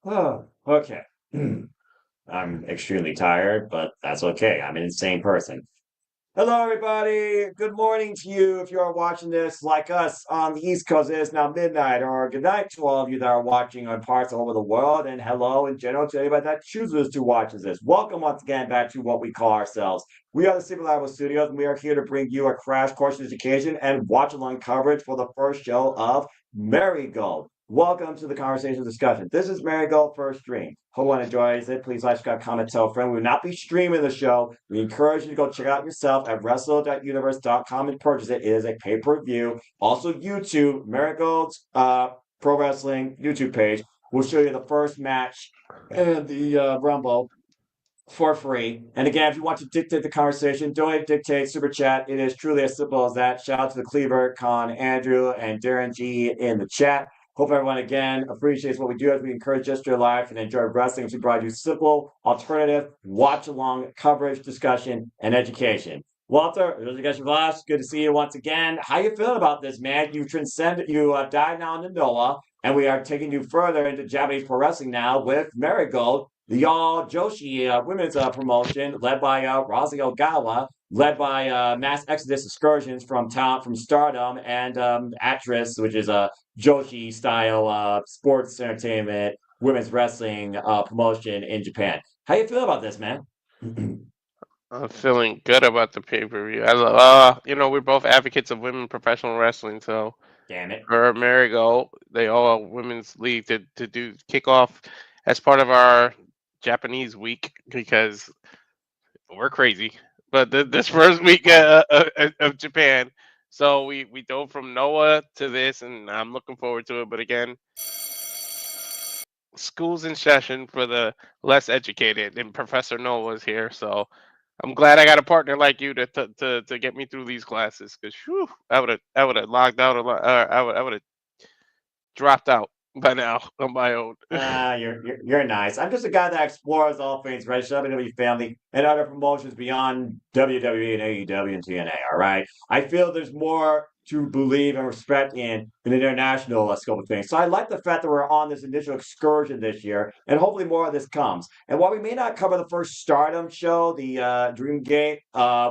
Oh, okay. I'm extremely tired, but that's okay. I'm an insane person. Hello, everybody. Good morning to you if you are watching this like us on the East Coast. It is now midnight, or good night to all of you that are watching on parts all over the world. And hello in general to anybody that chooses to watch this. Welcome once again back to what we call ourselves. We are the Super Level Studios, and we are here to bring you a crash course in education and watch along coverage for the first show of Marigold. Welcome to the conversation discussion. This is Marigold First Stream. Hope one enjoys it. Please like, subscribe, comment, tell a friend. We will not be streaming the show. We encourage you to go check it out yourself at wrestle.universe.com and purchase it. It is a pay-per-view. Also, YouTube, Marigold's Pro Wrestling YouTube page will show you the first match in the Rumble for free. And again, if you want to dictate the conversation, donate, dictate, super chat. It is truly as simple as that. Shout out to the Cleaver, Con, Andrew, and Darren G in the chat. Hope everyone again appreciates what we do as we encourage just your life and enjoy wrestling as we provide you simple, alternative, watch along coverage, discussion, and education. Walter, good to see you once again. How you feeling about this, man? You transcended, you died now into Noah, and we are taking you further into Japanese pro wrestling now with Marigold, the all Joshi women's promotion led by Rosie Ogawa, led by Mass Exodus Excursions from talent from Stardom and Actress, which is a Joshi style sports entertainment women's wrestling promotion in Japan. How you feel about this, man? I'm feeling good about the pay per view. We're both advocates of women professional wrestling. So Damn it. for Marigold, they all women's league to do kick off as part of our Japanese week because we're crazy. But this first week of Japan, so we dove from Noah to this, and I'm looking forward to it. But again, school's in session for the less educated, and Professor Noah's here, so I'm glad I got a partner like you to get me through these classes. Because I would have logged out a lot. I would have dropped out by now on my own. You're nice. I'm just a guy that explores all things wrestling, WWE family, and other promotions beyond WWE and AEW and TNA. All right, I feel there's more to believe and respect in an international scope of things. So I like the fact that we're on this initial excursion this year, and hopefully more of this comes. And while we may not cover the first Stardom show, the Dream Gate,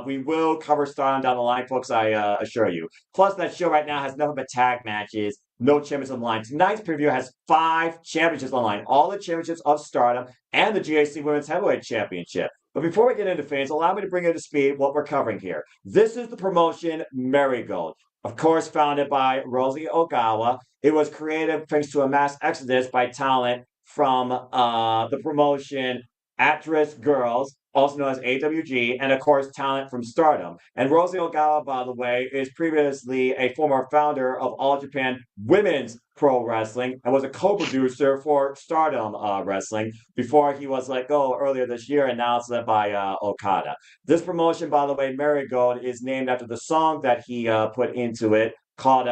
we will cover Stardom down the line, folks. I assure you. Plus, that show right now has nothing but tag matches, no champions on the line. Tonight's preview has 5 championships on the line, all the championships of Stardom and the GAC Women's Heavyweight Championship. But before we get into things, allow me to bring you to speed what we're covering here. This is the promotion Marigold, of course, founded by Rosie Ogawa. It was created thanks to a mass exodus by talent from the promotion Actress Girls, also known as AWG, and of course, talent from Stardom. And Rosie Ogawa, by the way, is previously a former founder of All Japan Women's Pro Wrestling and was a co-producer for Stardom Wrestling before he was let go earlier this year, and now it's led by Okada. This promotion, by the way, Marigold, is named after the song that he put into it called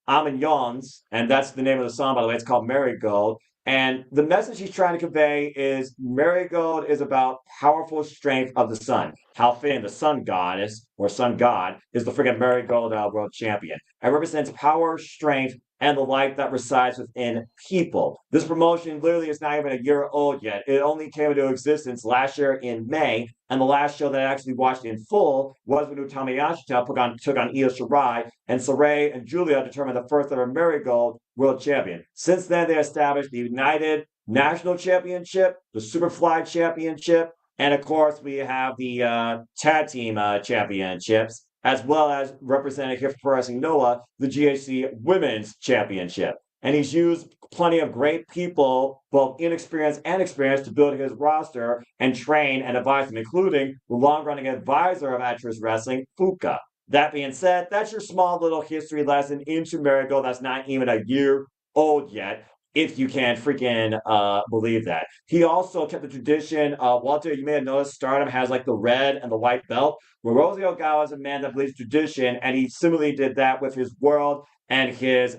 Aminyons, and that's the name of the song, by the way. It's called Marigold. And the message he's trying to convey is Marigold is about powerful strength of the sun. How Finn, the sun goddess or sun god, is the freaking Marigold world champion. It represents power, strength, and the light that resides within people. This promotion literally is not even a year old yet. It only came into existence last year in May, and the last show that I actually watched in full was when Utami took on Io Shirai, and Sareee and Julia determined the first ever Marigold world champion. Since then, they established the United National Championship, the Superfly Championship, and of course, we have the tag team championships, as well as represented here for Pro Wrestling Noah, the GHC Women's Championship. And he's used plenty of great people, both inexperienced and experienced, to build his roster and train and advise them, including the long-running advisor of Actress Wrestling, Fuka. That being said, that's your small little history lesson into Marigold that's not even a year old yet, if you can freaking believe that. He also kept the tradition. Walter, you may have noticed Stardom has like the red and the white belt. Where Rosie Ogawa is a man that believes tradition, and he similarly did that with his world and his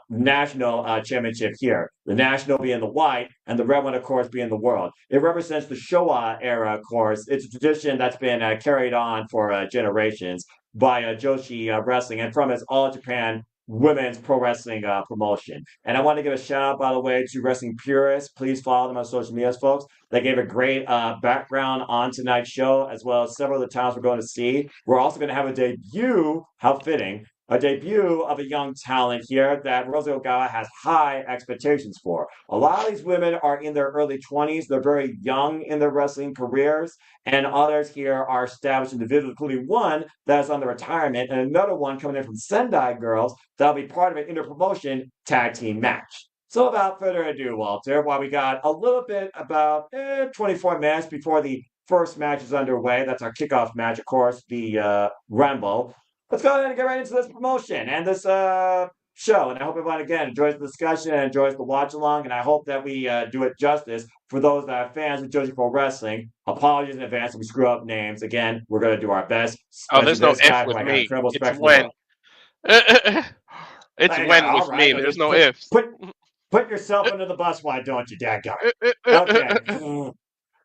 national championship here. The national being the white, and the red one, of course, being the world. It represents the Showa era, of course. It's a tradition that's been carried on for generations by Joshi Wrestling, and from its All Japan women's pro wrestling promotion. And I want to give a shout out, by the way, to wrestling purists. Please follow them on social media, folks. They gave a great background on tonight's show, as well as several of the times we're going to see. We're also going to have a debut, how fitting, a debut of a young talent here that Rosa Ogawa has high expectations for. A lot of these women are in their early 20s. They're very young in their wrestling careers, and others here are established individuals, including one that is on the retirement, and another one coming in from Sendai Girls that'll be part of an inter-promotion tag team match. So without further ado, Walter, while we got a little bit about 24 minutes before the first match is underway, that's our kickoff match, of course, the Rumble. Let's go ahead and get right into this promotion and this show. And I hope everyone, again, enjoys the discussion and enjoys the watch along. And I hope that we do it justice for those that are fans of Joshi Pro Wrestling. Apologies in advance if we screw up names. Again, we're going to do our best. Oh, there's no F with me. It's when. It's when with me. There's no ifs. Put yourself under the bus, why don't you, dadgummit? Okay.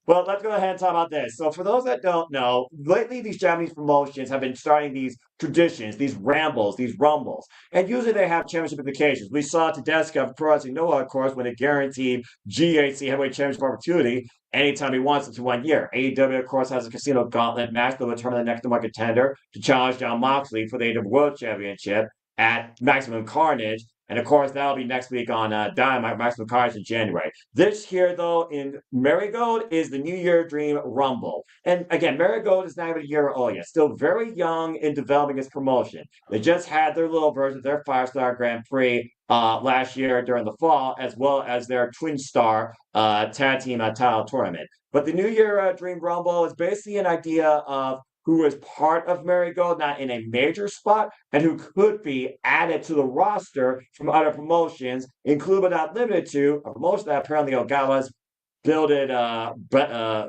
Well, let's go ahead and talk about this. So, for those that don't know, lately these Japanese promotions have been starting these traditions, these rambles, these rumbles, and usually they have championship implications. We saw Tedesca of Pro Wrestling Noah, of course, when it guaranteed GHC heavyweight championship opportunity anytime he wants it to 1 year. AEW, of course, has a casino gauntlet match that will determine the next number one contender to challenge Jon Moxley for the AEW World Championship at Maximum Carnage. And of course, that'll be next week on Dynamite, Maximum Carnage in January. This here, though, in Marigold is the New Year Dream Rumble. And again, Marigold is not even a year old yet. Still very young in developing its promotion. They just had their little version of their 5-star Grand Prix last year during the fall, as well as their Twin Star tag team title tournament. But the New Year Dream Rumble is basically an idea of who is part of Marigold, not in a major spot, and who could be added to the roster from other promotions, including but not limited to a promotion that apparently Ogawa's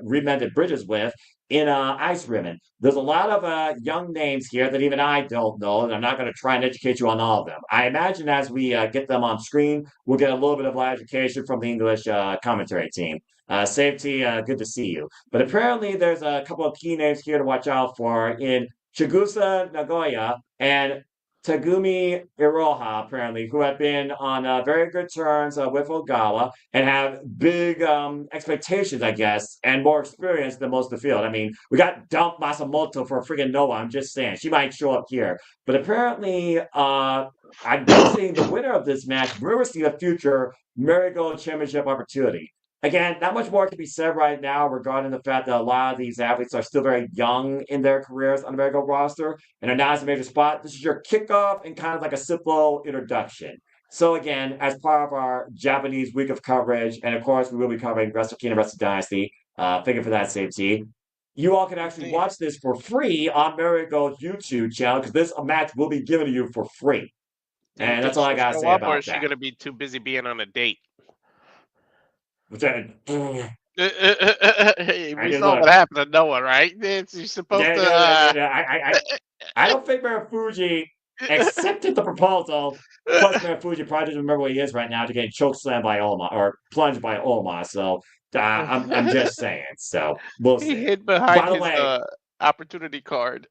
remended bridges with in Ice Ribbon. There's a lot of young names here that even I don't know, and I'm not going to try and educate you on all of them. I imagine as we get them on screen, we'll get a little bit of education from the English commentary team. Safety, good to see you. But apparently there's a couple of key names here to watch out for in Chigusa Nagoya and Tagumi Iroha, apparently, who have been on very good terms with Ogawa and have big expectations, I guess, and more experience than most of the field. I mean, we got Dump Masamoto for friggin' Noah. I'm just saying. She might show up here. But apparently, I'm guessing the winner of this match will receive a future Marigold Championship opportunity. Again, not much more can be said right now regarding the fact that a lot of these athletes are still very young in their careers on the Marigold roster and are not as a major spot. This is your kickoff and kind of like a simple introduction. So again, as part of our Japanese week of coverage, and of course we will be covering Wrestle Kingdom, Wrestle Dynasty, thank you for that, safety. You all can actually watch this for free on Marigold's YouTube channel because this match will be given to you for free. And that's all I gotta say about that. Or is she gonna be too busy being on a date? We saw what happened to Noah, right? You're supposed to. I don't think Marufuji accepted the proposal. Plus, Marufuji probably doesn't remember where he is right now to get chokeslammed by Oma or plunged by Oma. So I'm just saying. So we'll see. He hid behind his opportunity card.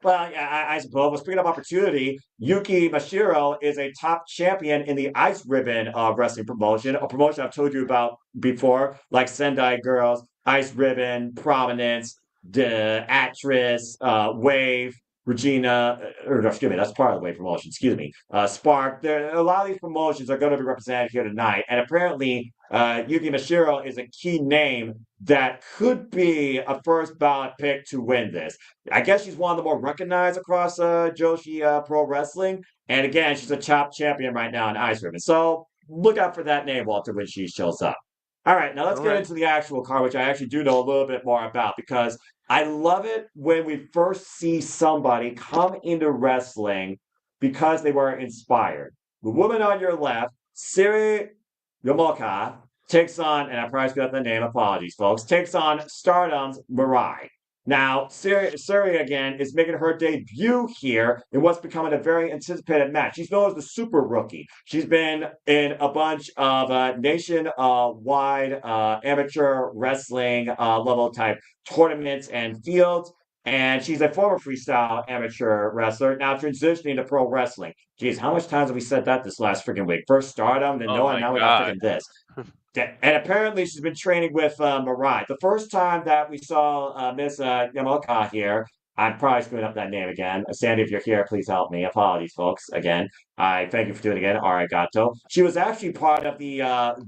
Well, yeah, I suppose. Well, speaking of opportunity, Yuki Mashiro is a top champion in the Ice Ribbon wrestling promotion, a promotion I've told you about before, like Sendai Girls, Ice Ribbon, Prominence, the Actress, Wave, Regina, or excuse me, that's part of the Wave promotion, excuse me, Spark. A lot of these promotions are going to be represented here tonight, and apparently Yuki Mashiro is a key name that could be a first ballot pick to win this. I guess she's one of the more recognized across Joshi Pro Wrestling, and again, she's a top champion right now in Ice Ribbon. So look out for that name, Walter, when she shows up. All right, now let's get into the actual card, which I actually do know a little bit more about because I love it when we first see somebody come into wrestling because they were inspired. The woman on your left, Seri Yamaoka, takes on, and I probably screwed up the name, apologies, folks, takes on Stardom's Mirai. Now, Seri again is making her debut here in what's becoming a very anticipated match. She's known as the Super Rookie. She's been in a bunch of nationwide amateur wrestling level type tournaments and fields. And she's a former freestyle amateur wrestler, now transitioning to pro wrestling. Geez, how much times have we said that this last freaking week? First Stardom, then Oh Noah, my now we got God. freaking this. And apparently she's been training with Mirai. The first time that we saw Miss Yamaoka here, I'm probably screwing up that name again. Sandy, if you're here, please help me. Apologies, folks. Again, I thank you for doing it again. Arigato. She was actually part of the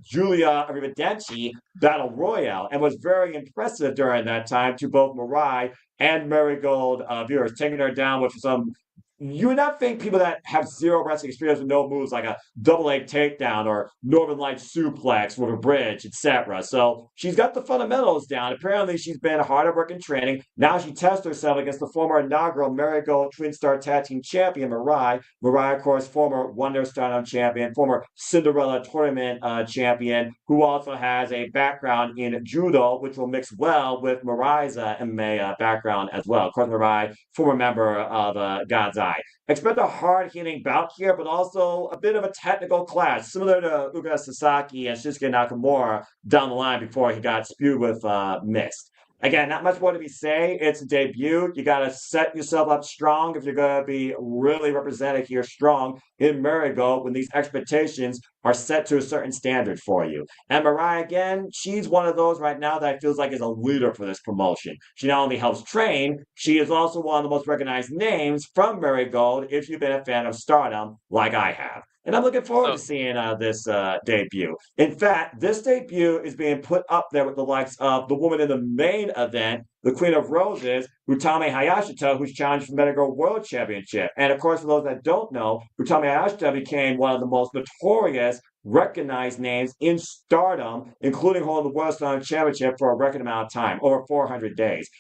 Julia Arrivederci Battle Royale and was very impressive during that time to both Mirai and Marigold viewers, taking her down with some. You would not think people that have zero wrestling experience with no moves like a double leg takedown or Northern Light suplex with a bridge, etc. So she's got the fundamentals down. Apparently, she's been hard at work in training. Now she tests herself against the former inaugural Marigold Twin Star Tag Team Champion, Mirai. Mirai, of course, former Wonder Stardom champion, former Cinderella Tournament champion, who also has a background in judo, which will mix well with Mirai's MMA background as well. Of course, Mirai, former member of God's Eye. Expect a hard-hitting bout here, but also a bit of a technical clash, similar to Uga Sasaki and Shinsuke Nakamura down the line before he got spewed with mist. Again, not much more to be say. It's a debut. You got to set yourself up strong if you're going to be really represented here strong in Marigold when these expectations are set to a certain standard for you. And Mirai, again, she's one of those right now that feels like is a leader for this promotion. She not only helps train, she is also one of the most recognized names from Marigold if you've been a fan of Stardom like I have. And I'm looking forward to So seeing this debut. In fact, this debut is being put up there with the likes of the woman in the main event, the Queen of Roses, Utami Hayashishita, who's challenged for the Medical World Championship. And of course, for those that don't know, Utami Hayashishita became one of the most notorious recognized names in Stardom, including holding the World Stardom Championship for a record amount of time, over 400 days.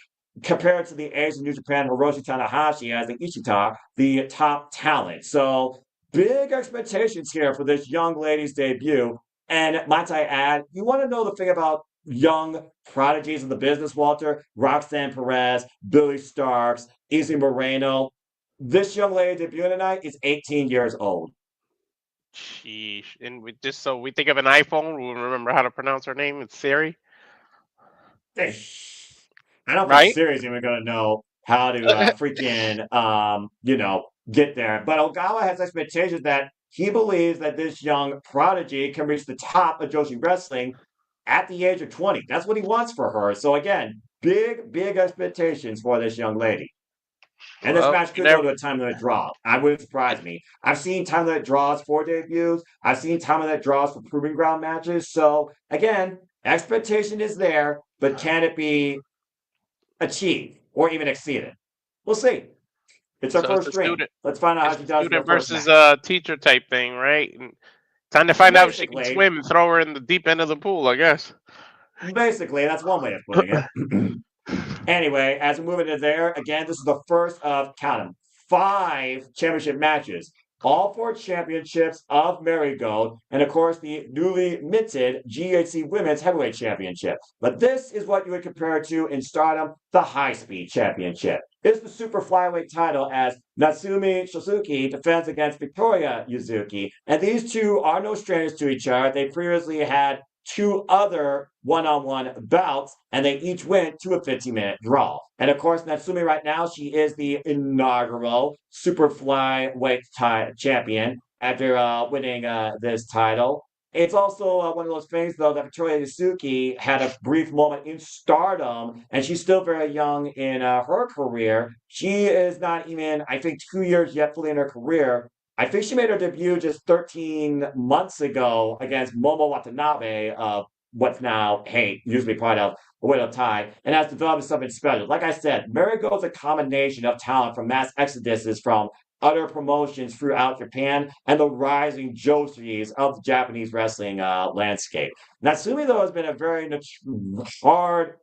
Compared to the Ace of New Japan, Hiroshi Tanahashi as the Ishita, the top talent. So big expectations here for this young lady's debut. And might I add, you want to know the thing about young prodigies of the business, Walter? Roxanne Perez, Billy Starks, Izzy Moreno. This young lady debuting tonight is 18 years old. sheesh. And we just so we think of an iPhone, we'll remember how to pronounce her name. It's Seri, I don't think right? Siri's even going to know how to freaking, get there. But Ogawa has expectations that he believes that this young prodigy can reach the top of Joshi Wrestling at the age of 20. That's what he wants for her. So again, big, big expectations for this young lady. And this Well, match you could go never. to a time limit draw. I wouldn't surprise me. I've seen time limit draws for debuts. I've seen time limit draws for proving ground matches. So again, expectation is there, but can it be achieved or even exceeded? We'll see. It's her So it's first a dream. student. Let's find out how It's she a does in her student first versus match. teacher type thing, right? And time to find out if she can Basically, swim and throw her in the deep end of the pool, I guess. basically, that's one way of putting it. Anyway, as we move into there, again, this is the first of count 'em, 5 championship matches. All 4 championships of Marigold, and of course the newly minted GHC Women's Heavyweight Championship. But this is what you would compare it to in Stardom, the High Speed Championship. It's the super flyweight title as Natsumi Showzuki defends against Victoria Yuzuki. And these two are no strangers to each other. They previously had 2 other one-on-one bouts, and they each went to a 15-minute draw. And of course, Natsumi right now, she is the inaugural super flyweight champion after winning this title. It's also one of those things, though, that Victoria Yuzuki had a brief moment in stardom, and she's still very young in her career. She is not even, I think, 2 years yet fully in her career. I think she made her debut just 13 months ago against Momo Watanabe of what's now, hey, used to be part of Oedo Tai, and has developed something special. Like I said, Marigold is a combination of talent from mass exoduses from other promotions throughout Japan and the rising Joshi's of the Japanese wrestling landscape. Natsumi, though, has been a very hard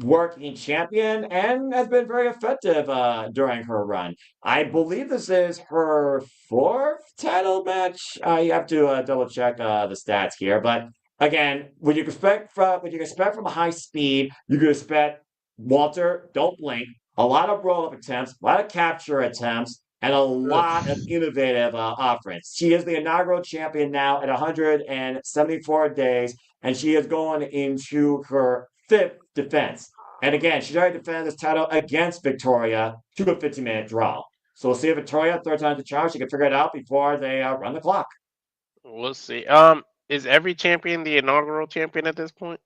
working champion and has been very effective during her run. I believe this is her 4th title match. You have to double check the stats here, but again, what you expect from a high speed, you could expect Walter. Don't blink. A lot of roll up attempts, a lot of capture attempts, and a lot of innovative offense. She is the inaugural champion now at 174 days, and she is going into her 5th defense. And again, she's already defended this title against Victoria to a 15-minute draw. So we'll see if Victoria, third time's the charm, she can figure it out before they run the clock. We'll see. Is every champion the inaugural champion at this point?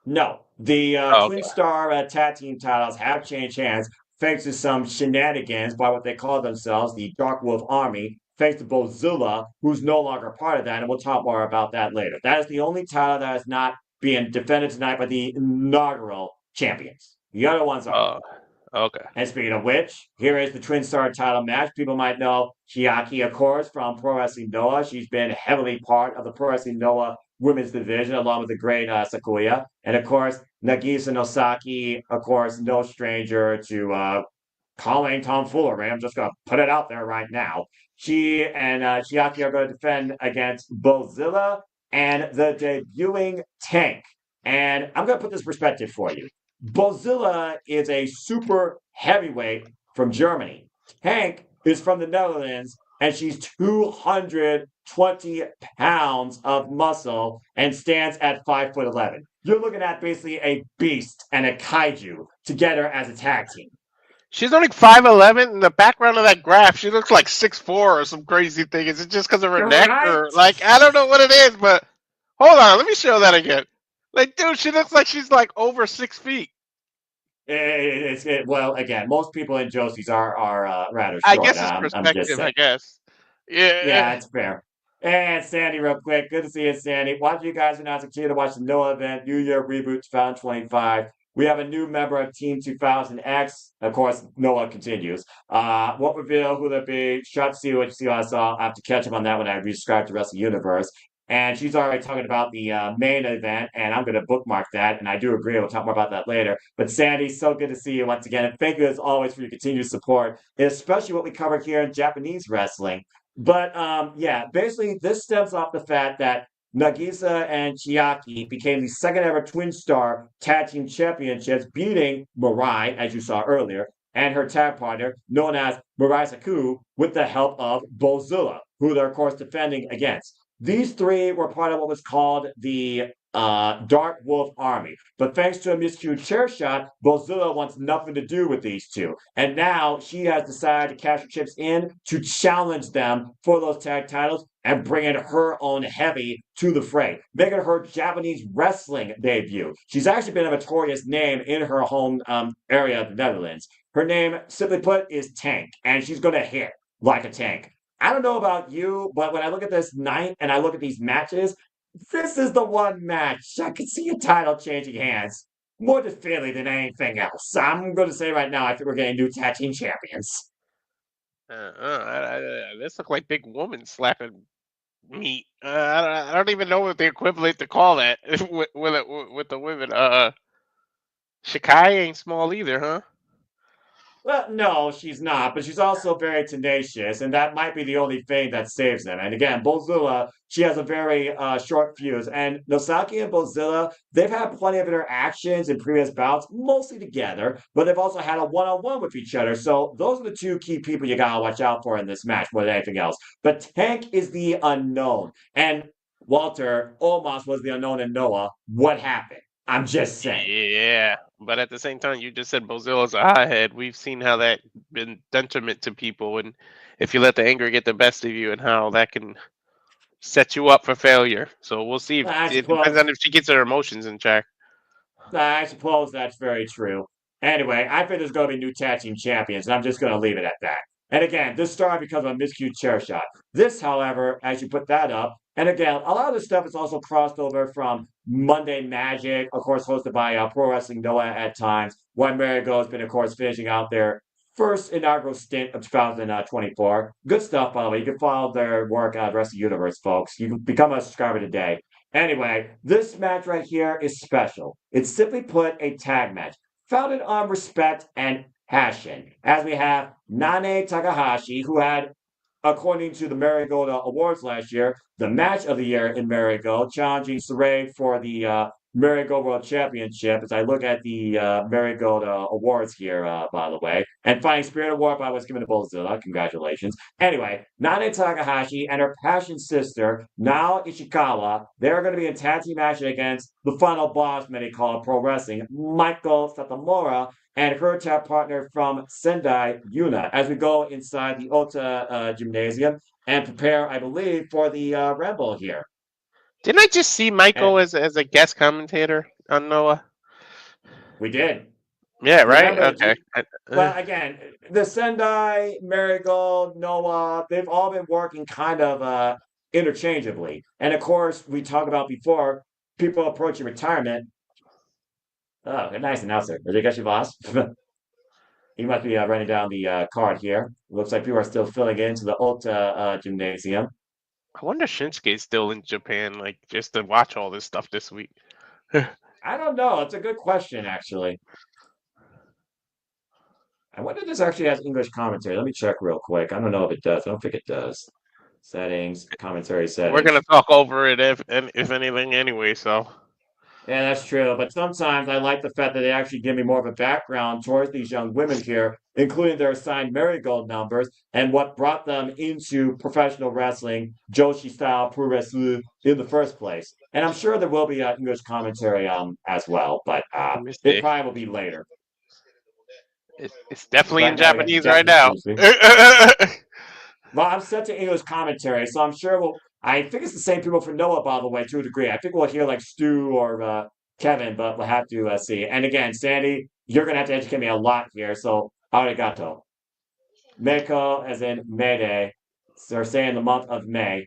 No, the Oh, Twin okay. Star tag team titles have changed hands thanks to some shenanigans by what they call themselves, the Dark Wolf Army, thanks to Bozilla, who's no longer part of that, and we'll talk more about that later. That is the only title that is not being defended tonight by the inaugural champions. The other ones are. Okay. And speaking of which, here is the Twin Star title match. People might know Chiaki, of course, from Pro Wrestling Noah. She's been heavily part of the Pro Wrestling Noah women's division, along with the great Sakurai. And of course, Nagisa Nozaki, of course, no stranger to calling tomfoolery. I'm just going to put it out there right now. She and Chiaki are going to defend against Bozilla and the debuting Tank. And I'm going to put this perspective for you. Bozilla is a super heavyweight from Germany. Tank is from the Netherlands, and she's 220 pounds of muscle and stands at 5'11". You're looking at basically a beast and a kaiju together as a tag team. She's only 5'11". In the background of that graph, she looks like 6'4" or some crazy thing. Is it just because of her neck, Right? or like I don't know what it is? But hold on, let me show that again. Like, dude, she looks like she's like over 6 feet. Well, again, most people in Josie's are rather I short. guess it's I'm just perspective. saying. I guess. Yeah, Yeah. it's fair. And Sandy, real quick. Good to see you, Sandy. Watch you guys now continue to watch the Noah event, New Year Reboot 2025. We have a new member of Team 2000X. Of course, Noah continues. What reveal who there be? Shotzi, what you see, I saw. I have to catch up on that when I resubscribe to the rest of the universe. And she's already talking about the main event, and I'm going to bookmark that. And I do agree. We'll talk more about that later. But Sandy, so good to see you once again. And thank you, as always, for your continued support, especially what we cover here in Japanese wrestling. But yeah, basically, this stems off the fact that Nagisa and Chiaki became the second ever Twin Star Tag Team Championships, beating Mirai, as you saw earlier, and her tag partner, known as Mirai Saku, with the help of Bozilla, who they're, of course, defending against. These three were part of what was called the Dark Wolf Army. But thanks to a miscued chair shot, Bozilla wants nothing to do with these two. And now she has decided to cash her chips in to challenge them for those tag titles and bring in her own heavy to the fray, making her Japanese wrestling debut. She's actually been a notorious name in her home area of the Netherlands. Her name, simply put, is Tank, and she's going to hit like a tank. I don't know about you, but when I look at this night and I look at these matches, this is the one match I could see a title changing hands more definitively than anything else. I'm going to say right now, I think we're getting new tag team champions. This look like big woman slapping meat. I don't even know what the equivalent to call that with the women. Shikai ain't small either, huh? Well, no, she's not, but she's also very tenacious, and that might be the only thing that saves them. And again, Bozilla, she has a very short fuse. And Nozaki and Bozilla, they've had plenty of interactions in previous bouts, mostly together, but they've also had a one-on-one with each other. So those are the two key people you gotta watch out for in this match more than anything else. But Tank is the unknown. And Walter almost was the unknown in Noah. What happened? I'm just saying. Yeah, but at the same time, you just said Bozilla's a hothead. We've seen how that been detriment to people, and if you let the anger get the best of you, and how that can set you up for failure. So we'll see. I It depends suppose on if she gets her emotions in check. I suppose that's very true. Anyway, I think there's going to be new tag team champions, and I'm just going to leave it at that. And again, this started because of a miscued chair shot. This, however, as you put that up, and again, a lot of this stuff is also crossed over from Monday Magic, of course, hosted by Pro Wrestling Noah at times, when Marigold has been, of course, finishing out their first inaugural stint of 2024. Good stuff, by the way. You can follow their work at the rest of the universe, folks. You can become a subscriber today. Anyway, this match right here is special. It's simply put a tag match, founded on respect and passion. As we have Nanae Takahashi, who had, according to the Marigold Awards last year, the match of the year in Marigold, challenging Sareee for the Marigold World Championship as I look at the Marigold awards here, by the way. And Fighting Spirit Award I was given to Bozilla. Congratulations. Anyway, Nanae Takahashi and her passion sister, Nao Ishikawa, they're going to be in tag team action against the final boss, many call it pro wrestling, Michael Satomura, and her tag partner from Sendai, Yuna, as we go inside the Ota Gymnasium and prepare, I believe, for the Rumble here. Didn't I just see And Michael as a guest commentator on Noah? we did. Yeah, right. Remember, Okay. well, again, the Sendai, Marigold, Noah, they've all been working kind of interchangeably. And of course, we talked about before people approaching retirement. Oh, a nice announcer. Did you get your boss? He must be running down the card here. Looks like people are still filling into the Ota Gymnasium. I wonder if Shinsuke's still in Japan, like just to watch all this stuff this week. I don't know. It's a good question, actually. I wonder if this actually has English commentary. Let me check real quick. I don't know if it does. I don't think it does. Settings, commentary We're gonna settings. talk over it if anything anyway. So Yeah, that's true. But sometimes I like the fact that they actually give me more of a background towards these young women here, including their assigned Marigold numbers and what brought them into professional wrestling, Joshi style pro wrestling in the first place. And I'm sure there will be English commentary as well, but let me it see. probably will be later. It's definitely in Right now we got the Japanese right Japanese now. briefing. Well, I'm set to English commentary, so I'm sure we'll. I think it's the same people for Noah, by the way, to a degree. I think we'll hear like Stu or Kevin, but we'll have to see. And again, Sandy, you're gonna have to educate me a lot here. So arigato. Meiko, as in Mayday. So they're saying the month of May.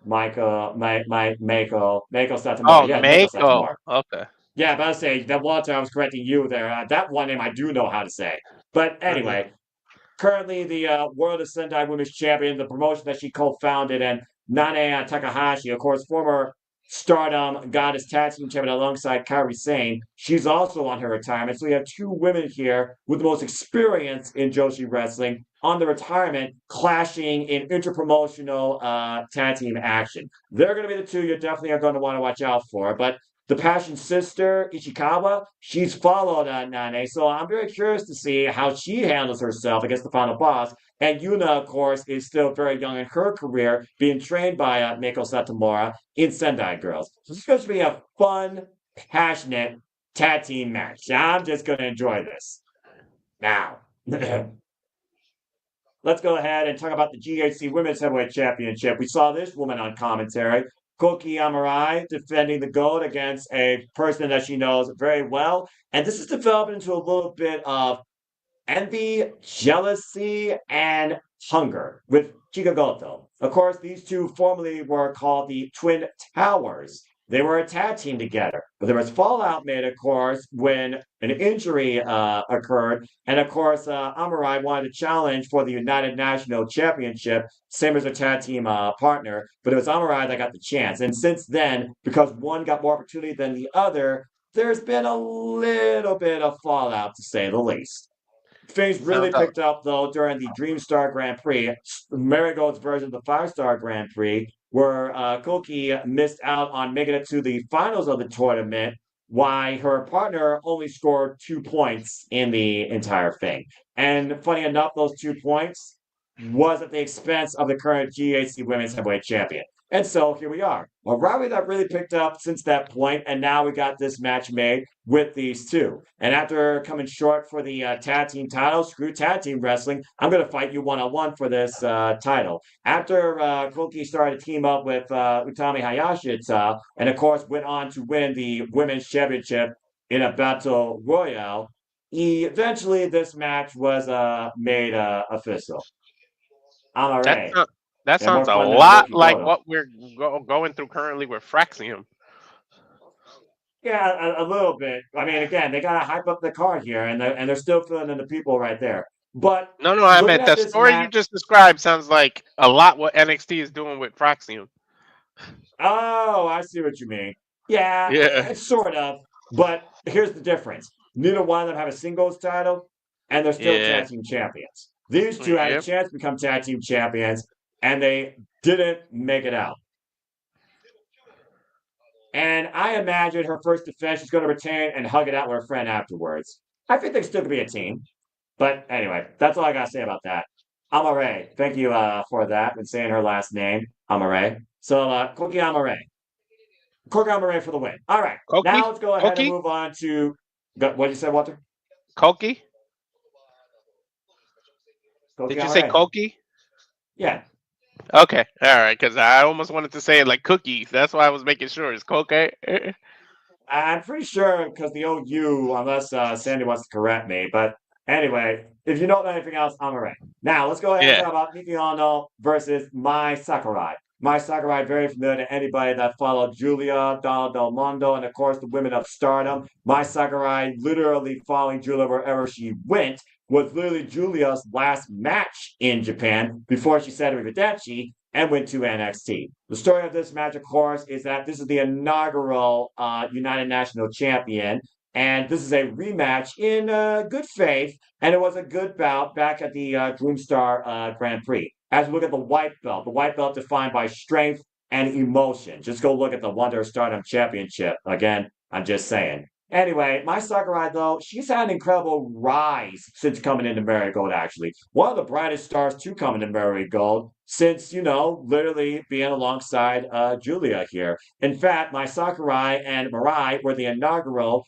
Michael, Meiko Satomura. Oh, Yeah, Meiko Meiko. Satomura. Okay. Yeah, but I say that one time I was correcting you there. That one name I do know how to say. But Mhm. anyway, currently the World of Sendai Women's Champion, the promotion that she co-founded, and Nanae Takahashi, of course, former Stardom Goddess Tag Team Champion alongside Kairi Sane. She's also on her retirement. So we have two women here with the most experience in Joshi wrestling on the retirement, clashing in interpromotional tag team action. They're going to be the two you definitely are going to want to watch out for. But the Passion sister, Ishikawa, she's followed Nanae. So I'm very curious to see how she handles herself against the final boss. And Yuna, of course, is still very young in her career, being trained by Meiko Satomura in Sendai Girls. So it's going to be a fun, passionate tag team match. I'm just going to enjoy this. Now, let's go ahead and talk about the GHC Women's Heavyweight Championship. We saw this woman on commentary. Kouki Amarei defending the gold against a person that she knows very well. And this is developed into a little bit of envy, jealousy, and hunger with Chika Goto. Of course, these two formerly were called the Twin Towers. They were a tag team together, but there was fallout made, of course, when an injury occurred. And of course, Amarei wanted to challenge for the United National Championship, same as a tag team partner, but it was Amarei that got the chance. And since then, because one got more opportunity than the other, there's been a little bit of fallout, to say the least. Things really Sounds out. picked up though during the Dreamstar Grand Prix, Marigold's version of the Five Star Grand Prix, where Kouki missed out on making it to the finals of the tournament, why her partner only scored 2 points in the entire thing. And funny enough, those 2 points was at the expense of the current GHC Women's Heavyweight Champion. And so here we are. A rivalry that really picked up since that point, and now we got this match made with these two. And after coming short for the tag team title, screw tag team wrestling, I'm going to fight you one on one for this title. After Kouki started to team up with Utami Hayashishita, and of course went on to win the women's championship in a battle royale, eventually this match was made official. That Amarei, that and more sounds a fun than lot Hiroki like Goto. what we're going through currently with Fraxium. Yeah, a little bit. I mean, again, they gotta hype up the card here, and they're still filling in the people right there. But No, I looking meant at the this story you match, just described sounds like a lot what NXT is doing with Fraxium. oh, I see what you mean. Yeah, Yeah, it's sort of. But here's the difference: neither one of them have a singles title, and they're still yeah, tag team champions. These two had a yep. chance to become tag team champions, and they didn't make it out. And I imagine her first defense, she's going to retain and hug it out with her friend afterwards. I think they still could be a team. But anyway, that's all I got to say about that. Amarei, thank you for that and saying her last name, Amarei. So, Kouki Amarei. Kouki Amarei for the win. All right. Kouki? Now let's go ahead and Kouki? move on to what did you say, Walter? Kouki? Kouki Did you say Amarei. Kouki? Yeah. Okay, all right, because I almost wanted to say it like cookies. That's why I was making sure it's Koke. I'm pretty sure because the OU, unless Sandy wants to correct me. But anyway, if you don't know anything else, I'm all right. Now let's go ahead and Yeah. talk about Aono versus Mai Sakurai. Mai Sakurai, very familiar to anybody that followed Julia, Donna Del Mondo, and of course the women of Stardom. Mai Sakurai literally following Julia wherever she went was literally Julia's last match in Japan before she said arrivederci and went to NXT. The story of this match, of course, is that this is the inaugural United National Champion, and this is a rematch in good faith, and it was a good bout back at the Dreamstar Grand Prix. As we look at the white belt defined by strength and emotion. Just go look at the Wonder Stardom Championship. Again, I'm just saying. Anyway, my Sakurai, though, she's had an incredible rise since coming into Marigold, actually. One of the brightest stars to come into Marigold since, literally being alongside Julia here. In fact, my Sakurai and Mirai were the inaugural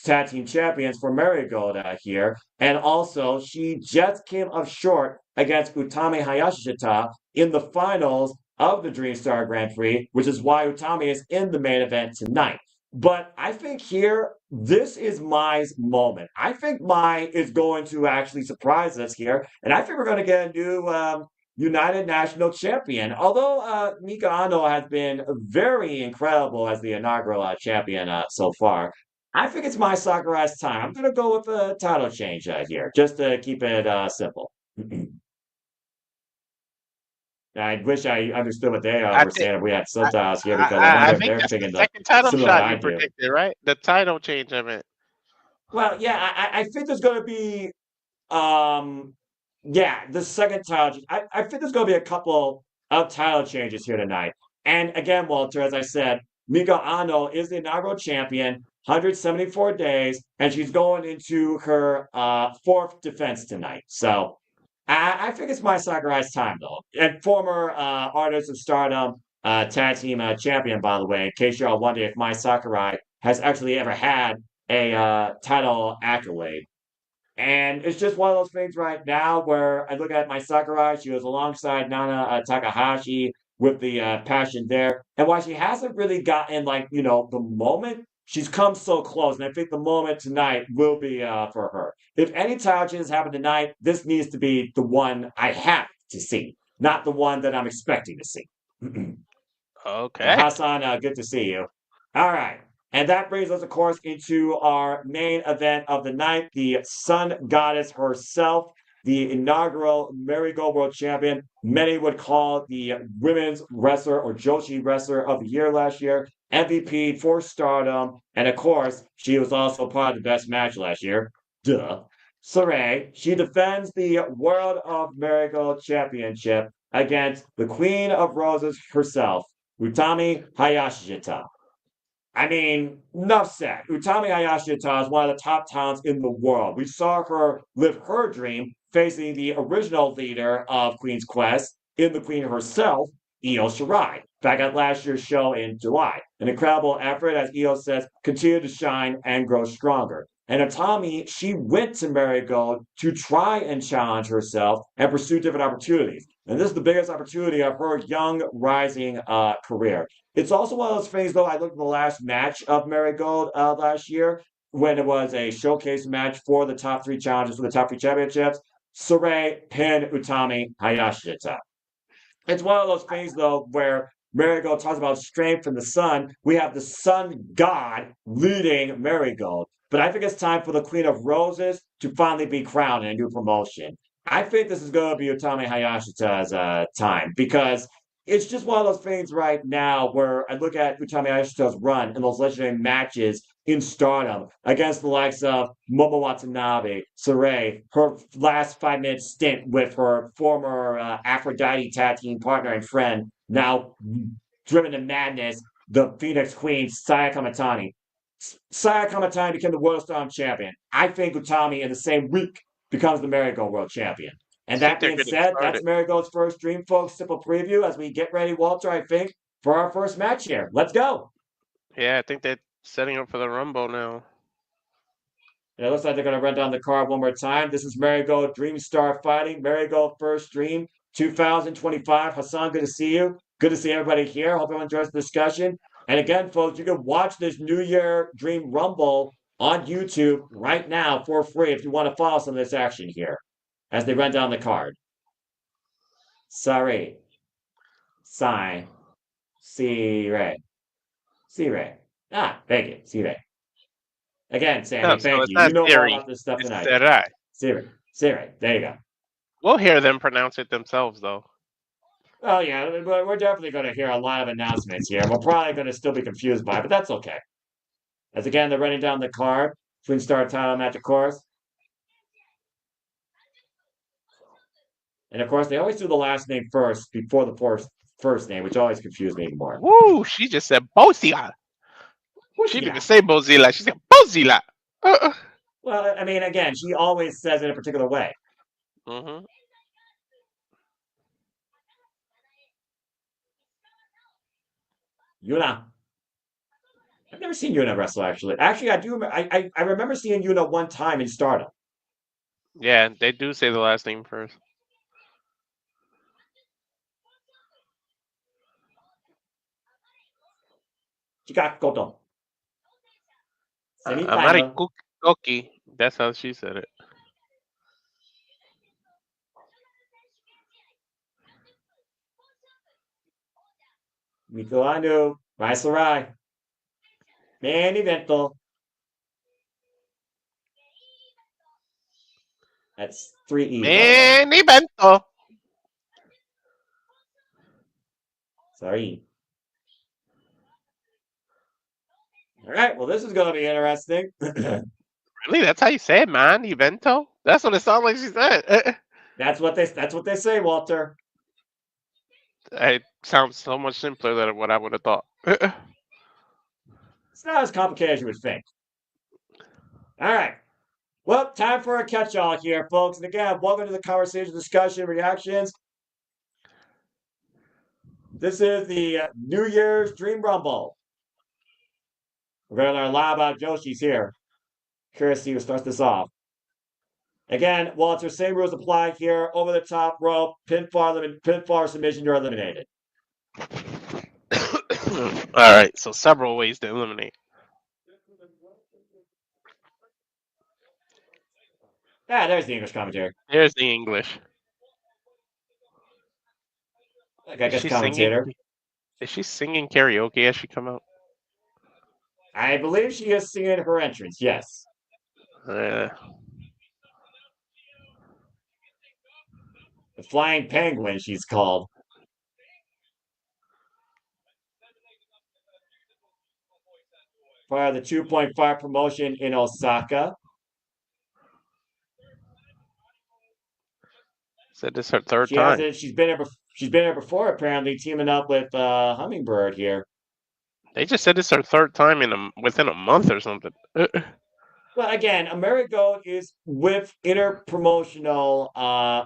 tag team champions for Marigold here. And also, she just came up short against Utami Hayashishita in the finals of the Dreamstar Grand Prix, which is why Utami is in the main event tonight. But I think here, this is Mai's moment. I think Mai is going to actually surprise us here. And I think we're going to get a new United National Champion. Although Mika Aono has been very incredible as the inaugural champion so far, I think it's my Sakurai's time. I'm going to go with a title change here, just to keep it simple. I wish I understood what they I were think saying if we had I, subtitles here because I I wonder if think they're that's the thinking the second title similar that shot I you do. predicted, right? The title change, I meant. Well, yeah, I think there's going to be Um, yeah, the second title. I think there's going to be a couple of title changes here tonight. And again, Walter, as I said, Mika Ano is the inaugural champion, 174 days, and she's going into her fourth defense tonight. So I think it's my Sakurai's time, though. And former Artist of Stardom tag team champion, by the way, in case y'all wonder if my Sakurai has actually ever had a title accolade. And it's just one of those things right now where I look at my Sakurai. She was alongside Nana Takahashi with the passion there. And while she hasn't really gotten, the moment, she's come so close. And I think the moment tonight will be for her. If any title changes happen tonight, this needs to be the one I have to see, not the one that I'm expecting to see. And Okay. Hassan, good to see you. All right. And that brings us, of course, into our main event of the night, the Sun Goddess herself, the inaugural Marigold World Champion. Many would call the women's wrestler or Joshi wrestler of the year last year, MVP for Stardom. And of course, she was also part of the best match last year. Duh. Sareee, she defends the World of Marigold Championship against the Queen of Roses herself, Utami Hayashishita. I mean, enough said. Utami Hayashishita is one of the top talents in the world. We saw her live her dream facing the original leader of Queen's Quest in the Queen herself, Io Shirai, back at last year's show in July. An incredible effort, as Io says, continue to shine and grow stronger. And Utami, she went to Marigold to try and challenge herself and pursue different opportunities. And this is the biggest opportunity of her young, rising career. It's also one of those things, though. I looked at the last match of Marigold last year when it was a showcase match for the top three challenges for the top three championships. Sareee pinned Utami Hayashishita. It's one of those things, though, where Marigold talks about strength from the sun. We have the sun god leading Marigold. But I think it's time for the Queen of Roses to finally be crowned in a new promotion. I think this is going to be Utami Hayashita's time because it's just one of those things right now where I look at Utami Hayashita's run in those legendary matches in Stardom against the likes of Momo Watanabe, Sareee, her last 5 minute stint with her former Aphrodite tag team partner and friend, now driven to madness, the Phoenix Queen, Saya Kamatani. Saya Kamatani became the World Storm Champion. I think Utami in the same week becomes the Marigold World Champion. I And think that they're being getting said, that's started. Marigold's first Dream Folks simple preview as we get ready, Walter, I think, for our first match here. Let's go. Yeah, I think they're setting up for the Rumble now. It looks like they're going to run down the card one more time. This is Marigold Dream Star Fighting, Marigold First Dream 2025. Hassan, good to see you. Good to see everybody here. Hope everyone enjoys the discussion. And again, folks, you can watch this New Year Dream Rumble on YouTube right now for free if you want to follow some of this action here as they run down the card. Sareee, Sai, Seri, Seri. Thank you, Seri. Again, No, Sammy, so thank it's you. not You know more Seri. about this stuff It's than I do. Sarai. Seri. There you go. We'll hear them pronounce it themselves, though. Oh yeah, but we're definitely going to hear a lot of announcements here. We're probably going to still be confused by it, but that's okay. As again, they're running down the card. Twin Star title match, of course. And of course, they always do the last name first before the first name, which always confused me more. Woo! She just said Bozilla. She didn't even say Bozilla. She said Bozilla. Well, I mean, again, she always says it a particular way. Mm-hmm. Yuna. I've never seen Yuna wrestle, actually. Actually, I do. I remember seeing Yuna one time in Stardom. Yeah, they do say the last name first. Chika Goto. Amarei Semi-final. Kouki. That's how she said it. Miku Anu. Rai Sarai. Main evento. That's 3E, by the way. Man, evento. Sorry. All right. Well, this is going to be interesting. Really? That's how you say it, man? Evento? That's what it sounds like she said. That's what they say, Walter. It sounds so much simpler than what I would have thought. It's not as complicated as you would think. All right. Well, time for a catch-all here, folks. And again, welcome to the conversation, discussion, reactions. This is the New Year's Dream Rumble. We're going to learn a lot about Joshi's here. Curious to see who starts this off. Again, Walter, same rules apply here. Over the top rope, pinfall submission, you're eliminated. All right, so several ways to eliminate. There's the English commentary. There's the English. I guess commentator. Is she singing karaoke as she come out? I believe she is singing her entrance, yes. Uh, The Flying Penguin, she's called. Part of the 2.5 promotion in Osaka. said this is her third time. She's been here before, apparently, teaming up with Hummingbird here. They just said this is her third time within a month or something. Well, again, Marigold is with interpromotional.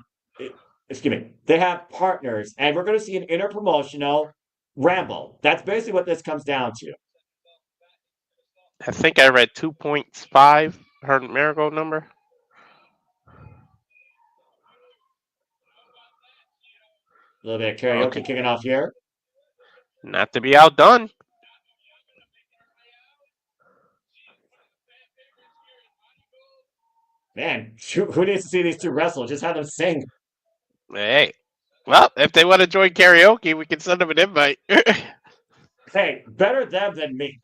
Excuse me. They have partners, and we're going to see an interpromotional ramble. That's basically what this comes down to. I think I read 2.5, her Marigold number. A little bit of karaoke kicking off here. Not to be outdone. Man, who needs to see these two wrestle? Just have them sing. Hey, well, if they want to join karaoke, we can send them an invite. Hey, better them than me.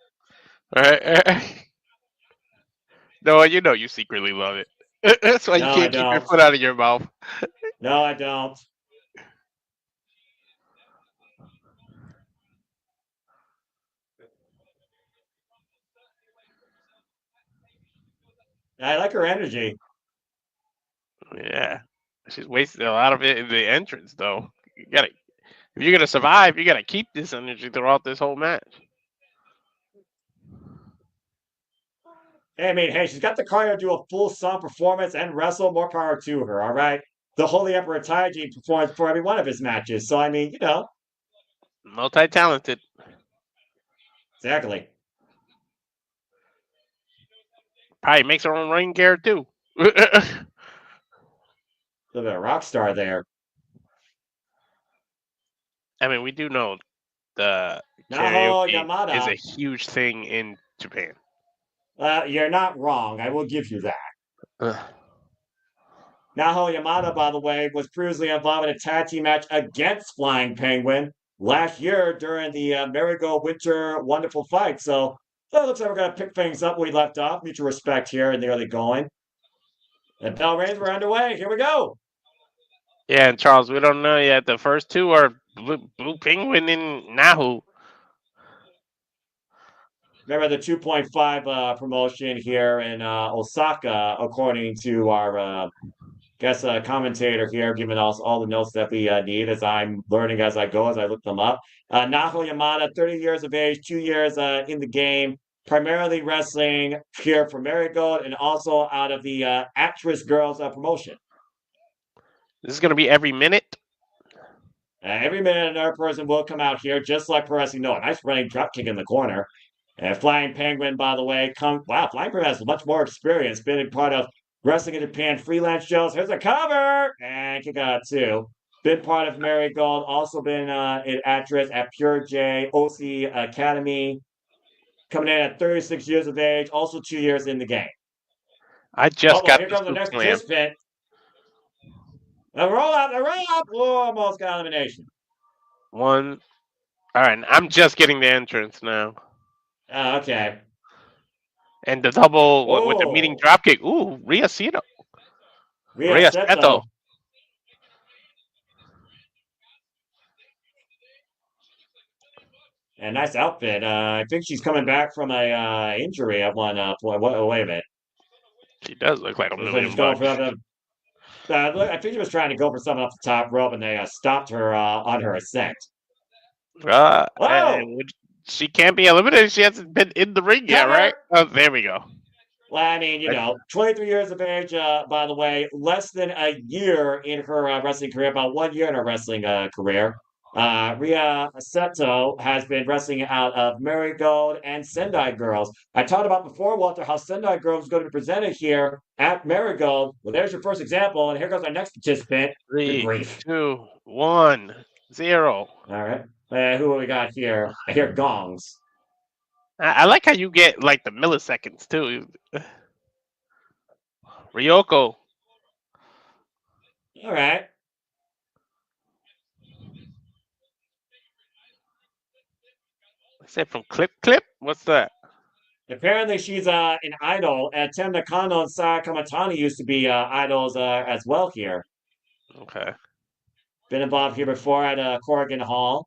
All right. No, you know you secretly love it. That's why you can't keep your foot out of your mouth. No, I don't. I like her energy. Yeah, she's wasted a lot of it in the entrance, though. If you're gonna survive, you gotta keep this energy throughout this whole match. I mean, hey, she's got the cardio to do a full song performance and wrestle. More power to her, all right? The Holy Emperor Taiji performs for every one of his matches. So, I mean, Multi-talented. exactly. Probably makes her own ring gear too. A little bit of rock star there. I mean, we do know the Naho karaoke is a Yamada. huge thing in Japan. You're not wrong. I will give you that. Ugh. Naho Yamada, by the way, was previously involved in a tag team match against Flying Penguin last year during the Marigold Winter Wonderful Fight. So it looks like we're going to pick things up where we left off. Mutual respect here and the early going. And bell rings, we're underway. Here we go. Yeah, and Charles, we don't know yet. The first two are Blue Penguin and Nahu. Remember the 2.5 promotion here in Osaka, according to our commentator here, giving us all the notes that we need as I'm learning as I go, as I look them up. Naho Yamada, 30 years of age, 2 years in the game, primarily wrestling here for Marigold and also out of the Actress Girls promotion. This is going to be every minute. Every minute another person will come out here, just like Pro Wrestling Noah. Nice running drop kick in the corner. And Flying Penguin, by the way, wow, Flying Penguin has much more experience, been a part of Wrestling in Japan freelance shows. Here's a cover! And kick out too. Been part of Marigold, also been an actress at Pure J, OC Academy. Coming in at 36 years of age, also 2 years in the game. I just got Here the comes the Scoop next Slam. participant. The roll up, the roll up! Oh, almost got elimination. One. All right, I'm just getting the entrance now. Okay. And the double with the meeting dropkick. Ooh, Rhea Seto. Rhea Seto. And nice outfit. I think she's coming back from a injury at one point. Wait a minute. She does look like a million bucks. I think she was trying to go for something off the top rope, and they stopped her on her ascent. She can't be eliminated. She hasn't been in the ring yet, right? Oh, there we go. Well, I mean, 23 years of age, by the way, less than a year in her wrestling career, about 1 year in her wrestling career. Rhea Seto has been wrestling out of Marigold and Sendai Girls. I talked about before, Walter, how Sendai Girls is going to be presented here at Marigold. Well, there's your first example, and here goes our next participant. 3, 2, 1, 0. All right. Who we got here? I hear gongs. I like how you get like the milliseconds too. Ryoko. All right. I said from Clip? What's that? Apparently, she's an idol. Tem Nakano and Saya Kamatani used to be idols as well here. Okay. Been involved here before at Corrigan Hall.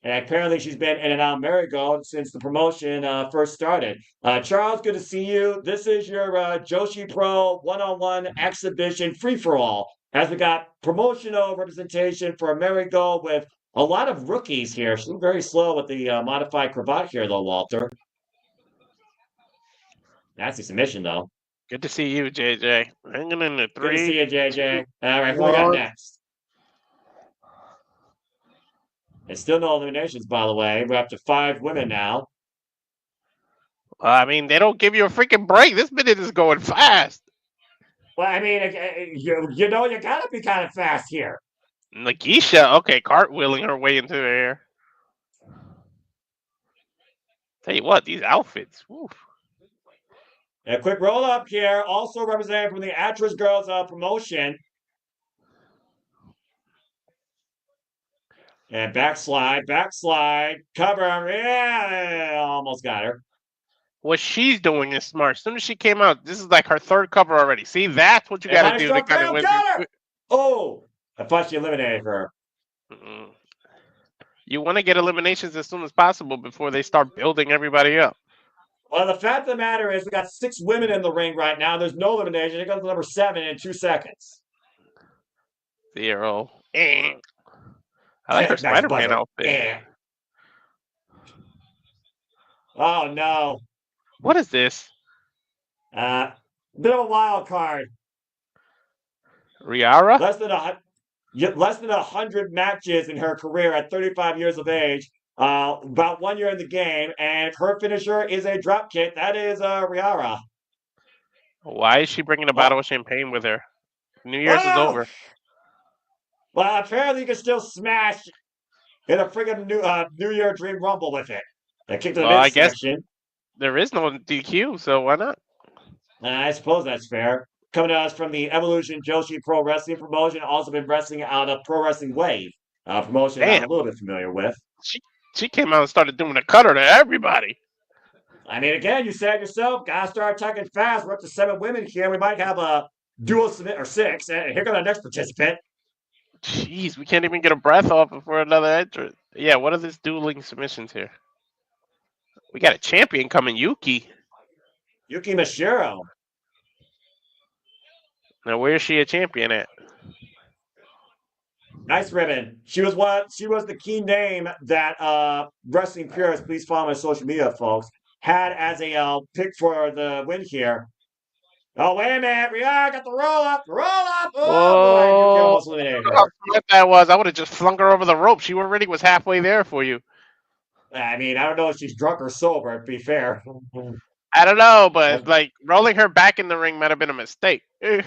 And apparently she's been in and out of Marigold since the promotion first started. Charles, good to see you. This is your Joshi Pro one-on-one exhibition free-for-all. As we got promotional representation for Marigold with a lot of rookies here. She's very slow with the modified cravat here, though, Walter. Nasty submission, though. Good to see you, JJ. Hanging in the 3. Good to see you, JJ. All right, who we got next? And still no eliminations, by the way. We're up to 5 women now. I mean, they don't give you a freaking break. This minute is going fast. Well, I mean, you gotta be kind of fast here. Nagisa, okay, cartwheeling her way into the air. Tell you what, these outfits. Woof. A quick roll up here, also represented from the Actress Girls promotion. And backslide, cover. Yeah, almost got her. What she's doing is smart. As soon as she came out, this is like her 3rd cover already. See, that's what you got to do to kind of win. Oh, I thought she eliminated her. Mm-mm. You want to get eliminations as soon as possible before they start building everybody up. Well, the fact of the matter is we got 6 women in the ring right now. There's no elimination. It goes to number 7 in 2 seconds. 0. I like her Spider-Man outfit. Oh, no. What is this? Bit of a wild card. Riara? Less than 100 matches in her career at 35 years of age. About 1 year in the game, and her finisher is a drop kick. That is Riara. Why is she bringing a bottle Oh, of champagne with her? New Year's is oh! over. Well, apparently you can still smash in a friggin' New Year Dream Rumble with it. A kick to the Well, I guess midsection. there is no DQ, so why not? I suppose that's fair. Coming to us from the Evolution Joshi Pro Wrestling promotion, also been wrestling out of Pro Wrestling Wave, promotion I'm a Damn, little bit familiar with. she she came out and started doing a cutter to everybody. I mean, again, you said yourself, gotta start attacking fast. We're up to 7 women here. We might have a dual submit or 6. And here comes our next participant. Jeez, we can't even get a breath off before another entrance. Yeah, what are these dueling submissions here? We got a champion coming, Yuki. Yuki Mashiro. Now, where is she a champion at? Nice ribbon. She was the key name that Wrestling Purists, please follow my social media, folks, had as a pick for the win here. Oh, wait a minute. Riyadh got the roll up. Roll up. Oh, boy. Yuki Oh, almost eliminated how her. smart that was. I would have just flung her over the rope. She already was halfway there for you. I mean, I don't know if she's drunk or sober, to be fair. I don't know, but like rolling her back in the ring might have been a mistake. Nice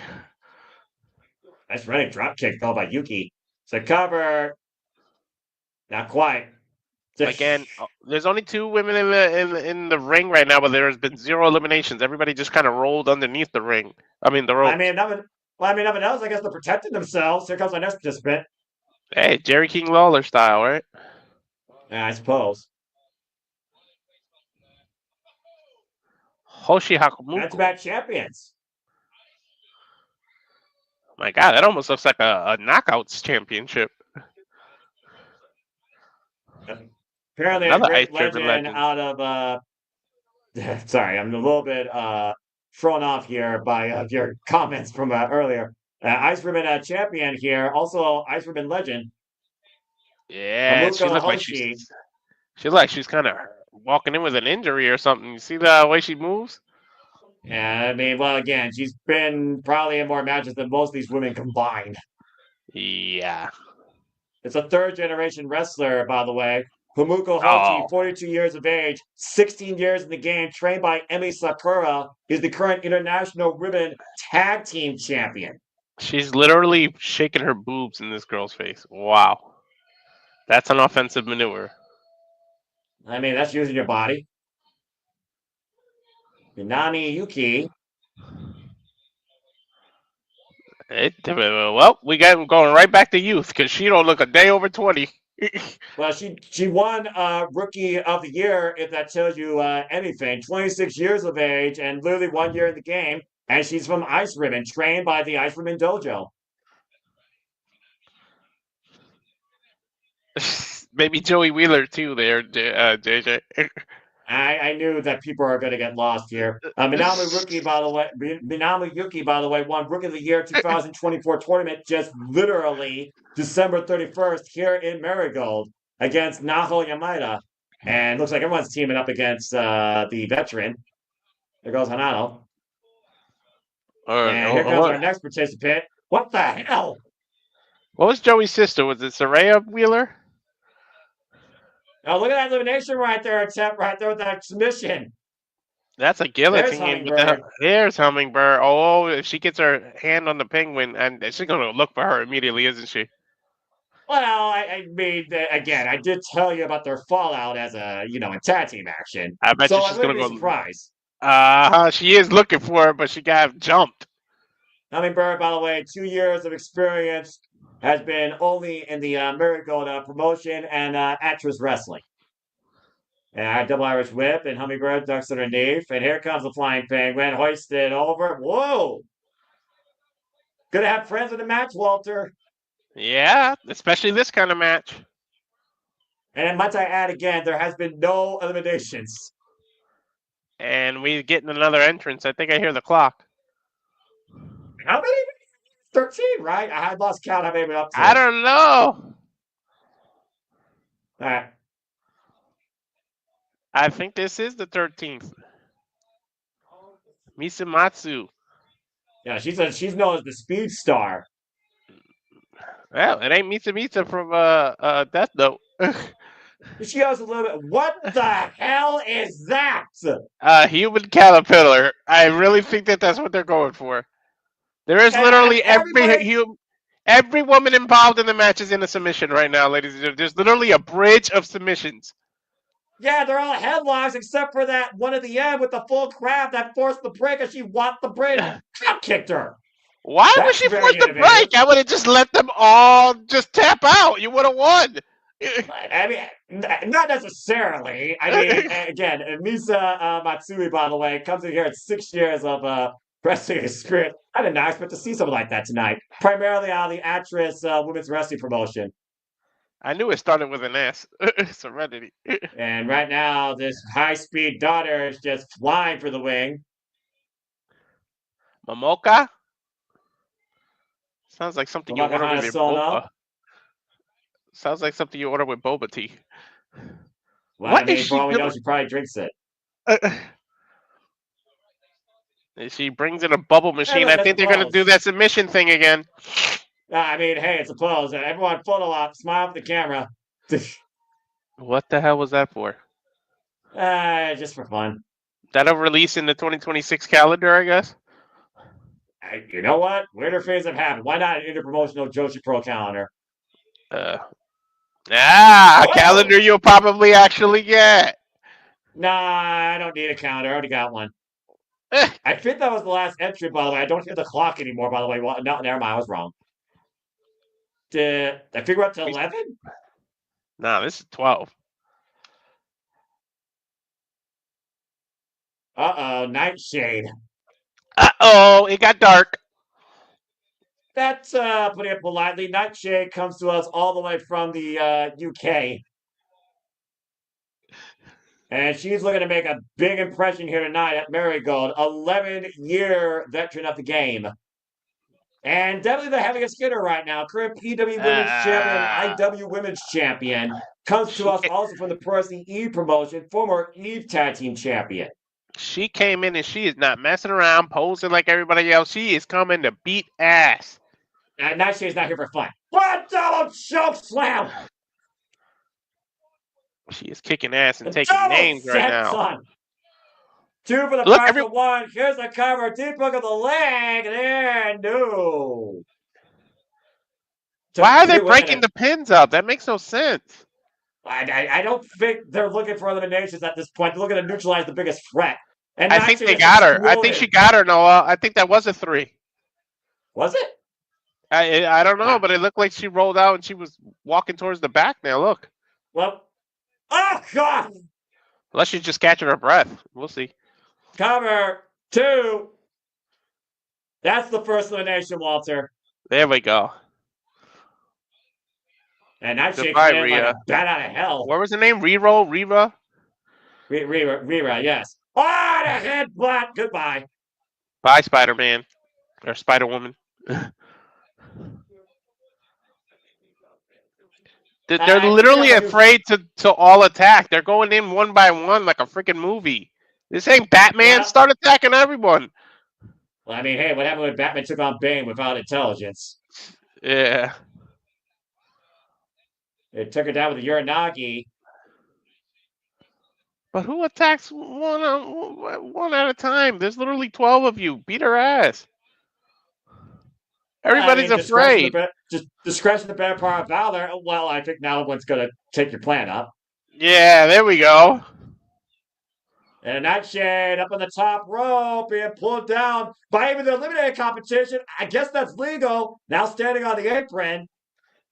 running drop kick called by Yuki. It's a cover. Not quite. Again, there's only 2 women in the ring right now, but there's been 0 eliminations. Everybody just kind of rolled underneath the ring. I mean, the I ropes. mean, nothing else. I guess they're protecting themselves. Here comes our next participant. Hey, Jerry King Lawler style, right? I suppose. Hoshi Hakumuku. That's about champions. My God, that almost looks like a knockouts championship. Apparently, a Another ice great driven legend legend. out of. Sorry, I'm a little bit thrown off here by your comments from earlier. Ice Ribbon champion here, also Ice Ribbon legend. Yeah, she Hamuko looked like Hoshi. she's kind of walking in with an injury or something. You see the way she moves? I mean, well, again, she's been probably in more matches than most of these women combined. Yeah. It's a 3rd-generation wrestler, by the way. Hamuko Hoshi, Oh, 42 years of age, 16 years in the game, trained by Emi Sakura, is the current International Ribbon Tag Team Champion. she's literally shaking her boobs in this girl's face. Wow, that's an offensive maneuver. I mean, that's using your body. Minami Yuki. Well, we got him going right back to youth because she don't look a day over 20. Well, she won Rookie of the Year, if that tells you anything. 26 years of age and literally 1 year in the game. And she's from Ice Ribbon, trained by the Ice Ribbon Dojo. Maybe Joey Wheeler too there, JJ. I knew that people are going to get lost here. Minami Yuki, by the way, won Rookie of the Year 2024 tournament just literally December 31st here in Marigold against Naho Yamada. And looks like everyone's teaming up against the veteran. There goes Hanano. And here comes our next participant. What the hell? What was Joey's sister? Was it Sareee Wheeler? Oh, look at that elimination right there, attempt right there with that submission. That's a There's guillotine. Hummingbird. There's Hummingbird. Oh, if she gets her hand on the penguin, and she's gonna look for her immediately, isn't she? Well, I mean, again, I did tell you about their fallout as a tag team action. I bet So you I she's wouldn't gonna be go. surprised. She is looking for her, but she got jumped. Hummingbird, by the way, 2 years of experience, has been only in the Marigold promotion and actress wrestling. And double Irish whip, and Hummingbird ducks underneath. And here comes the flying penguin, hoisted over. Whoa! Gonna have friends in the match, Walter. Yeah, especially this kind of match. And might I add again, there has been no eliminations. And we getting another entrance. I think I hear the clock. How many? 13, right? I had lost count how many we're up to. I don't know. All right. I think this is the 13th. Misumatsu. Yeah, she's known as the Speed Star. Well, it ain't Mitsu from Death Note. She has a little bit. What the hell is that? Human caterpillar. I really think that that's what they're going for. There is And literally everybody, every woman involved in the match is in a submission right now, ladies and gentlemen. There's literally a bridge of submissions. yeah, they're all headlocks except for that one at the end with the full crab that forced the break and she walked the bridge and drop kicked her. Why was That's she very forced to innovative. break? I would have just let them all just tap out. You would have won. I mean, not necessarily. I mean, again, Misa Matsui, by the way, comes in here at 6 years of wrestling experience. I did not expect to see something like that tonight. Primarily out of the actress women's wrestling promotion. I knew it started with an S. Serenity. And right now, this high-speed daughter is just flying for the wing. Momoka? Sounds like something you Yamaoka order with your Sono. boba. Sounds like something you order with boba tea. Well, I What is mean, for she all we know, doing? she probably drinks it. She brings in a bubble machine. I That's think they're going to do close. that submission thing again. I mean, hey, it's a pose. Everyone photo op, smile for the camera. What the hell was that for? Just for fun. That'll release in the 2026 calendar, I guess. You know what? Weirder things have happened. Why not an interpromotional Joshi Pro calendar? Calendar you'll probably actually get. Nah, I don't need a calendar. I already got one. I think that was the last entry, by the way. I don't hear the clock anymore, by the way. Well, no, never mind. I was wrong. Did I figure out to 11? Nah, this is 12. Uh-oh, Nightshade. Uh-oh, it got dark. That's putting it politely. Nightshade comes to us all the way from the UK. And she's looking to make a big impression here tonight at Marigold. 11-year veteran of the game. And definitely the heaviest hitter right now. Current PW Women's Champion, IW Women's Champion. Comes to us also from the Pro Wrestling Eve promotion, former Eve Tag Team Champion. She came in and she is not messing around, posing like everybody else. She is coming to beat ass. And Nightshade's not here for fun. What double choke slam! She is kicking ass and taking names right now. Son. 2 for the price of 1. Here's the cover. Deep hook of the leg. There, no. Why are they breaking the pins up? That makes no sense. I don't think they're looking for eliminations at this point. They're looking to neutralize the biggest threat. And I think they got her. I think she got her, Noah. I think that was a 3. Was it? I don't know, but it looked like she rolled out and she was walking towards the back now. Look. Well, oh, God. Unless she's just catching her breath. We'll see. Cover 2. That's the first elimination, Walter. There we go. And that shit came in like a bat out of hell. What was the name? Reroll? Rira? Rira, yes. Oh, the headbutt. Goodbye. Bye, Spider-Man. Or Spider-Woman. They're literally afraid to all attack. They're going in one by one like a freaking movie. This ain't Batman. Start attacking everyone. Well, I mean, hey, what happened when Batman took on Bane without intelligence? Yeah. It took her down with the Uranagi. But who attacks one at a time? There's literally 12 of you. Beat her ass. Everybody's afraid. Discretion the better part of valor. Well, I think now one's going to take your plan up. Yeah, there we go. And Nightshade up on the top rope being pulled down by even the eliminated competition. I guess that's legal. Now standing on the apron.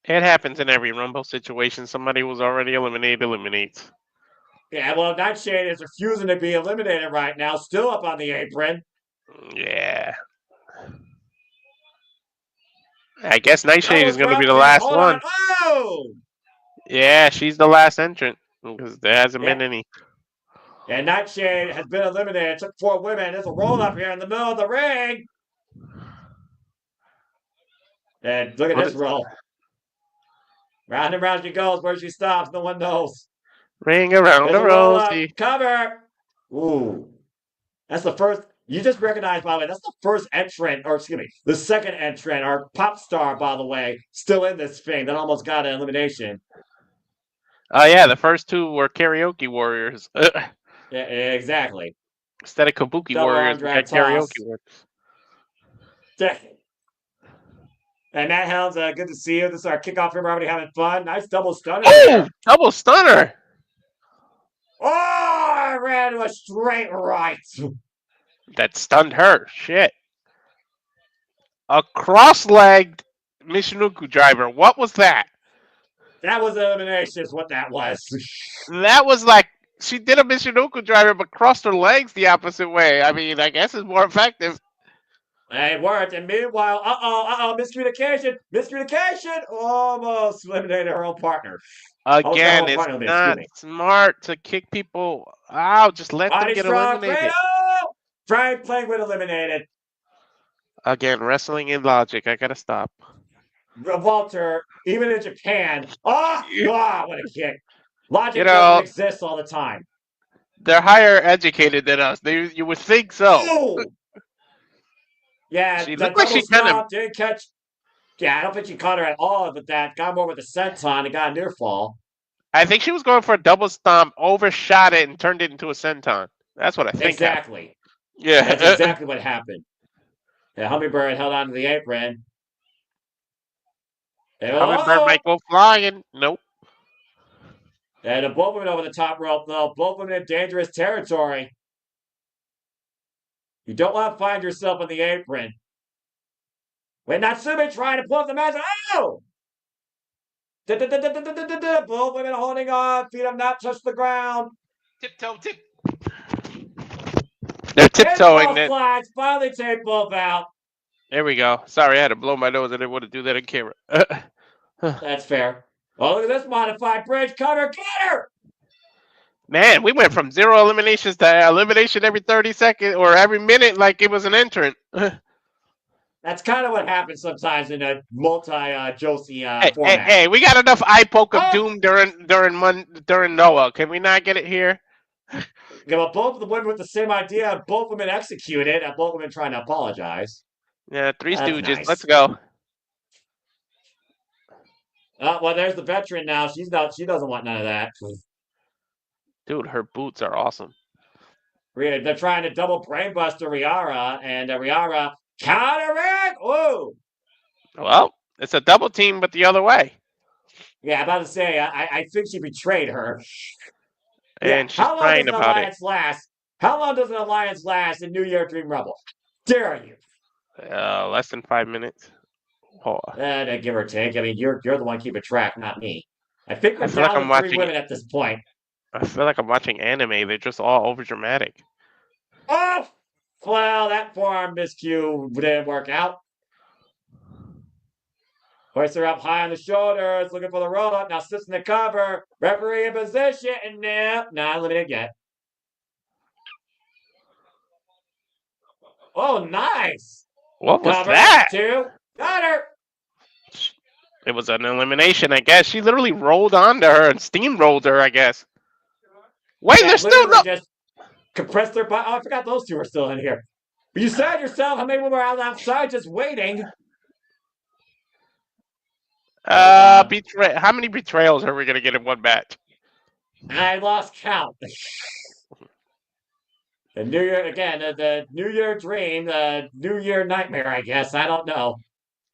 It happens in every Rumble situation. Somebody who's already eliminated eliminates. Yeah, well, Nightshade is refusing to be eliminated right now. Still up on the apron. Yeah. I guess Nightshade is going to be the last one. Oh! Yeah, she's the last entrant because there hasn't been any. And Nightshade has been eliminated. It took 4 women. There's a roll up here in the middle of the ring. And look at this roll. Round and round she goes. Where she stops, no one knows. Ring around the rosy. Cover. Ooh. That's the first You just recognize, by the way, that's the first entrant, or excuse me, the second entrant, or pop star, by the way, still in this thing that almost got an elimination. Oh yeah, the first two were karaoke warriors. Yeah, exactly. Instead of kabuki Double arm warriors, we drag got karaoke toss. warriors. And Matt Helms, good to see you. This is our kickoff here. We're already having fun. Nice double stunner Oh, there. double stunner! Oh, I ran to a straight right. That stunned her. Shit. A cross-legged Michinoku driver. What was that? That was elimination, is what that was. That was like she did a Michinoku driver, but crossed her legs the opposite way. I mean, I guess it's more effective. It worked. And meanwhile, miscommunication. Almost eliminated her own partner. Again, it's not smart to kick people out. Just let them get eliminated. Frank Plankwood eliminated. Again, wrestling in logic. I gotta stop. Walter, even in Japan, what a kick! Logic doesn't exist all the time. They're higher educated than us. You would think so. Ooh. Yeah, she looked like she didn't catch. Yeah, I don't think she caught her at all, but that got more with the senton and got a near fall. I think she was going for a double stomp, overshot it, and turned it into a senton. That's what I think. Exactly. Yeah, that's exactly what happened. Yeah, Hummingbird held on to the apron. Hummingbird might go flying. Nope. And the both women over the top rope, though. Both women in dangerous territory. You don't want to find yourself in the apron. When Natsumi trying to pull up the match. Oh! Both women holding on. Feet have not touched the ground. Tiptoe, tip. They're tiptoeing. Flags finally take both out. There we go. Sorry, I had to blow my nose. I didn't want to do that on camera. That's fair. Oh, look at this modified bridge cover. Get her! Man, we went from 0 eliminations to elimination every 30 seconds or every minute like it was an entrant. That's kind of what happens sometimes in a multi-Josie format. Hey, we got enough eye poke of doom during Noah. Can we not get it here? Yeah, well, both of the women with the same idea, both women executed, and both women trying to apologize. Yeah, Three Stooges. Nice. Let's go. Well, there's the veteran now. She doesn't want none of that. Dude, her boots are awesome. They're trying to double brainbuster Riara, and Riara countering. Whoa! Well, it's a double team, but the other way. Yeah, I'm about to say, I think she betrayed her. And she's crying about it. How long does an alliance last in New Year Dream Rumble? Dare you? Less than 5 minutes. Oh. Give or take. I mean, you're the one keeping track, not me. I think we're down to 3 women at this point. I feel like I'm watching anime. They're just all over dramatic. Oh! Well, that forearm miscue didn't work out. Hoists her up high on the shoulders, looking for the roll-up. Now sits in the cover. Referee in position, and not eliminated yet. Oh, nice! What was that? 2. Got her! It was an elimination, I guess. She literally rolled onto her and steamrolled her, I guess. Wait, there's still no... just compressed their body. Oh, I forgot those two were still in here. But you said yourself how many women were outside just waiting. How many betrayals are we going to get in one match? I lost count. The New Year, again, the New Year dream, the New Year nightmare, I guess. I don't know.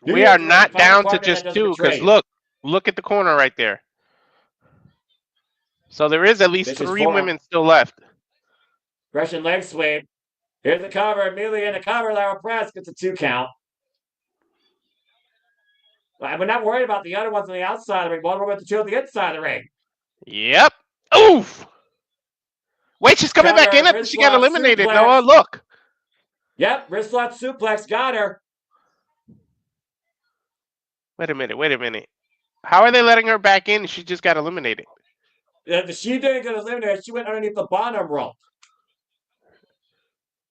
We are not down to just 2, because look at the corner right there. So there is at least 3 women still left. Russian leg sweep. Here's the cover. Immediately in the cover. Lara Press gets a 2 count. We're not worried about the other ones on the outside of the ring. One with the 2 on the inside of the ring. Yep. Oof. Wait, she's coming back in after she got eliminated. Suplex. Noah, look. Yep, wrist lock suplex. Got her. Wait a minute. How are they letting her back in? She just got eliminated. She didn't get eliminated. She went underneath the bottom rope.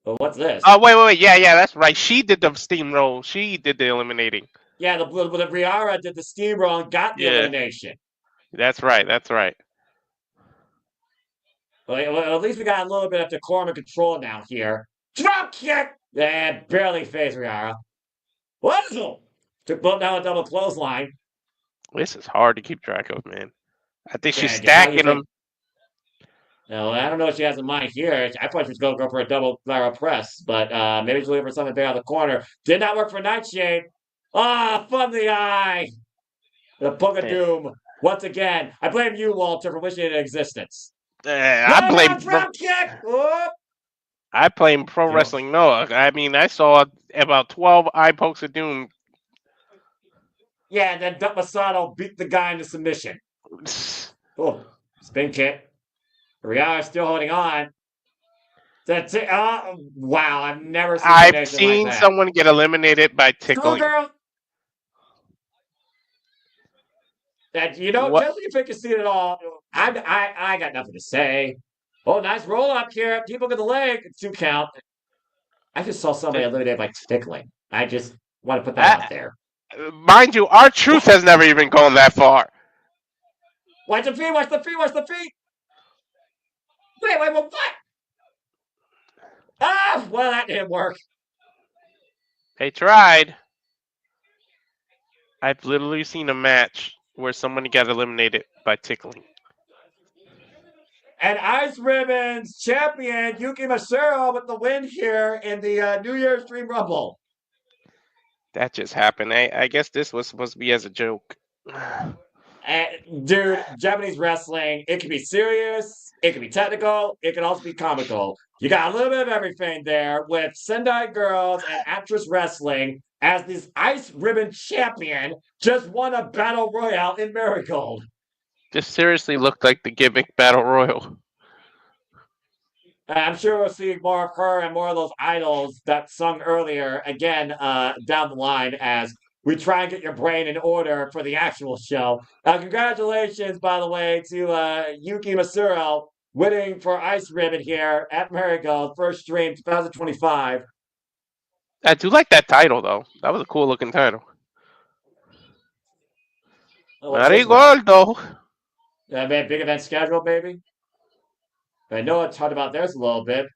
Well, what's this? Oh, wait. Yeah, that's right. She did the steamroll. She did the eliminating. Yeah, the Riara did the steamroll and got the elimination. That's right. Well, at least we got a little bit of decorum and control now here. Drop kick! And barely phased Riara. Whistle! Took both down a double clothesline. This is hard to keep track of, man. I think she's And how do you stacking think? them. No, I don't know what she has in mind here. I thought she was going to go for a double barrel press, but maybe she's looking for something big on the corner. Did not work for Nightshade. Ah, from the eye. The Book of Doom. Once again, I blame you, Walter, for wishing it in existence. I One blame more drop kick. Whoop. I blame Pro You know, Wrestling Noah. I mean, I saw about 12 eye pokes of doom. yeah, and then Duck Masato beat the guy into submission. Oh, spin kick. Riara still holding on. That's it. Wow, I've never seen I've submission like seen that. someone get eliminated by tickling. Schoolgirl. That What? just when you think you see it all, I got nothing to say. Oh, nice roll up here. Keep looking at the leg. 2 count. I just saw somebody eliminated by tickling. I just want to put that out there. Mind you, our truth has never even gone that far. Watch the feet, watch the feet, watch the feet. Wait, what? Ah, well, that didn't work. They tried. I've literally seen a match where somebody got eliminated by tickling. And Ice Ribbons champion Yuki Masuro with the win here in the New Year's Dream Rumble. That just happened. I guess this was supposed to be as a joke. Dude, Japanese wrestling, it can be serious, it can be technical, it can also be comical. You got a little bit of everything there with Sendai Girls and Actress Wrestling as this Ice Ribbon champion just won a battle royale in Marigold. This seriously looked like the gimmick battle royal. I'm sure we'll see more of her and more of those idols that sung earlier again down the line as we try and get your brain in order for the actual show. Congratulations, by the way, to Yuki Masuro winning for Ice Ribbon here at Marigold, first stream 2025. I do like that title, though. That was a cool looking title. Marigold, though. Man, big event schedule, baby. I know I talked about this a little bit.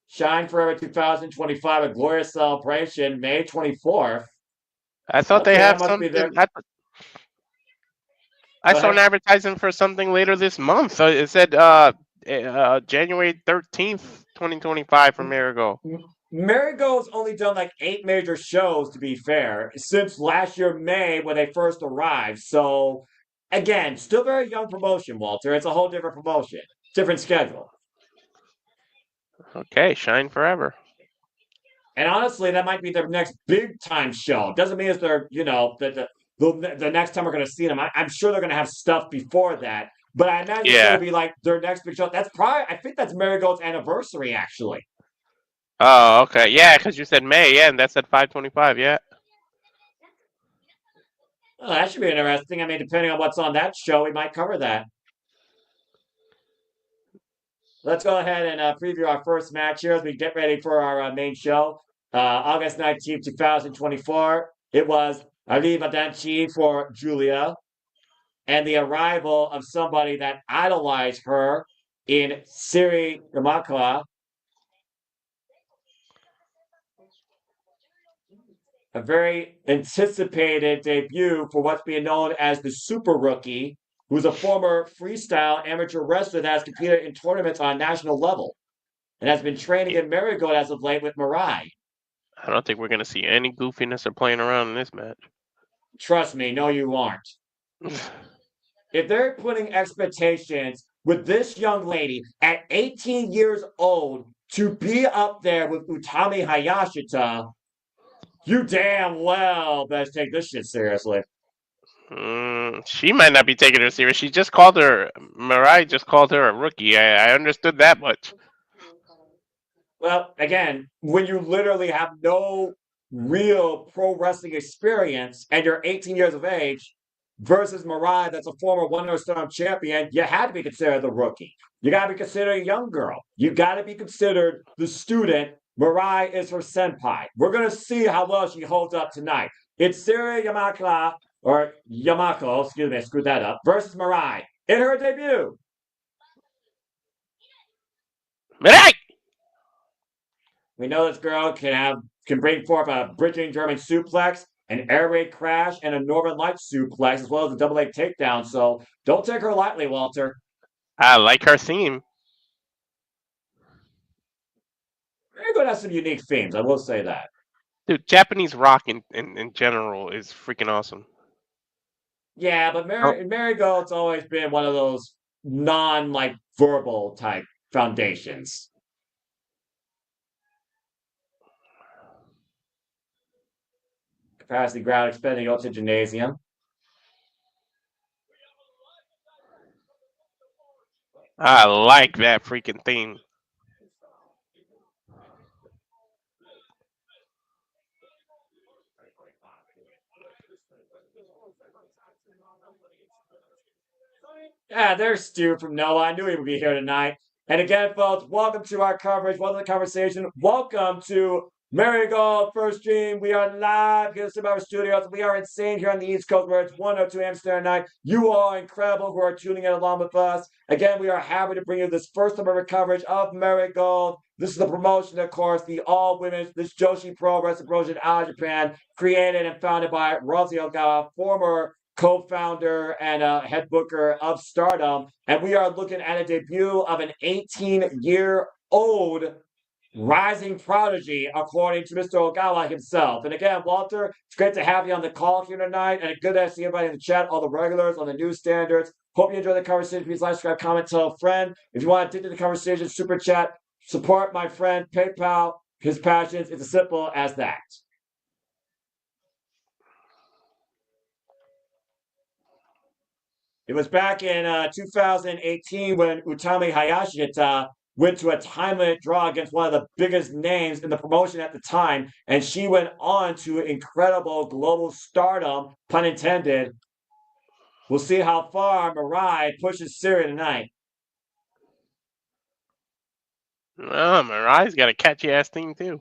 Shine Forever 2025, a glorious celebration, May 24th. I thought they have must be there. something. I saw an advertisement for something later this month. It said January 13th, 2025 for Marigold. Marigold's only done like 8 major shows, to be fair, since last year, May, when they first arrived. So, again, still very young promotion, Walter. It's a whole different promotion, different schedule. Okay, Shine Forever. And honestly, that might be their next big time show. Doesn't mean it's their, the next time we're going to see them. I'm sure they're going to have stuff before that. But I imagine it's going to be like their next big show. That's probably, I think that's Marigold's anniversary, actually. Oh, okay. Yeah, because you said May. Yeah, and that's at 5/25. Yeah. Oh, that should be interesting. I mean, depending on what's on that show, we might cover that. Let's go ahead and preview our first match here as we get ready for our main show. August 19th, 2024. It was Arriva Danchi for Julia and the arrival of somebody that idolized her in Seri Yamaoka. A very anticipated debut for what's being known as the Super Rookie, who's a former freestyle amateur wrestler that has competed in tournaments on a national level and has been training in Marigold as of late with Mirai. I don't think we're going to see any goofiness or playing around in this match. Trust me, no, you aren't. If they're putting expectations with this young lady at 18 years old to be up there with Utami Hayashishita, you damn well best take this shit seriously. She might not be taking her serious. She just called her, Mirai just called her a rookie. I understood that much. Well, again, when you literally have no real pro wrestling experience and you're 18 years of age versus Mirai, that's a former one-star champion, you had to be considered the rookie. You got to be considered a young girl. You got to be considered the student. Mirai is her senpai. We're going to see how well she holds up tonight. It's Seri Yamaoka, or Yamako, excuse me, I screwed that up, versus Mirai in her debut. Mirai! We know this girl can bring forth a bridging German suplex, an air raid crash, and a Northern Light suplex, as well as a double leg takedown. So don't take her lightly, Walter. I like her theme. Marigold has some unique themes, I will say that. Dude, Japanese rock in general is freaking awesome. Yeah, but Marigold's always been one of those non-verbal type foundations. Capacity ground expanding ultra gymnasium. I like that freaking theme. Yeah, there's Stu from Noah. I knew he would be here tonight. And again, folks, welcome to our coverage. Welcome to the conversation. Welcome to Marigold First Stream. We are live here at our studios. We are insane here on the East Coast where it's 102 a.m. Standard Night. You all are incredible who are tuning in along with us. Again, we are happy to bring you this first ever coverage of Marigold. This is the promotion, of course, the all-women's, this Joshi Pro Wrestling promotion out of Japan, created and founded by Rosie Ogawa, former co-founder and head booker of Stardom. And we are looking at a debut of an 18-year-old rising prodigy, according to Mr. Ogawa himself. And again, Walter, it's great to have you on the call here tonight, and good to see everybody in the chat, all the regulars on the new standards. Hope you enjoy the conversation. Please like, subscribe, comment, tell a friend. If you want to dig into the conversation, super chat, support my friend, PayPal, his passions. It's as simple as that. It was back in 2018 when Utami Hayashishita went to a time-limit draw against one of the biggest names in the promotion at the time, and she went on to incredible global stardom, pun intended. We'll see how far Mirai pushes Seri tonight. Oh, Mirai's got a catchy ass theme too.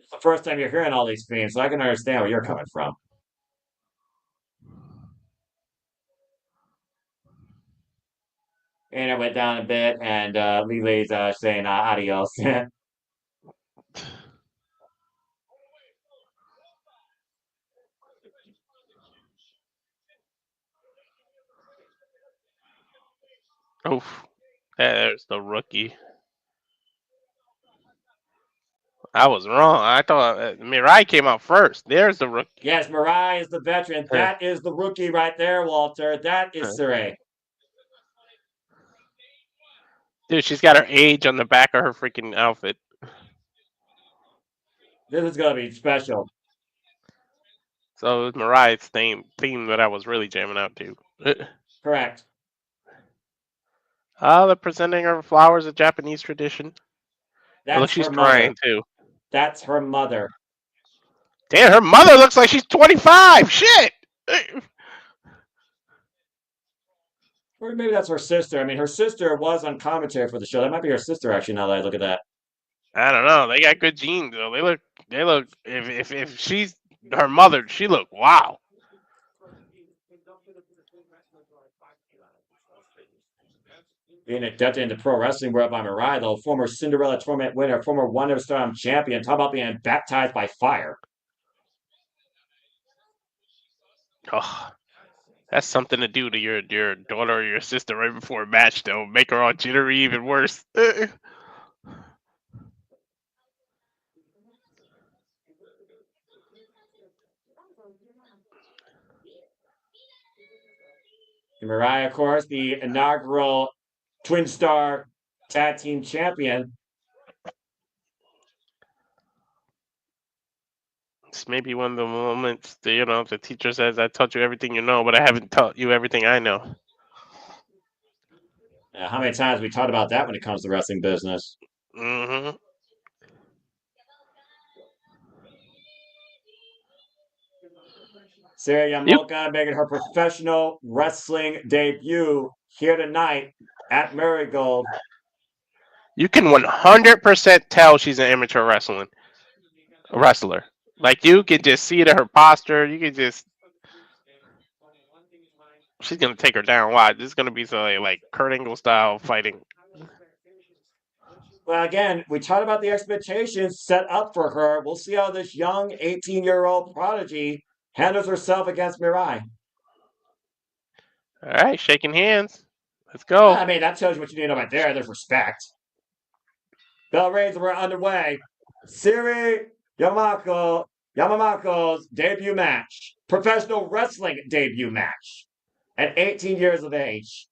It's the first time you're hearing all these themes, so I can understand where you're coming from. And it went down a bit, and Lily's saying adios. Oof. There's the rookie. I was wrong. I thought Mirai came out first. There's the rookie. Yes, Mirai is the veteran. That is the rookie right there, Walter. That is Sareee. Dude, she's got her age on the back of her freaking outfit. This is going to be special. So it was Mirai's theme that I was really jamming out to. Correct. They're presenting her flowers, a Japanese tradition. That's Look, she's her mother. crying too. That's her mother. Damn, her mother looks like she's 25. Shit. Or maybe that's her sister. I mean, her sister was on commentary for the show. That might be her sister, actually. Now that I look at that, I don't know. They got good genes though. They look. If she's her mother, she look wow. Being inducted into pro wrestling world by Mirai, though, former Cinderella tournament winner, former Wonder Stardom champion. Talk about being baptized by fire. Oh, that's something to do to your daughter or your sister right before a match, though. Make her all jittery, even worse. Mirai, of course, the inaugural Twin Star Tag Team Champion. It's maybe one of the moments that, the teacher says, "I taught you everything you know, but I haven't taught you everything I know." How many times we talked about that when it comes to wrestling business? Mm-hmm. Seri Yamaoka making her professional wrestling debut here tonight at Marigold. You can 100% tell she's an amateur wrestler. Like, you can just see it in her posture. You can just... She's going to take her down. Why? This is going to be like Kurt Angle style fighting. Well, again, we talked about the expectations set up for her. We'll see how this young 18-year-old prodigy handles herself against Mirai. All right, shaking hands. Let's go. I mean, that tells you what you need right there. There's respect. Bell rings were underway. Seri Yamamoto's debut match, professional wrestling debut match, at 18 years of age.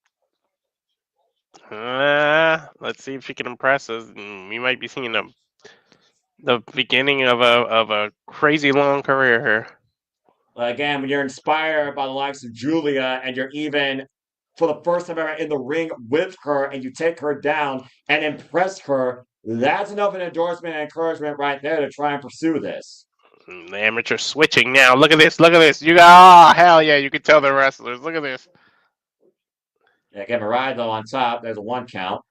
Let's see if she can impress us. We might be seeing the beginning of a crazy long career here. Again, when you're inspired by the likes of Julia and you're even for the first time ever in the ring with her and you take her down and impress her, that's enough of an endorsement and encouragement right there to try and pursue this. The amateur switching now. Look at this. Look at this. You got, oh, hell yeah. You can tell they're wrestlers. Look at this. Yeah, get Mirai though on top. There's a 1 count.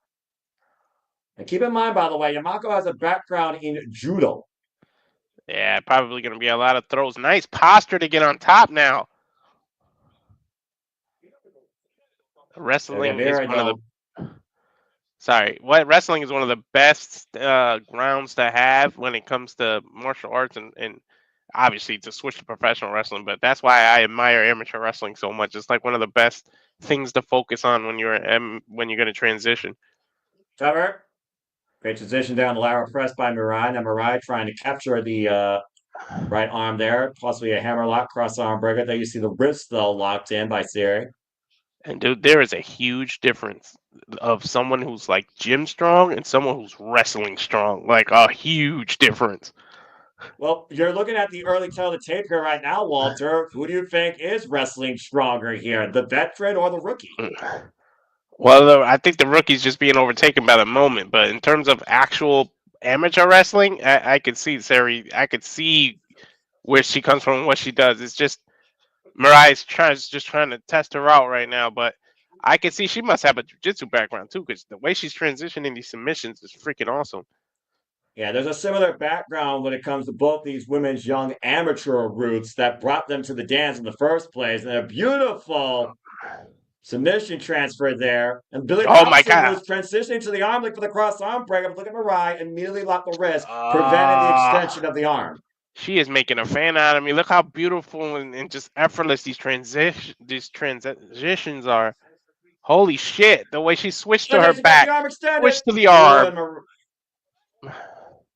And keep in mind, by the way, Yamaoka has a background in judo. Yeah, probably going to be a lot of throws. Nice posture to get on top now. Wrestling is one of the. Sorry, what wrestling is one of the best grounds to have when it comes to martial arts and obviously to switch to professional wrestling. But that's why I admire amateur wrestling so much. It's like one of the best things to focus on when you're going to transition. Cover. Great transition down the lateral press by Mirai. Now Mirai trying to capture the right arm there, possibly a hammerlock, cross arm breaker. There you see the wrist though locked in by Seri. And dude, there is a huge difference of someone who's like gym strong and someone who's wrestling strong. Like a huge difference. Well, you're looking at the early tail of the tape here right now, Walter. Who do you think is wrestling stronger here, the veteran or the rookie? Well, I think the rookie's just being overtaken by the moment. But in terms of actual amateur wrestling, I could see Seri. I could see where she comes from and what she does. It's just Mirai's just trying to test her out right now. But I could see she must have a jiu-jitsu background too, because the way she's transitioning these submissions is freaking awesome. Yeah, there's a similar background when it comes to both these women's young amateur roots that brought them to the dance in the first place. And a beautiful submission transfer there. And Billy My Robinson God. was transitioning to the arm link for the cross arm breaker. But look at Mirai immediately locked the wrist, preventing the extension of the arm. She is making a fan out of me. Look how beautiful and just effortless these transitions are. Holy shit! The way she switched to her back, switched to the arm.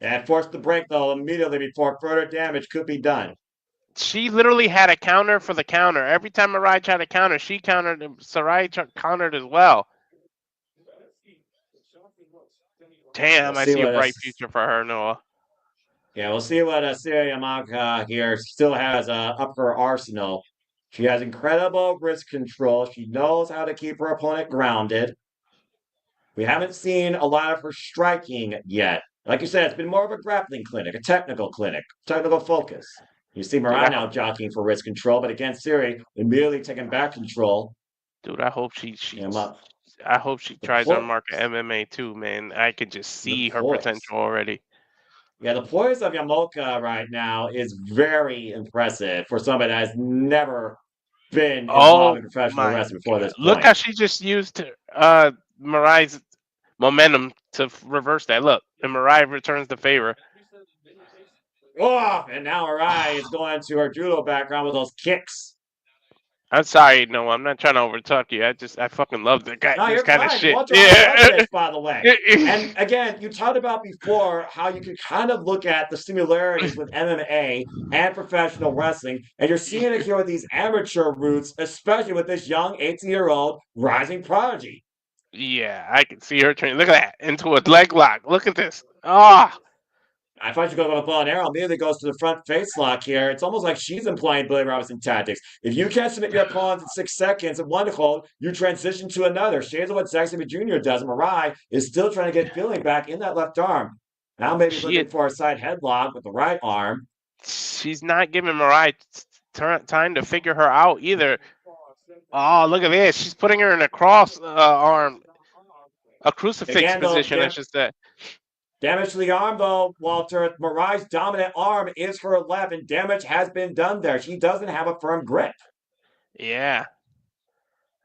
And forced the break though immediately before further damage could be done. She literally had a counter for the counter. Every time Mirai tried to counter, she countered. Sareee countered as well. Damn, I see a bright future for her, Noah. Yeah, we'll see what Seri Yamaoka here still has up her arsenal. She has incredible wrist control. She knows how to keep her opponent grounded. We haven't seen a lot of her striking yet. Like you said, it's been more of a grappling clinic, a technical clinic, technical focus. You see Mirai now jockeying for wrist control, but again, Seri immediately taking back control. Dude, I hope she tries her mark at MMA too, man. I can just see her potential already. Yeah, the poise of Yamaoka right now is very impressive for somebody that has never been involved in professional wrestling before this point. Look how she just used Mirai's momentum to reverse that. Look, and Mirai returns the favor. Oh, and now Mirai is going to her judo background with those kicks. I'm sorry, no, I'm not trying to overtalk you. I fucking love this kind of shit. Walter, I love this, by the way. And again, you talked about before how you can kind of look at the similarities with MMA and professional wrestling, and you're seeing it here with these amateur roots, especially with this young 18-year-old rising prodigy. Yeah, I can see her turning. Look at that, into a leg lock. Look at this. Ah. I thought you go with a bow and arrow. Immediately goes to the front face lock here. It's almost like she's employing Billy Robinson tactics. If you can't submit your opponent in 6 seconds of one hold, you transition to another. Shades of what Zack Sabre Jr. does. Mirai is still trying to get feeling back in that left arm. Now maybe looking for a side headlock with the right arm. She's not giving Mirai time to figure her out either. Oh, look at this. She's putting her in a cross arm. A crucifix position, I should say. Damage to the arm, though, Walter. Mirai's dominant arm is her left, and damage has been done there. She doesn't have a firm grip. Yeah.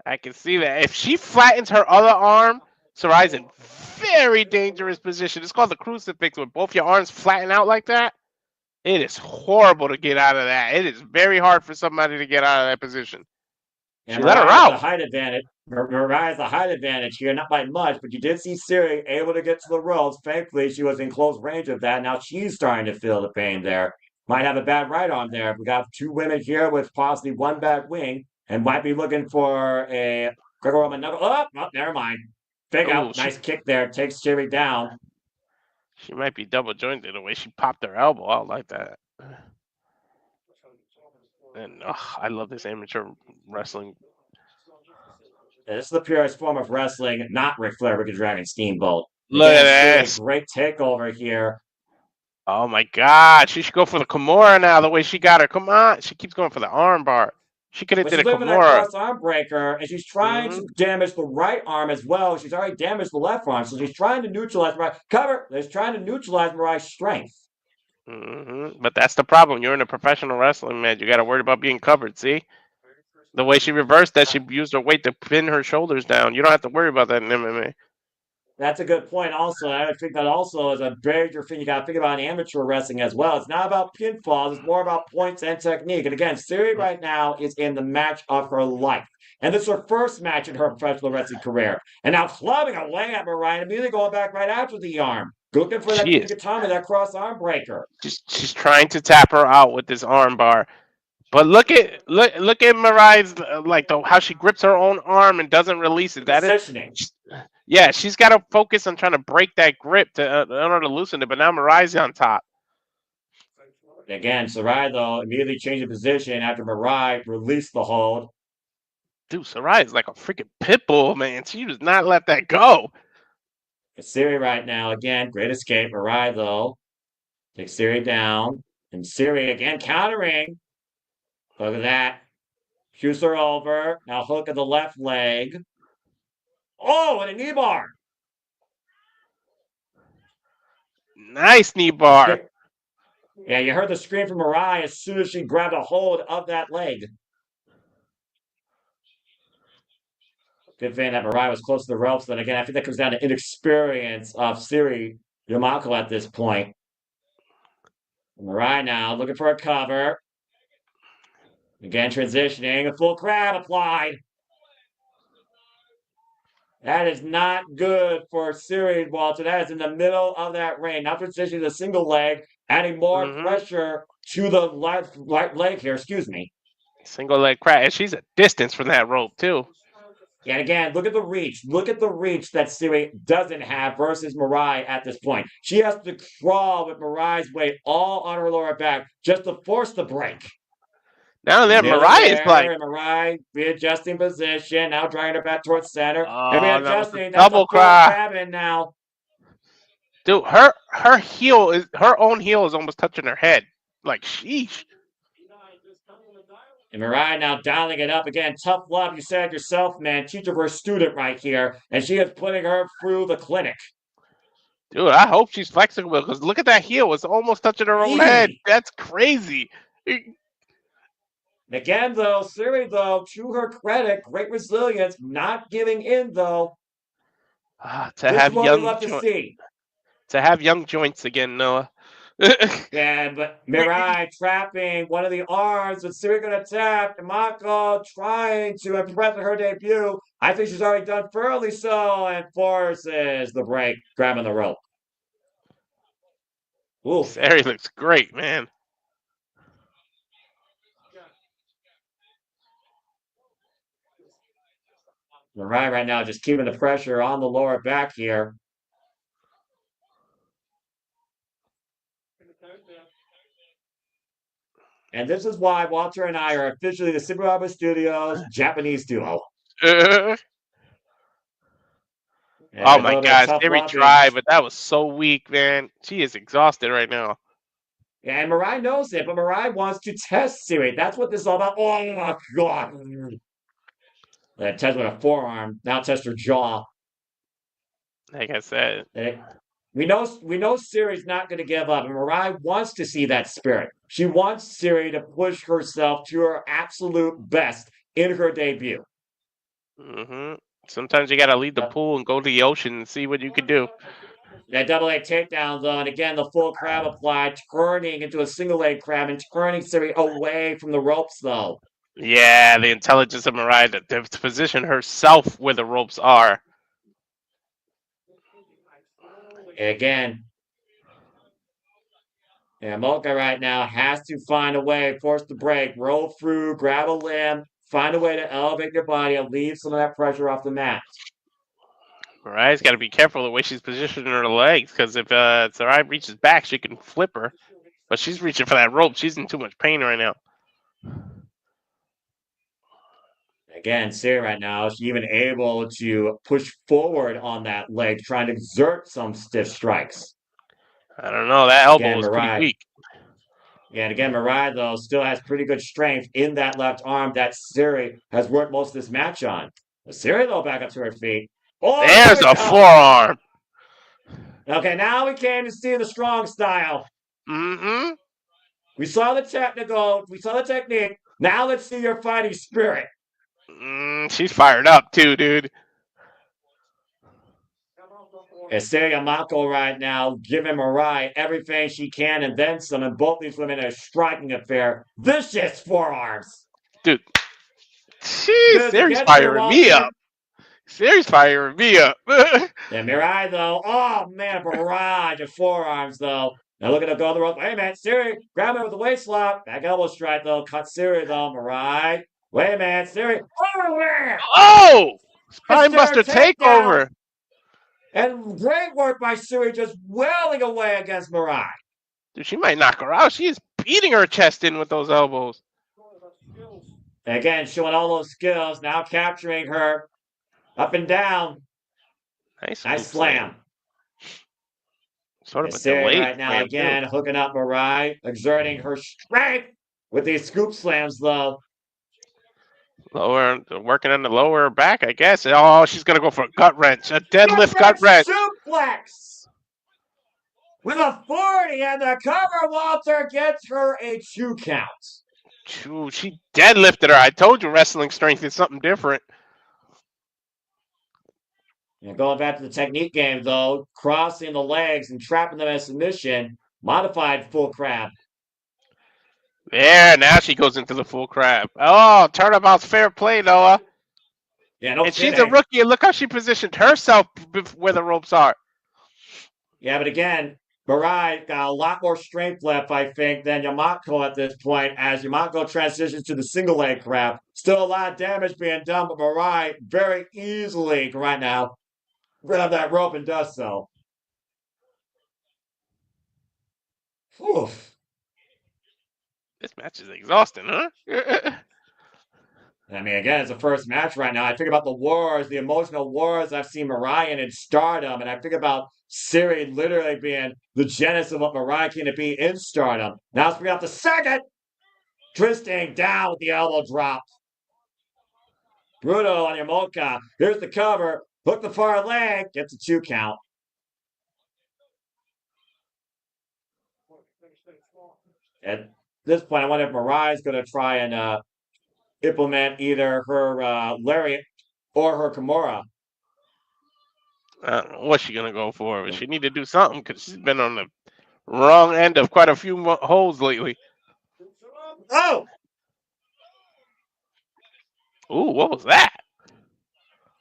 I can see that. If she flattens her other arm, Sarai's in very dangerous position. It's called the crucifix with both your arms flatten out like that. It is horrible to get out of that. It is very hard for somebody to get out of that position. And She let her Mirai has the out. height advantage. Mirai has the height advantage here, not by much, but you did see Seri able to get to the ropes. Thankfully, she was in close range of that. Now she's starting to feel the pain there. Might have a bad right arm there. We got two women here with possibly one bad wing and might be looking for a Greco-Roman knuckle. Oh, never mind. Fake Oh, out. Nice kick there. Takes Seri down. she might be double jointed the way she popped her elbow out like that. And I love this amateur wrestling. Yeah, this is the purest form of wrestling, not Ric Flair, Ricky Dragon, Steamboat. Look Again, at Seri, this. great takeover here. Oh my God, she should go for the Kimura now. The way she got her, come on, she keeps going for the armbar. She could have But did she's a looking for that Kimura. cross arm breaker, and she's trying to damage the right arm as well. She's already damaged the left arm, so she's trying to neutralize Mirai. Cover! She's trying to neutralize Mirai's strength. But that's the problem. You're in a professional wrestling match. You got to worry about being covered. See the way she reversed that, she used her weight to pin her shoulders down. You don't have to worry about that in MMA. That's a good point. Also, I think that also is a major thing you got to think about in amateur wrestling as well. It's not about pinfalls; it's more about points and technique. And again, Seri right now is in the match of her life, and this is her first match in her professional wrestling career. And now clubbing away at Mirai, and immediately going back right after the arm, looking for that She is. Utami, that cross arm breaker. She's trying to tap her out with this arm bar. But look at Mirai's how she grips her own arm and doesn't release it. That Positioning. is, yeah, she's got to focus on trying to break that grip in order to loosen it. But now Mirai's on top. Again, Sarai though immediately changed position after Mirai released the hold. Dude, Sarai is like a freaking pit bull, man. She does not let that go. Seri right now again, great escape. Mirai though takes Seri down, and Seri again countering. Look at that. Shoots her over. Now hook of the left leg. Oh, and a knee bar. Nice knee bar. Yeah, you heard the scream from Mirai as soon as she grabbed a hold of that leg. Good thing that Mirai was close to the ropes. But again, I think that comes down to inexperience of Seri Yamaoka at this point. Mirai now looking for a cover. Again, transitioning. A full crab applied. That is not good for Seri, Walter. That is in the middle of that ring. Now transitioning to a single leg, adding more pressure to the right leg here. Excuse me. Single leg crab. And she's a distance from that rope, too. And again, look at the reach. Look at the reach that Seri doesn't have versus Mirai at this point. She has to crawl with Mirai's weight all on her lower back just to force the break. Now that Mirai is like Mirai readjusting position, now dragging her back towards center. And readjusting. That's a double crab in now. Dude, her own heel is almost touching her head. Like sheesh. And Mirai now dialing it up again. Tough love, you said yourself, man. Teacher for a student right here. And she is putting her through the clinic. Dude, I hope she's flexible because look at that heel. It's almost touching her own head. That's crazy. Again, though, Seri, though, to her credit, great resilience, not giving in, though. To have young joints again, Noah. Yeah, but Mirai trapping one of the arms, with Seri going to tap. And Mako trying to impress her debut. I think she's already done thoroughly so, and forces the break, grabbing the rope. Ooh, Seri looks great, man. Mirai right now just keeping the pressure on the lower back here. And this is why Walter and I are officially the Super Robot Studios Japanese duo. Oh my God, Seri tried, but that was so weak, man. She is exhausted right now. Yeah, and Mirai knows it, but Mirai wants to test Seri. That's what this is all about. Oh my God. Test with a forearm. Now test her jaw. Like I said. We know Seri's not going to give up, and Mirai wants to see that spirit. She wants Seri to push herself to her absolute best in her debut. Sometimes you gotta leave the pool and go to the ocean and see what you can do. That double leg takedown, though, and again, the full crab applied, turning into a single leg crab and turning Seri away from the ropes, though. Yeah, the intelligence of Mirai to position herself where the ropes are. And again, Yamaoka right now has to find a way, force the break, roll through, grab a limb, find a way to elevate your body and leave some of that pressure off the mat. Mirai's got to be careful the way she's positioning her legs, because if Sarai reaches back, she can flip her. But she's reaching for that rope. She's in too much pain right now. Again, Seri right now, she's even able to push forward on that leg, trying to exert some stiff strikes. I don't know. That elbow is pretty weak. Yeah, and again, Mirai, though, still has pretty good strength in that left arm that Seri has worked most of this match on. Seri, though, back up to her feet. Oh, there's a forearm. Okay, now we came to see the strong style. Mm-hmm. We saw the technical. We saw the technique. Now let's see your fighting spirit. She's fired up, too, dude. It's Seri Yamaoka right now, giving Mirai everything she can and then some, and both these women are striking affair. Vicious forearms. Dude. Jeez, Seri's firing me up. Seri's firing me up. Yeah, Mirai, though. Oh, man, barrage of forearms, though. Now looking to go on the rope. Wait a minute, Seri, grab it with the waist lock. Back elbow strike, though. Cut Seri, though. Mirai. Wait a minute, Seri. Oh! Spinebuster takeover. And great work by Seri, just wailing away against Mirai. Dude, she might knock her out. She is beating her chest in with those elbows. Again, showing all those skills. Now capturing her up and down. Nice slam. Sort of a Seri right now again, too. Hooking up Mirai, exerting her strength with these scoop slams, though. Working on the lower back, I guess. Oh, she's going to go for a gut wrench. A deadlift gut wrench. Suplex! With a 40 and the cover, Walter gets her a 2 count. She deadlifted her. I told you wrestling strength is something different. And going back to the technique game, though, crossing the legs and trapping them as submission, modified full crab. There, now she goes into the full crab. Oh, turnabout's fair play, Noah. Yeah, no and kidding. She's a rookie, and look how she positioned herself where the ropes are. Yeah, but again, Mirai got a lot more strength left, I think, than Yamaoka at this point, as Yamaoka transitions to the single leg crab. Still a lot of damage being done, but Mirai very easily right now grab that rope and does so. Oof. This match is exhausting, huh? I mean, again, it's the first match right now. I think about the wars, the emotional wars I've seen Mirai in Stardom, and I think about Seri literally being the genesis of what Mirai came to be in Stardom. Now let's bring out the second. Twisting down with the elbow drop. Brutal on Yamaoka. Here's the cover. Hook the far leg. Gets a 2 count. At this point, I wonder if Mirai is going to try and implement either her lariat or her Kimura. I don't know what she's going to go for, but she need to do something because she's been on the wrong end of quite a few holes lately. Oh! Ooh, what was that?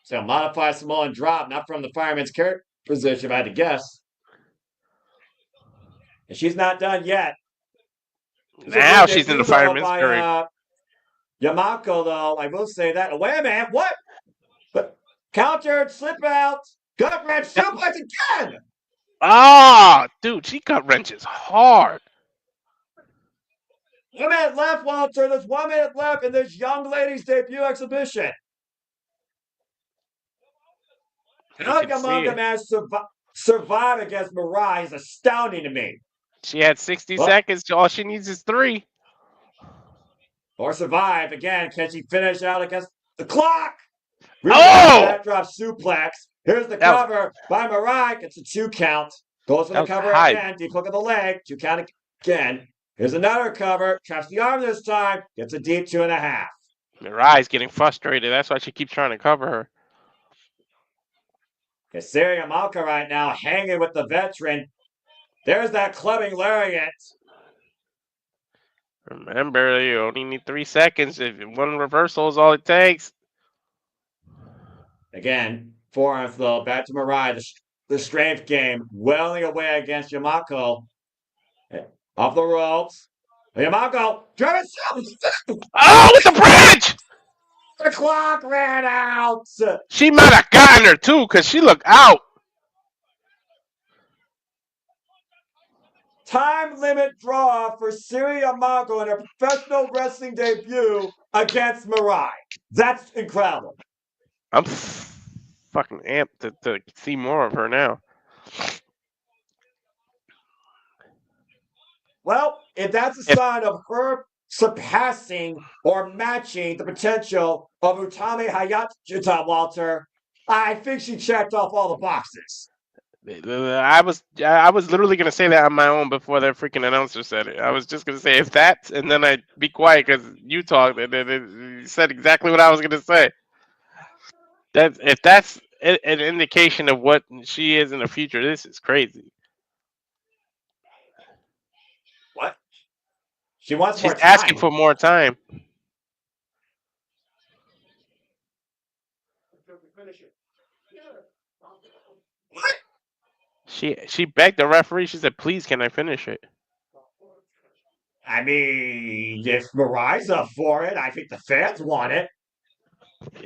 So modified Samoan drop, not from the fireman's carry position, if I had to guess. And she's not done yet. Now she's in the fireman's carry. Yamaoka, though, I will say that. Wait a minute, what? But countered, slip out, gut wrench, suplex again! Ah, dude, she gut wrenches hard. 1 minute left, Walter. There's 1 minute left in this young lady's debut exhibition. How Yamaoka managed to survive against Mirai is astounding to me. She had 60 seconds. All she needs is 3. Or survive. Again, can she finish out against the clock? Backdrop suplex. Here's the cover by Mirai. It's a 2 count. Goes for the cover again. Deep hook of the leg. 2 count again. Here's another cover. Traps the arm this time. Gets a deep 2.5. Mirai's getting frustrated. That's why she keeps trying to cover her. Because Seri Yamaoka right now hanging with the veteran. There's that clubbing lariat. Remember, you only need 3 seconds. If one reversal is all it takes. Again, forearms though, back to Mirai. The strength game, welling away against Yamaoka. Off the ropes. Yamaoka, drive it. Oh, with the bridge! The clock ran out. She might have gotten her too, because she looked out. Time limit draw for Seri Yamaoka in her professional wrestling debut against Mirai. That's incredible. I'm fucking amped to see more of her now. Well, if that's a sign of her surpassing or matching the potential of Utami Hayashishita, Walter, I think she checked off all the boxes. I was literally gonna say that on my own before that freaking announcer said it. I was just gonna say if that, and then I'd be quiet because you talked, and then you said exactly what I was gonna say. That if that's an indication of what she is in the future, this is crazy. What? She wants She's more time. asking for more time. What? She begged the referee. She said, "Please, can I finish it?" I mean, if Mirai's up for it, I think the fans want it.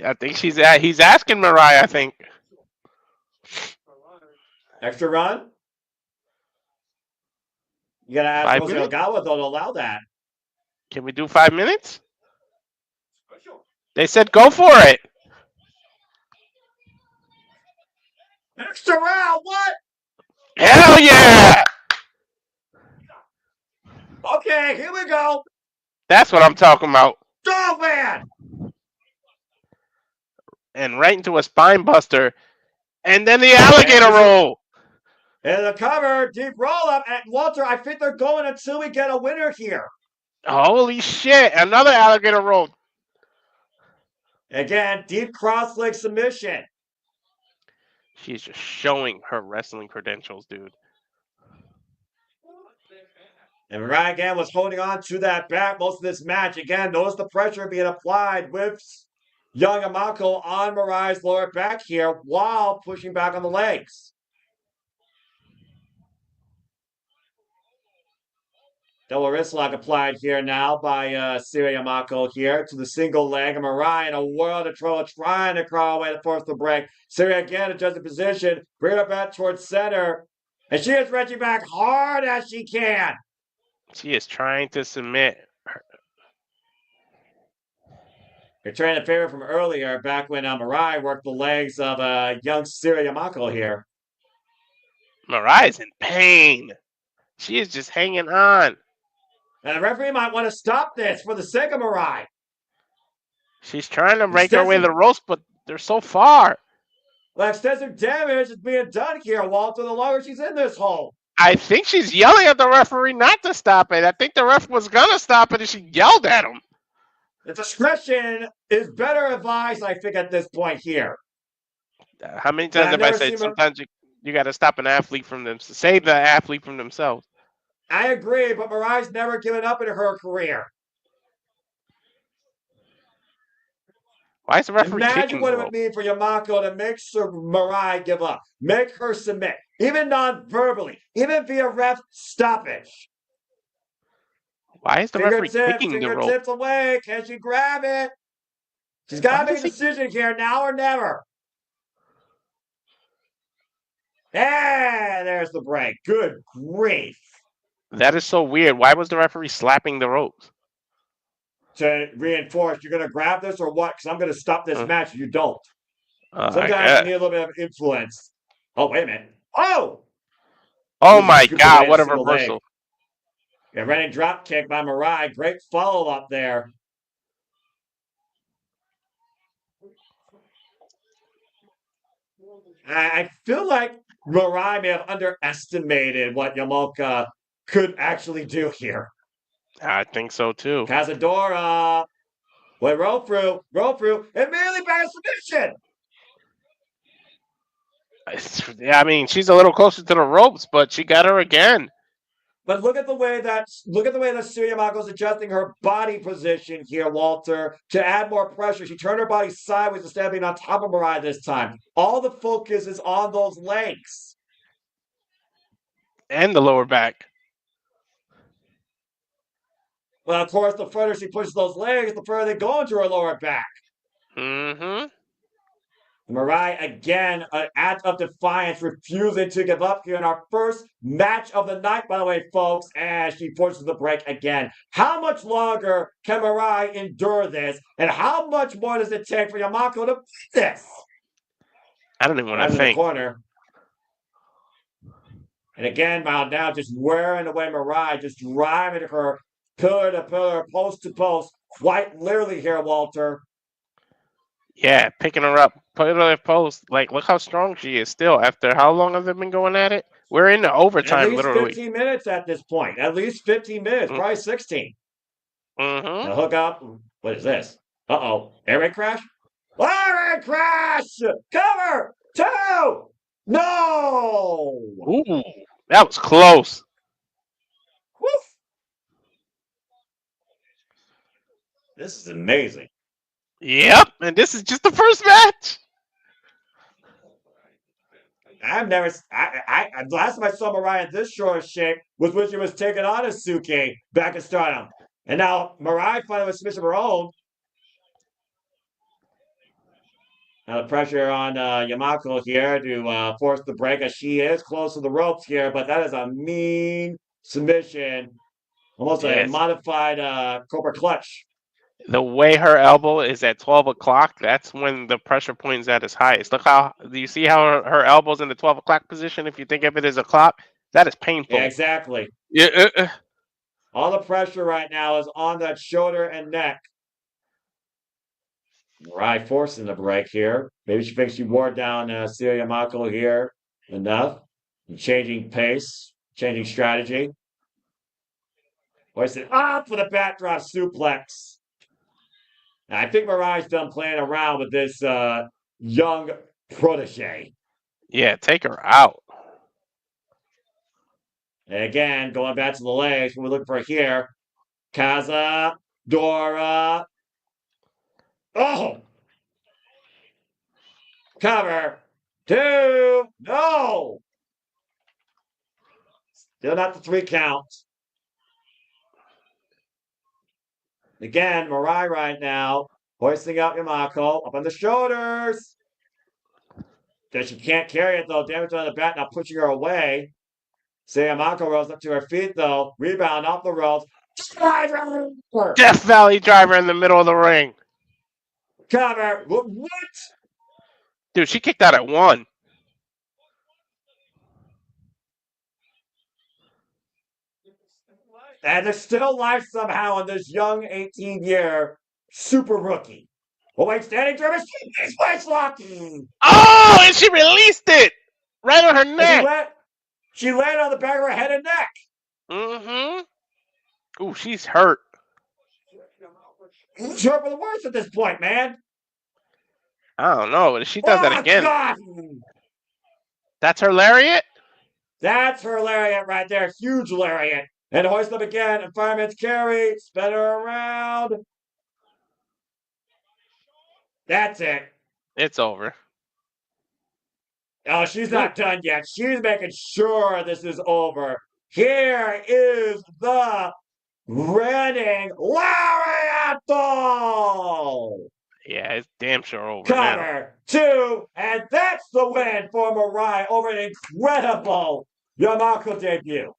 I think he's asking Mirai. I think. Extra run? You gotta ask 5 Jose minutes? Ogawa, though, to allow that. Can we do 5 minutes? They said go for it. Extra round, what? Hell yeah! Okay, here we go. That's what I'm talking about. Dog man! And right into a spine buster. And then the alligator roll. And the cover, deep roll up. And Walter, I think they're going until we get a winner here. Holy shit. Another alligator roll. Again, deep cross leg submission. She's just showing her wrestling credentials, dude. And Mirai again was holding on to that back most of this match. Again, notice the pressure being applied with young Yamaoka on Mirai's lower back here while pushing back on the legs. Double wrist lock applied here now by Seri Yamaoka here to the single leg. And Mirai in a world of trouble trying to crawl away to force the break. Seri again adjusting position, bring her back towards center. And she is wrenching back hard as she can. She is trying to submit. Returning a favor from earlier, back when Mirai worked the legs of young Seri Yamaoka here. Mirai is in pain. She is just hanging on. And the referee might want to stop this for the sake of Mirai. She's trying to break her way to the ropes, but they're so far. Well, extensive damage is being done here, Walter, the longer she's in this hole. I think she's yelling at the referee not to stop it. I think the ref was going to stop it, and she yelled at him. The discretion is better advised, I think, at this point here. How many times have I said sometimes you got to stop an athlete from them, save the athlete from themselves? I agree, but Mirai's never given up in her career. Why is the referee Imagine what it would mean for Yamaoka to make Mirai give up, make her submit, even non-verbally, even via ref stoppage. Why is the referee kicking the rope? Fingertips away. Can she grab it? She's got to make a decision here, now or never. And there's the break. Good grief. That is so weird. Why was the referee slapping the ropes? To reinforce, you're going to grab this or what? Because I'm going to stop this match if you don't. Sometimes you need a little bit of influence. Oh, wait a minute. Oh! Oh my God, what a reversal. Leg. Yeah, running drop kick by Mirai. Great follow-up there. I feel like Mirai may have underestimated what Yamaoka could actually do here. I think so too. Cazadora. Wait, roll through, immediately back to submission. I mean, she's a little closer to the ropes, but she got her again. But look at the way that Seri is adjusting her body position here, Walter, to add more pressure. She turned her body sideways instead of being on top of Mirai this time. All the focus is on those legs. And the lower back. Well, of course, the further she pushes those legs, the further they go into her lower back. Mm-hmm. Mirai, again, an act of defiance, refusing to give up here in our first match of the night, by the way, folks, as she forces the break again. How much longer can Mirai endure this? And how much more does it take for Yamaoka to beat this? I don't even want to In the think. corner. And again, now just wearing away Mirai, just driving her pillar to pillar, post to post, quite literally here, Walter. Yeah, picking her up, put her in post. Like, look how strong she is still. After how long have they been going at it? We're in the At overtime, least literally. 15 minutes at this point. At least 15 minutes, probably 16. Mm-hmm. Now hook up. What is this? Uh-oh. Air raid crash? Air raid crash! Cover! 2! No! Ooh, that was close. Woof. This is amazing. Yep, and this is just the first match. I've never. Last time I saw Mirai in this short shape was when she was taking on Asuke back in Stardom, and now Mirai finally with submission of her own. Now the pressure on Yamaoka here to force the break, as she is close to the ropes here, but that is a mean submission, almost a Yes. modified Cobra Clutch. The way her elbow is at 12 o'clock, that's when the pressure point is at its highest. Look how, do you see how her elbow's in the 12 o'clock position? If you think of it as a clock, that is painful. Yeah, exactly. Yeah. All the pressure right now is on that shoulder and neck. Mirai forcing the break here. Maybe she thinks she wore down Seri Yamaoka here enough. Changing pace, changing strategy. Hoisted up for the backdrop suplex. Now, I think Mirai's done playing around with this young protege. Yeah, take her out. And again, going back to the legs, what we're looking for here. Kaza, Dora. Oh! Cover. 2. No! Still not the 3 count. Again, Mirai right now, hoisting up Yamaoka, up on the shoulders. That she can't carry it, though. Damage on the back, now pushing her away. Yamaoka rolls up to her feet, though. Rebound off the ropes. Death Valley driver in the middle of the ring. Cover. What? Dude, she kicked out at 1. And there's still life somehow in this young 18-year super rookie. Oh, wait, standing German waist locking. Oh, and she released it right on her neck. She landed on the back of her head and neck. Mm-hmm. Ooh, she's hurt. She's hurt for the worst at this point, man. I don't know, but if she does that again, God. That's her lariat? That's her lariat right there. Huge lariat. And hoist up again. And fireman's carry. Spin her around. That's it. It's over. Oh, she's not done yet. She's making sure this is over. Here is the reigning lariat. Yeah, it's damn sure over Cover 2, and that's the win for Mirai over an incredible Yamaoka debut.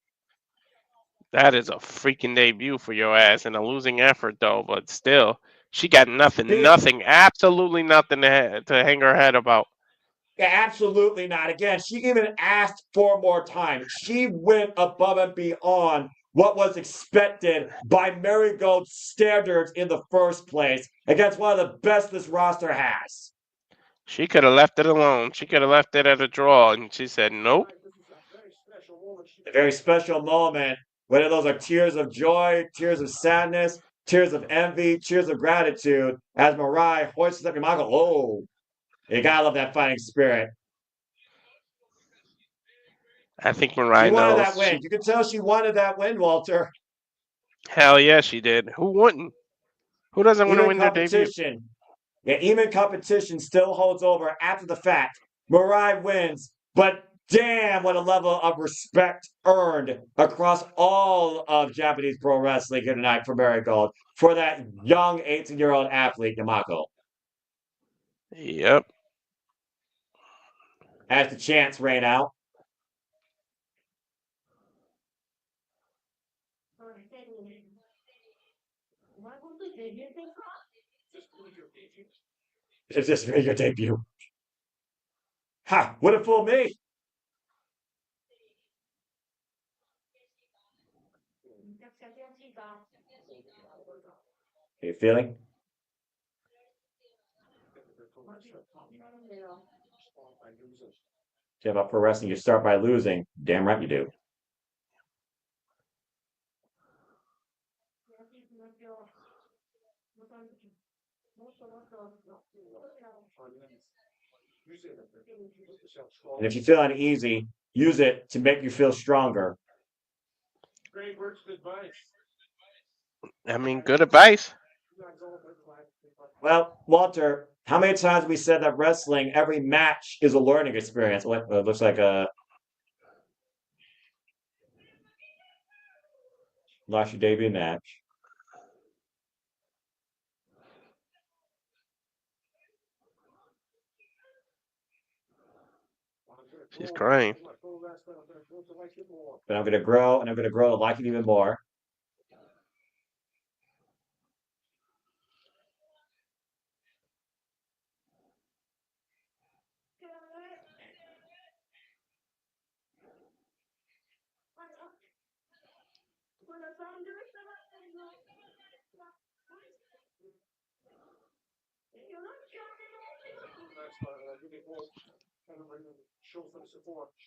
That is a freaking debut for your ass and a losing effort, though. But still, she got nothing, absolutely nothing to hang her head about. Yeah, absolutely not. Again, she even asked for more time. She went above and beyond what was expected by Marigold's standards in the first place against one of the best this roster has. She could have left it alone. She could have left it at a draw, and she said, nope. A very special moment. Whether those are tears of joy, tears of sadness, tears of envy, tears of gratitude, as Mirai hoists up Yamaoka. Oh, you gotta love that fighting spirit. I think She Mirai wanted knows. that win. You could tell she wanted that win, Walter. Hell yeah, she did. Who wouldn't? Who doesn't want to Even win their debut? competition. Yeah, even competition still holds over after the fact. Mirai wins, but damn, what a level of respect earned across all of Japanese pro wrestling here tonight for Marigold for that young 18-year-old athlete, Yamaoka. Yep. As the chants rain out. It's just your debut. Ha! Would have fooled me. Are you feeling? Yeah, about pro wrestling, you start by losing. Damn right you do. And if you feel uneasy, use it to make you feel stronger. I mean, good advice. Well, Walter, how many times we said that wrestling, every match is a learning experience? What looks like a lost your debut match. She's crying. But I'm gonna grow and I'm gonna grow to like it even more.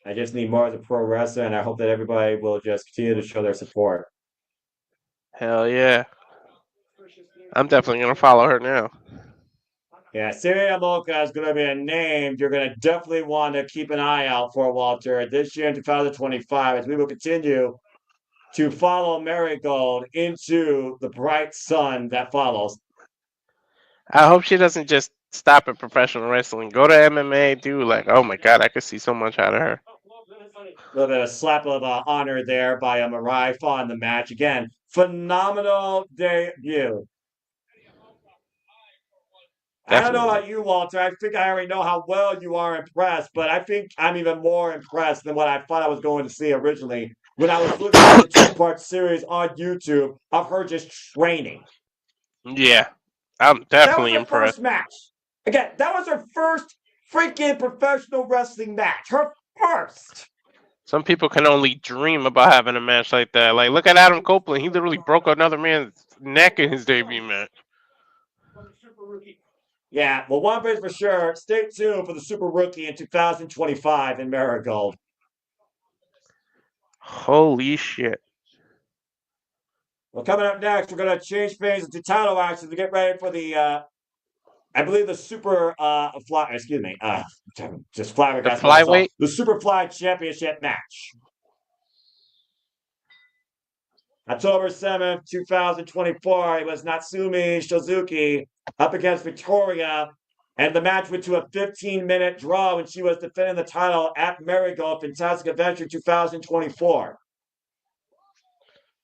I just need more as a pro wrestler, and I hope that everybody will just continue to show their support. Hell yeah. I'm definitely gonna follow her now. Yeah, Seri Yamaoka is going to be a name you're going to definitely want to keep an eye out for, Walter, this year in 2025, as we will continue to follow Marigold into the bright sun that follows. I hope she doesn't just stop at professional wrestling. Go to MMA, do like, oh my god, I could see so much out of her. A little bit of slap of honor there by Mirai in the match. Again, phenomenal debut. I don't know Definitely. about you, Walter. I think I already know how well you are impressed, but I think I'm even more impressed than what I thought I was going to see originally when I was looking at the two-part series on YouTube of her just training. Yeah, I'm That was definitely her impressed. first match. Again, that was her first freaking professional wrestling match. Her first. Some people can only dream about having a match like that. Like, look at Adam Copeland. He literally broke another man's neck in his debut match. Yeah, well, one thing's for sure. Stay tuned for the Super Rookie in 2025 in Marigold. Holy shit. Well, coming up next, we're going to change things into title action to get ready for the I believe the super just The flabbergasted myself. flyweight? The Superfly Championship match. October 7th, 2024, it was Natsumi Showzuki up against Victoria, and the match went to a 15-minute draw when she was defending the title at Marigold Fantastic Adventure 2024.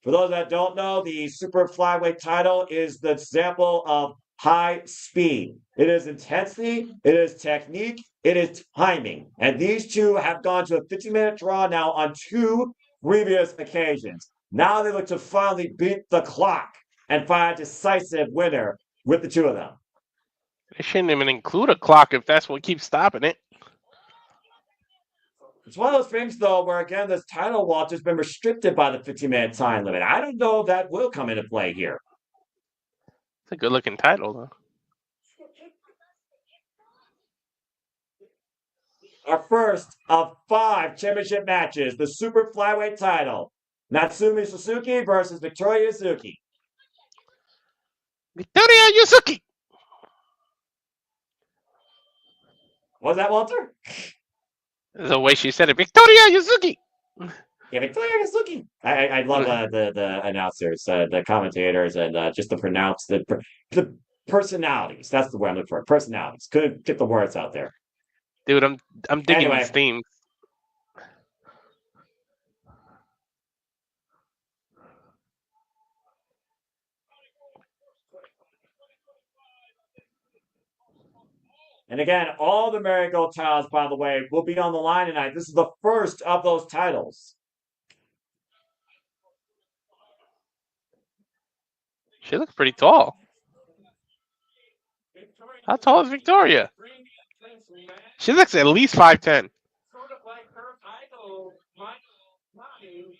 For those that don't know, the super flyweight title is the example of high speed. It is intensity, it is technique, it is timing. And these two have gone to a 15-minute draw now on two previous occasions. Now they look to finally beat the clock and find a decisive winner with the two of them. They shouldn't even include a clock if that's what keeps stopping it. It's one of those things, though, where again, this title watch has been restricted by the 15-minute time limit. I don't know if that will come into play here. It's a good looking title, though. Our first of 5 championship matches, the super flyweight title. Natsumi Suzuki versus Victoria Yuzuki. Victoria Yuzuki! What was that, Walter? The way she said it. Victoria Yuzuki! Yeah, Victoria Yuzuki. I love the announcers, the commentators, and just the personalities. That's the word I'm looking for. Personalities. Couldn't get the words out there. Dude, I'm digging these Anyway, themes. and again, all the Marigold titles, by the way, will be on the line tonight. This is the first of those titles. She looks pretty tall. How tall is Victoria? She looks at least 5'10".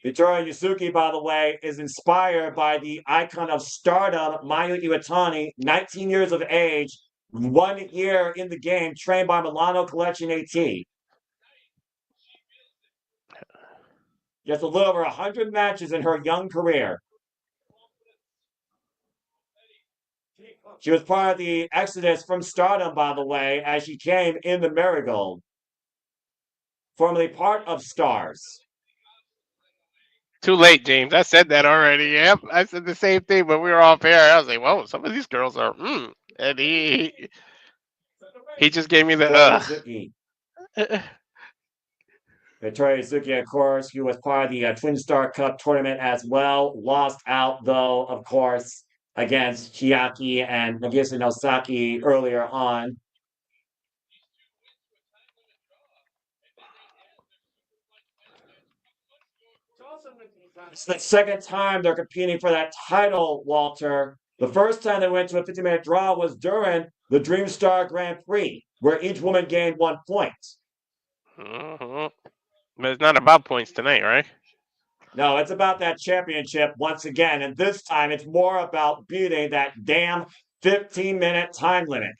Victoria Yuzuki, by the way, is inspired by the icon of stardom, Mayu Iwatani, 19 years of age, 1 year in the game, trained by Milano Collection AT. Just a little over 100 matches in her young career. She was part of the exodus from stardom, by the way, as she came in the Marigold, formerly part of Stars. Too late, James. I said that already. Yep, I said the same thing when we were off air. I was like, "Whoa, some of these girls are." And he just gave me the. Victoria Yuzuki, of course, who was part of the Twin Star Cup tournament as well, lost out, though, of course, against Chiaki and Nagisa Nozaki earlier on. It's the second time they're competing for that title, Walter. The first time they went to a 50-minute draw was during the Dream Star Grand Prix, where each woman gained 1 point. But it's not about points tonight, right? No, it's about that championship once again, and this time it's more about beating that damn 15-minute time limit.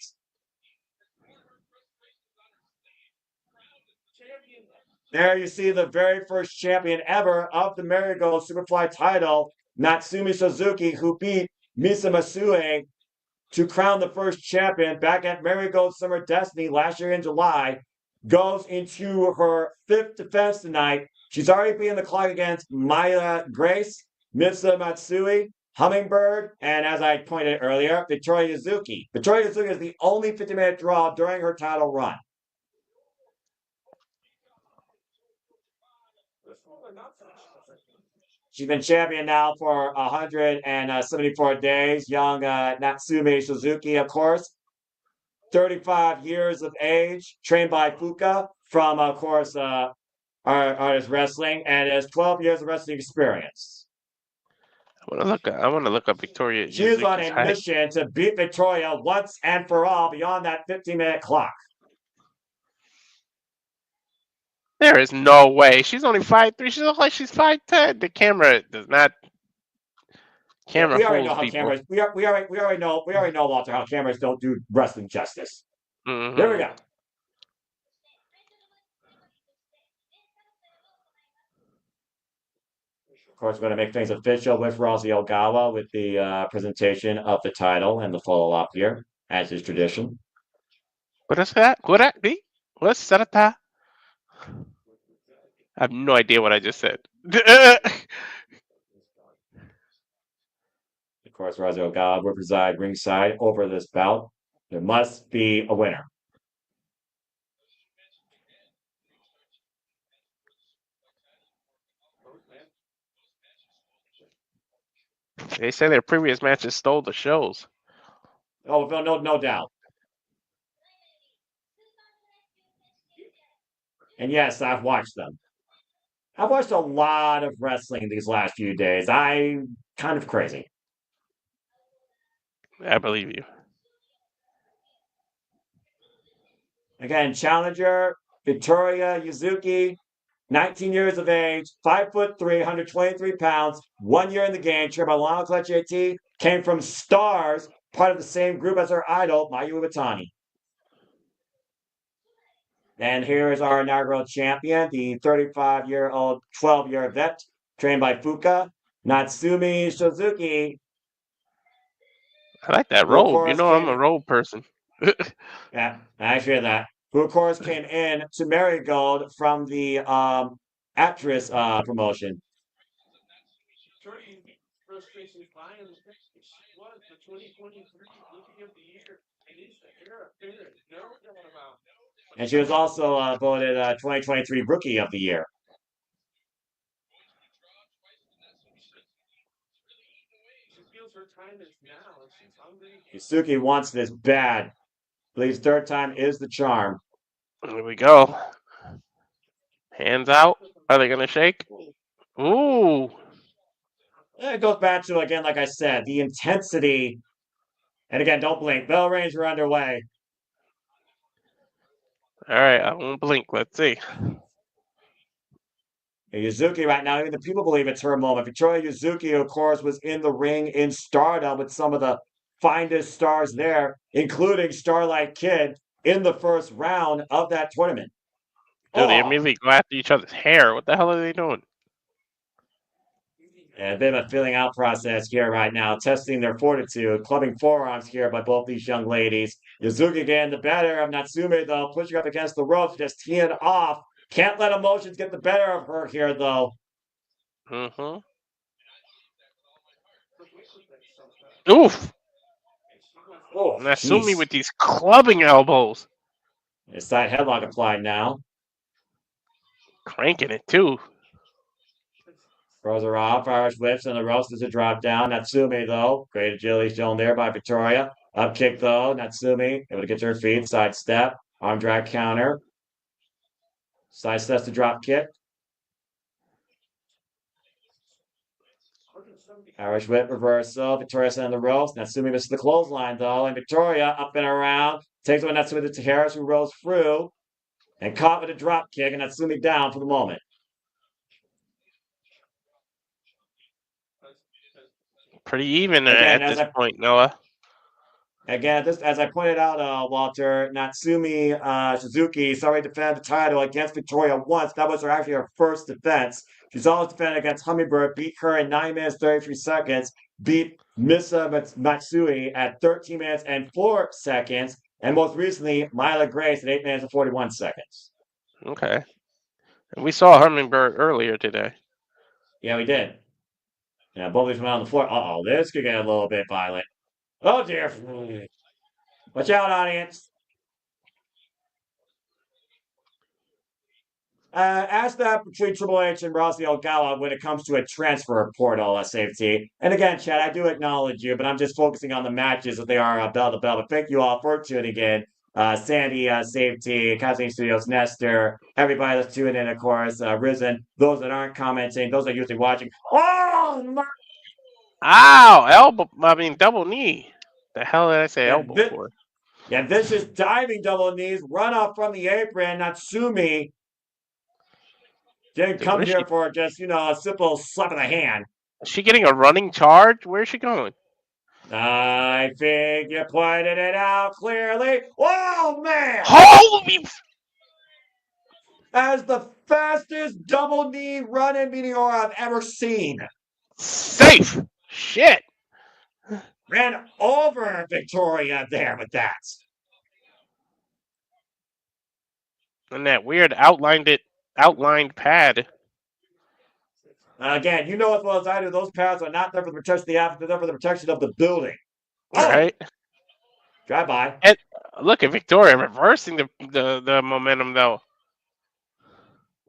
There you see the very first champion ever of the Marigold Superfly title, Natsumi Suzuki, who beat Misa Masue to crown the first champion back at Marigold Summer Destiny last year in July, goes into her 5th defense tonight. She's already beaten the clock against Maya Grace, Misa Matsui, Hummingbird, and as I pointed earlier, Victoria Yuzuki. Victoria Yuzuki is the only 50-minute draw during her title run. She's been champion now for 174 days. Young Natsumi Suzuki, of course. 35 years of age, trained by Fuka from, of course, Artist Wrestling, and has 12 years of wrestling experience. I want to look up Victoria. She is on a mission to beat Victoria once and for all beyond that 15-minute clock. There is no way. She's only 5'3". She looks like she's 5'10". The camera does not. Camera we already know fools how people. cameras. We already know, Walter, how cameras don't do wrestling justice. Mm-hmm. There we go. Of course, we're going to make things official with Rosie Ogawa with the presentation of the title and the follow-up here, as is tradition. What is that? What's that? I have no idea what I just said. Of course, Rosie Ogawa will preside ringside over this bout. There must be a winner. They say their previous matches stole the shows. Oh, no doubt. And yes, I've watched them. I've watched a lot of wrestling these last few days. I'm kind of crazy. I believe you. Again, challenger Victoria Yuzuki, 19 years of age, 5'3", 123 pounds, 1 year in the game, trained by Milano Collection AT, came from Stars, part of the same group as her idol, Mayu Iwatani. And here is our inaugural champion, the 35-year-old, 12-year vet, trained by Fuka, Natsumi Suzuki. I like that robe. You know, I'm a robe person. Yeah, I hear that. Who, of course, came in to Marigold from the actress promotion. And she was also voted 2023 Rookie of the Year. Yuzuki wants this bad. Believes third time is the charm. Here we go. Hands out. Are they going to shake? Ooh. It goes back to, again, like I said, the intensity. And again, don't blink. Bell rings are underway. All right, I won't blink. Let's see. Yuzuki right now, even the people believe it's her moment. Victoria Yuzuki, of course, was in the ring in Stardom with some of the finest stars there, including Starlight Kid in the first round of that tournament. Dude, they immediately go after each other's hair. What the hell are they doing? A bit of a filling out process here right now, testing their fortitude, clubbing forearms here by both these young ladies. Yuzuki getting the better of Natsumi, though, pushing up against the ropes, just teeing off. Can't let emotions get the better of her here, though. Mm-hmm. Oof. Oh, Natsumi with these clubbing elbows. A side headlock applied now. Cranking it, too. Throws her off. Irish whips and the ropes as a drop down. Natsumi, though. Great agility shown there by Victoria. Up kick, though. Natsumi able to get to her feet. Side step. Arm drag counter. Side steps to drop kick. Irish whip reversal. Victoria sending the ropes. Natsumi misses the clothesline, though. And Victoria up and around. Takes away Natsumi to Harris, who rolls through. And caught with a drop kick. And Natsumi down for the moment. Pretty even at this point, Noah. Again, as I pointed out, Walter, Natsumi Suzuki already defended the title against Victoria once. That was actually her first defense. She's always defended against Hummingbird, beat her in 9 minutes, 33 seconds, beat Misa Matsui at 13 minutes and 4 seconds, and most recently, Myla Grace at 8 minutes and 41 seconds. Okay. And we saw Hummingbird earlier today. Yeah, we did. Yeah, both of them on the floor. Uh-oh, this could get a little bit violent. Oh, dear. Watch out, audience. Ask that between Triple H and Rossi Ogala when it comes to a transfer portal safety. And again, Chad, I do acknowledge you, but I'm just focusing on the matches that they are bell to bell. But thank you all for tuning in. Sandy, Safety, Kazane Studios, Nestor, everybody that's tuning in, of course, Risen, those that aren't commenting, those that are usually watching. Oh, my! Ow! Elbow, double knee. The hell did I say elbow for? Yeah, this is diving double knees, run off from the apron, Natsumi. Didn't come here for just, a simple slap of the hand. Is she getting a running charge? Where's she going? I think you pointed it out clearly. Oh, man! Holy! As the fastest double knee run in Meteor I've ever seen. Safe! Shit! Ran over Victoria there with that. And that weird outlined pad. Again, you know as well as I do, those pads are not there for the protection of the athlete, they're there for the protection of the building. Right? Drive by. And look at Victoria reversing the momentum, though.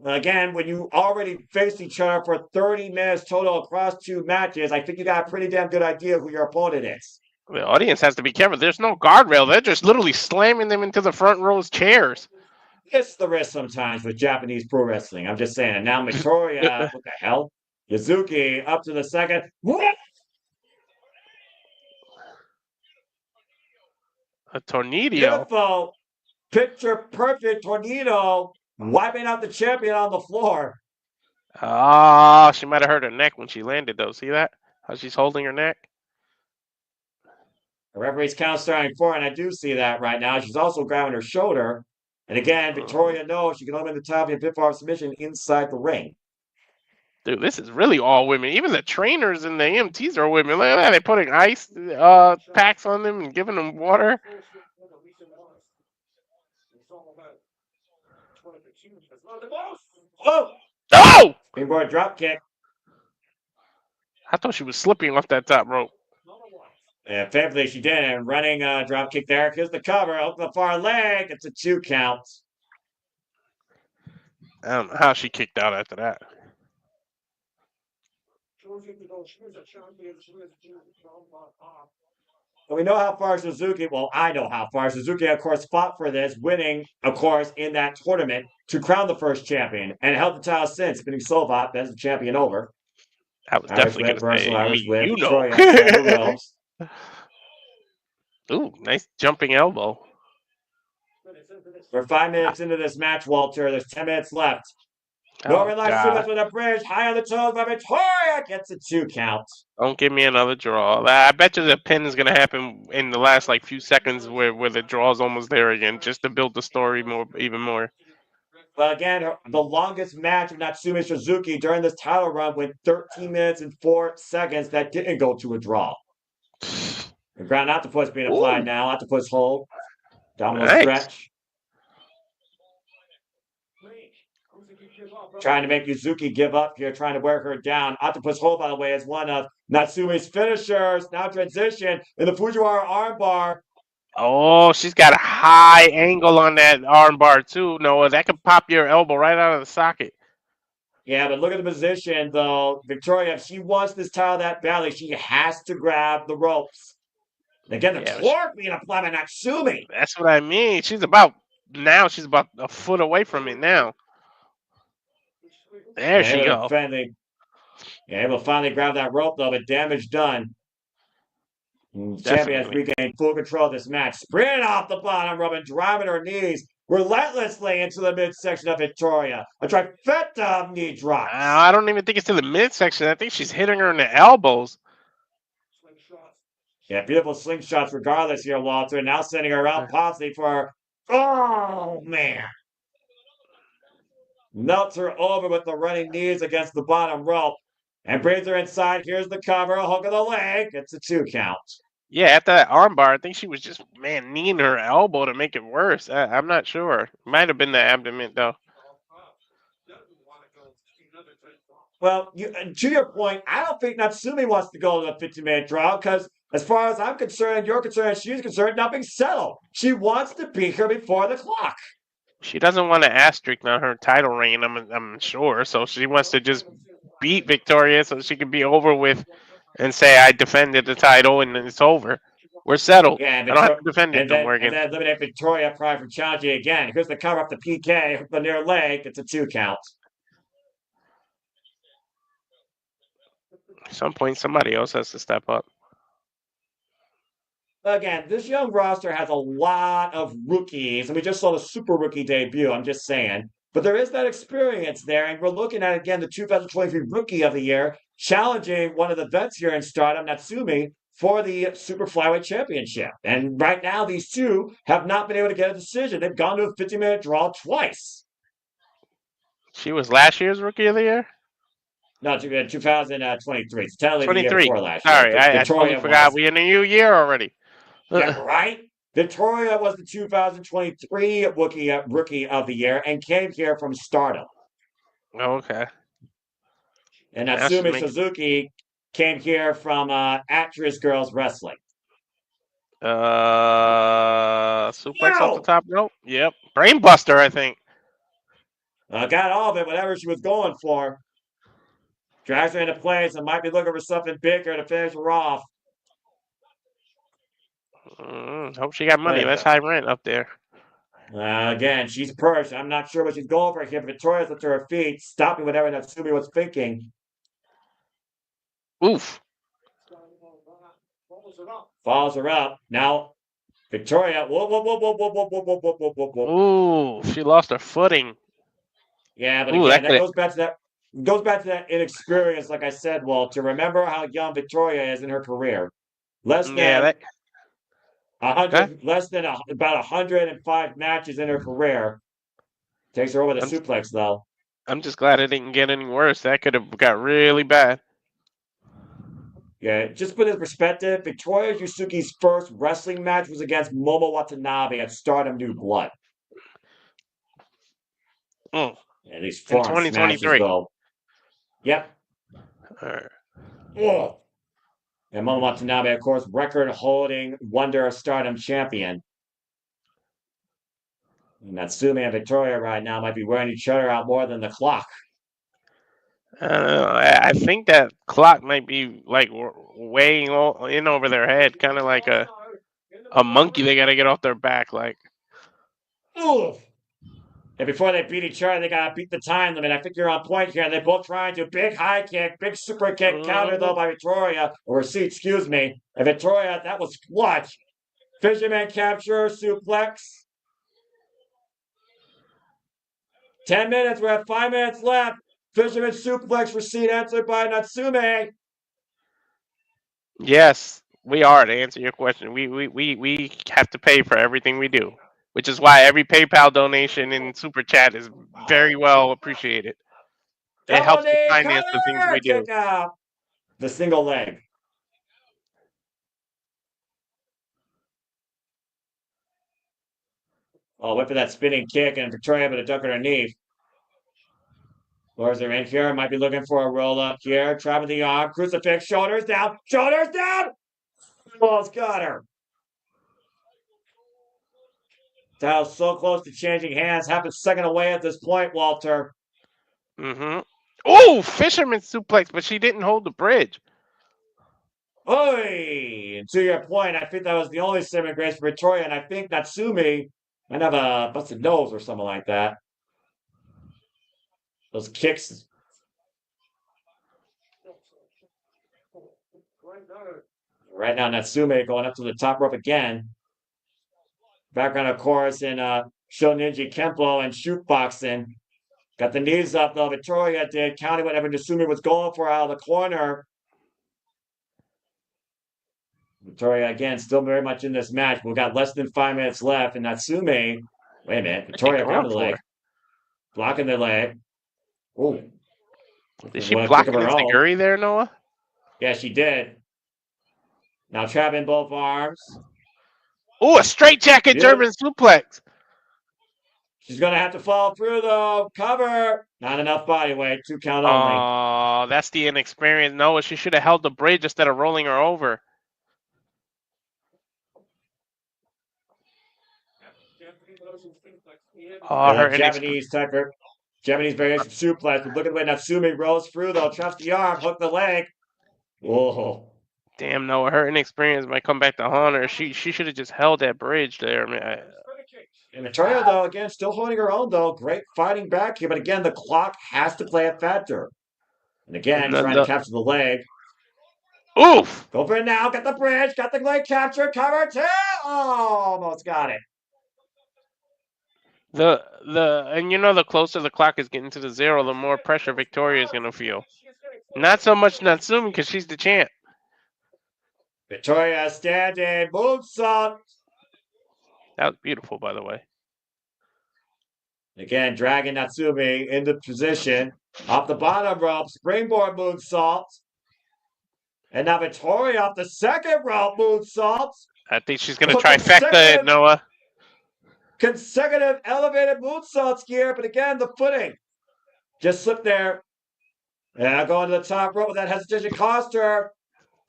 Again, when you already faced each other for 30 minutes total across 2 matches, I think you got a pretty damn good idea who your opponent is. The audience has to be careful. There's no guardrail. They're just literally slamming them into the front row's chairs. It's the risk sometimes with Japanese pro wrestling. I'm just saying. And now Victoria, what the hell? Yuzuki up to the second. A tornado. Beautiful. Picture perfect tornado wiping out the champion on the floor. Ah, she might have hurt her neck when she landed, though. See that? How she's holding her neck? The referee's count starting 4, and I do see that right now. She's also grabbing her shoulder. And again, Victoria knows she can eliminate the top via pinfall submission inside the ring. Dude, this is really all women. Even the trainers and the EMTs are women. Look at that. They're putting ice packs on them and giving them water. Oh! Oh! Springboard drop kick. I thought she was slipping off that top rope. And thankfully she didn't. Running drop kick there. Here's the cover. Up the far leg. It's a 2 count. I don't know how she kicked out after that. And we know how far Suzuki, well, I know how far Suzuki, of course, fought for this, winning, of course, in that tournament to crown the first champion and held the title since, pinning Solvat as the champion over. I was Irish definitely whip, going to say, Irish whip, you know. Victoria outside the ropes. Ooh, nice jumping elbow. We're 5 minutes into this match, Walter. There's 10 minutes left. Oh, Northern Lights God. Suplex with a bridge, high on the toes by Victoria, gets a 2 count. Don't give me another draw. I bet you the pin is going to happen in the last few seconds where the draw is almost there again, just to build the story even more. But again, the longest match of Natsumi Suzuki during this title run went 13 minutes and 4 seconds. That didn't go to a draw. The ground octopus being applied now. Octopus hold. Domino stretch. Trying to make Yuzuki give up here, trying to wear her down. Octopus hold, by the way, is one of Natsumi's finishers. Now transition in the Fujiwara armbar. Oh, she's got a high angle on that armbar too, Noah. That could pop your elbow right out of the socket. Yeah, but look at the position, though. Victoria, if she wants this title that badly, she has to grab the ropes. Again, the torque being applied by Natsumi. That's what I mean. She's about a foot away from it now. There she goes. Able to finally grab that rope, though, but damage done. Champion has regained full control of this match. Sprinting off the bottom, rubbing, driving her knees relentlessly into the midsection of Victoria. A trifecta of knee drops. I don't even think it's to the midsection. I think she's hitting her in the elbows. Yeah, beautiful slingshots regardless here, Walter. Now sending her out possibly for... Oh, man. Melts her over with the running knees against the bottom rope. And brings her inside. Here's the cover. A hook of the leg. It's a 2 count. Yeah, after that armbar, I think she was just, kneeing her elbow to make it worse. I'm not sure. Might have been the abdomen, though. Well, to your point, I don't think Natsumi wants to go to a 15-minute draw because, as far as I'm concerned, you're concerned, she's concerned, nothing's settled. She wants to beat her before the clock. She doesn't want an asterisk on her title reign, I'm sure. So she wants to just beat Victoria so she can be over with and say, I defended the title and it's over. We're settled. Yeah, I don't have to defend it no more again. And then eliminate Victoria prior from challenging again. Here's the cover up the PK, the near leg. It's a 2 count. At some point, somebody else has to step up. Again, this young roster has a lot of rookies, and we just saw the Super Rookie debut, I'm just saying. But there is that experience there, and we're looking at, again, the 2023 Rookie of the Year, challenging one of the vets here in Stardom, Natsumi, for the Super Flyweight Championship. And right now, these two have not been able to get a decision. They've gone to a 50-minute draw twice. She was last year's Rookie of the Year? No, 2023. It's totally the year 23. before last year. Sorry, I totally forgot. We're in a new year already. Yeah, right? Victoria was the 2023 Rookie of the Year and came here from Stardom. Oh, okay. And Natsumi Suzuki came here from Actress Girls Wrestling. Suplex off the top rope? Yep. Brainbuster, I think. Got all of it, whatever she was going for. Drags her into place and might be looking for something bigger to finish her off. Hope she got money. That's high rent up there. Again, she's perched. I'm not sure what she's going for here. Victoria's up to her feet, stopping whatever Natsumi was thinking. Oof. Follows her up. Now, Victoria. Ooh, she lost her footing. Yeah, but again, that goes back to that inexperience, like I said, Walter. Remember how young Victoria is in her career. About 105 matches in her career. Takes her over the suplex, though. I'm just glad it didn't get any worse. That could have got really bad. Yeah, just put it in perspective, Victoria Yusuke's first wrestling match was against Momo Watanabe at Stardom New Blood. Mm. Yeah, these 2023. Though. Yep. All right. Oh. And Momo Watanabe, of course, record-holding Wonder of Stardom champion. And Natsumi and Victoria right now might be wearing each other out more than the clock. I don't know. I think that clock might be like weighing in over their head, kind of like a monkey. They got to get off their back. Like, Oof. And before they beat each other, they gotta beat the time limit. I think you're on point here. They're both trying to big high kick, big super kick, counter though by Victoria, or C, excuse me. And Victoria, that was clutch. Fisherman capture, suplex. 10 minutes, we're at 5 minutes left. Fisherman suplex receipt answered by Natsume. yes, we are. To answer your question, we have to pay for everything we do, which is why every PayPal donation and super chat is very well appreciated. It Double helps to knee finance the things cutter, we do. kick out. The single leg. Oh, went for that spinning kick, and Victoria able to duck underneath. Lures are in here. Might be looking for a roll up here. Trapping the arm. Crucifix. Shoulders down. Shoulders down. Almost got her. Title's so close to changing hands. Half a second away at this point, Walter. Mm-hmm. Oh, fisherman suplex, but she didn't hold the bridge. Oi! And to your point, I think that was the only saving grace for Victoria, and I think Natsumi might have a busted nose or something like that. Those kicks. Right now, Natsume going up to the top rope again. Background, of course, in Show Ninja Kempo and shoot boxing. Got the knees up, though. Victoria did, counting whatever Natsumi was going for out of the corner. Victoria, again, still very much in this match. We've got less than 5 minutes left. And Natsume, wait a minute. What's she Victoria going grabbing the leg. for? Blocking the leg. Oh. Did she One kick block of an her own. enziguri there, Noah? Yeah, she did. Now trapping both arms. Oh, a straight jacket German suplex. She's going to have to fall through, though. Cover. Not enough body weight. 2 count only. Oh, that's the inexperience. Noah, she should have held the bridge instead of rolling her over. Oh, her Japanese typer. Japanese variation suplex. But look at the way Natsumi rolls through, though. Traps the arm. Hook the leg. Whoa. Damn, Noah, her inexperience might come back to haunt her. She should have just held that bridge there, man. And Victoria, though, again, still holding her own, though. Great fighting back here. But again, the clock has to play a factor. And again, trying to capture the leg. Oof! Go for it now. Got the bridge. Got the leg capture. Cover two. Oh, almost got it. And you know, the closer the clock is getting to the zero, the more pressure Victoria is gonna feel. Not so much Natsumi because she's the champ. Victoria standing. Moonsault. That was beautiful, by the way. Again, dragging Natsumi into position. Off the bottom rope. Springboard moonsault. And now Victoria off the second rope moonsault. I think she's gonna trifecta it, Noah. Consecutive elevated moonsaults here, but again, the footing just slipped there. And going to the top rope with that hesitation cost her.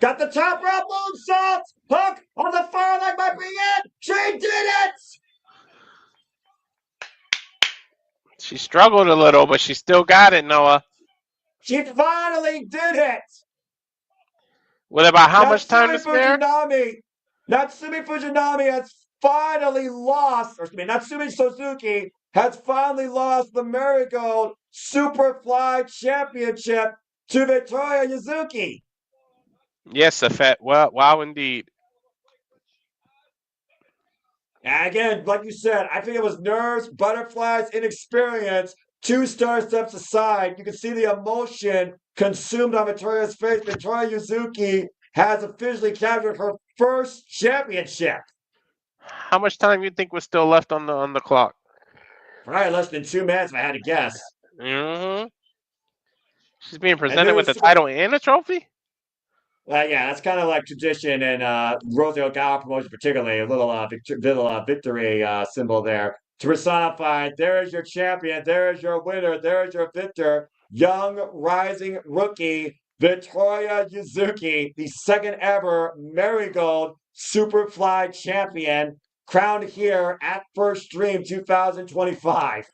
Got the top rope moonsault. Hook on the far leg might be it. She did it. She struggled a little, but she still got it, Noah. She finally did it. With about how much time to spare? Natsumi Fujinami has finally lost, or excuse me, Natsumi Suzuki has finally lost the Marigold Superfly Championship to Victoria Yuzuki. Yes, Safet. Well, wow, indeed. And again, like you said, I think it was nerves, butterflies, inexperience. 2-star steps aside. You can see the emotion consumed on Victoria's face. Victoria Yuzuki has officially captured her first championship. How much time you think was still left on the clock? Probably less than 2 minutes, if I had to guess. Mm-hmm. She's being presented with a title and a trophy? Yeah, that's kind of like tradition in Rosario Gala promotion, particularly a little victory symbol there to personify. There is your champion. There is your winner. There is your victor. young rising rookie Victoria Yuzuki, the second ever Marigold Superfly champion, crowned here at Slip.stream 2025.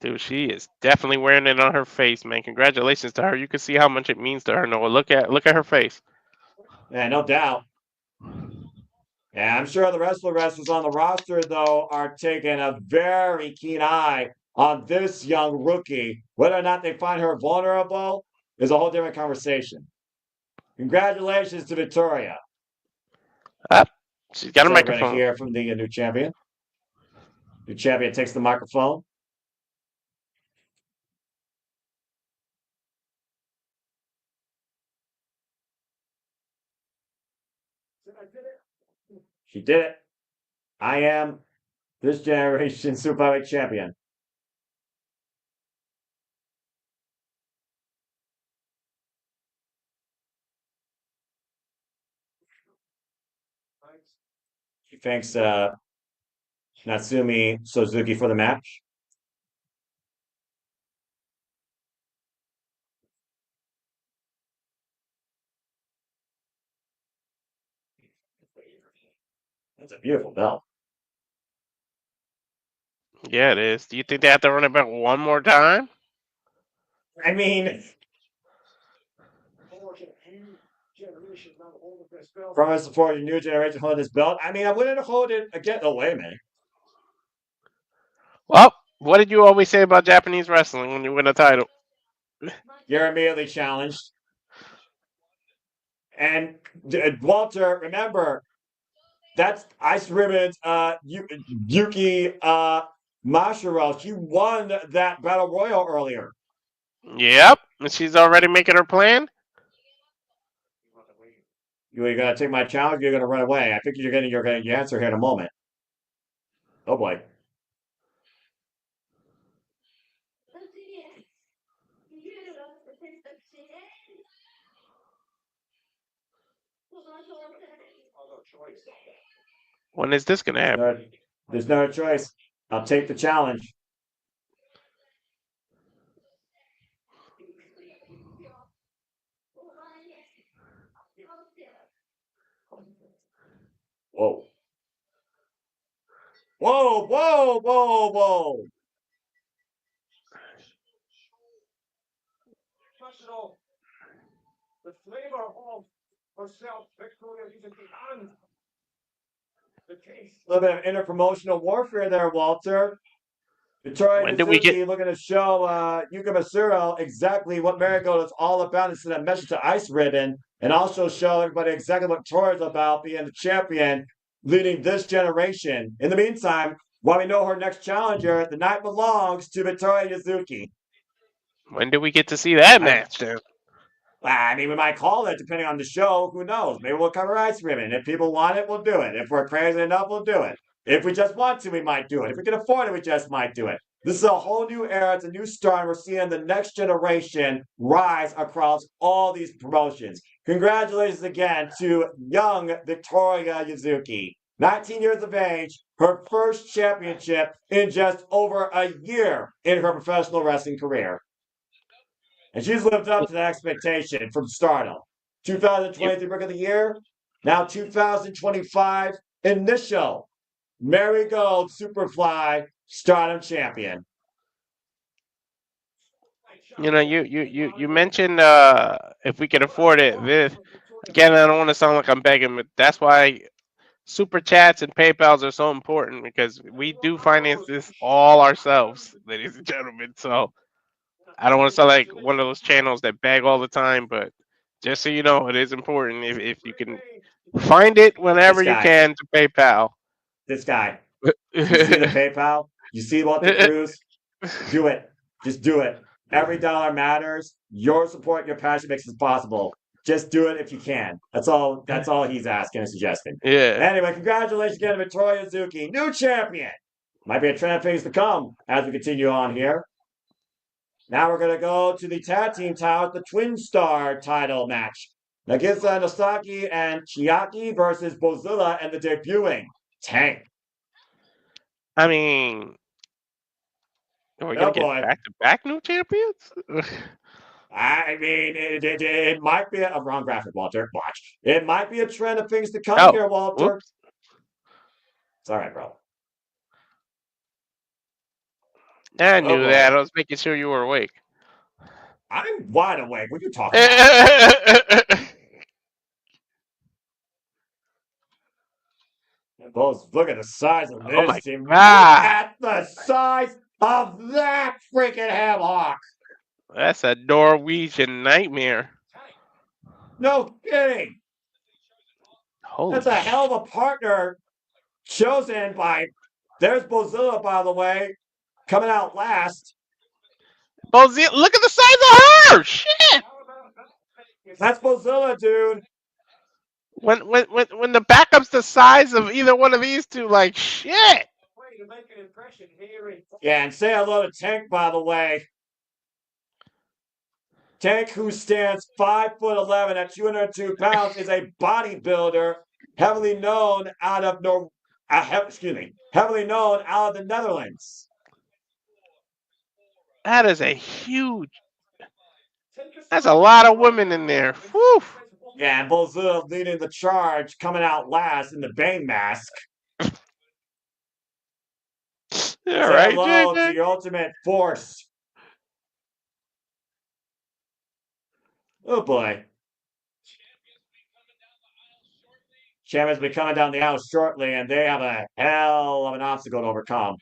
Dude, she is definitely wearing it on her face, man. Congratulations to her. You can see how much it means to her, Noah. Look at her face. Yeah, no doubt. Yeah, I'm sure the rest of the wrestlers on the roster, though, are taking a very keen eye on this young rookie. Whether or not they find her vulnerable is a whole different conversation. Congratulations to Victoria. Up. She's got a So we're going to microphone. hear from the new champion. New champion takes the microphone. She did it. I am this generation Superbike champion. She thanks Natsumi Suzuki for the match. That's a beautiful belt. Yeah, it is. Do you think they have to run it back one more time? I mean, from us support your new generation holding this belt. I mean, I wouldn't hold it again. Oh, wait a minute. Well, what did you always say about Japanese wrestling when you win a title? You're immediately challenged. And Walter, remember, that's Ice Ribbon's Yuki Mashiro. She won that battle royal earlier. Yep. And she's already making her plan? You're gonna take my challenge. You're gonna run away. I think you're getting your answer here in a moment. Oh boy. When is this going to happen? There's no choice. I'll take the challenge. Whoa. Whoa, whoa, whoa, whoa. The flavor of herself, Victoria Yuzuki, a little bit of interpromotional warfare there, Walter. Victoria When did we get? Yuzuki looking to show Yuka Masuro exactly what Marigold is all about and send a message to Ice Ribbon, and also show everybody exactly what Victoria's about, being the champion, leading this generation. In the meantime, while we know her next challenger, the night belongs to Victoria Yuzuki. When did we get to see that match? Then? I mean, we might call it depending on the show. Who knows? Maybe we'll cover Ice Ribbon. If people want it, we'll do it. If we're crazy enough, we'll do it. If we just want to, we might do it. If we can afford it, we just might do it. This is a whole new era. It's a new start. And we're seeing the next generation rise across all these promotions. Congratulations again to young Victoria Yuzuki. 19 years of age, her first championship in just over a year in her professional wrestling career. And she's lived up to that expectation from Stardom. 2023 Book of the Year, now 2025 initial Marigold Superfly Stardom Champion. You know, you mentioned if we can afford it. Again, I don't want to sound like I'm begging, but that's why super chats and PayPal's are so important, because we do finance this all ourselves, ladies and gentlemen. So I don't want to sound like one of those channels that beg all the time, but just so you know, it is important if you can find it whenever you can to PayPal. This guy. You see the PayPal? You see Walter Cruz? Do it. Just do it. Every dollar matters. Your support, your passion makes it possible. Just do it if you can. That's all he's asking and suggesting. Yeah. Anyway, congratulations again to Victoria Yuzuki, new champion. Might be a trend of things to come as we continue on here. Now we're going to go to the tag team title, the Twin Star title match. Nagisa, Nozaki, and Chiaki versus Bozilla and the debuting Tank. I mean, Are we Oh gonna get boy. back-to-back new champions? I mean, it might be a wrong graphic, Walter. Watch. It might be a trend of things to come Oh, here, Walter. whoops. It's all right, bro. I Oh knew boy. that. I was making sure you were awake. I'm wide awake. What are you talking about? Look at the size of Oh this my team. Look god. at the size of that freaking Hemhawk. That's a Norwegian nightmare. No kidding. Holy That's a hell of a partner chosen by. There's Bozilla, by the way, coming out last. Bozilla, look at the size of her! Shit! That's Bozilla, dude. When the backup's the size of either one of these two, like shit. Yeah, and say hello to Tank, by the way. Tank, who stands 5'11" at 202 pounds, is a bodybuilder heavily known out of heavily known out of the Netherlands. That is a huge. That's a lot of women in there. Whew. Yeah, and Bozilla leading the charge, coming out last in the Bane mask. All Say right, hello JJ. to your ultimate force. Oh boy. Champions will be coming down the aisle shortly, and they have a hell of an obstacle to overcome.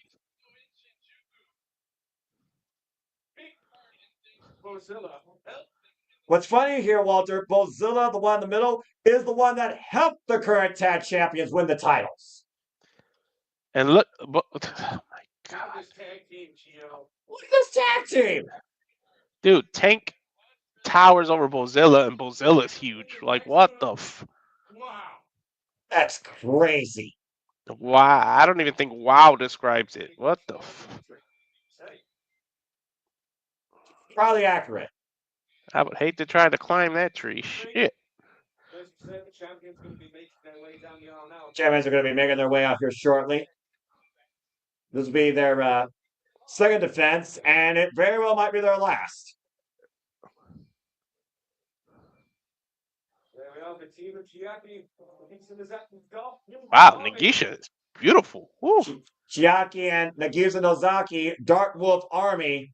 What's funny here, Walter, Bozilla, the one in the middle, is the one that helped the current tag champions win the titles. And look, oh my god, Look at this tag team. dude, Tank towers over Bozilla, and Bozilla's huge. Like what the? Wow, that's crazy. Wow, I don't even think "wow" describes it. What the? Probably accurate. I would hate to try to climb that tree. Shit. Champions are going to be making their way out here shortly. This will be their second defense, and it very well might be their last. Wow, Nagisa is beautiful. Woo. Chiaki and Nagisa Nozaki, Dark Wolf Army.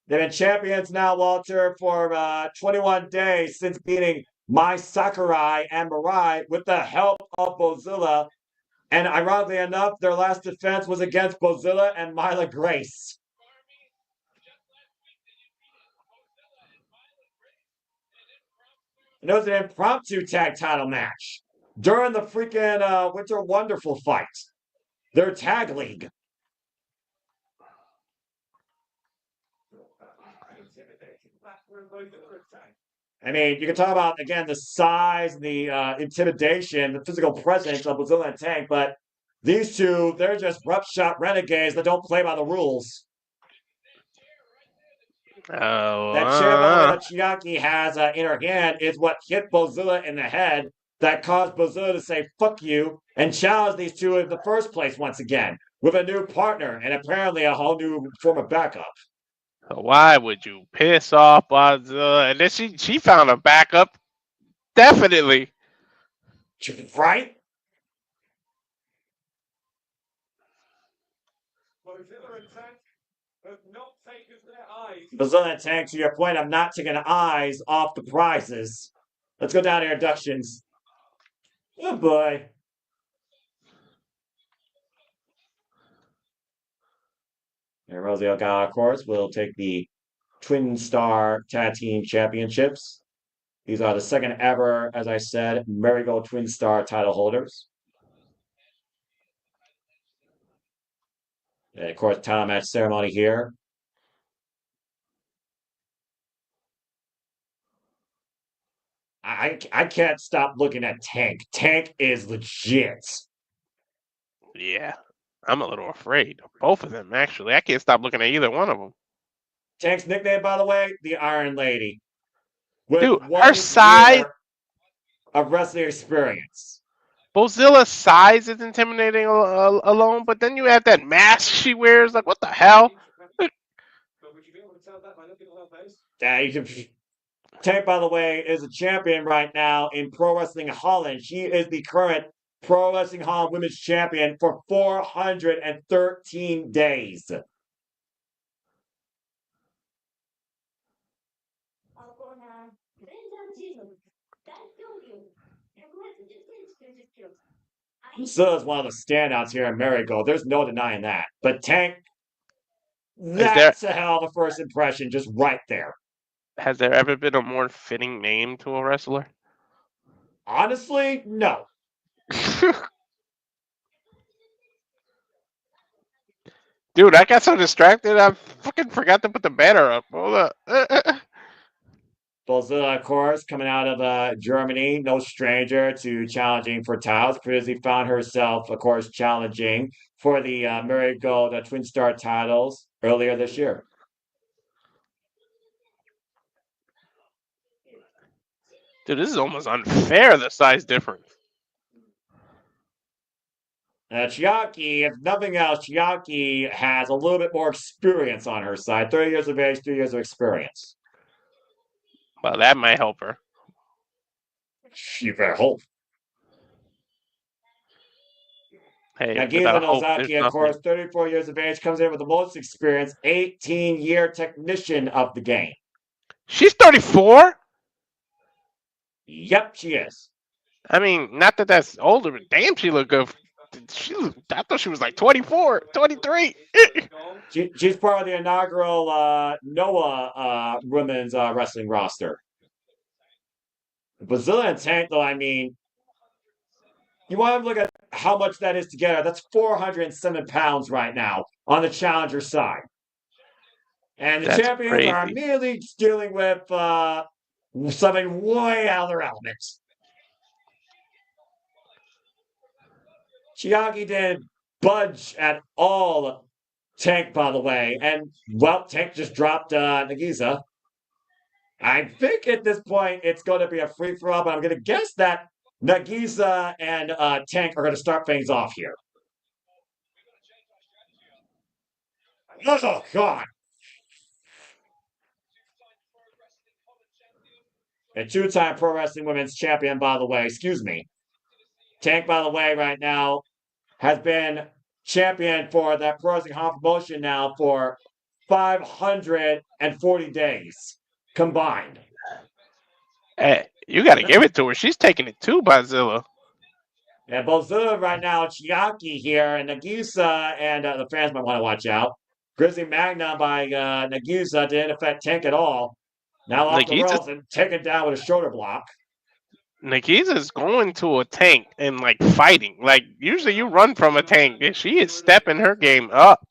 They've been champions now, Walter, for 21 days since beating my Sakurai and Mirai with the help of Bozilla. And ironically enough, their last defense was against Bozilla and Myla Grace. And it was an impromptu tag title match during the freaking Winter Wonderful fight, their tag league. I mean, you can talk about, again, the size, the intimidation, the physical presence of Bozilla and Tank, but these two, they're just rough shot renegades that don't play by the rules. Oh, That chair, by the way, that Chiaki has in her hand is what hit Bozilla in the head that caused Bozilla to say, fuck you, and challenge these two in the first place once again with a new partner and apparently a whole new form of backup. why would you piss off Bozilla? And then she found a backup. Definitely. Right? Bozilla and Tank, to your point, I'm not taking eyes off the prizes. Let's go down to introductions. Oh boy. And Rosio, of course, will take the Twin Star Tag Team Championships. These are the second ever, as I said, Marigold Twin Star title holders. And of course, title match ceremony here. I can't stop looking at Tank. Tank is legit. Yeah, I'm a little afraid of both of them, actually. I can't stop looking at either one of them. Tank's nickname, by the way, the Iron Lady. With Dude, her 1 size. year of wrestling experience. Bozilla's size is intimidating alone, but then you add that mask she wears. Like, what the hell? Tank, by the way, is a champion right now in Pro Wrestling Holland. She is the current Pro Wrestling Holland Women's Champion for 413 days. Bozilla is one of the standouts here in Marigold. There's no denying that. But Tank, that's a hell of a first impression just right there. Has there ever been a more fitting name to a wrestler? Honestly, no. Dude, I got so distracted, I fucking forgot to put the banner up. Hold up. Bozilla, of course, coming out of Germany, no stranger to challenging for titles. Previously found herself, of course, challenging for the Marigold Twin Star titles earlier this year. Dude, this is almost unfair, the size difference. Chiaki, if nothing else, Chiaki has a little bit more experience on her side. 30 years of age, 3 years of experience. Well, that might help her. You better hope. Hey, Nagisa Nozaki, of course, 34 years of age, comes in with the most experience, 18-year technician of the game. She's 34? Yep, she is. I mean, not that that's older, but damn, she looked good. I thought she was like 24, 23. She's part of the inaugural Noah women's wrestling roster. Bozilla and Tank, though, I mean, you want to look at how much that is together. That's 407 pounds right now on the challenger side. And the champions are immediately dealing with something way out of their elements. Chiaki didn't budge at all, Tank, by the way. And, well, Tank just dropped Nagisa. I think at this point it's going to be a free-for-all, but I'm going to guess that Nagisa and Tank are going to start things off here. Oh, God. A two-time Pro Wrestling Women's Champion, by the way. Excuse me. Tank, by the way, right now has been champion for that Pro Wrestling Hall promotion now for 540 days combined. Hey, you got to give it to her. She's taking it too, Bozilla. And Bozilla right now, Chiaki here, and Nagisa, and the fans might want to watch out. Grizzly Magna by Nagisa didn't affect Tank at all. Now off the ropes and taken down with a shoulder block. Nagisa's going to a tank and like fighting. Like usually you run from a tank. She is stepping her game up.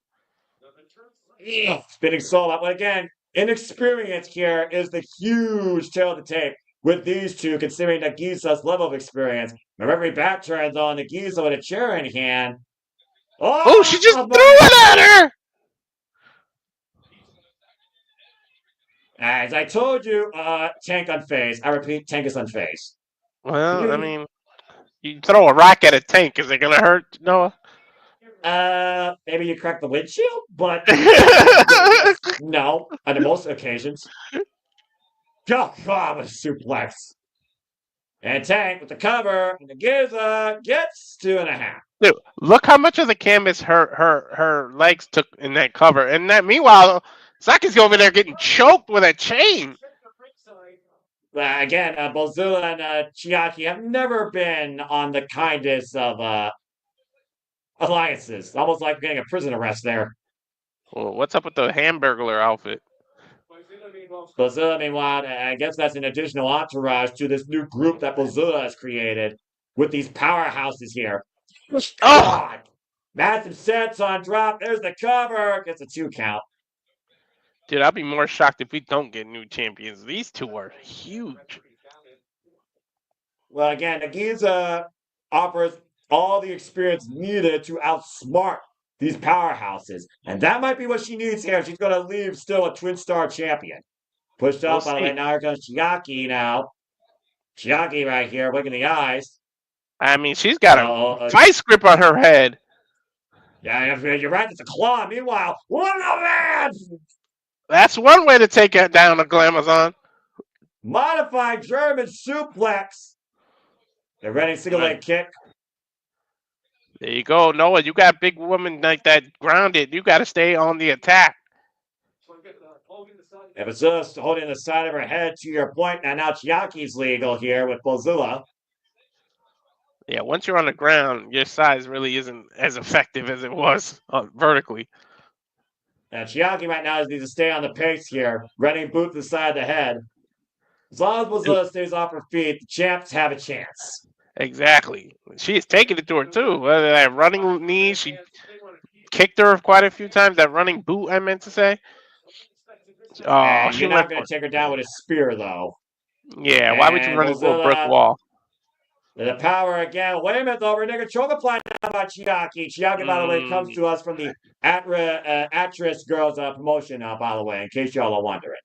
Spinning solo. But again, inexperience here is the huge tail of the tape with these two, considering Nagisa's level of experience. Remember, every back turns on Nagisa with a chair in hand. Oh, she just threw it at her! As I told you, Tank unfazed. I repeat, Tank is unfazed. Well, I mean, you throw a rock at a tank. Is it going to hurt, Noah? Maybe you crack the windshield, but no, on most occasions. Oh, God, what a suplex. And Tank with the cover, and Nagisa gets 2.5. Dude, look how much of the canvas her legs took in that cover. And that meanwhile, Saki's over there getting choked with a chain. Again, Bozilla and Chiaki have never been on the kindest of alliances. Almost like getting a prison arrest there. Well, what's up with the Hamburglar outfit? Bozilla, meanwhile, I guess that's an additional entourage to this new group that Bozilla has created with these powerhouses here. God! Massive sets on drop. There's the cover. Gets a 2 count. Dude, I'll be more shocked if we don't get new champions. These two are huge. Well, again, Nagisa offers all the experience needed to outsmart these powerhouses. And that might be what she needs here. She's going to leave still a Twin Star champion. Pushed up, by the way, now here comes Chiaki now. Chiaki right here, winking the eyes. I mean, she's got a vice grip on her head. Yeah, you're right. It's a claw. Meanwhile, what a man! That's one way to take it down a Glamazon. Modified German suplex. They're ready single leg kick. There you go, Noah. You got big women like that grounded. You got to stay on the attack. If it's just holding the side of her head to your point, now Chiaki's legal here with Bozilla. Yeah, once you're on the ground, your size really isn't as effective as it was vertically. Now Chiaki right now needs to stay on the pace here, running boot to the side of the head. As long as Bozilla stays off her feet, the champs have a chance. Exactly. She's taking it to her too. That running knee, she kicked her quite a few times. That running boot, I meant to say. Oh, you're not going to take her down with a spear, though. Yeah, why would you run into a brick wall? The power again. Wait a minute, though. We're going to choke apply now by Chiaki. Chiaki, by the way, comes to us from the Actress Girls promotion, by the way, in case y'all are wondering.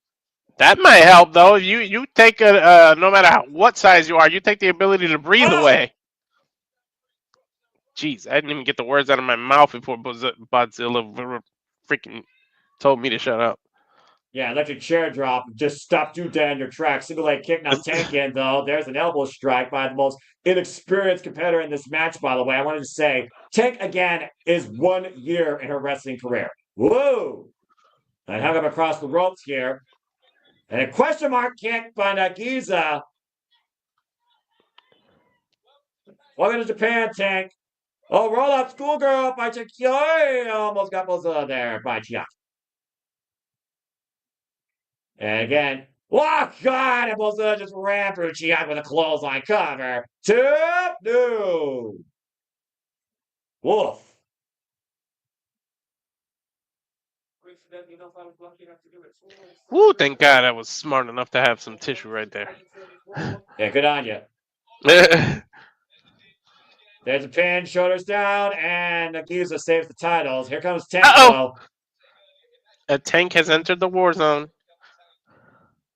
That might help, though. You take no matter what size you are, you take the ability to breathe away. Jeez, I didn't even get the words out of my mouth before Bozilla freaking told me to shut up. Yeah, electric chair drop. Just stopped you dead in your tracks. Single leg kick. Now Tank in, though. There's an elbow strike by the most inexperienced competitor in this match, by the way. I wanted to say, Tank, again, is 1 year in her wrestling career. Woo! And hung up across the ropes here. And a question mark kick by Nagisa. Welcome to Japan, Tank. Oh, roll up schoolgirl by Chiaki. Almost got Bozilla there by Chiaki. And again, oh God, and Bozilla just ran through Chiaki with a clothesline cover. 2-2. Woof. Woo, thank God I was smart enough to have some tissue right there. Yeah, good on you. There's a pin, shoulders down, and Nagisa saves the titles. Here comes Tank, though. A Tank has entered the war zone.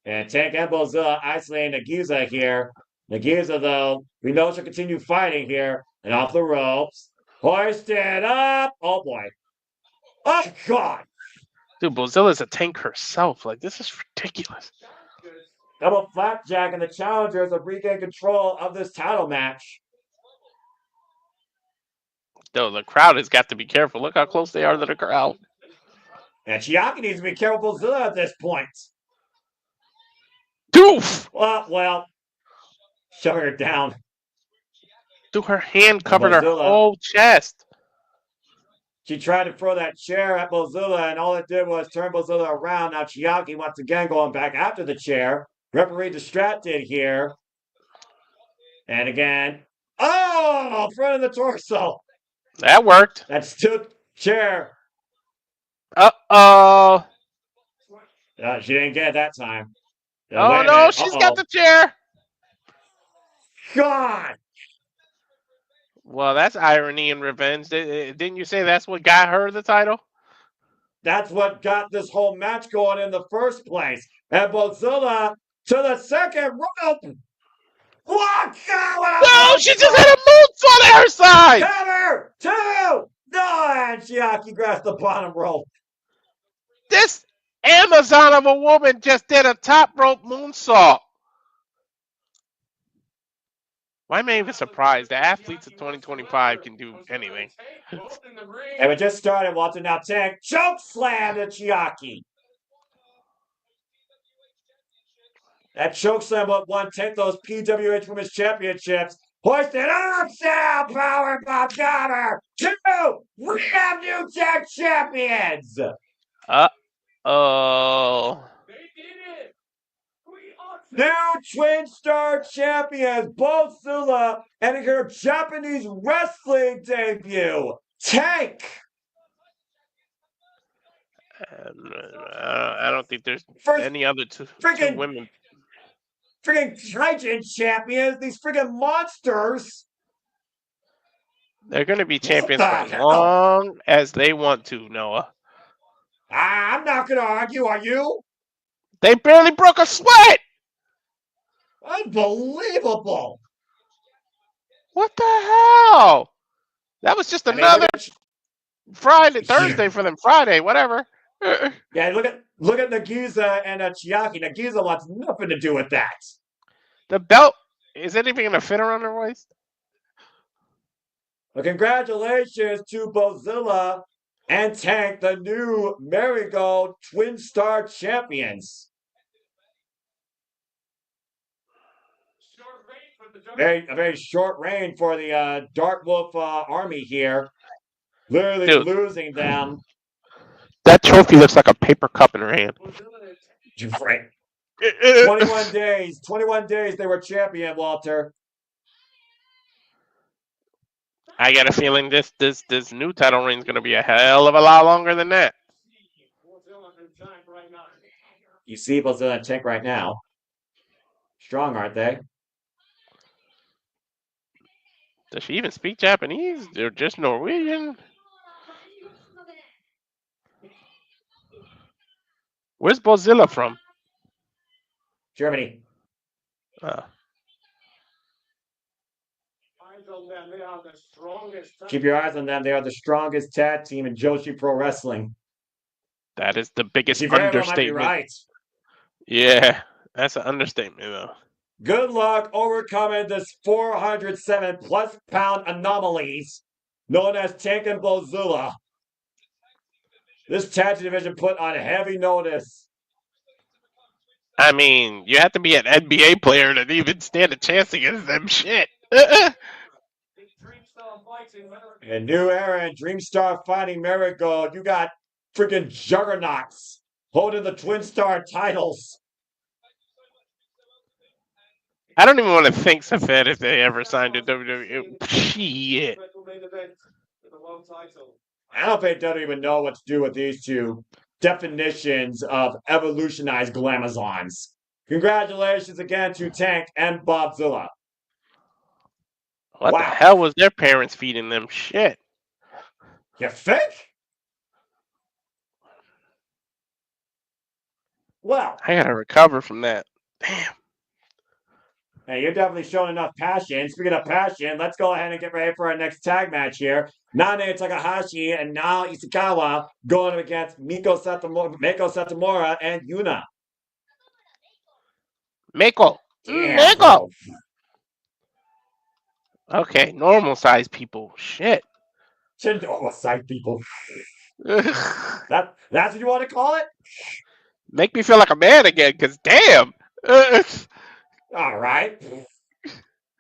And Tank and Bozilla isolating Nagisa here. Nagisa, though, we know she'll continue fighting here. And off the ropes. Hoisted up. Oh, boy. Oh, God. Dude, Bozilla's a Tank herself. Like, this is ridiculous. Double flapjack, and the challengers have regained control of this title match. Though the crowd has got to be careful. Look how close they are to the crowd. And Chiaki needs to be careful with Bozilla at this point. Doof! Well, shove her down. Dude, her hand covered her whole chest. She tried to throw that chair at Bozilla, and all it did was turn Bozilla around. Now Chiaki once again going back after the chair. Referee distracted here. And again, front of the torso. That worked. That's two chair. Uh-oh. She didn't get it that time. Oh, no, she's got the chair. God. Well, that's irony and revenge. Didn't you say that's what got her the title? That's what got this whole match going in the first place. And Bozilla to the second rope. What? No, she just had a moonsault at her side. Cover 2. No, and Chiaki grabs the bottom rope. This Amazon of a woman just did a top rope moonsault. Why am I even surprised? The athletes of 2025 can do anything. And we just started watching now Tank choke slam to Chiaki. That choke slam won take those PWH Women's Championships. Hoisted up, down, power bomb cover. 2. We have new tag champions. Uh-oh. New Twin Star champions, Bozilla, and her Japanese wrestling debut, Tank. I don't think there's any other two women. Freaking Gaijin champions, these freaking monsters. They're going to be champions for as long as they want to, Noah. I'm not going to argue, are you? They barely broke a sweat. Unbelievable. What the hell? That was just another Friday, Thursday for them. Friday, whatever. Yeah, look at Nagisa and Chiaki. Nagisa wants nothing to do with that. The belt, is it even gonna fit around her waist? Well, congratulations to Bozilla and Tank, the new Marigold Twin Star champions. A very short reign for the Dark Wolf army here. Literally Dude, losing them. that trophy looks like a paper cup in her hand. 21 days. 21 days they were champion, Walter. I got a feeling this new title reign is gonna be a hell of a lot longer than that. You see Bozilla and Tank right now. Strong, aren't they? Does she even speak Japanese? They're just Norwegian. Where's Bozilla from? Germany. Keep your eyes on them. They are the strongest tag team in Joshi Pro Wrestling. That is the biggest understatement. understatement. Might be right. Yeah, that's an understatement, though. Good luck overcoming this 407+ pound anomalies known as Tank and Bozilla. This tag team division put on heavy notice. I mean, you have to be an NBA player to even stand a chance against them shit. A new era in Dreamstar fighting Marigold. You got freaking juggernauts holding the Twin Star titles. I don't even want to think so bad if they ever signed to WWE. Shit. I don't think they don't even know what to do with these two definitions of evolutionized glamazons. Congratulations again to Tank and Bobzilla. What the hell was their parents feeding them? Shit. You think? Well, I gotta recover from that. Damn. Hey, you're definitely showing enough passion. Speaking of passion, let's go ahead and get ready for our next tag match here. Nanae Takahashi and now Ishikawa going against Meiko Satomura and Yuna. Meiko. Damn, Meiko. bro. Okay, normal sized people. Shit. Normal sized people. That's what you want to call it? Make me feel like a man again, cause damn. All right.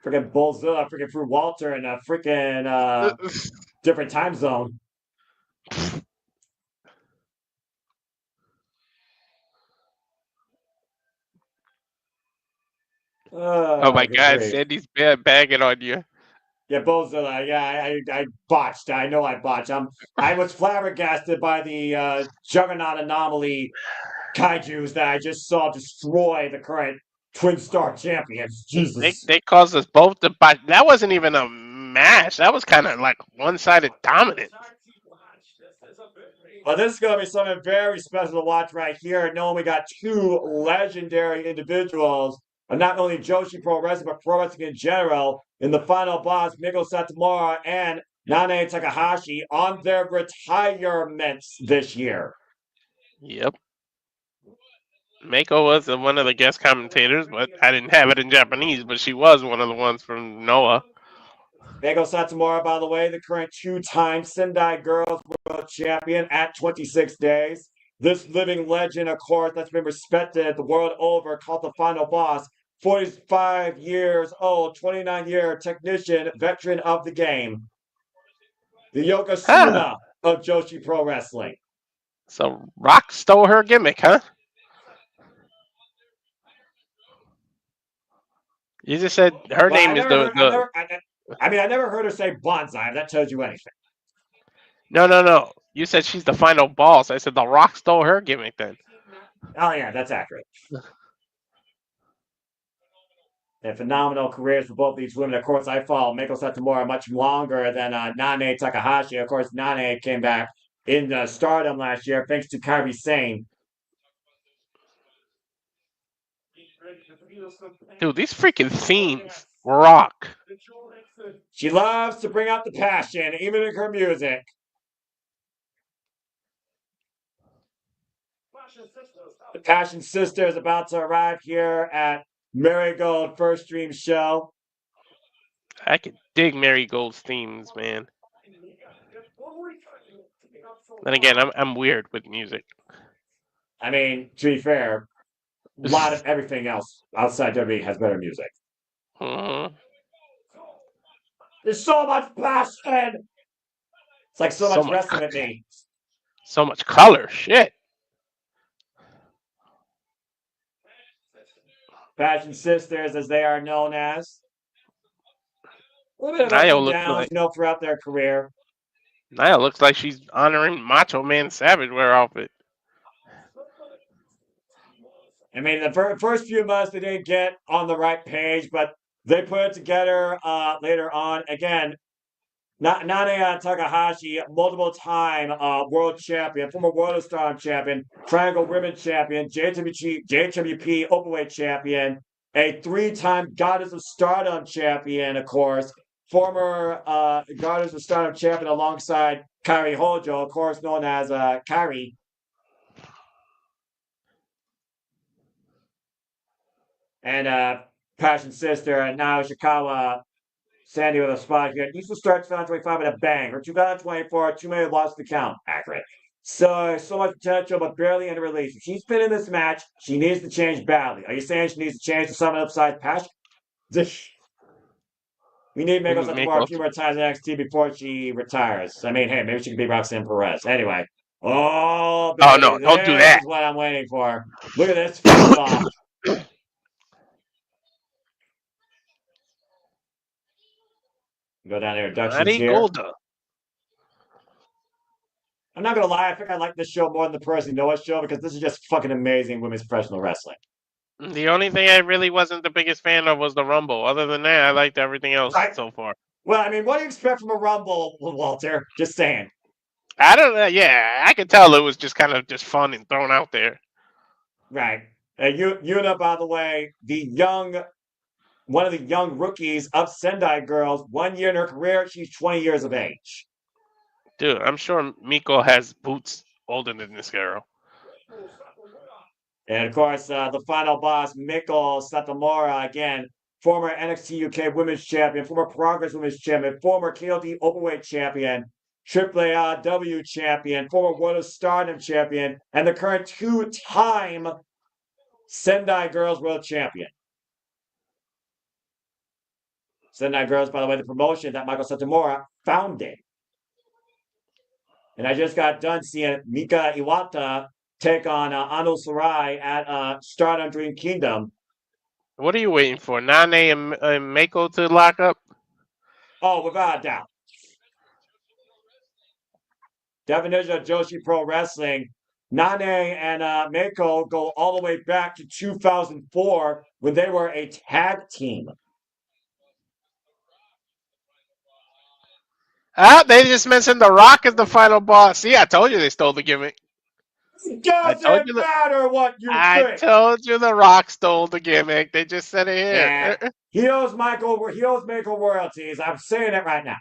Freaking Bozilla, freaking Fruit Walter in a freaking different time zone. Oh my God, great. Sandy's bagging on you. Yeah, Bozilla. Yeah, I botched. I know I botched. I was flabbergasted by the Juggernaut Anomaly kaijus that I just saw destroy the current Twin Star champions. Jesus. They caused us both to botch. That wasn't even a match. That was kind of like one-sided dominance. Well, this is going to be something very special to watch right here, knowing we got two legendary individuals, not only Joshi Pro Wrestling, but Pro Wrestling in general, in the final boss, Meiko Satomura and Nanae Takahashi, on their retirements this year. Yep. Meiko was one of the guest commentators, but I didn't have it in Japanese, but she was one of the ones from Noah. Meiko Satomura, by the way, the current two-time Sendai Girls World Champion at 26 days. This living legend, of course, that's been respected the world over, called the final boss. 45 years old, 29-year technician, veteran of the game. The Yokozuna of Joshi Pro Wrestling. So Rock stole her gimmick, huh? You just said her name is I never heard her say bonsai. If that tells you anything. No. You said she's the final boss. I said the Rock stole her gimmick then. Oh, yeah, that's accurate. And phenomenal careers for both these women. Of course, I follow Meiko Satomura much longer than Nanae Takahashi. Of course, Nanae came back in stardom last year thanks to Kairi Sane. Dude, these freaking themes rock. She loves to bring out the passion, even in her music. The Passion Sister is about to arrive here at Marigold First Stream Show. I can dig Marigold's themes, man. Then again, I'm weird with music. I mean, to be fair, a lot of everything else outside WWE has better music. Mhm. There's so much passion. It's like so much wrestling at me. So much color. Shit. Passion Sisters, as they are known as. A little bit of ups Nio and looks downs, like throughout their career. she's honoring Macho Man Savage wear outfit. I mean, the first few months they didn't get on the right page, but they put it together later on. Again, Nanae Takahashi, multiple time world champion, former World Star champion, Triangle Women's champion, JWP Openweight champion, a 3-time Goddess of Stardom champion, of course, former Goddess of Stardom champion alongside Kairi Hojo, of course known as Kairi. And Passion Sister, and now Ishikawa, Sandy with a spot here. Needs to start 2025 with a bang. Or 2024, too many lost the count. Accurate. So much potential, but barely in a release. If she's been in this match, she needs to change badly. Are you saying she needs to change to someone upside Passion? We need Meiko Satomura a few more times in NXT before she retires. I mean, hey, maybe she could be Roxanne Perez. Anyway. Oh, baby, no, don't do that. This is what I'm waiting for. Look at this face off. Go down to introductions here. Marigold. I'm not gonna lie, I think I like this show more than the Person Noah show because this is just fucking amazing women's professional wrestling. The only thing I really wasn't the biggest fan of was the Rumble. Other than that, I liked everything else so far. Well, I mean, what do you expect from a Rumble, Walter? Just saying. I don't know. Yeah, I could tell it was just kind of just fun and thrown out there. Right. Yuna, by the way, one of the young rookies of Sendai Girls, 1 year in her career, she's 20 years of age. Dude, I'm sure Meiko has boots older than this girl. And of course, the final boss, Miku Satomura, again, former NXT UK Women's Champion, former Progress Women's Champion, former KOD Openweight Champion, AAAW Champion, former World of Stardom Champion, and the current 2-time Sendai Girls World Champion. Sendai Girls, by the way, the promotion that Michael Satomura founded. And I just got done seeing Mika Iwata take on Aono Sarai at Stardom Dream Kingdom. What are you waiting for? Nanae and Meiko to lock up? Oh, without a doubt. Definition of Joshi Pro Wrestling. Nanae and Meiko go all the way back to 2004 when they were a tag team. They just mentioned The Rock as the final boss. See, I told you they stole the gimmick. It doesn't matter what you think. I told you The Rock stole the gimmick. They just said it here. Yeah. He owes Meiko royalties. I'm saying it right now.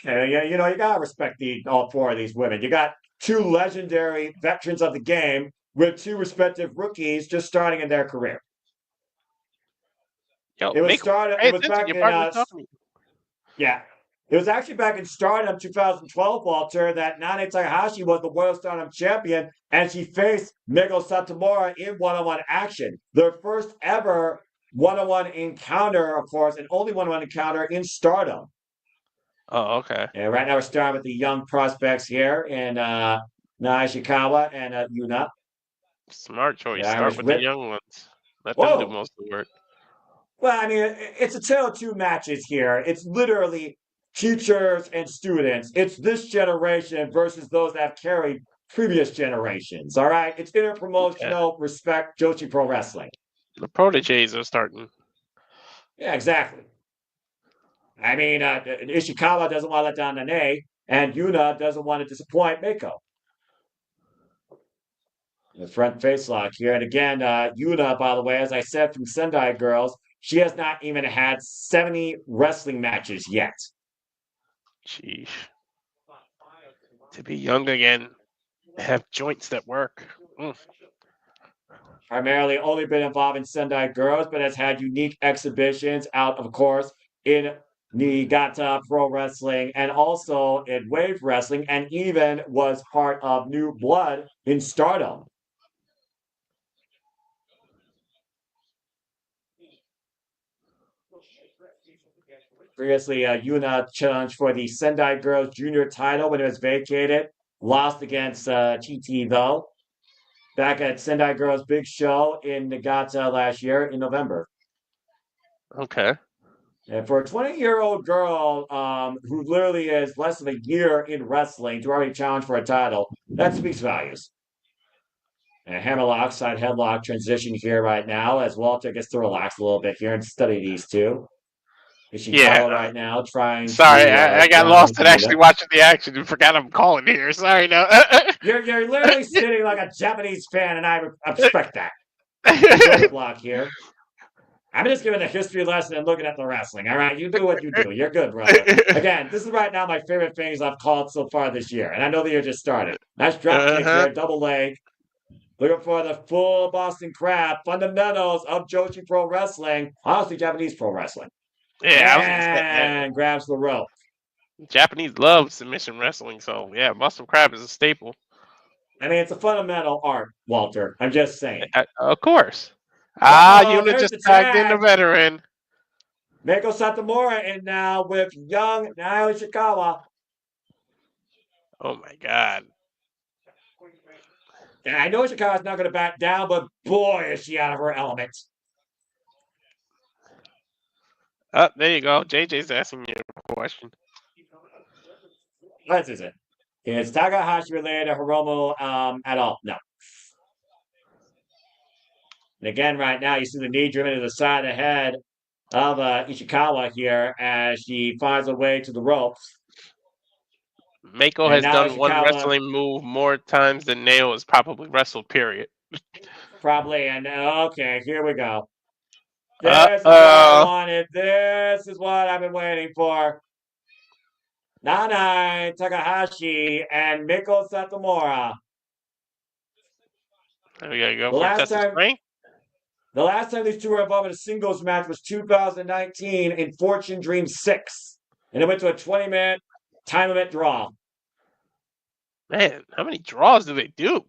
Anyway, you gotta respect all 4 of these women. You got 2 legendary veterans of the game with 2 respective rookies just starting in their career. Yo, it was back in it was actually back in Stardom 2012, Walter, that Nanae Takahashi was the World Stardom champion, and she faced Meiko Satomura in one-on-one action. Their first ever one-on-one encounter, of course, and only one-on-one encounter in Stardom. Oh, okay. And right now we're starting with the young prospects here in Ishikawa and Yuna. Smart choice. Start with the young ones. Let them do most of the work. Well, I mean, it's a tale of 2 matches here. It's literally teachers and students. It's this generation versus those that have carried previous generations. All right, it's interpromotional respect Joshi Pro Wrestling. The proteges are starting. Yeah, exactly. I mean, Ishikawa doesn't want to let down Nanae, and Yuna doesn't want to disappoint Meiko. The front face lock here. And again, Yuna, by the way, as I said from Sendai Girls, she has not even had 70 wrestling matches yet. Sheesh. To be young again, have joints that work. Primarily only been involved in Sendai Girls, but has had unique exhibitions out, of course, in Niigata Pro Wrestling and also in Wave Wrestling, and even was part of New Blood in Stardom. Previously, Yuna challenged for the Sendai Girls Junior title when it was vacated. Lost against TT, though. Back at Sendai Girls Big Show in Niigata last year in November. Okay. And for a 20-year-old girl who literally is less than a year in wrestling to already challenge for a title, that speaks volumes. And hammerlock, side headlock transition here right now as Walter gets to relax a little bit here and study these two. Ishikawa right now trying sorry, to I got lost in actually watching the action and forgot I'm calling here. Sorry, no. You're literally sitting like a Japanese fan, and I respect that. Shoulder block here. I'm just giving a history lesson and looking at the wrestling. All right, you do what you do. You're good, brother. Again, this is right now my favorite things I've called so far this year, and I know the year just started. Nice drop kick here, double leg. Looking for the full Boston Crab fundamentals of Joshi Pro Wrestling, honestly Japanese Pro Wrestling. Yeah, and grabs the rope. Japanese love submission wrestling, so yeah, Boston Crab is a staple. I mean, it's a fundamental art, Walter. I'm just saying. Of course. Yuna just tagged in the veteran. Meiko Satomura in now with young Naoya Ishikawa. Oh my god. And I know Ishikawa's not going to back down, but boy, is she out of her element. There you go. JJ's asking you a question. What is it? Is Takahashi related to Hiromu at all? No. And again, right now, you see the knee driven to the side of the head of Ishikawa here as she finds a way to the ropes. Meiko has done one wrestling move more times than Nail has probably wrestled, period. Probably. And okay, here we go. This is what I wanted. This is what I've been waiting for. Nanae, Takahashi, and Meiko Satomura. We gotta go for test of strength. The last time these two were involved in a singles match was 2019 in Fortune Dream 6. And it went to a 20-minute time limit draw. Man, how many draws do they do?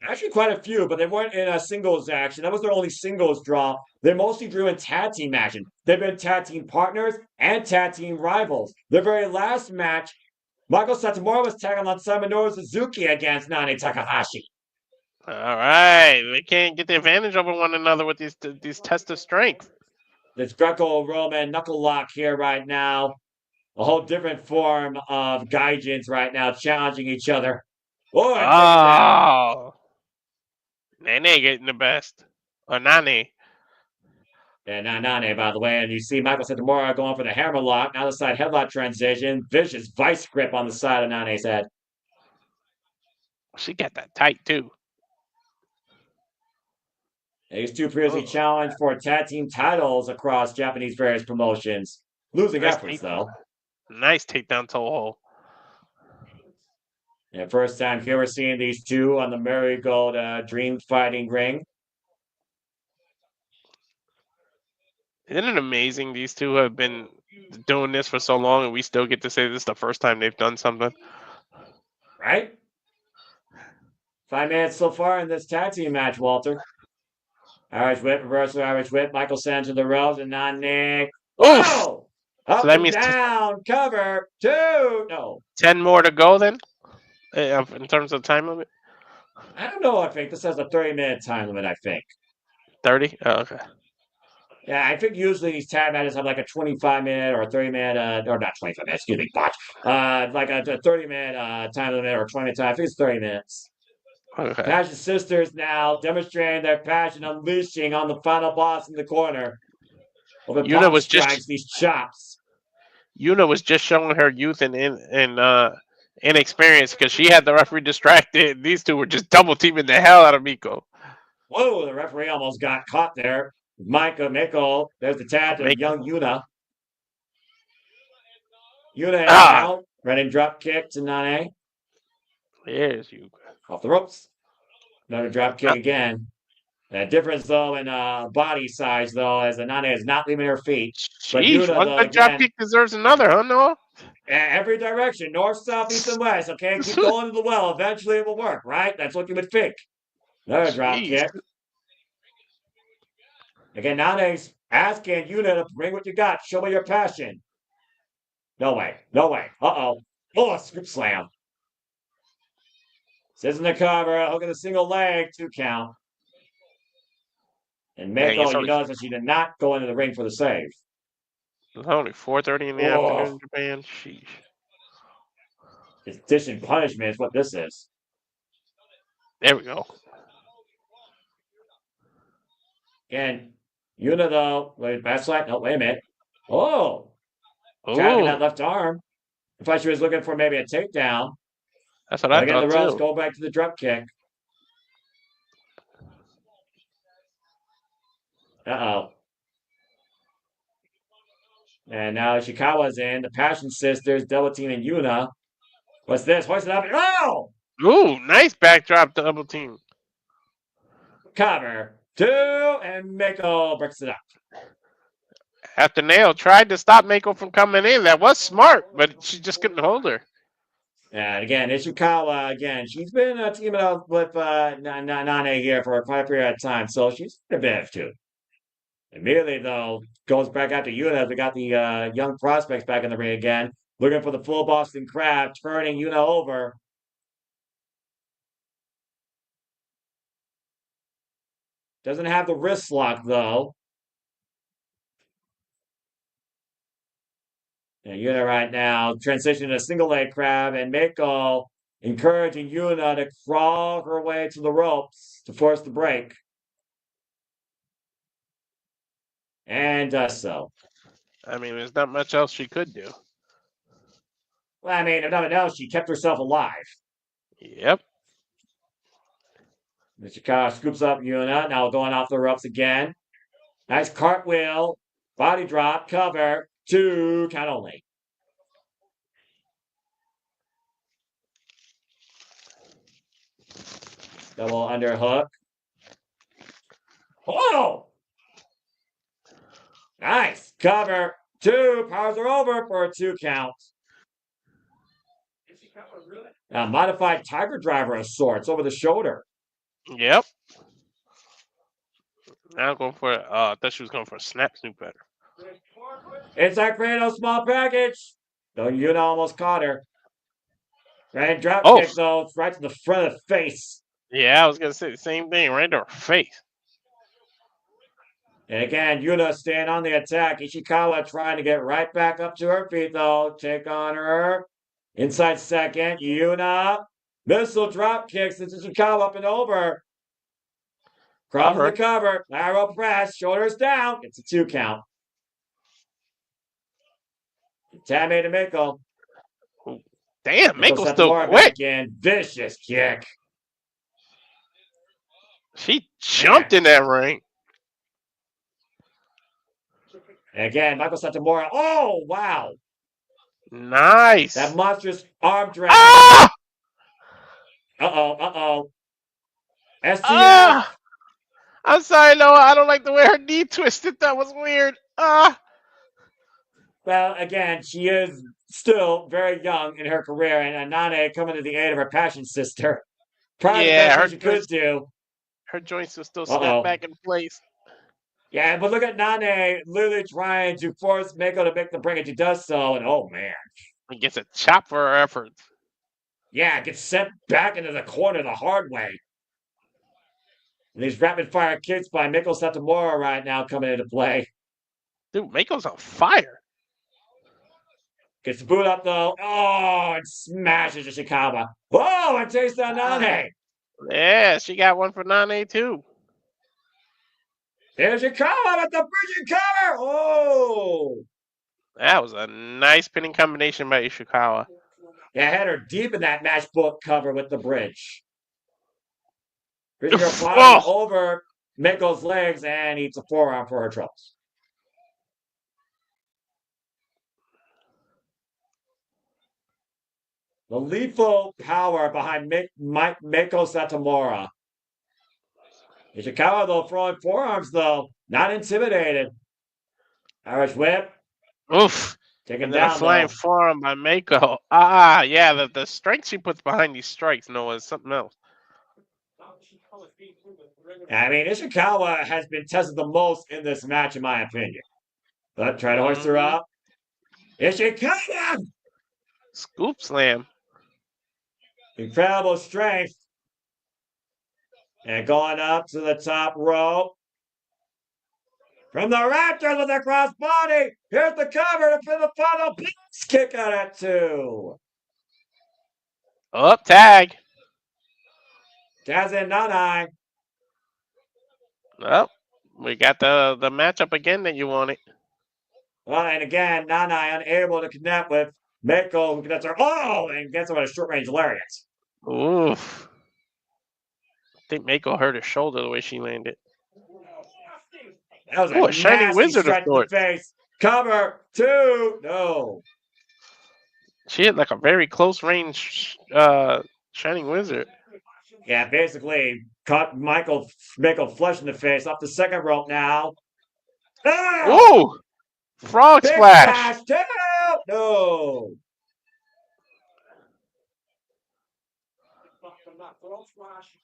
Actually, quite a few, but they weren't in a singles action. That was their only singles draw. They mostly drew in tag team action. They've been tag team partners and tag team rivals. Their very last match, Michael Satomura was tagging on Minoru Suzuki against Nanae Takahashi. All right, they can't get the advantage over one another with these tests of strength. This Greco-Roman knuckle lock here right now. A whole different form of gaijins right now, challenging each other. Oh, Nanae getting the best. Or Nanae. Yeah, Nanae, by the way. And you see Michael Satomura going for the hammer lock. Now the side headlock transition. Vicious vice grip on the side of Nanae's head. She got that tight, too. These two previously challenged for tag team titles across Japanese various promotions. Losing efforts, though. Nice takedown toe hold. Yeah, first time here we're seeing these two on the Marigold Dream Fighting Ring. Isn't it amazing these two have been doing this for so long and we still get to say this is the first time they've done something? Right? 5 minutes so far in this tag team match, Walter. Irish whip, reversal Irish whip. Michael sends to the ropes and Nanae. Oh! Up so that means down, cover, 2. No. 10 more to go then? In terms of time limit? I don't know. I think this has a 30-minute time limit, I think. 30? Oh, okay. Yeah, I think usually these tag matches have like a 25-minute or a 30-minute, or not 25 minutes, excuse me, botch. Like a 30-minute time limit or 20-minute time. I think it's 30 minutes. Okay. Passion Sisters now demonstrating their passion, unleashing on the final boss in the corner. Yuna was just these chops. Yuna was just showing her youth in inexperienced because she had the referee distracted. These two were just double teaming the hell out of Meiko. Whoa, the referee almost got caught there. Meiko, there's the tap to Meiko. young Yuna. Yuna in and Ah, out. Running drop kick to Nanae. there's you. Off the ropes. Another drop kick again. The difference, though, in body size, though, as Nanae is not leaving her feet. But Sheesh, Yuna, one though, good drop again, kick deserves another, huh, Noah? every direction, north, south, east, and west. Okay, keep going to the well. Eventually it will work, right? That's what you would think. Another drop Jeez. kick. Again, Nanae's asking Yuna to bring what you got. Show me your passion. No way. No way. Uh-oh. Oh, a scoop slam. Says in the cover, hook of the single leg, 2 count. And Dang, Meiko, you notice that she did not go into the ring for the save. it's only 4:30 in the afternoon in Japan. Sheesh. It's dishing punishment is what this is. There we go. Again, Yuna, though, wait, back slide. No, wait a minute. Oh, tagging that Ooh, left arm. I thought she was looking for maybe a takedown. that's what But I again, the thought ropes too. go back to the drop kick. Uh-oh. And now Ishikawa's in. The Passion Sisters double teaming Yuna. What's this? Hoist it up. Oh! Ooh, nice backdrop double team. Cover. 2. And Meiko breaks it up. After Nail tried to stop Meiko from coming in, that was smart, but she just couldn't hold her. And again, Ishikawa, again, she's been teaming up with Nanae here for quite a period of time. So she's a bit too. Immediately, though, goes back out to Yuna. We got the young prospects back in the ring again. Looking for the full Boston Crab, turning Yuna over. Doesn't have the wrist lock, though. And Yuna right now transitioning to single leg crab, and Meiko encouraging Yuna to crawl her way to the ropes to force the break. And does so. I mean, there's not much else she could do. Well, I mean, if nothing else, she kept herself alive. Yep. Chika scoops up Yuna, now going off the ropes again. Nice cartwheel, body drop, cover, 2 count only. Double underhook. Oh! Nice. Cover. 2. Powers are over for a 2 count. Modified Tiger Driver of sorts over the shoulder. Yep. Now I'm going for I thought she was going for a snap snoop better. Inside Kratos, small package. Though Yuna almost caught her. Right drop Oh, kick, though. It's right to the front of the face. yeah, I was gonna say the same thing, right to her face. And again, Yuna staying on the attack. Ishikawa trying to get right back up to her feet, though. Take on her. Inside second. Yuna. Missile drop kicks. It's Ishikawa up and over. Crawls to the cover. Lateral press. Shoulders down. It's a 2 count. Utami to Miku. Damn, Meiko's still Satomura quick. back in. Vicious kick. She jumped in that ring. And again, Michael Satomura. Oh, wow. Nice. That monstrous arm drag. Ah! Uh-oh. STF. Ah! I'm sorry, Noah. I don't like the way her knee twisted. That was weird. Ah! Well, again, she is still very young in her career, and Nanae coming to the aid of her passion sister. Probably the best thing she could do. Her joints will still snap back in place. Yeah, but look at Nanae literally trying to force Meiko to make the break, and she does so, and oh man. He gets a chop for her efforts. Yeah, gets sent back into the corner the hard way. And these rapid fire kicks by Miku Satomura right now coming into play. Dude, Meiko's on fire. Gets the boot up though. Oh, and smashes Ishikawa. Oh, and takes down Nanae. Yeah, she got one for Nanae too. Here's Ishikawa with the bridging cover. Oh. That was a nice pinning combination by Ishikawa. Yeah, had her deep in that matchbook cover with the bridge. Reaching her body over Meiko's legs and eats a forearm for her troubles. The lethal power behind Meiko Satomura. Ishikawa, though, throwing forearms, though, not intimidated. Irish whip. Oof. Taken And then a down, flying though. forearm by Meiko. Yeah, the strength she puts behind these strikes, Noah, is something else. I mean, Ishikawa has been tested the most in this match, in my opinion. But try to hoist her up. Ishikawa! Scoop slam. Incredible strength. And going up to the top rope. From the Raptors with a crossbody. Here's the cover for the final kick out at 2. Up tag. Jazz and Nanae. Well, we got the matchup again that you wanted. Well, and again, Nanae unable to connect with Meiko, who connects her. Oh, and gets her with a short range lariat. Oof. I think Meiko hurt her shoulder the way she landed. That was a shining nasty wizard of strike to the sorts. face. Cover 2. No. She hit like a very close range shining wizard. Yeah, basically caught Meiko flush in the face off the second rope now. Oh! Frog Big splash. 2. No.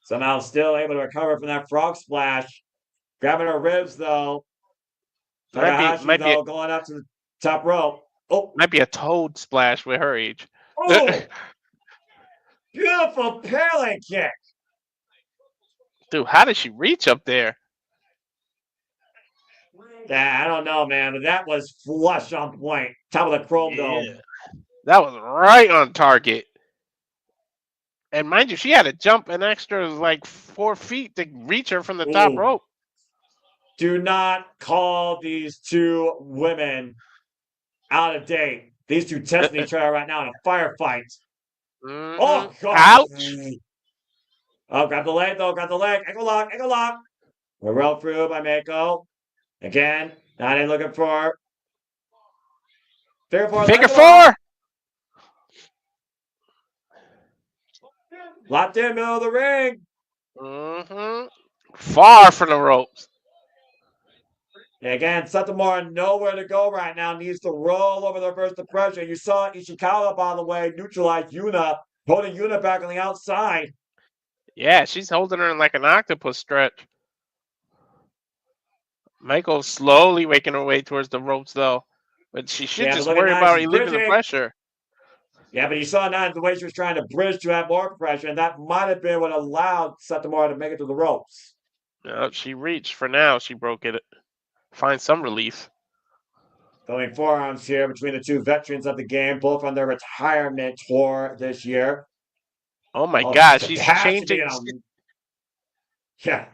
Somehow still able to recover from that frog splash. Grabbing her ribs, though. Takahashi, though, going up to the top rope. Oh. Might be a toad splash with her age. Oh. Beautiful parallel kick. Dude, how did she reach up there? Yeah, I don't know, man, but that was flush on point. Top of the chrome dome. That was right on target. And mind you, she had to jump an extra like 4 feet to reach her from the top rope. Do not call these two women out of date. These two testing each other right now in a firefight. Mm-hmm. Oh, God. Ouch. Oh, grab the leg, though. Grab the leg. Ankle lock. Ankle lock. We're well through by Meiko. Again, Nanae looking for figure 4. Figure 4. Locked in, middle of the ring. Mm-hmm. Far from the ropes. And again, Satomura nowhere to go right now. Needs to roll over the first pressure. You saw Ishikawa, by the way, neutralize Yuna, holding Yuna back on the outside. Yeah, she's holding her in like an octopus stretch. Meiko's slowly making her way towards the ropes, though. But she should just worry about relieving the pressure. Yeah, but you saw now the way she was trying to bridge to have more pressure, and that might have been what allowed Satomura to make it to the ropes. No, she reached. For now, she broke it. Find some relief. Going forearms here between the two veterans of the game, both on their retirement tour this year. Oh my God, she's changing. Yeah.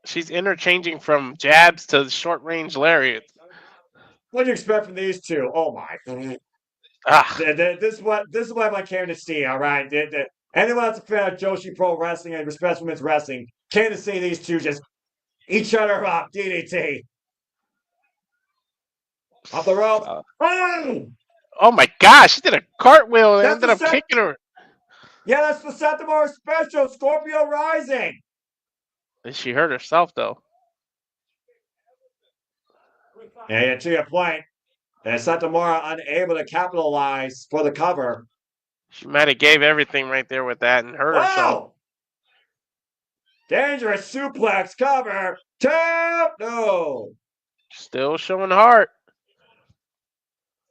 She's interchanging from jabs to short range lariats. What do you expect from these two? Oh my. This is what I came to see, all right? Anyone that's a fan of Joshi Pro Wrestling and respects women's wrestling came to see these two just each other up. DDT. Off the rope. Oh my gosh, she did a cartwheel and ended up kicking her. Yeah, that's the Satomura special, Scorpio Rising. And she hurt herself, though. Yeah, to your point. And Satomura unable to capitalize for the cover. She might have gave everything right there with that and hurt herself. Dangerous suplex cover. Tap. No. Still showing heart.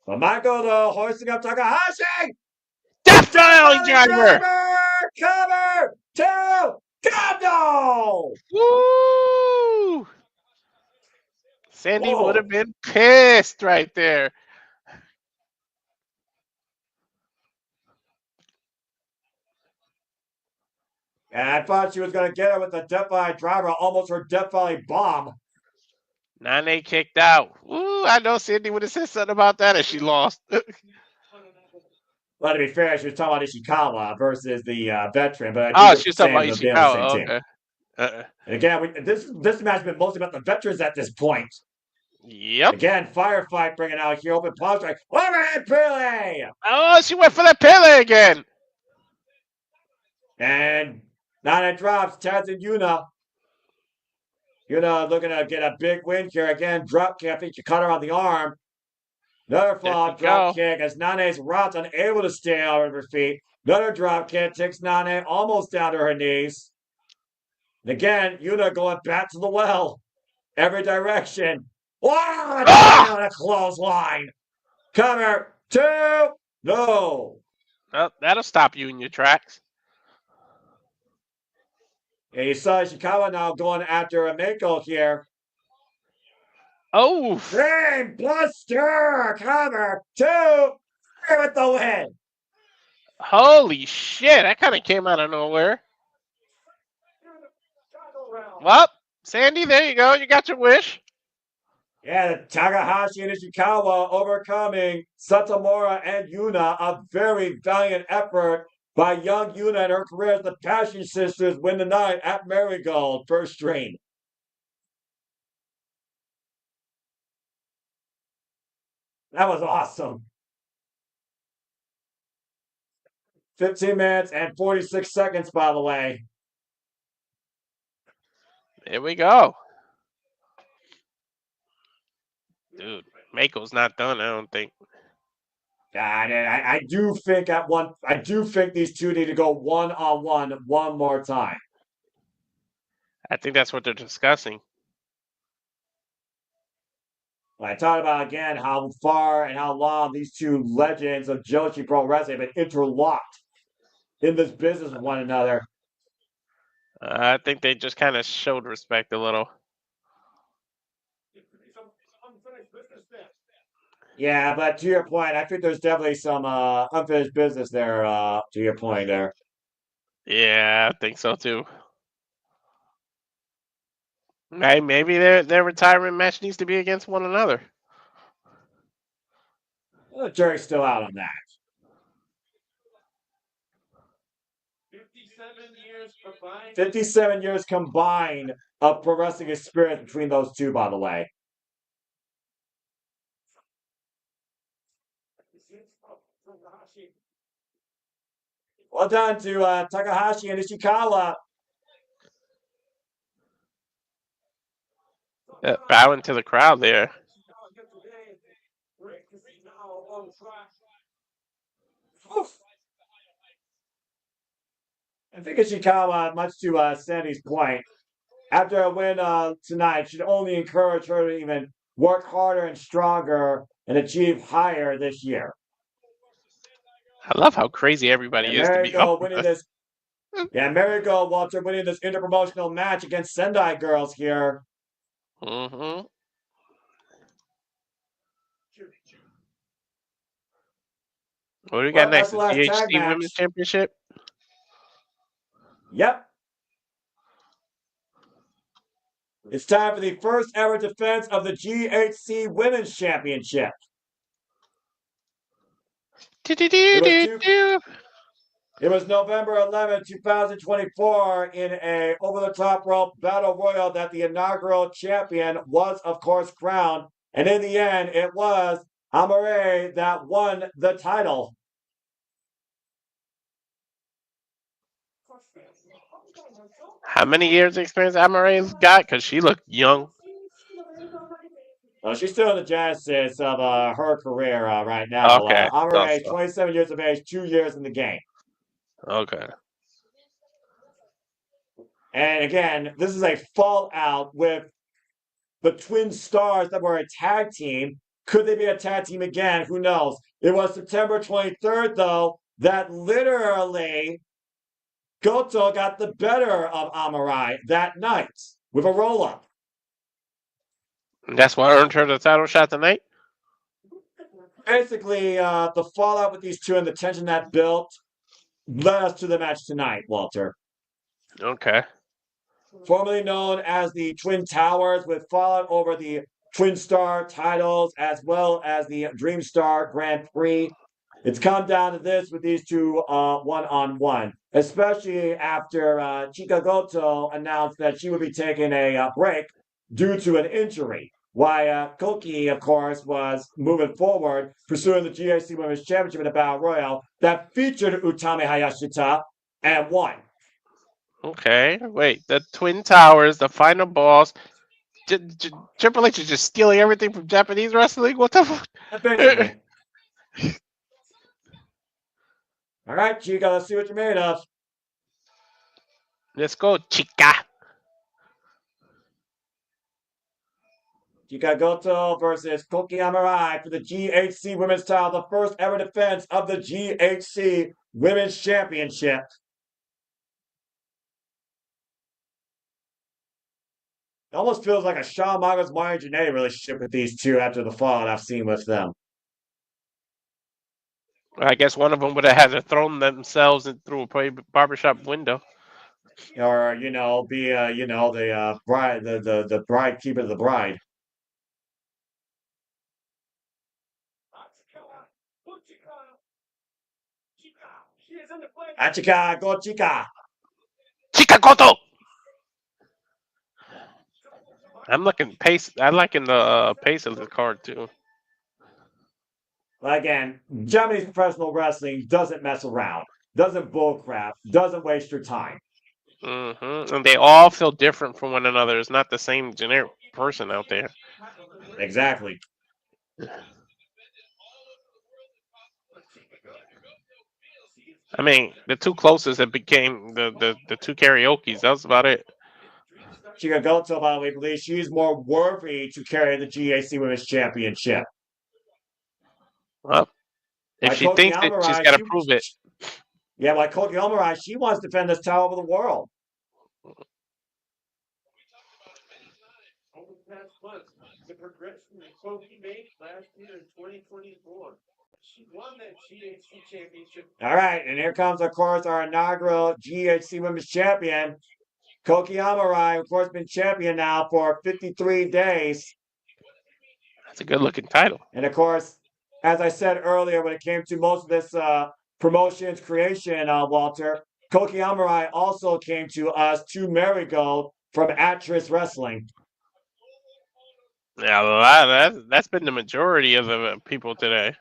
But Michael, though, hoisting up Takahashi. Death Valley driver. Cover. 2. Come no. Woo. Sandy would have been pissed right there. And I thought she was going to get her with the Death Valley driver, almost her Death Valley bomb. Nanae kicked out. Ooh, I know Sandy would have said something about that if she lost. Well, Well, to be fair, she was talking about Ishikawa versus the veteran, but I do Oh, get she the was talking same about of being on the same Ishikawa. team. Okay. And again, this match has been mostly about the veterans at this point. Yep. Again, firefight bringing out here, open palm strike. Overhead Pele! Oh, she went for the Pele again. And Nanae drops, tags in Yuna. Yuna looking to get a big win here. Again, drop kick. I think she caught her on the arm. Another follow-up drop kick as Nanae's route unable to stay out of her feet. Another drop kick takes Nanae almost down to her knees. And again, Yuna going back to the well. Every direction. Wow, down a clothesline. Cover. 2. No. Well, that'll stop you in your tracks. And you saw Ishikawa now going after a Meiko here. Oh. Brain Buster. Cover. 2. With the win. Holy shit. That kind of came out of nowhere. Well, Sandy, there you go. You got your wish. Yeah, Takahashi and Ishikawa overcoming Satomura and Yuna. A very valiant effort by young Yuna and her career as the Passion Sisters win the night at Marigold, first stream. That was awesome. 15 minutes and 46 seconds, by the way. There we go. Dude, Meiko's not done, I don't think. I do think these two need to go one-on-one one more time. I think that's what they're discussing. I talked about again how far and how long these two legends of Joshi Pro Wrestling have been interlocked in this business with one another. I think they just kind of showed respect a little. Yeah, but to your point, I think there's definitely some unfinished business there. To your point there. Yeah, I think so too. Maybe their retirement match needs to be against one another. Well, the jury's still out on that. 57 years combined of pro wrestling experience between those two, by the way. Well done to Takahashi and Ishikawa. Bowing to the crowd there. I think Ishikawa, much to Sandy's point, after a win tonight, should only encourage her to even work harder and stronger and achieve higher this year. I love how crazy everybody is to be up winning this. Yeah, Marigold, Walter, winning this interpromotional match against Sendai Girls here. Mm-hmm. What do we got next? The GHC Women's Championship? Yep. It's time for the first ever defense of the GHC Women's Championship. It was November 11, 2024 in a over-the-top rope battle royal that the inaugural champion was, of course, crowned. And in the end, it was Amarei that won the title. How many years experience Amarei's got? Because she looked young. She's still in the genesis of her career right now. Okay. Amarei, 27 years of age, 2 years in the game. Okay. And again, this is a fallout with the Twin Stars that were a tag team. Could they be a tag team again? Who knows? It was September 23rd, though, that literally Goto got the better of Amarei that night with a roll-up. That's what earned her the title shot tonight? Basically, the fallout with these two and the tension that built led us to the match tonight, Walter. Okay. Formerly known as the Twin Towers, with fallout over the Twin Star titles as well as the Dream Star Grand Prix. It's come down to this with these two one-on-one, especially after Chika Goto announced that she would be taking a break due to an injury. While Kouki, of course, was moving forward, pursuing the GAC Women's Championship in a Battle Royal that featured Utami Hayashishita and won. Okay, wait. The Twin Towers, the final boss. Triple H is just stealing everything from Japanese wrestling? What the fuck? Basically. All right, Chika, let's see what you're made of. Let's go, Chika. Chika Goto versus Kouki Amarei for the GHC Women's title, the first ever defense of the GHC Women's Championship. It almost feels like a Shawn Michaels Mario Janae relationship with these two after the fallout I've seen with them. I guess one of them would have had to thrown themselves through a barbershop window. Or, be the bride, the bride keeper of the bride. Chika, go Chika. Chika Goto. I'm liking pace. I liking the pace of the card too. Again, Japanese professional wrestling doesn't mess around, doesn't bullcrap, doesn't waste your time. And they all feel different from one another. It's not the same generic person out there. Exactly. I mean, the two closest that became the two karaoke's. That was about it. Chika Goto, by the way, believes she's more worthy to carry the GAC Women's Championship. Well, if she thinks it, she's got to prove it. Yeah, like Kouki Amarei, she wants to defend this title over the world. The progression that Kouki made last year in 2024. She won that GHC championship. All right, and here comes, of course, our inaugural GHC Women's Champion, Kouki Amarei, of course, been champion now for 53 days. That's a good-looking title. And, of course, as I said earlier, when it came to most of this promotion's creation, Walter, Kouki Amarei also came to us to Marigold from Actress Wrestling. Yeah, that's been the majority of the people today.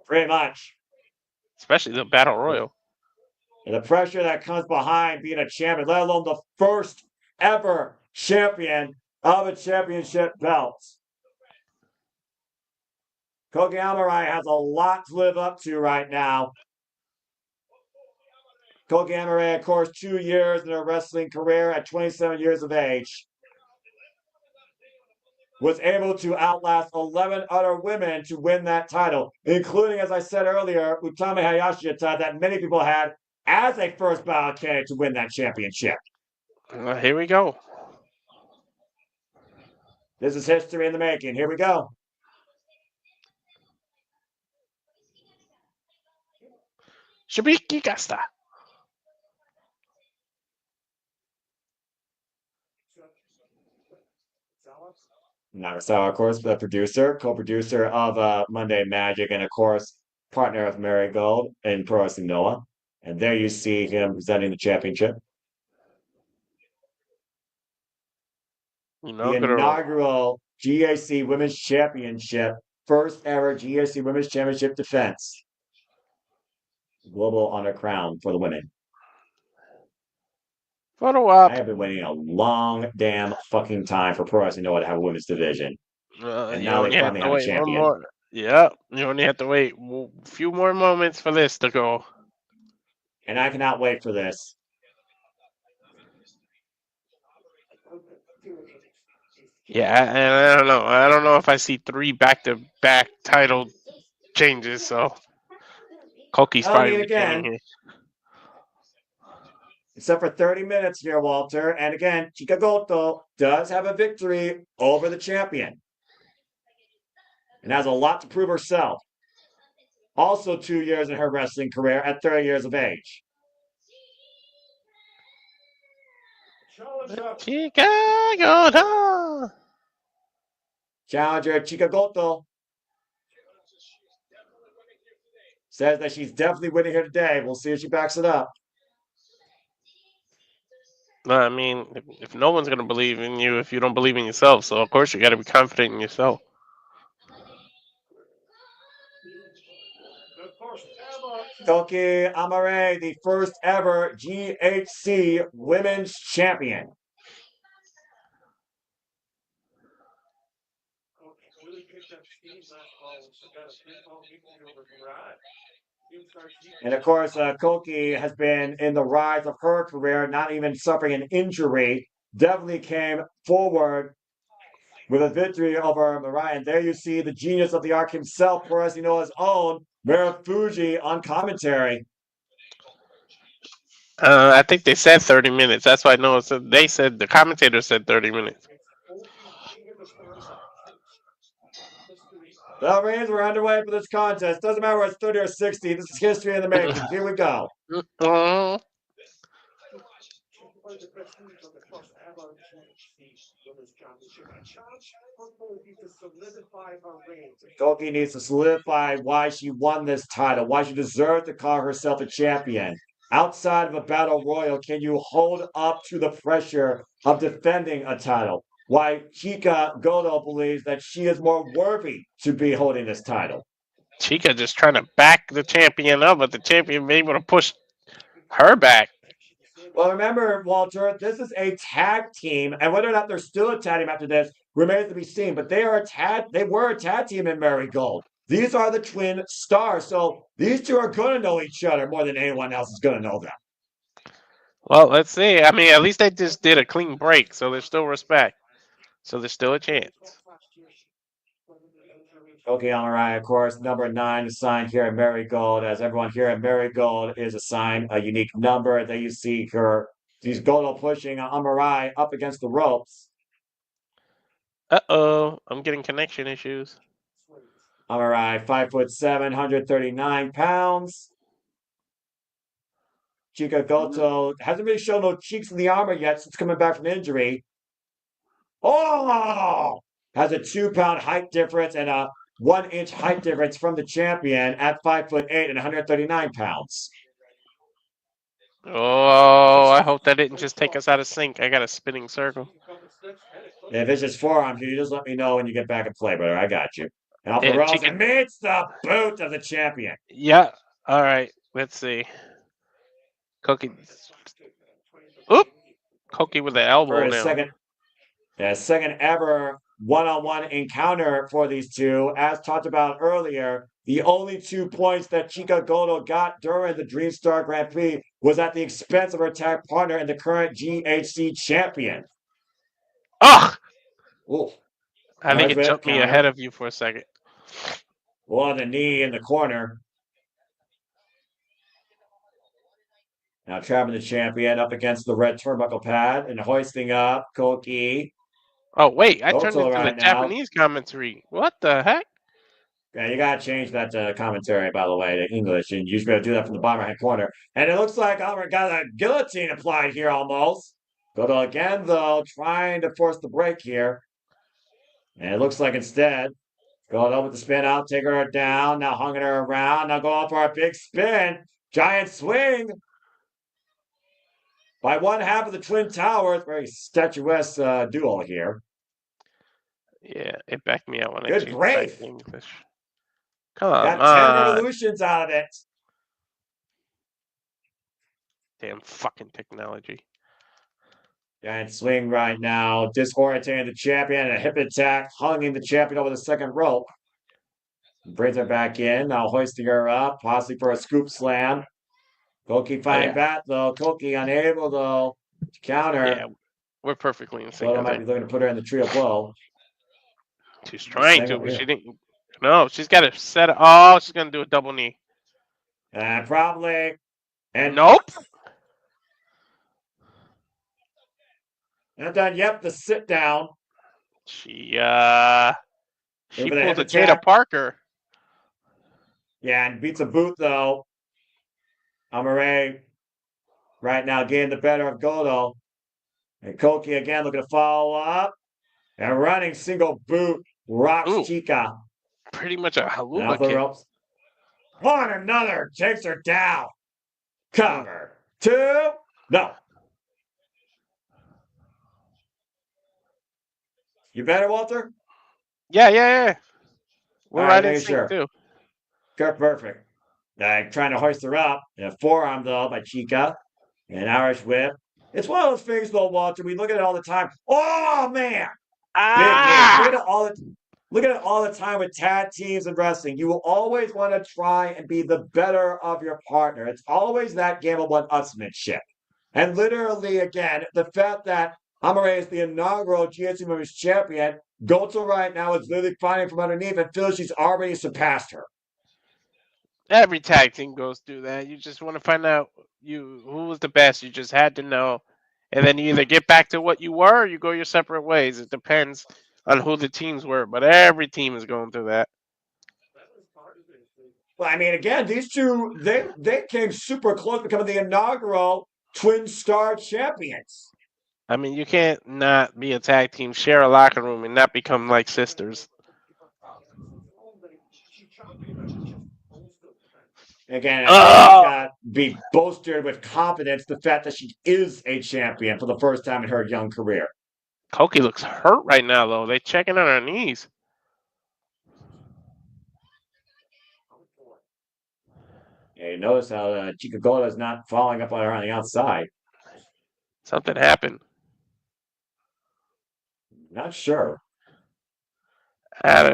Pretty much. Especially the Battle Royal. And the pressure that comes behind being a champion, let alone the first ever champion of a championship belt. Kouki Amarei has a lot to live up to right now. Kouki Amarei, of course, 2 years in her wrestling career at 27 years of age, was able to outlast 11 other women to win that title, including, as I said earlier, Utami Hayashishita, that many people had as a first ballot candidate to win that championship. Here we go. This is history in the making. Here we go. Shibiki Gasta. Nagisa, of course, the producer, co-producer of Monday Magic, and of course, partner of Marigold in Pro Wrestling Noah. And there you see him presenting the championship. The inaugural GAC Women's Championship, first ever GAC Women's Championship defense. Global Honor Crown for the women. Photo op. I have been waiting a long damn fucking time for Pro Wrestling Noah to have a women's division. And now they finally have a champion. Yeah, you only have to wait a few more moments for this to go. And I cannot wait for this. Yeah, and I don't know. I don't know if I see 3 back-to-back title changes, so Kouki's probably retaining here. Except for 30 minutes here, Walter. And again, Chika Goto does have a victory over the champion. And has a lot to prove herself. Also 2 years in her wrestling career at 30 years of age. Chika Goto. Challenger Chika Goto. says that she's definitely winning here today. We'll see if she backs it up. No, I mean, if no one's gonna believe in you, if you don't believe in yourself, so of course you got to be confident in yourself. Kouki Amarei, the first ever GHC Women's Champion. And of course, Kouki has been in the rise of her career, not even suffering an injury. Definitely came forward with a victory over Mirai. And there you see the genius of the arc himself, or as you know, his own Fuji on commentary. I think they said 30 minutes. That's why I know. They said the commentator said 30 minutes. The reigns were underway for this contest. Doesn't matter whether it's 30 or 60. This is history in the making. Here we go. Kouki needs to solidify why she won this title, why she deserved to call herself a champion. Outside of a battle royal, can you hold up to the pressure of defending a title? Why Chika Goto believes that she is more worthy to be holding this title. Chika just trying to back the champion up, but the champion be able to push her back. Well, remember, Walter, this is a tag team, and whether or not they're still a tag team after this remains to be seen. But they were a tag team in Marigold. These are the twin stars, so these two are going to know each other more than anyone else is going to know them. Well, let's see. I mean, at least they just did a clean break, so there's still respect. So there's still a chance. Okay, Amarei, of course, number 9 assigned here at Marigold, as everyone here at Marigold is assigned a unique number. There you see her, she's Goto pushing Amarei up against the ropes. Uh-oh, I'm getting connection issues. Amarei, 5'7", 139 pounds. Chika Goto hasn't really shown no cheeks in the armor yet since coming back from injury. Oh! Has a 2-pound height difference and a 1-inch height difference from the champion at 5'8" and 139 pounds. Oh, I hope that didn't just take us out of sync. I got a spinning circle. If it's just forearms, you just let me know when you get back and play, brother. I got you. And off the rolls, Chika. and meets the boot of the champion. Yeah. All right. Let's see. Kouki. Oop. Kouki with the elbow For his now. second ever one-on-one encounter for these two. As talked about earlier, the only 2 points that Chika Goto got during the Dream Star Grand Prix was at the expense of her tag partner and the current GHC champion. Ugh! Ooh. I think it jumped me ahead of you for a second. Well, the knee in the corner. Now trapping the champion up against the red turnbuckle pad and hoisting up Kouki. Oh, wait. I turned Goto into the right now. Japanese commentary. What the heck? Yeah, you gotta change that commentary, by the way, to English, and you should be able to do that from the bottom right corner. And it looks like Albert got a guillotine applied here almost. Goto again, though, trying to force the break here. And it looks like instead, Goto with the spin out, taking her down, now hunging her around, now going for a big spin. Giant swing by one half of the Twin Towers. Very statuesque duo here. Yeah, it backed me out when Good I grief. English. Come on. Got 10 revolutions out of it. Damn fucking technology. Giant swing right now, disorientating the champion, and a hip attack, hunging the champion over the second rope. Brings her back in, now hoisting her up, possibly for a scoop slam. Kouki fighting back, though. Kouki unable, though, to counter. Yeah, we're perfectly in sync. Goto might be looking to put her in the trio blow. She's trying to, but she didn't. No, she's got to set it. Oh, she's going to do a double knee. Probably. And nope. And done. Yep, the sit down. She pulled a Jada Parker. Yeah, and beats a boot, though. Amarei right now getting the better of Goto. And Kouki again looking to follow up. And running single boot rocks Chika. Pretty much a haluva kick. On another. Takes her down. Cover. 2. No. You better, Walter? Yeah. We're All right, right in making sync sure. too. Perfect. Trying to hoist her up. Forearm, though, by Chika. An Irish whip. It's one of those things, though, Walter. We look at it all the time. Oh, man. Big knee. Look at it all the time with tag teams and wrestling. You will always want to try and be the better of your partner. It's always that game of one-upsmanship. And literally, again, the fact that Amarei is the inaugural GSC Women's Champion, Goto right now is literally fighting from underneath and feels she's already surpassed her. Every tag team goes through that. You just want to find out who was the best. You just had to know, and then you either get back to what you were, or you go your separate ways. It depends on who the teams were, but every team is going through that. Well, I mean, again, these two they came super close to becoming the inaugural Twin Star champions. I mean, you can't not be a tag team, share a locker room, and not become like sisters. Again, Kouki's got to be boasted with confidence the fact that she is a champion for the first time in her young career. Kouki looks hurt right now, though. They're checking on her knees. Yeah, you notice how Chika Goto is not following up on her on the outside. Something happened. Not sure.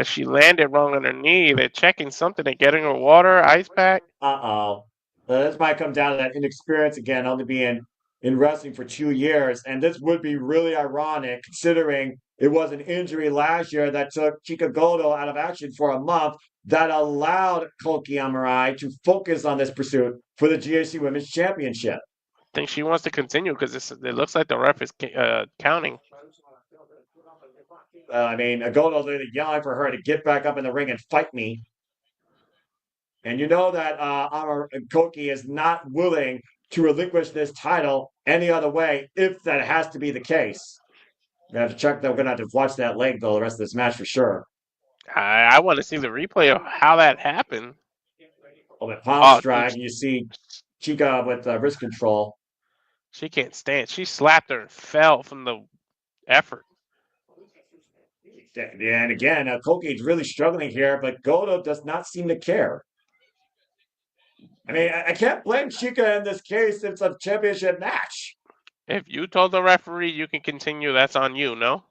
She landed wrong on her knee. They're checking something. They're getting her water, ice pack. Uh-oh. This might come down to that inexperience again, only being in wrestling for 2 years. And this would be really ironic considering it was an injury last year that took Chika Goto out of action for a month that allowed Kouki Amarei to focus on this pursuit for the GHC Women's Championship. I think she wants to continue because it looks like the ref is counting. I mean, Goto's literally yelling for her to get back up in the ring and fight me. And you know that Kouki is not willing to relinquish this title any other way if that has to be the case. We're going to have to check that. We're going to have to watch that leg, though, the rest of this match for sure. I want to see the replay of how that happened. Oh, that palm strike, and you see Chika with wrist control. She can't stand. She slapped her and fell from the effort. And again, Kouki is really struggling here, but Goto does not seem to care. I mean, I can't blame Chika in this case. It's a championship match. If you told the referee you can continue, that's on you, no?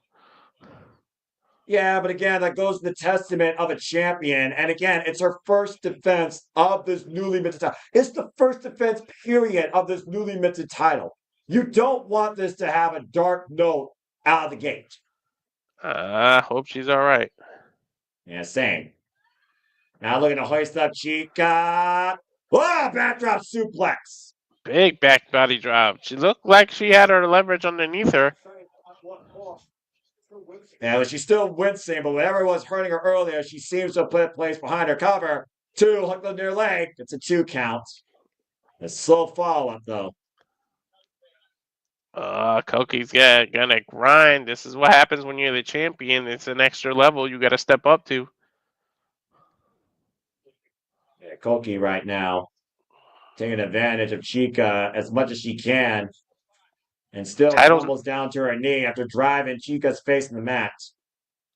Yeah, but again, that goes to the testament of a champion. And again, it's her first defense of this newly minted title. It's the first defense, period, of this newly minted title. You don't want this to have a dark note out of the gate. I hope she's all right. Yeah, same. Now looking to hoist up Chika. Oh, backdrop suplex. Big back body drop. She looked like she had her leverage underneath her. Yeah, but she's still wincing, but whatever was hurting her earlier, she seems to have put it in place behind her cover. 2, hooked on their leg. It's a 2 count. A slow follow-up, though. Kouki's gonna grind. This is what happens when you're the champion. It's an extra level you got to step up to. Yeah, Kouki right now taking advantage of Chika as much as she can, and still tumbles down to her knee after driving Chika's face in the mat.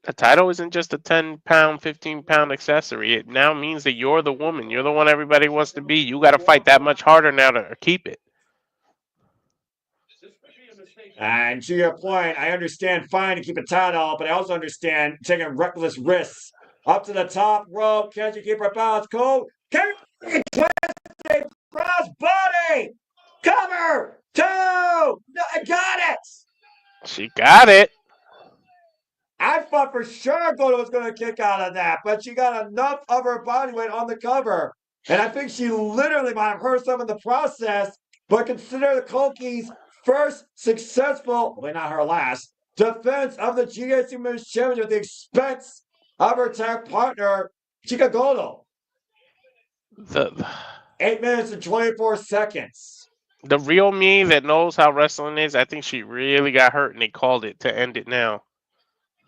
The title isn't just a 10-pound, 15-pound accessory. It now means that you're the woman. You're the one everybody wants to be. You got to fight that much harder now to keep it. And to your point, I understand fine to keep a title, but I also understand taking reckless risks. Up to the top rope. Can she keep her balance? Cole. Can twisted cross body. Cover. 2. No, I got it. She got it. I thought for sure Goto was going to kick out of that, but she got enough of her body weight on the cover. And I think she literally might have hurt some in the process, but consider the Kouki's first successful, well, not her last, defense of the GHC Women's Championship at the expense of her tag partner, Chika Goto. 8 minutes and 24 seconds. The real me that knows how wrestling is, I think she really got hurt and they called it to end it now.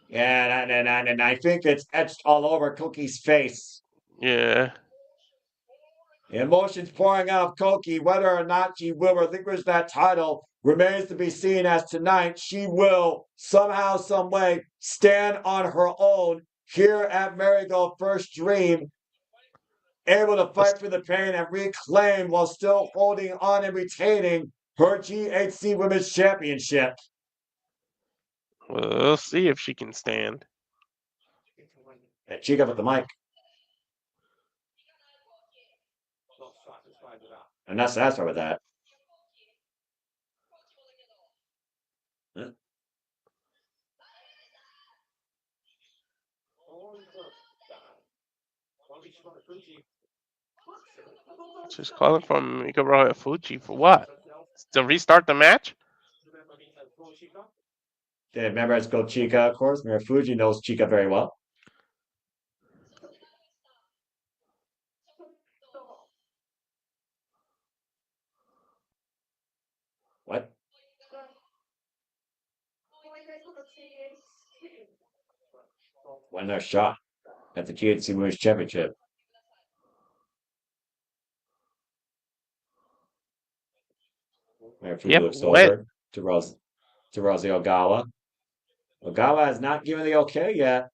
Yeah, and I think it's etched all over Kouki's face. Yeah. Emotions pouring out of Kouki. Whether or not she will relinquish that title remains to be seen, as tonight she will somehow, some way stand on her own here at Marigold First Dream, able to fight for the pain and reclaim while still holding on and retaining her GHC Women's Championship. We'll see if she can stand. And Chika with the mic. I'm not satisfied with that. Huh? She's calling from Miku Fuji for what? To restart the match? Yeah, remember, it's called Chika, of course. Remember, Fuji knows Chika very well. What? One more shot at the GHC Women's Championship. Remember, Fuji Yep, looks what? over to Rosie Ogawa. Ogawa has not given the okay yet.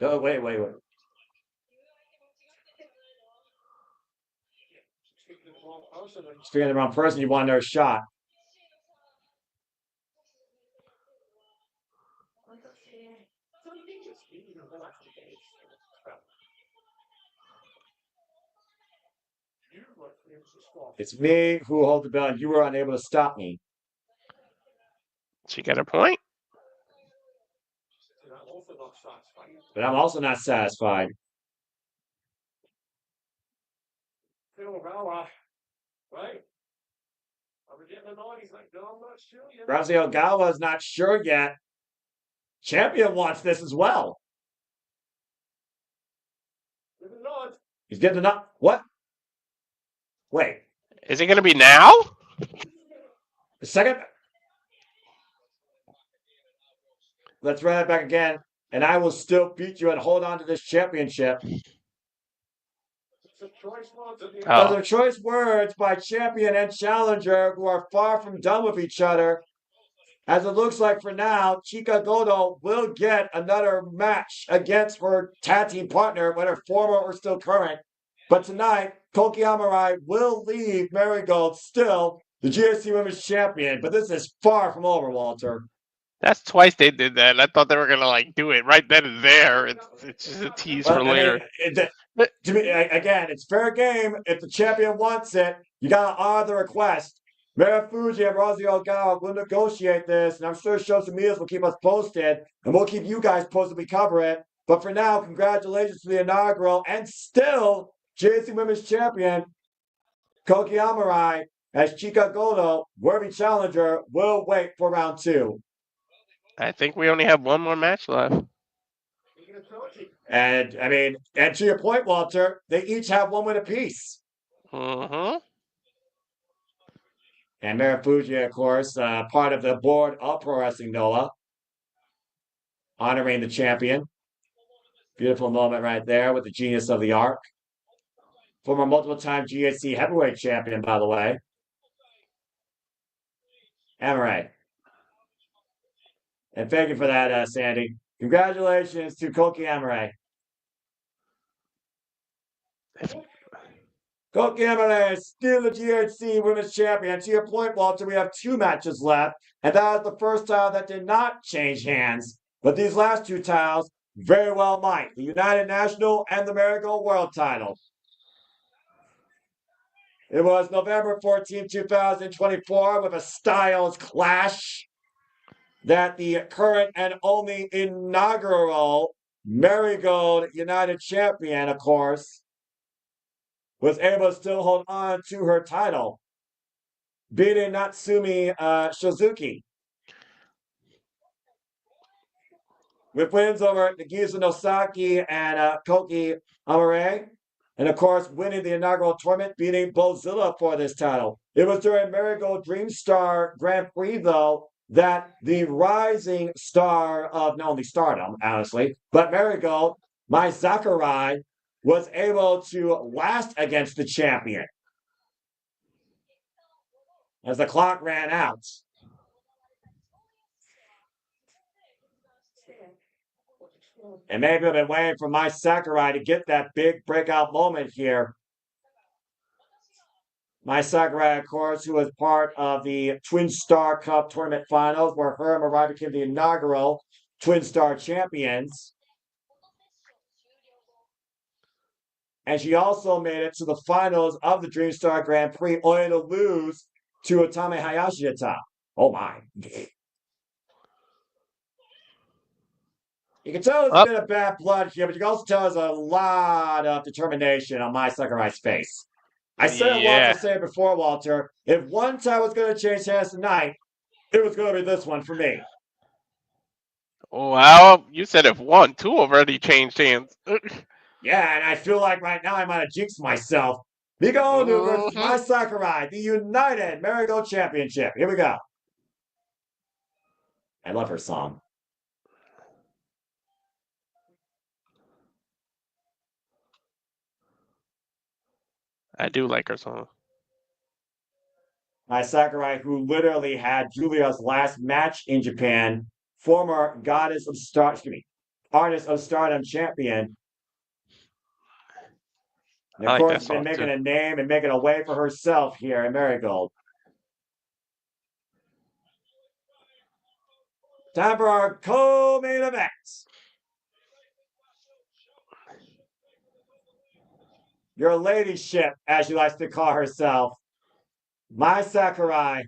Oh, wait. Speaking of the wrong person, you want another shot. It's me who holds the bell, and you were unable to stop me. She got a point? But I'm also not satisfied. Rosie Ogawa is not sure yet. Champion wants this as well. He's getting enough. What? Wait. Is it going to be now? A second. Let's run it back again, and I will still beat you and hold on to this championship. Those are choice words by champion and challenger, who are far from done with each other. As it looks like for now, Chika Goto will get another match against her tag team partner, whether former or still current. But tonight, Kouki Amarei will leave Marigold still the GSC Women's Champion. But this is far from over, Walter. That's twice they did that. I thought they were gonna do it right then and there. It's just a tease for later. To me, again, it's fair game. If the champion wants it, you gotta honor the request. Fuji and Rosie Ogawa will negotiate this, and I'm sure Showzuki will keep us posted, and we'll keep you guys posted. We cover it. But for now, congratulations to the inaugural and still JC Women's Champion Kouki Amarei, as Chika Goto, worthy challenger, will wait for round 2. I think we only have one more match left. And and to your point, Walter, they each have one win apiece. Mm-hmm. And Fuji, of course, part of the board of Pro Wrestling NOLA, honoring the champion. Beautiful moment right there with the genius of the arc. Former multiple-time GHC heavyweight champion, by the way. Amarei. And thank you for that, Sandy. Congratulations to Kouki Amarei. Kouki Amarei is still the GHC Women's Champion. To your point, Walter, we have 2 matches left, and that is the first title that did not change hands. But these last 2 titles very well might. The United National and the Marigold World title. It was November 14, 2024, with a Styles Clash that the current and only inaugural Marigold United Champion, of course, was able to still hold on to her title, beating Natsumi Showzuki. With wins over Nagisa, Nozaki, and Kouki Amarei. And of course, winning the inaugural tournament, beating Bozilla for this title. It was during Marigold Dream Star Grand Prix, though, that the rising star of not only stardom, honestly, but Marigold, my Sakurai, was able to last against the champion as the clock ran out. And maybe I've been waiting for my Sakurai to get that big breakout moment here. My Sakurai, of course, who was part of the Twin Star Cup tournament finals, where her and Mirai became the inaugural Twin Star champions. And she also made it to the finals of the Dream Star Grand Prix, only to lose to Utami Hayashishita. Oh my. You can tell there's a bit of bad blood here, but you can also tell there's a lot of determination on my Sakurai's face. I said it, Walter, said it before, Walter. If one time was going to change hands tonight, it was going to be this one for me. Well, you said if one, two already changed hands. Yeah, and I feel like right now I might have jinxed myself. Miku versus my Sakurai, the United Marigold Championship. Here we go. I love her song. I do like her song. My Sakurai, who literally had Julia's last match in Japan, former Artist of Stardom champion. And of course, has been making a name and making a way for herself here in Marigold. Time for our co-main event. Your ladyship, as she likes to call herself, my Sakurai.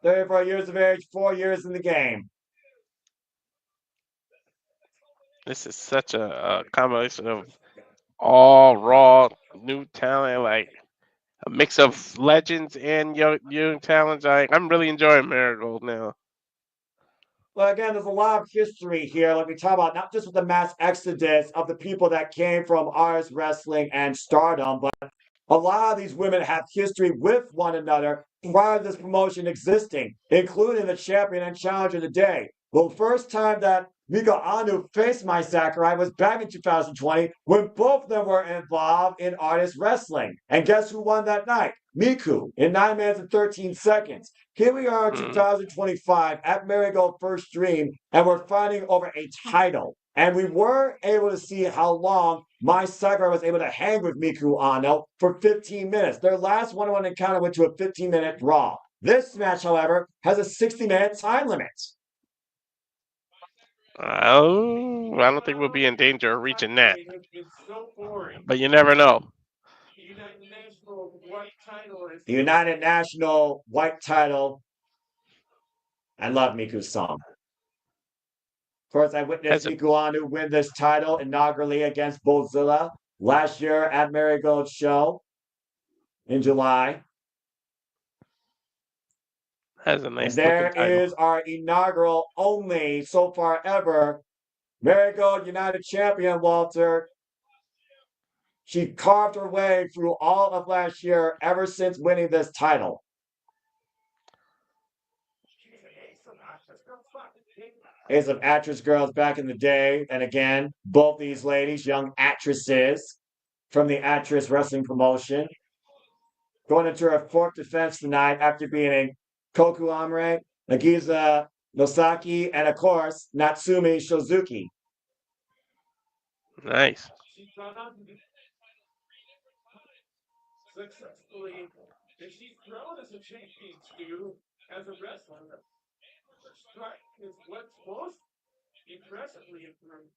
34 years of age, 4 years in the game. This is such a combination of all raw new talent, like a mix of legends and young talents. I'm really enjoying Marigold now. Well, again, there's a lot of history here. Like we talk about, not just with the mass exodus of the people that came from artist wrestling and stardom, but a lot of these women have history with one another prior to this promotion existing, including the champion and challenger today. Well, the first time that Aono faced my Sakurai was back in 2020 when both of them were involved in artist wrestling. And guess who won that night? Miku in 9 minutes and 13 seconds. Here we are in 2025 at Marigold First Dream, and we're fighting over a title. And we were able to see how long my Sakurai was able to hang with Miku Aono for 15 minutes. Their last one-on-one encounter went to a 15-minute draw. This match, however, has a 60-minute time limit. Oh, I don't think we'll be in danger of reaching that. But you never know. The United National White Title. I love Miku's song. Of course, I witnessed Miku Aono win this title inaugurally against Bozilla last year at Marigold Show in July. Has a nice and there is our inaugural only so far ever Marigold United Champion, Walter. She carved her way through all of last year ever since winning this title. Ace of Actress Girls back in the day. And again, both these ladies, young actresses from the Actress Wrestling promotion, going into her fourth defense tonight after beating Kouki Amarei, Nagisa Nozaki, and of course, Natsumi Showzuki. Nice. Successfully, and she's grown as a champion too, as a wrestler. Her strike is what's most impressively improved.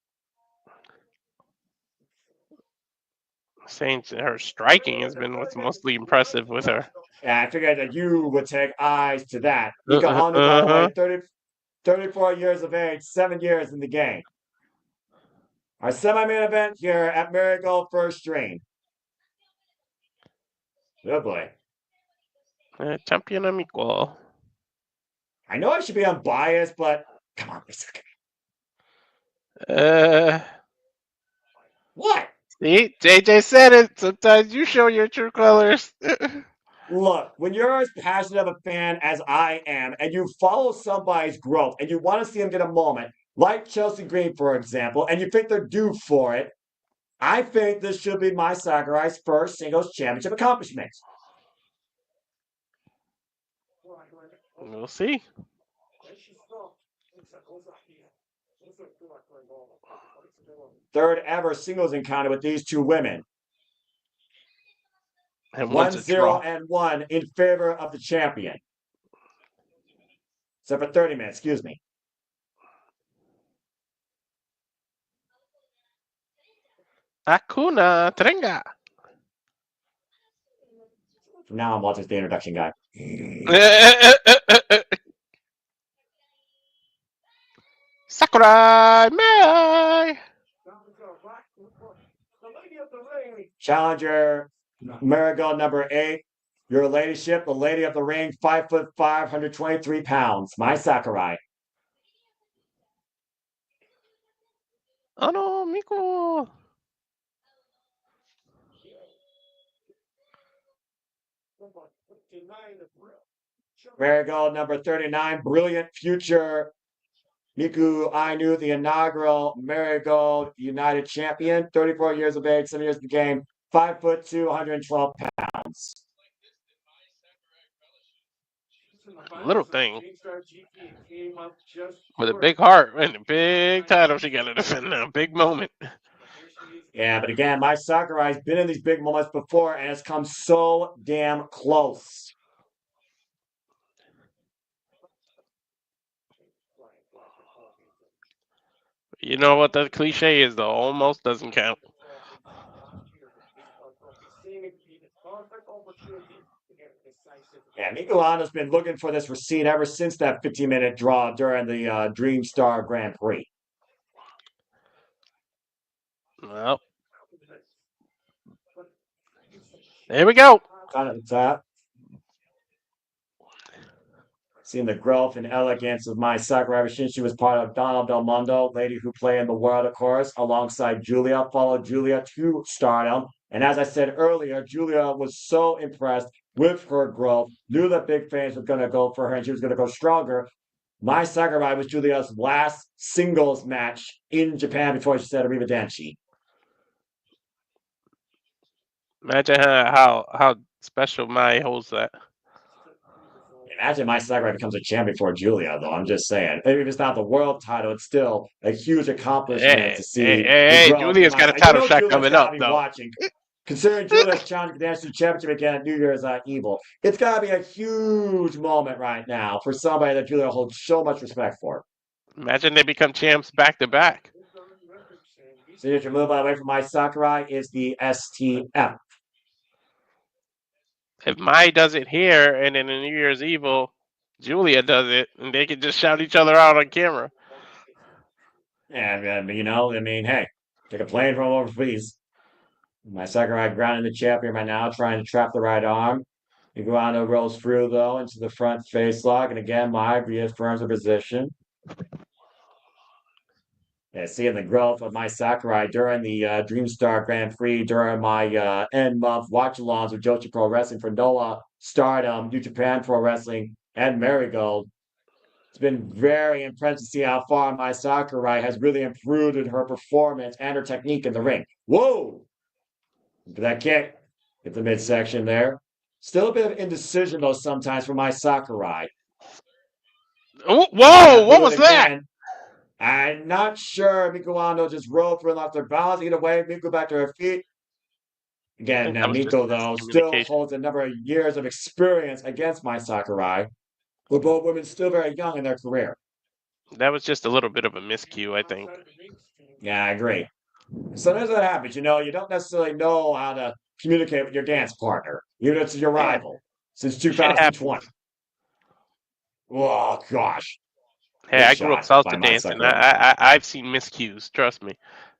Saying her striking has been what's mostly impressive with her. Yeah, I figured that you would take eyes to that. Miku Aono, by the way, 34 years of age, 7 years in the game. Our semi-main event here at Marigold First Dream. Oh boy. Champion Amico. I know I should be unbiased, but come on, listen. What? See, JJ said it. Sometimes you show your true colors. Look, when you're as passionate of a fan as I am, and you follow somebody's growth, and you want to see him get a moment, like Chelsea Green, for example, and you think they're due for it, I think this should be Mai Sakurai's first singles championship accomplishment. We'll see. Third ever singles encounter with these two women. And 1-0-1 in favor of the champion. Except for 30 minutes, excuse me. Hakuna Trenga. Now I'm watching the introduction guy. Sakurai Mirai. Challenger, Marigold number 8. Your ladyship, the lady of the ring, 5'5", 123 pounds. Mai Sakurai. Aono, Miku. Marigold number 39, brilliant future Miku Ainu, the inaugural Marigold United Champion, 34 years of age, 7 years in the game, 5'2", 112 pounds. Little thing. With a big heart and a big title she got to defend now. Big moment. Yeah, but again, Mai Sakurai's been in these big moments before and has come so damn close. You know what the cliche is, though? Almost doesn't count. Yeah, Miku Aono's been looking for this receipt ever since that 15-minute draw during the Dream Star Grand Prix. Well, there we go. Kind of the top. Seeing the growth and elegance of Mai Sakurai ever since she was part of Donald Del Mondo, lady who played in the world, of course, alongside Julia, followed Julia to stardom. And as I said earlier, Julia was so impressed with her growth, knew that big fans were going to go for her and she was going to go stronger. Mai Sakurai was Julia's last singles match in Japan before she said Arrivederci. Imagine how special Mai holds that. Imagine Mai Sakurai becomes a champion before Julia, though. I'm just saying. If it's not the world title, it's still a huge accomplishment to see. Hey, Julia's got a title shot Julia's coming up, though. Watching. Considering Julia's challenging the National Championship again at New Year's Evil, it's got to be a huge moment right now for somebody that Julia holds so much respect for. Imagine they become champs back to back. Signature move, by the way, from Mai Sakurai is the STF. If Mai does it here and then in New Year's Evil, Julia does it, and they can just shout each other out on camera. Yeah, you know, I mean, hey, take a plane from overseas. Mai Sakurai grounding the champion right now, trying to trap the right arm. Iguana rolls through, though, into the front face lock. And again, Mai reaffirms her position. Yeah, seeing the growth of Mai Sakurai during the Dreamstar Grand Prix, during my end-month watch-alongs with Joshi Pro Wrestling for Noah, Stardom, New Japan Pro Wrestling, and Marigold. It's been very impressive to see how far Mai Sakurai has really improved in her performance and her technique in the ring. Whoa! Look at that kick. Hit the midsection there. Still a bit of indecision, though, sometimes for Mai Sakurai. Oh, whoa! What was that? I'm not sure. Miku Aono just rolled through and off their balance. Either way, Miku back to her feet. Again, now Miku, though, still holds a number of years of experience against Mai Sakurai, with both women still very young in their career. That was just a little bit of a miscue, I think. Yeah, I agree. Sometimes that happens. You know, you don't necessarily know how to communicate with your dance partner, even if it's your rival, since 2020. Oh, gosh. Hey, I grew up salsa dancing. I've seen miscues. Trust me.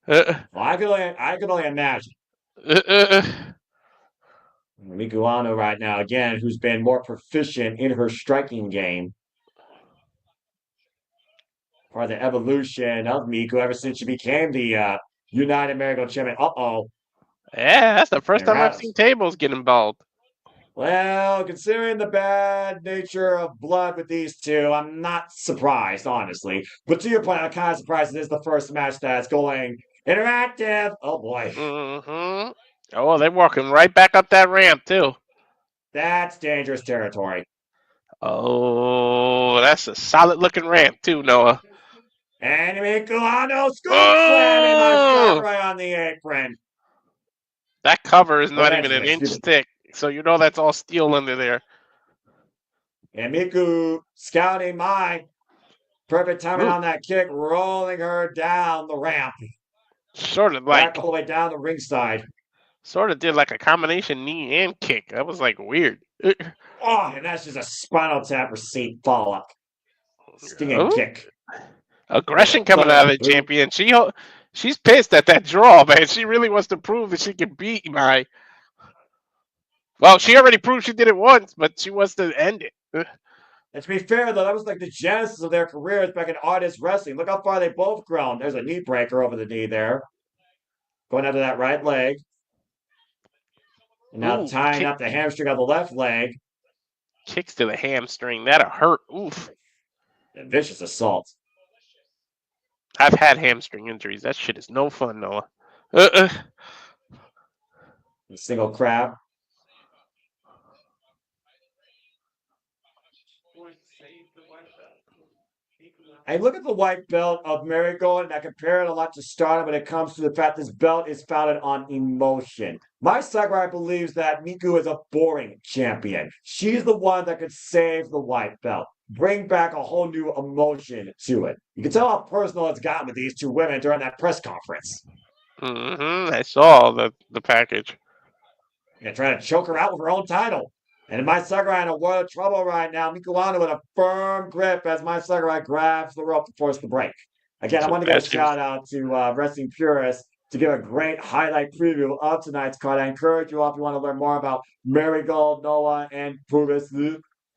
Well, I can only imagine. Miku Aono right now, again, who's been more proficient in her striking game. Part of the evolution of Miku ever since she became the United Marigold Champion. Uh-oh. Yeah, that's the first time I've seen tables get involved. Well, considering the bad nature of blood with these two, I'm not surprised, honestly. But to your point, I'm kind of surprised it is the first match that's going interactive. Oh boy, Mm-hmm. Oh, they're walking right back up that ramp too. that's dangerous territory. Oh, that's a solid looking ramp too, Noah. And Aono scoop slamming my Oh, Sakurai on the apron. that cover is Or not even an eventually, inch excuse me. thick, so you know that's all steel under there. And Miku scouting my perfect timing Ooh, on that kick, rolling her down the ramp, sort of back like, all the way down the ringside. sort of did like a combination knee and kick. That was like weird. Oh, and that's just a spinal tap receipt follow up. Stinging Oh, kick. With a aggression coming thud out of of the boot. champion. She's pissed at that draw, man. She really wants to prove that she can beat my. Well, she already proved she did it once, but she wants to end it. And to be fair, though, that was like the genesis of their careers back in artist wrestling. Look how far they both grown. There's a knee breaker over the knee there. Going under that right leg. And now Ooh, tying up the hamstring of the left leg. kicks to the hamstring. That'll hurt. Oof. And vicious assault. I've had hamstring injuries. That shit is no fun, Noah. Uh-uh. Single crab. I look at the white belt of Marigold and I compare it a lot to Stardom when it comes to the fact this belt is founded on emotion. My Sakurai believes that Miku is a boring champion. She's the one that could save the white belt, bring back a whole new emotion to it. You can tell how personal it's gotten with these two women during that press conference. I saw the package. Trying to choke her out with her own title. And my Sakurai in a world of trouble right now. Mikuano with a firm grip as my Sakurai grabs the rope to force the break. Again, I So want to give a bad she was. shout out to Wrestling Purists to give a great highlight preview of tonight's card. I encourage you all, if you want to learn more about Marigold, Noah, and Purist,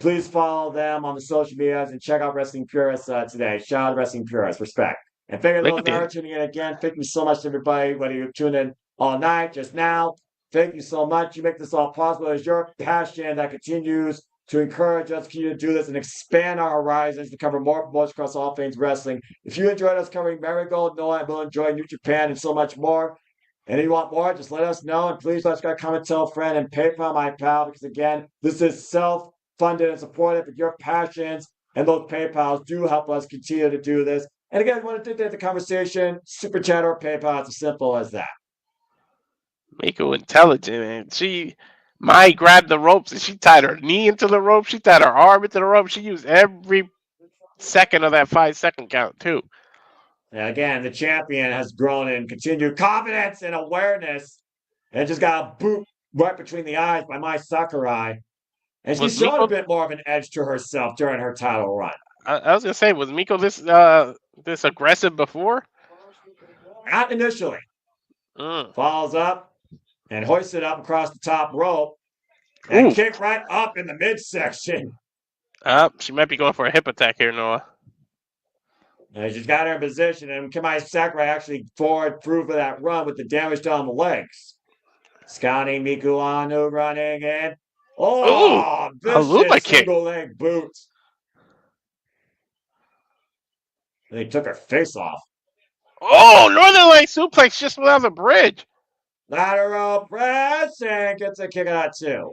please follow them on the social medias and check out Wrestling Purists today. Shout out to Wrestling Purists. Respect. And thank you to Look those at that are that. tuning in again. Thank you so much, everybody, whether you tune in all night, just now. Thank you so much. You make this all possible. It's your passion that continues to encourage us to continue to do this and expand our horizons to cover more promotions across all things wrestling. If you enjoyed us covering Marigold, Noah, and will enjoy New Japan and so much more, and if you want more, just let us know. And please let's go comment, tell a friend, and PayPal my pal, because again, this is self-funded and supported, but your passions and those PayPals do help us continue to do this. And again, if you want to take the conversation, Super Chat or PayPal, it's as simple as that. Meiko intelligent, man. Mai grabbed the ropes and she tied her knee into the rope. She tied her arm into the rope. She used every second of that 5 second count too. And again, the champion has grown in continued confidence and awareness and just got a boot right between the eyes by my Sakurai. And Was she's showing a Meiko? bit more of an edge to herself during her title run. I was gonna say, was Meiko this aggressive before? Not initially. Mm. Falls up and hoists it up across the top rope and Ooh. kick right up in the midsection. She might be going for a hip attack here, Noah. And she's got her in position, and Kamai Sakurai actually forward through for that run with the damage done on the legs. Scotty Mikuano running in. Ooh, Oh, a Luma vicious kick. single leg boot. They took her face off. Oh, Northern Light suplex just without the bridge. Lateral press and gets a kick out too.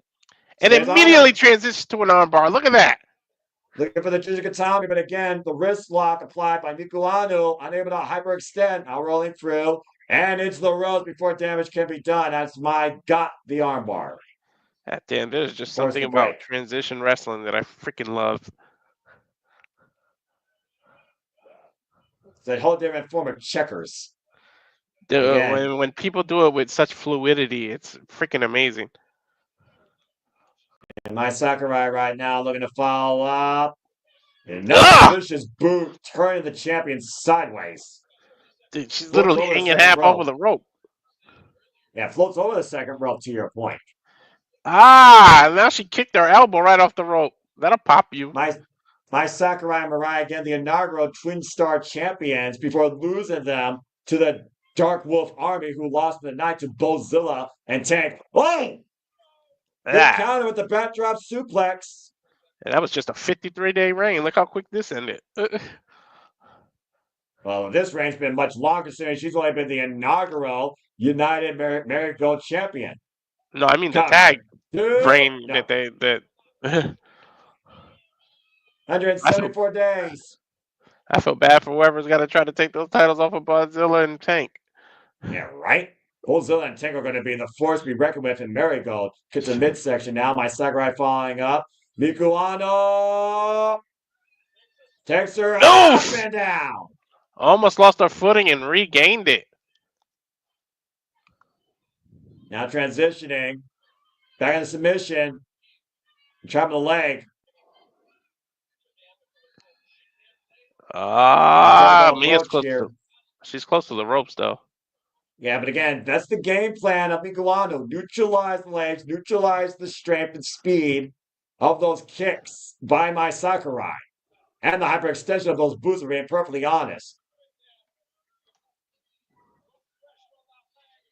And Stays on her. immediately transitions to an armbar. Look at that. Looking for the Jujikatami, but again, the wrist lock applied by Mikuano, unable to hyperextend, now rolling through, and into the ropes before damage can be done. That's my got the armbar. God damn, there's just Force something the about break. transition wrestling that I freaking love. It's a whole different form of checkers. Again, When people do it with such fluidity, it's freaking amazing. and my Sakurai right now looking to follow up. Another vicious boot, turning the champion sideways. Dude, she's Floats literally over the hanging second half over rope. the rope. Yeah, floats over the second rope to your point. Now she kicked her elbow right off the rope. That'll pop you. My Sakurai and Mirai, again, the inaugural Twin Star champions, before losing them to the Dark Wolf Army, who lost in the night to Bozilla and Tank. Oh! Good counter with the backdrop suplex. And that was just a 53-day reign. Look how quick this ended. Well, this reign's been much longer since she's only been the inaugural United Marigold champion. No, I mean the tag reign No. that 174 days. I feel bad for whoever's got to try to take those titles off of Bozilla and Tank. Yeah, right? Bozilla and Tank are going to be the force to be reckoned with in Marigold. Get to midsection now. My Sakurai following up. Miku Aono takes her up and down. Almost lost her footing and regained it. Now transitioning. Back in the submission. Trapping the leg. Mia's close here. She's close to the ropes, though. Yeah, but again, that's the game plan of Miku Aono. Neutralize the legs, neutralize the strength and speed of those kicks by my Sakurai. And the hyperextension of those boots, are being perfectly honest.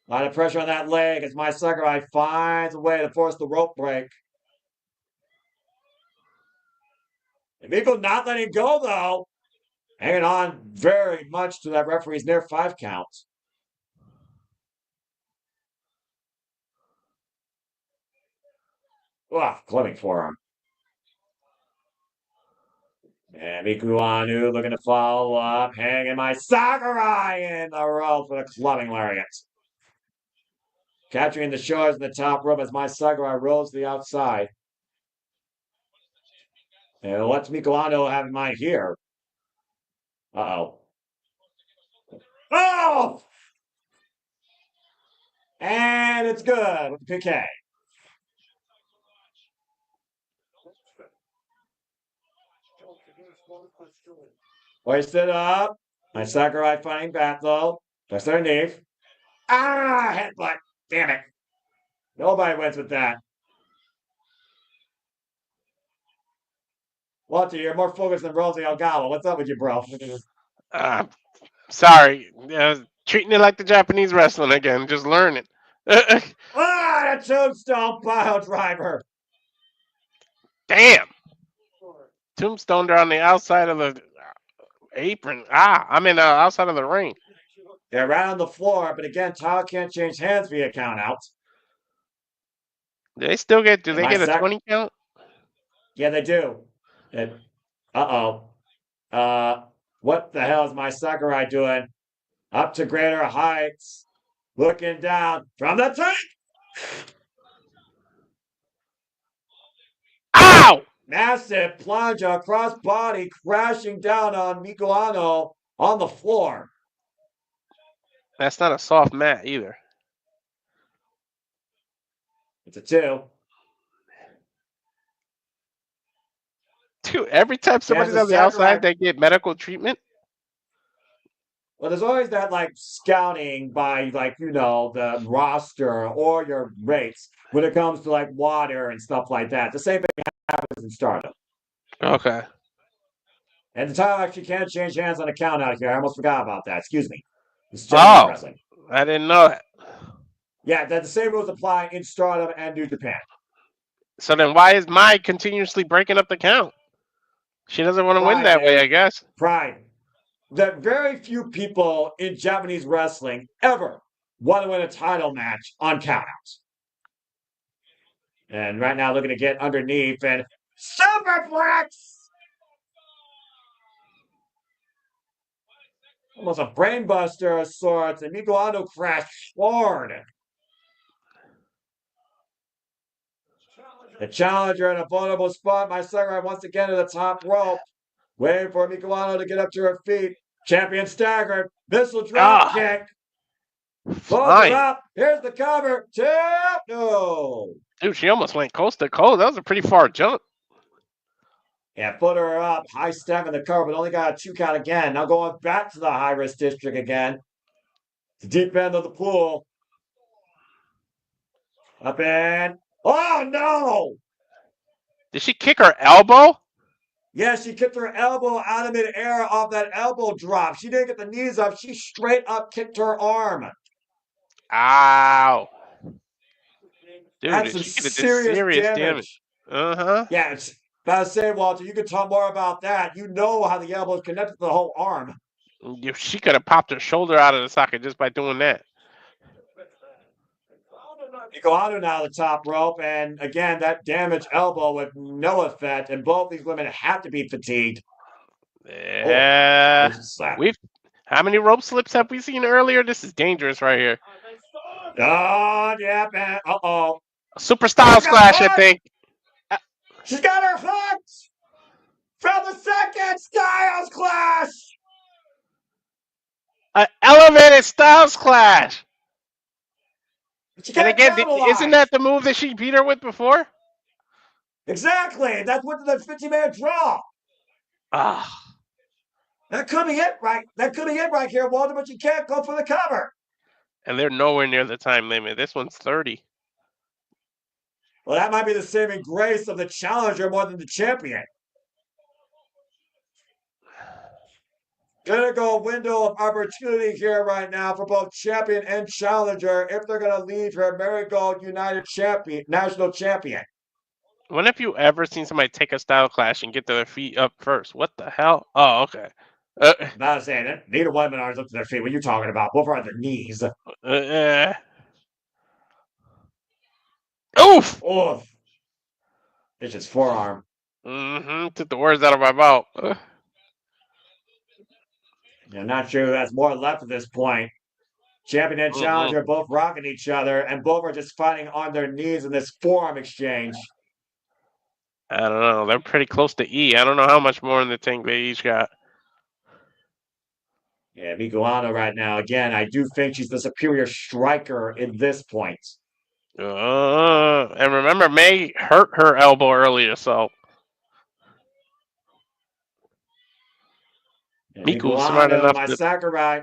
A lot of pressure on that leg as my Sakurai finds a way to force the rope break. And Miku not letting go, though. Hanging on very much to that referee's near 5 count. Clubbing forearm. And Miku Aono looking to follow up. Hanging my Sakurai in the rope with a clubbing lariat. Capturing the shoulders in the top rope as my Sakurai rolls to the outside. And what's Miku Aono have in mind here? Uh-oh. Oh! And it's good with the PK. Hoisted up. My Sakurai fighting back, though. That's underneath. Headbutt. Damn it. Nobody wins with that. Walter, you're more focused than Rosie Ogawa. What's up with you, bro? Sorry. Treating it like the Japanese wrestling again. Just learning. The tombstone pile driver. Damn. Tombstone on the outside of the apron. Outside of the ring. They're right on the floor, but again, Tile can't change hands via count out. Do they still get? Do they get a 20 count? Yeah, they do. What the hell is my Sakurai doing? Up to greater heights. Looking down from the tank. Ow! Massive plunge across body, crashing down on Miku Aono on the floor. That's not a soft mat either. It's a 2. Dude, every time somebody's on the outside, they get medical treatment. Well, there's always that scouting by the roster or your rates when it comes to water and stuff like that. The same thing happens in Stardom. Okay. And the title actually can't change hands on a count out here. I almost forgot about that. Excuse me. Wrestling. I didn't know that. Yeah, the same rules apply in Stardom and New Japan. So then why is Mai continuously breaking up the count? She doesn't want to win that way, I guess. Pride. That very few people in Japanese wrestling ever want to win a title match on countouts. And right now looking to get underneath and superplex! Almost a brainbuster of sorts, and Miku Aono crashed hard. The challenger in a vulnerable spot. My Sakurai once again to the top rope. Waiting for Miku Aono to get up to her feet. Champion staggered. Missile drop kick. Close it up. Here's the cover. Tap. No. Dude, she almost went coast to coast. That was a pretty far jump. Yeah, put her up. High step in the cover, but only got a 2 count again. Now going back to the high risk district again. The deep end of the pool. Up in. Oh, no! Did she kick her elbow? Yeah, she kicked her elbow out of midair off that elbow drop. She didn't get the knees up. She straight up kicked her arm. Ow. Dude, That's some she could have did serious damage. Uh-huh. Yeah, it's about to say, Walter, you can talk more about that. You know how the elbow is connected to the whole arm. She could have popped her shoulder out of the socket just by doing that. Aono now the top rope, and again, that damaged elbow with no effect, and both these women have to be fatigued. Yeah. Oh, how many rope slips have we seen earlier? This is dangerous right here. Oh, yeah, man. Uh-oh. Super Styles Clash, I think. She's got her hooked! From the second Styles Clash! An elevated Styles Clash! And again, isn't that the move that she beat her with before? Exactly! That's what the 50-man draw! Ah. That could be it right here, Walter, but you can't go for the cover. And they're nowhere near the time limit. This one's 30. Well, that might be the saving grace of the challenger more than the champion. Gonna go window of opportunity here right now for both champion and challenger if they're gonna leave her Marigold United champion, national champion. When have you ever seen somebody take a style clash and get their feet up first? What the hell? Oh, okay. About to say that neither one of them are up to their feet. What are you talking about? Both are on their knees. Oof! Oof. It's just forearm. Took the words out of my mouth. I'm not sure who has more left at this point. Champion and challenger both rocking each other, and both are just fighting on their knees in this forearm exchange. I don't know. They're pretty close to E. I don't know how much more in the tank they each got. Yeah, Aono right now. Again, I do think she's the superior striker in this point. And remember, May hurt her elbow earlier, so. Miku smart enough my to. Sakurai.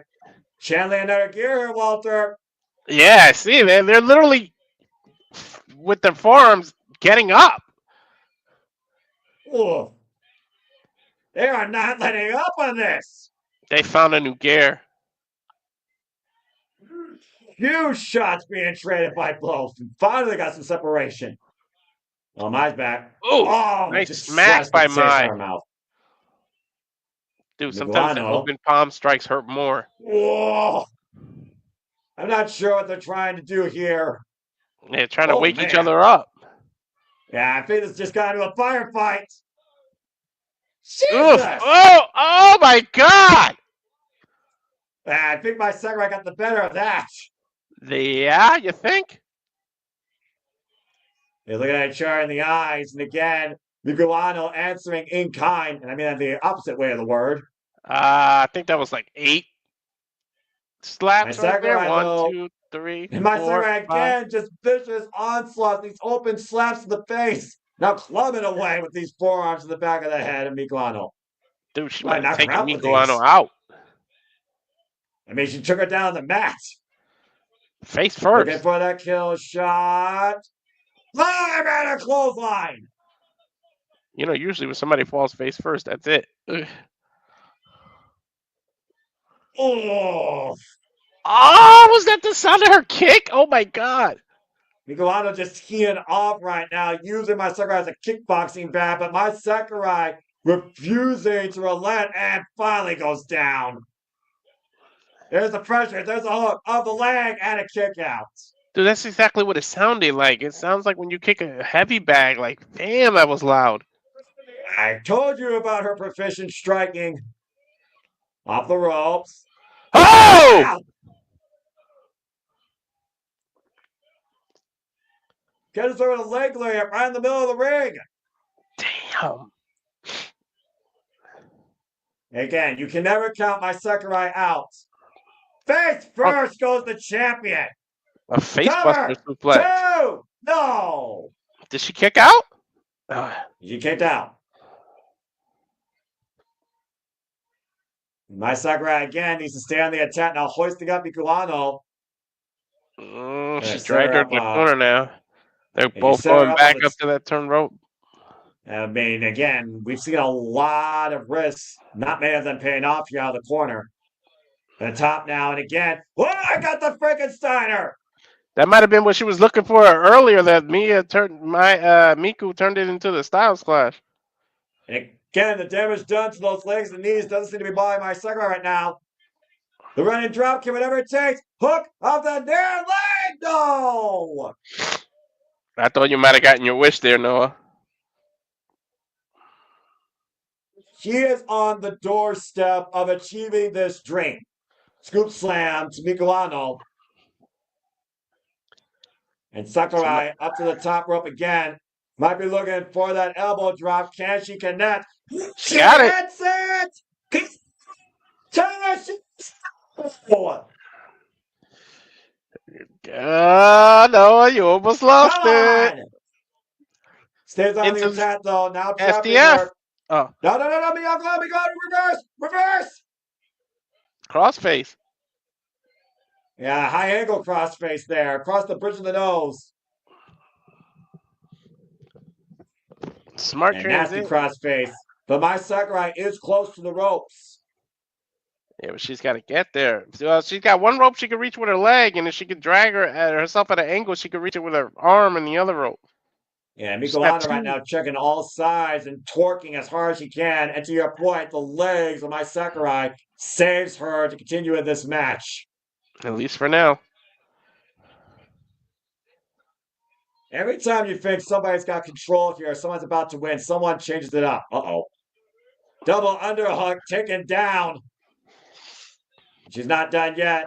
Channeling another gear here, Walter. Yeah, see, they're literally with their forearms getting up. Ooh. They are not letting up on this. They found a new gear. Huge shots being traded by both. Finally got some separation. Oh, Mai's back. Ooh, nice just smack by Mai. Mouth. Dude, sometimes the open palm strikes hurt more. Whoa. I'm not sure what they're trying to do here. They're trying to wake each other up. Yeah, I think this just got into a firefight. Jesus! Oh my God! I think my Sakurai got the better of that. Yeah, you think? They look at each other in the eyes, and again, Aono answering in kind, and I mean the opposite way of the word. I think that was like 8 slaps right there. 1, 2, 3, and my 4, Sakurai again, just vicious onslaughts, these open slaps to the face. Now clubbing away with these forearms to the back of the head of Aono. Dude, she might have taken Aono out. I mean, she took her down the mat. Face first. Looking for that kill shot. Live at a clothesline. You know, usually when somebody falls face first, that's it. Oh, was that the sound of her kick? Oh my God. Aono just keying off right now, using my Sakurai as a kickboxing bat, but my Sakurai refusing to relent and finally goes down. There's the pressure. There's a hook of the leg and a kick out. Dude, that's exactly what it sounded like. It sounds like when you kick a heavy bag. Like, damn, that was loud. I told you about her proficient striking. Off the ropes. Oh! Gets her with a leg layup right in the middle of the ring. Damn. Again, you can never count my Sakurai out. Face first goes the champion. A facebuster suplex. 2! No! Did she kick out? She kicked out. My Sakurai again needs to stay on the attack now, hoisting up Aono. She dragged her to the corner now. They're both going back up to that turn rope. I mean, again, we've seen a lot of risks, not many of them paying off here out of the corner. The top now, and again, I got the Frankensteiner! That might have been what she was looking for earlier. That Miku turned it into the Styles Clash. And again, the damage done to those legs and knees doesn't seem to be bothering my Sakurai right now. The running drop kick, whatever it takes. Hook of the near leg. No. I thought you might have gotten your wish there, Noah. She is on the doorstep of achieving this dream. Scoop slam to Miku Aono. And Sakurai up to the top rope again. Might be looking for that elbow drop. Can she connect? She got it. Hits it. Noah, you almost lost it. Stays on Into the attack though. Now trapping SDF. her. Oh, No, Miyago, reverse. crossface. Yeah, high angle crossface there, across the bridge of the nose. Smart And nasty transition. crossface. But my Sakurai is close to the ropes. Yeah, but she's got to get there. She's got one rope she can reach with her leg, and if she can drag herself at an angle, she can reach it with her arm and the other rope. Yeah, Miku Aono right now checking all sides and torquing as hard as she can. And to your point, the legs of my Sakurai saves her to continue in this match. At least for now. Every time you think somebody's got control here, someone's about to win, someone changes it up. Uh-oh. Double underhook taken down. She's not done yet.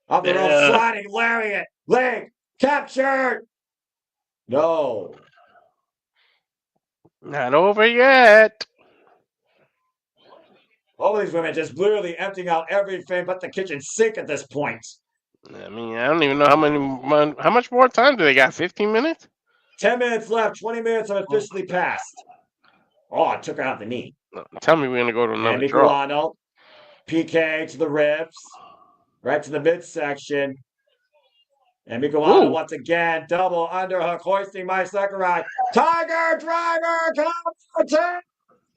Up the rope, sliding, lariat, leg, captured. No. Not over yet. All these women just literally emptying out everything but the kitchen sink at this point. I mean, I don't even know how much more time do they got? 15 minutes? 10 minutes left. 20 minutes have officially passed. Oh, it took her out the knee. Tell me we're going to go to another and Miku draw. Aono, PK to the ribs, right to the midsection. And Miku Aono once again, double underhook, hoisting my Sakurai. Tiger driver, counter.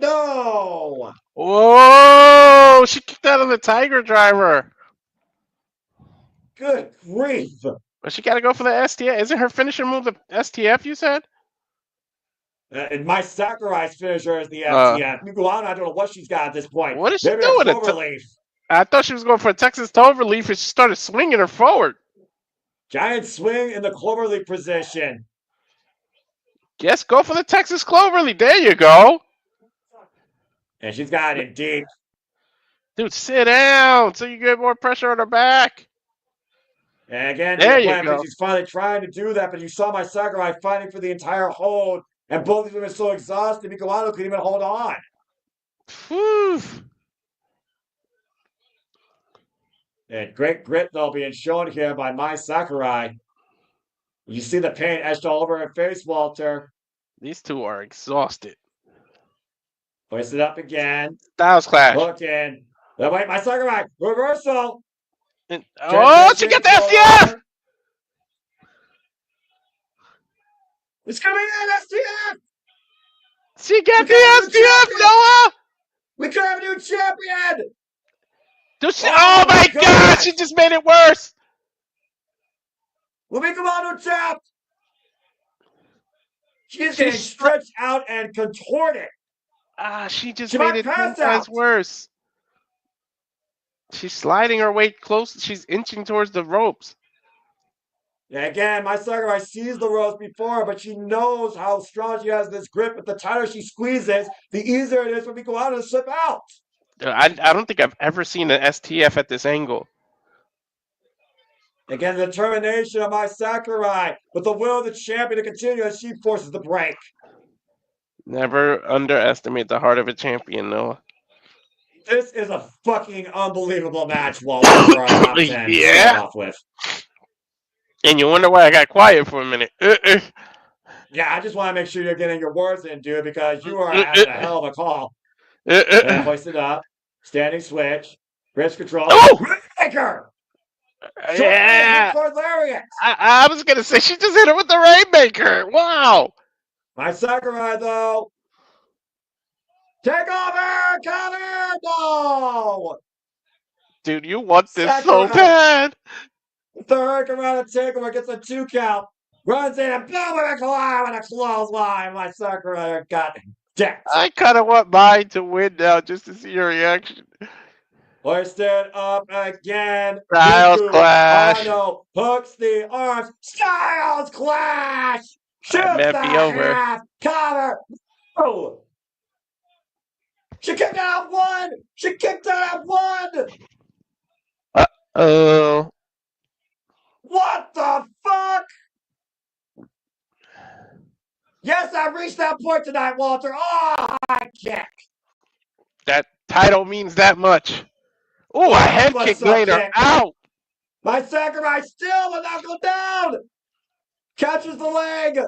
No. Whoa! She kicked out of the Tiger driver. Good grief. But she got to go for the STF. Isn't her finisher move the STF, you said? And my Sakurai's finisher is the FTF. Miku Aono, I don't know what she's got at this point. What is she doing? Cloverleaf. I thought she was going for a Texas Cloverleaf and she started swinging her forward. Giant swing in the Cloverleaf position. Yes, go for the Texas Cloverleaf. There you go. And she's got it deep. Dude, sit down so you get more pressure on her back. And again, there you go. She's finally trying to do that, but you saw my Sakurai fighting for the entire hold, and both of them are so exhausted, Miku Aono couldn't even hold on. Whew. And great grit, though, being shown here by my Sakurai. You see the pain etched all over her face, Walter. These two are exhausted. Hoist it up again. Styles Clash. Looking. Wait, my Sakurai. Reversal. Oh, she got the STF! It's coming in, STF! She got the STF, Noah! We could have a new champion! Oh my God! She just made it worse! We'll make him auto tapped! She is getting stretched out and contorted. She just made it 10 times worse. She's sliding her way close. She's inching towards the ropes. Yeah, again, my Sakurai sees the ropes before, but she knows how strong she has this grip. But the tighter she squeezes, the easier it is for Miku Aono to slip out. I don't think I've ever seen an STF at this angle. Again, the determination of my Sakurai, but the will of the champion to continue as she forces the break. Never underestimate the heart of a champion, Noah. This is a fucking unbelievable match, Walter, for our top 10 to start off with. And you wonder why I got quiet for a minute. Yeah, I just want to make sure you're getting your words in, dude, because you are having a hell of a call. Hoist it up. Standing switch. Wrist control. Rainmaker! Yeah. I was going to say, she just hit her with the Rainmaker. Wow. My Sakurai, though. Take over! Counter! No! Dude, you want this so bad. Third around the takeover gets a 2 count. Runs in and boom with a clothesline. My Sakurai got decked. I kind of want mine to win now just to see your reaction. Hoisted up again. Styles Miku, Clash. Aono hooks the arms. Styles Clash! That Shoots might the be over. half. Cover. Oh. She kicked out one. She kicked out one. Uh-oh. What the fuck? Yes, I've reached that point tonight, Walter. Oh, I kick. That title means that much. Oh, a Oh, head but kick suck later. kick. Out. My Sakurai still will not go down. Catches the leg.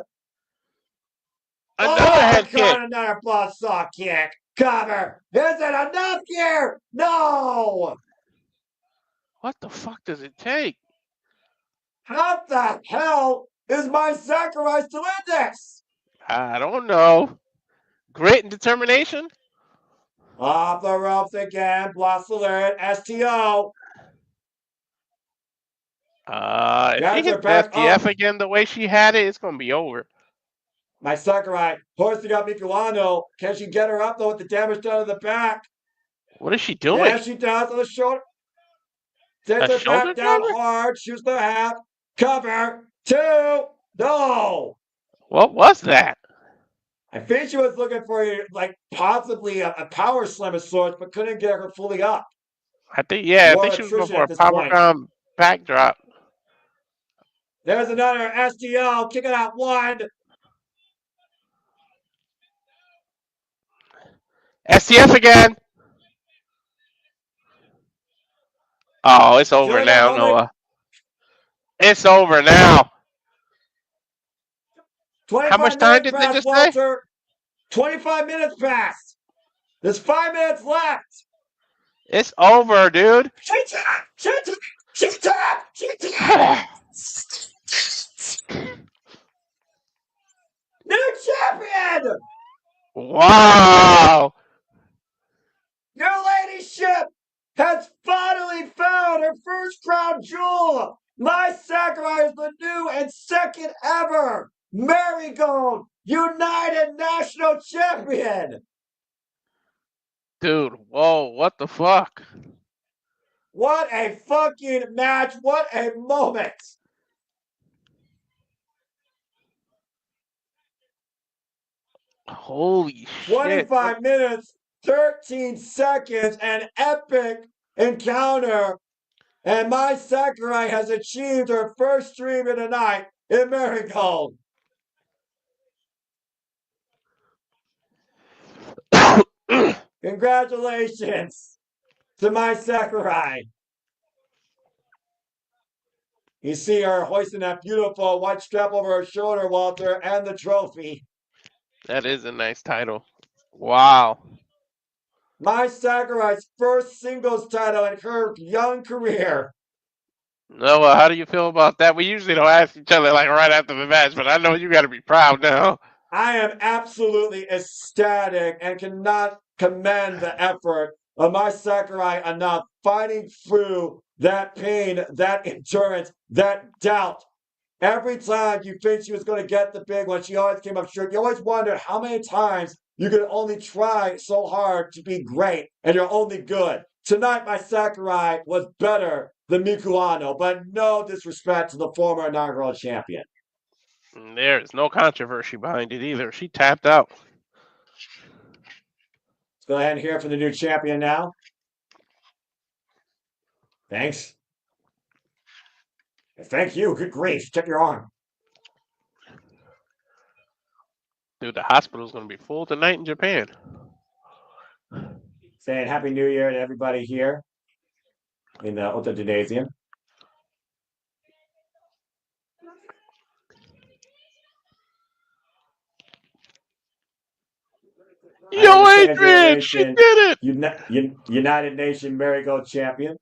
Another head kick. Another buzzsaw kick. Cover. Is it enough here? No. What the fuck does it take? How the hell is my Sakurai still in this? I don't know. Grit and determination? Off the ropes again. Blast alert. STO. If she Guys are hits back up. STF again the way she had it, it's going to be over. My Sakurai hoisting up Miku Aono. Can she get her up though with the damage done to the back? What is she doing? Yes, she does on the shoulder. Takes A her shoulder back down driver? hard. Shoots the half. Cover. 2. No. What was that? I think she was looking for possibly a power slam of sorts, but couldn't get her fully up. I think More she was going attrition for at a this power point. bomb backdrop. There's another STL kicking out one. STF again. Oh, it's over Doing now, that moment. Noah. It's over now. 25 How much time minutes did they past, just say? Walter. 25 minutes past. There's 5 minutes left. It's over, dude. She tapped. She tapped. She tapped. She tapped. New champion. Wow. Your ladyship has finally found her first crown jewel. My Sakurai is the new and second ever Marigold United National Champion. Dude, whoa, what the fuck? What a fucking match. What a moment. Holy shit. 25 minutes, 13 seconds, an epic encounter. And my Sakurai has achieved her first stream of the night in Marigold. Congratulations to my Sakurai. You see her hoisting that beautiful white strap over her shoulder, Walter, and the trophy. That is a nice title. Wow. My Sakurai's first singles title in her young career. Noah, how do you feel about that? We usually don't ask each other like right after the match, but I know you got to be proud now. I am absolutely ecstatic and cannot commend the effort of my Sakurai enough fighting through that pain, that endurance, that doubt. Every time you think she was going to get the big one, she always came up short. You always wondered how many times you could only try so hard to be great and you're only good. Tonight, my Sakurai was better than Miku Aono, but no disrespect to the former inaugural champion. There is no controversy behind it either. She tapped out. Let's go ahead and hear from the new champion now. Thanks. Thank you. Good grief. Check your arm. Dude, the hospital's going to be full tonight in Japan. Saying Happy New Year to everybody here in the Ota Gymnasium. Yo, Adrian, she did it! United Nation Marigold champion.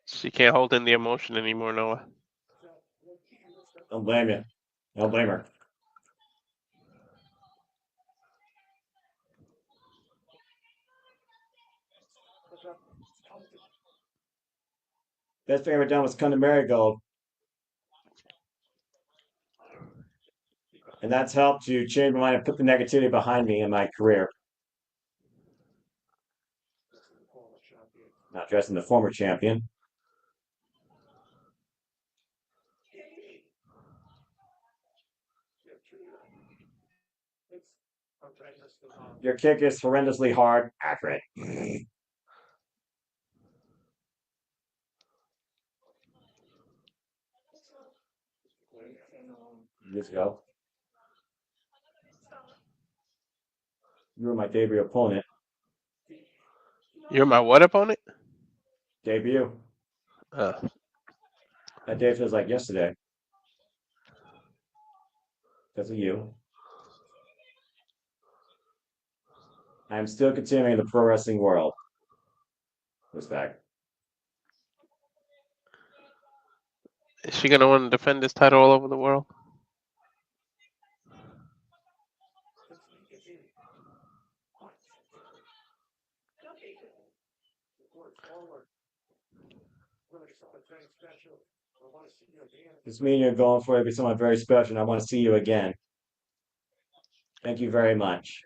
She can't hold in the emotion anymore, Noah. Don't blame you. I don't blame her. Best thing I've ever done was come to Marigold. And that's helped to change my mind and put the negativity behind me in my career. Not dressing the former champion. Your kick is horrendously hard. Accurate. Let's go. You were my debut opponent. You're my what opponent? Debut. That day feels like yesterday. Because of you. I'm still continuing in the pro wrestling world. Respect. Is she gonna want to defend this title all over the world? This means you're going for it. Be someone very special, and I want to see you again. Thank you very much.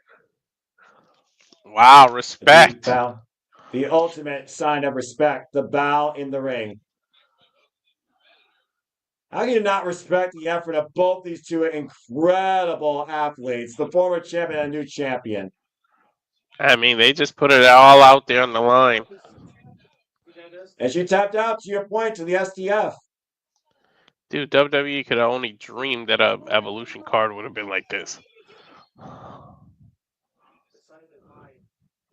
Wow, respect. Bow. The ultimate sign of respect. The bow in the ring. How can you not respect the effort of both these two incredible athletes, the former champion and new champion? I mean, they just put it all out there on the line. And she tapped out, to your point, to the STF. Dude, WWE could have only dreamed that a Evolution card would have been like this.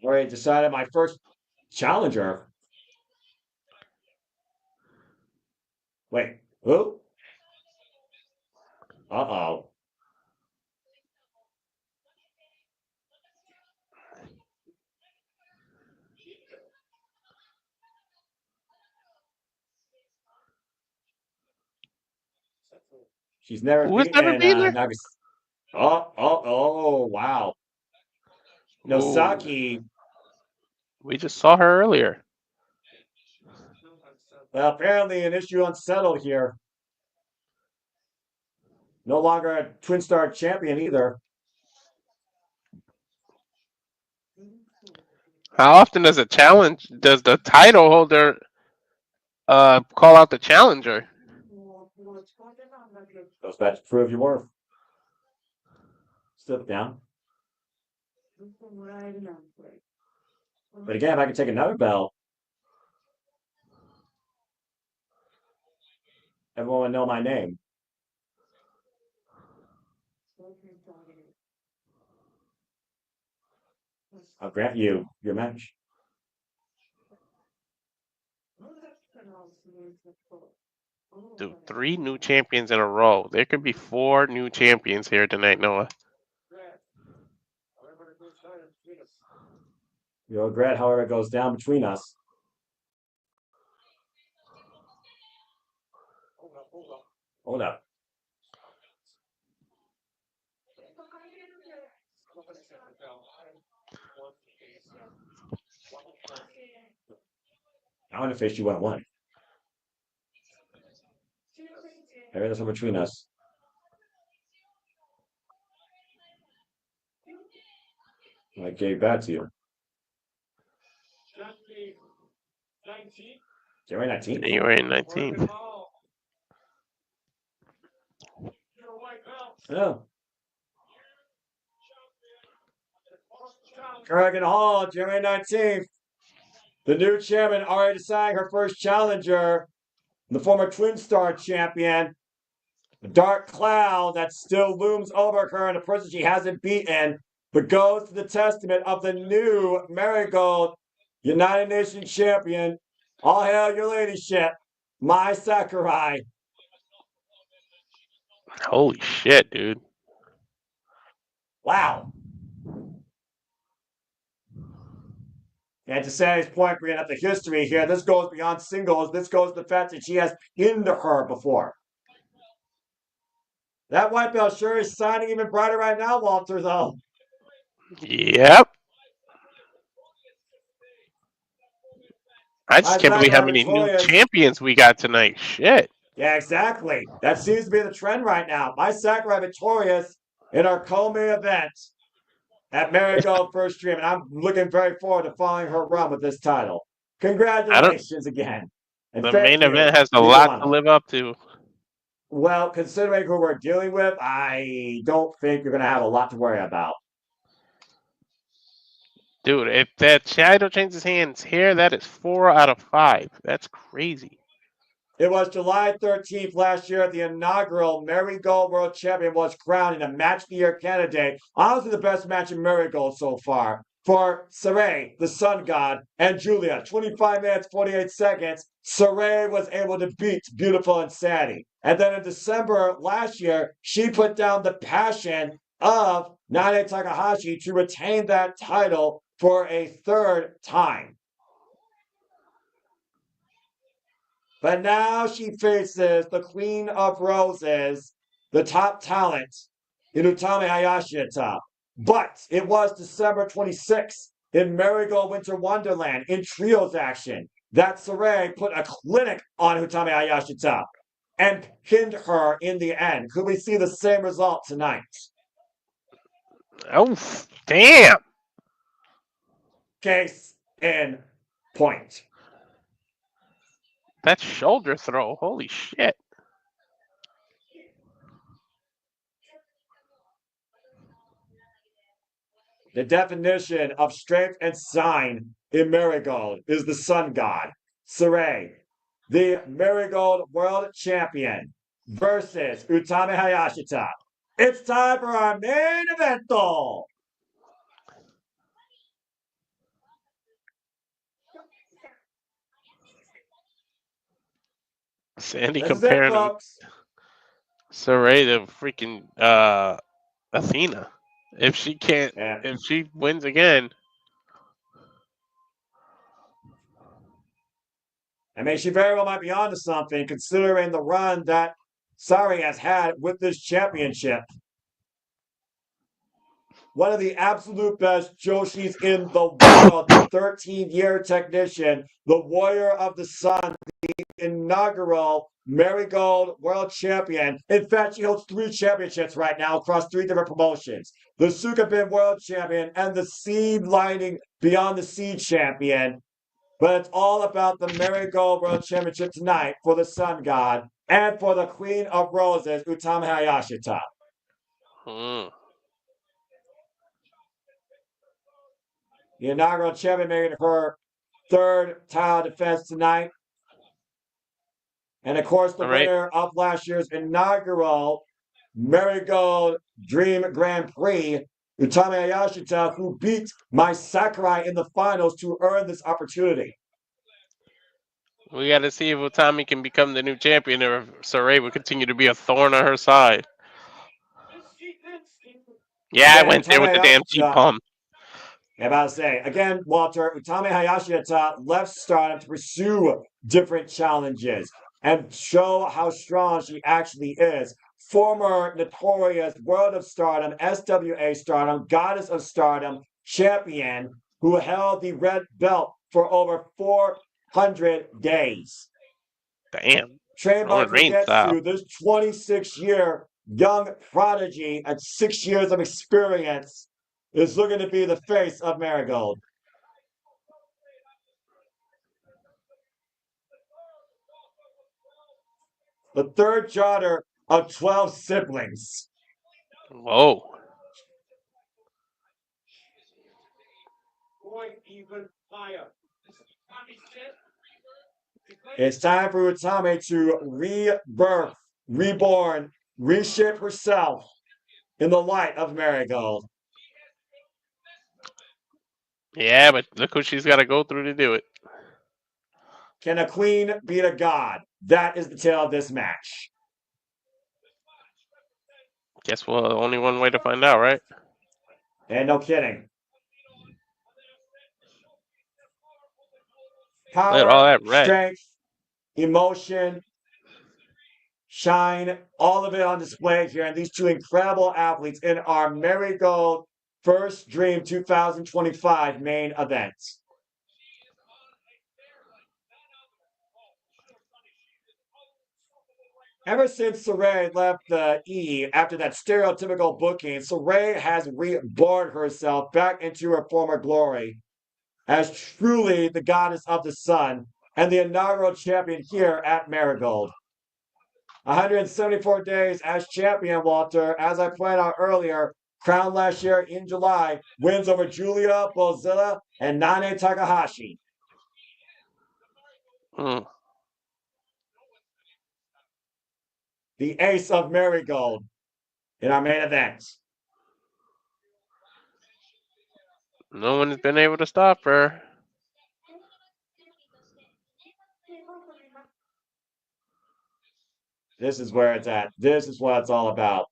Already decided my first challenger. Wait, who? Uh-oh. She's never Who has never beaten been there? Nagisa. Oh, wow. Nozaki. We just saw her earlier. Well, apparently an issue unsettled here. No longer a Twin Star champion either. How often does the title holder call out the challenger? Goes back to prove your worth. Step down. But again, if I can take another belt, everyone will know my name. I'll grant you your match. Dude, 3 new champions in a row. There could be 4 new champions here tonight, Noah. You'll regret however it goes down between us. Hold up. I want to face you 1-1. There is something between us. I gave that to you. January 19th? January 19th. Oh. Kurgan Hall, January 19th. The new chairman already deciding her first challenger, the former Twin Star champion, a dark cloud that still looms over her and a person she hasn't beaten, but goes to the testament of the new Marigold United Nations champion. All hail your ladyship, my Sakurai. Holy shit, dude. Wow. And to Saree's point, bringing up the history here, this goes beyond singles. This goes to the fact that she has pinned her before. That white belt sure is shining even brighter right now, Walter, though. Yep. I My just can't believe how Sakurai many new victorious. champions we got tonight. Shit. Yeah, exactly. That seems to be the trend right now. My Sakurai victorious in our co-main event at Marigold First Stream, and I'm looking very forward to following her run with this title. I don't. Congratulations again. And The thank main you, event has a lot to Miku. live up to. Well, considering who we're dealing with, I don't think you're going to have a lot to worry about. Dude, if that title changes hands here, that is 4 out of 5. That's crazy. It was July 13th last year at the inaugural Marigold World Champion was crowned in a Match of the Year candidate. Honestly, the best match in Marigold so far. For Sareee, the Sun God, and Julia, 25 minutes, 48 seconds, Sareee was able to beat Beautiful Insanity. And then in December last year, she put down the passion of Nanae Takahashi to retain that title for a third time. But now she faces the Queen of Roses, the top talent, in Utami Hayashishita. But it was December 26th in Marigold Winter Wonderland in trios action that Sareee put a clinic on Utami Hayashishita and pinned her in the end. Could we see the same result tonight? Oh, damn. Case in point. That shoulder throw. Holy shit. The definition of strength and sign in Marigold is the sun god, Sareee, the Marigold World Champion, versus Utami Hayashishita. It's time for our main evento. Sandy This is it, comparing folks. Sareee to freaking Athena. If she can't, Yeah. if she wins again, I mean, she very well might be onto something considering the run that Seri has had with this championship. One of the absolute best Joshis in the world, the 13-year technician, the Warrior of the Sun, the inaugural Marigold World Champion. In fact, she holds 3 championships right now across 3 different promotions. The Sukabin World Champion and the Seed Lining Beyond the Sea Champion. But it's all about the Marigold World Championship tonight for the Sun God and for the Queen of Roses, Utami Hayashishita. The inaugural champion making her 3rd title defense tonight. And of course, the all right. winner of last year's inaugural Marigold Dream Grand Prix, Utami Hayashishita, who beat my Sakurai in the finals to earn this opportunity. We got to see if Utami can become the new champion, or if Sareee will continue to be a thorn on her side. Yeah, I went there with the damn cheap pump. I'm about to say, again, Walter, Utami Hayashishita left Stardom to pursue different challenges and show how strong she actually is. Former notorious World of Stardom, SWA Stardom, Goddess of Stardom champion who held the red belt for over 400 days. Damn. Trained by Roman Reigns style. Fujitsu, this 26-year young prodigy at 6 years of experience is looking to be the face of Marigold. The 3rd daughter of 12 siblings. Whoa. It's time for Utami to rebirth, reborn, reshape herself in the light of Marigold. Yeah, but look what she's got to go through to do it. Can a queen beat a god? That is the tale of this match. Guess well, only one way to find out, right? And no kidding. Look at all Power, that red. strength, emotion. shine, all of it on display here. And these two incredible athletes in our Marigold First Dream 2025 main event. Ever since Sareee left the E after that stereotypical booking, Sareee has reborn herself back into her former glory as truly the goddess of the sun and the inaugural champion here at Marigold. 174 days as champion, Walter, as I pointed out earlier, crowned last year in July, wins over Julia, Bozilla, and Nanae Takahashi. The ace of Marigold in our main event. No one has been able to stop her. This is where it's at. This is what it's all about.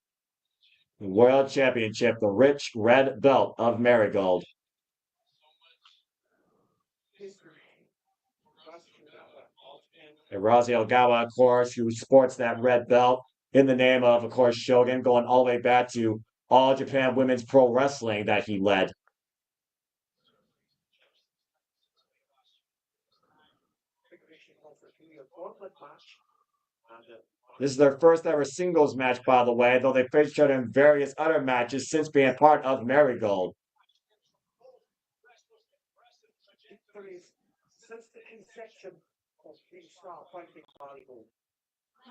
The World Championship, the rich red belt of Marigold. And Rosie Ogawa, of course, who sports that red belt in the name of course, Shogun, going all the way back to All Japan Women's Pro Wrestling that he led. This is their first ever singles match, by the way, though they faced each other in various other matches since being part of Marigold.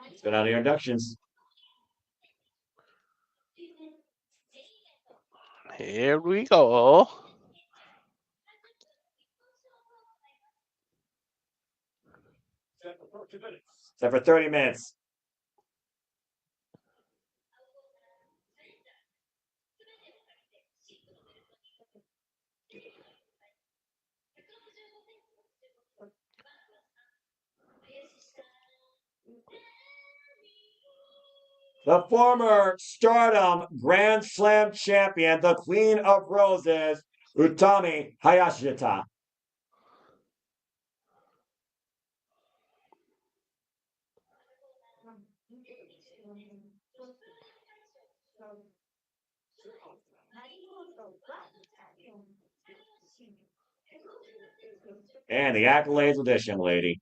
Let's go down to your inductions. Here we go. Set for 30 minutes. The former Stardom Grand Slam champion, the Queen of Roses, Utami Hayashishita. And the accolades edition, lady.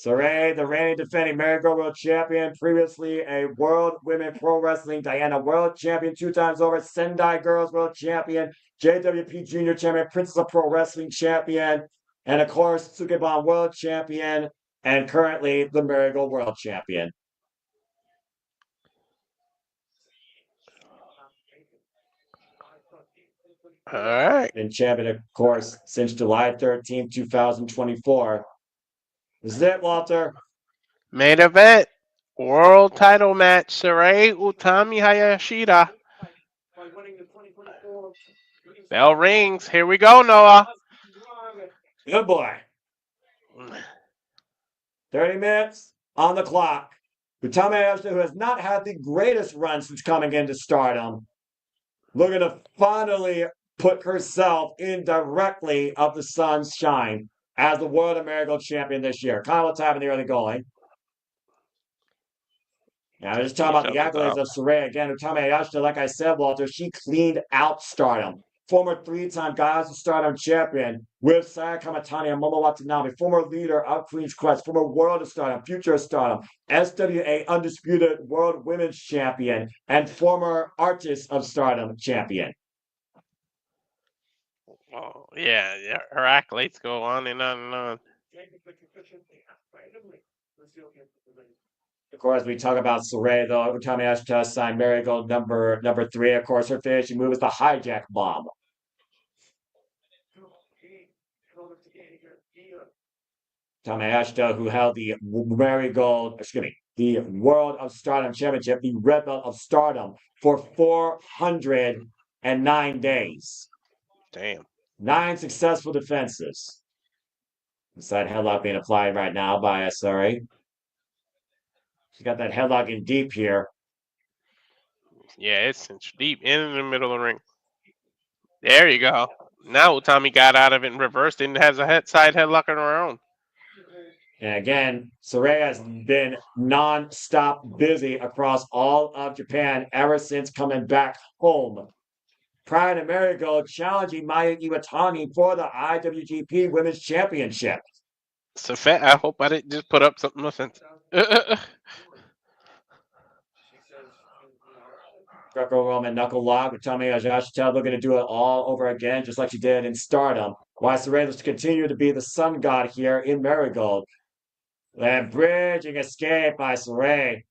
Sareee, the reigning defending Marigold World Champion, previously a World Women Pro Wrestling Diana World Champion 2 times over, Sendai Girls World Champion, JWP Junior Champion, Princess of Pro Wrestling Champion, and of course, Tsukebon World Champion, and currently the Marigold World Champion. All right. Been champion, of course, since July 13, 2024. This is it, Walter. Main event. World title match. Sareee Utami Hayashishita. Bell rings. Here we go, Noah. Good boy. 30 minutes on the clock. Utami Hayashishita, who has not had the greatest run since coming into Stardom, looking to finally put herself in directly of the sun's shine as the World Marigold Champion this year. Kind of what's happening in the early going. Now, just talking about the accolades of Sareee. Again, Utami Hayashishita, like I said, Walter, she cleaned out Stardom. Former 3-time Goddess of Stardom champion with Saya Kamatani and Momo Watanabe, former leader of Queen's Quest, former World of Stardom, Future of Stardom, SWA Undisputed World Women's Champion, and former Artist of Stardom champion. Oh, yeah, her accolades go on and on and on. Of course, we talk about Sareee, though. Utami Hayashishita signed Marigold number 3. Of course, her finishing move is the hijack bomb. Utami Hayashishita, who held the the World of Stardom Championship, the Red Belt of Stardom, for 409 days. Damn. 9 successful defenses. Side headlock being applied right now by Seri. She got that headlock in deep here. Yeah, it's cinched deep in the middle of the ring. There you go. Now Utami got out of it and reversed it and has a side headlock on her own. And again, Sareee has been non-stop busy across all of Japan ever since coming back home. Prior to Marigold challenging Maya Iwatani for the IWGP Women's Championship. So I hope I didn't just put up something offensive. Greco-Roman knuckle lock with Utami Hayashishita looking to do it all over again, just like she did in Stardom. Why Sareee looks to continue to be the sun god here in Marigold. And bridging escape by Sareee.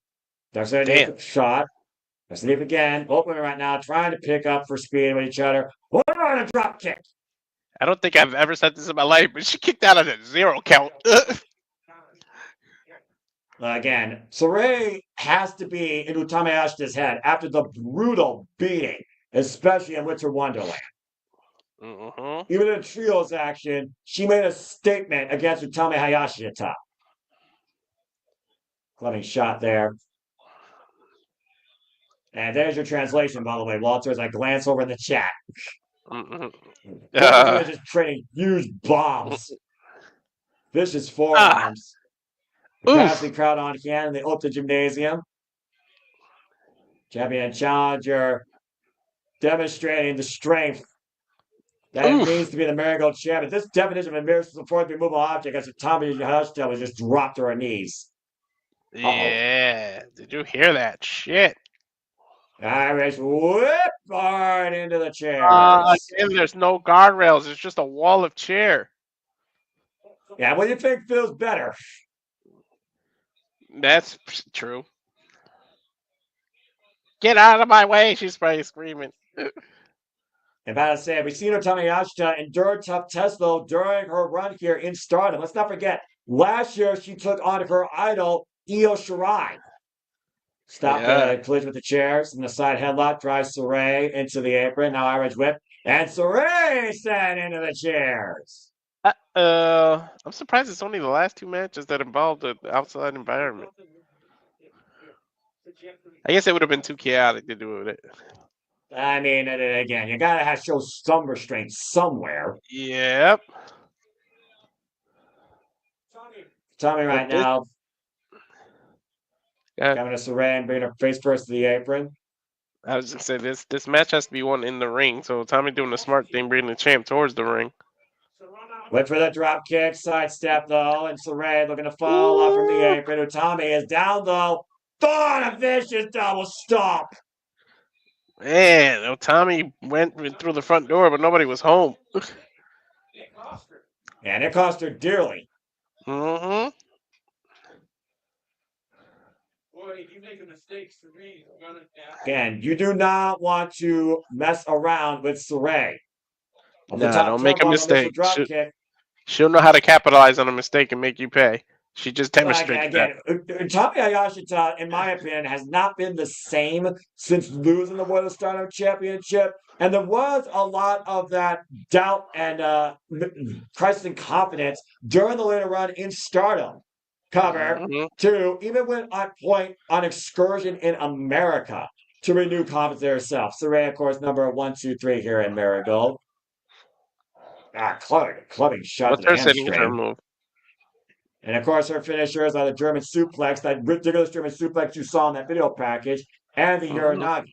There's a deep shot. There's a deep again. Open right now, trying to pick up for speed with each other. What on a drop kick? I don't think I've ever said this in my life, but she kicked out of a 0 count. Again, Sareee has to be in Utami Hayashishita's head after the brutal beating, especially in Winter Wonderland. Mm-hmm. Even in trios action, she made a statement against Utami Hayashishita. Clubbing shot there. And there's your translation, by the way, Walter, as I glance over in the chat. Mm-hmm. Just trading huge bombs. Vicious forearms. Capacity crowd on hand in the Ulta Gymnasium. Champion challenger demonstrating the strength that it means to be the Marigold champion. This definition of a miracle support removal object as Utami Hayashishita was just dropped to her knees. Yeah, did you hear that shit? Irish whip hard into the chair. Again, there's no guardrails. It's just a wall of chair. Yeah, what do you think feels better? That's true. Get out of my way, she's probably screaming. And about to say, we've seen Utami Hayashishita endure tough tests, though, during her run here in Stardom. Let's not forget, last year she took on her idol, Io Shirai. Stop the collision with the chairs, and the side headlock drives Sareee into the apron. Now Irish whip, and Sareee sent into the chairs. I'm surprised it's only the last 2 matches that involved the outside environment. I guess it would have been too chaotic to do with it. I mean, again, you gotta show some restraint somewhere. Yep. Tommy right now. Coming to Sareee and bringing her face first to the apron. I was just saying this match has to be won in the ring. So Tommy doing the smart thing, bringing the champ towards the ring. Went for the drop kick, sidestep though, and Sareee looking to follow off from the apron. Utami is down though. A vicious double stop. Man, Tommy went through the front door, but nobody was home. And it cost her dearly. Mm-hmm. Again, you do not want to mess around with Sareee. Nah, don't make a mistake. She'll know how to capitalize on a mistake and make you pay. She just demonstrated that. Utami Hayashishita, in my opinion, has not been the same since losing the World of Stardom Championship. And there was a lot of that doubt and crisis in confidence during the later run in Stardom. Cover, to even went on point on excursion in America to renew confidence in herself. Sareee, of course, number 1, 2, 3 here in Marigold. Clubbing shot. What's her signature move? And of course, her finishers are the German suplex, that ridiculous German suplex you saw in that video package, and the Uranagi.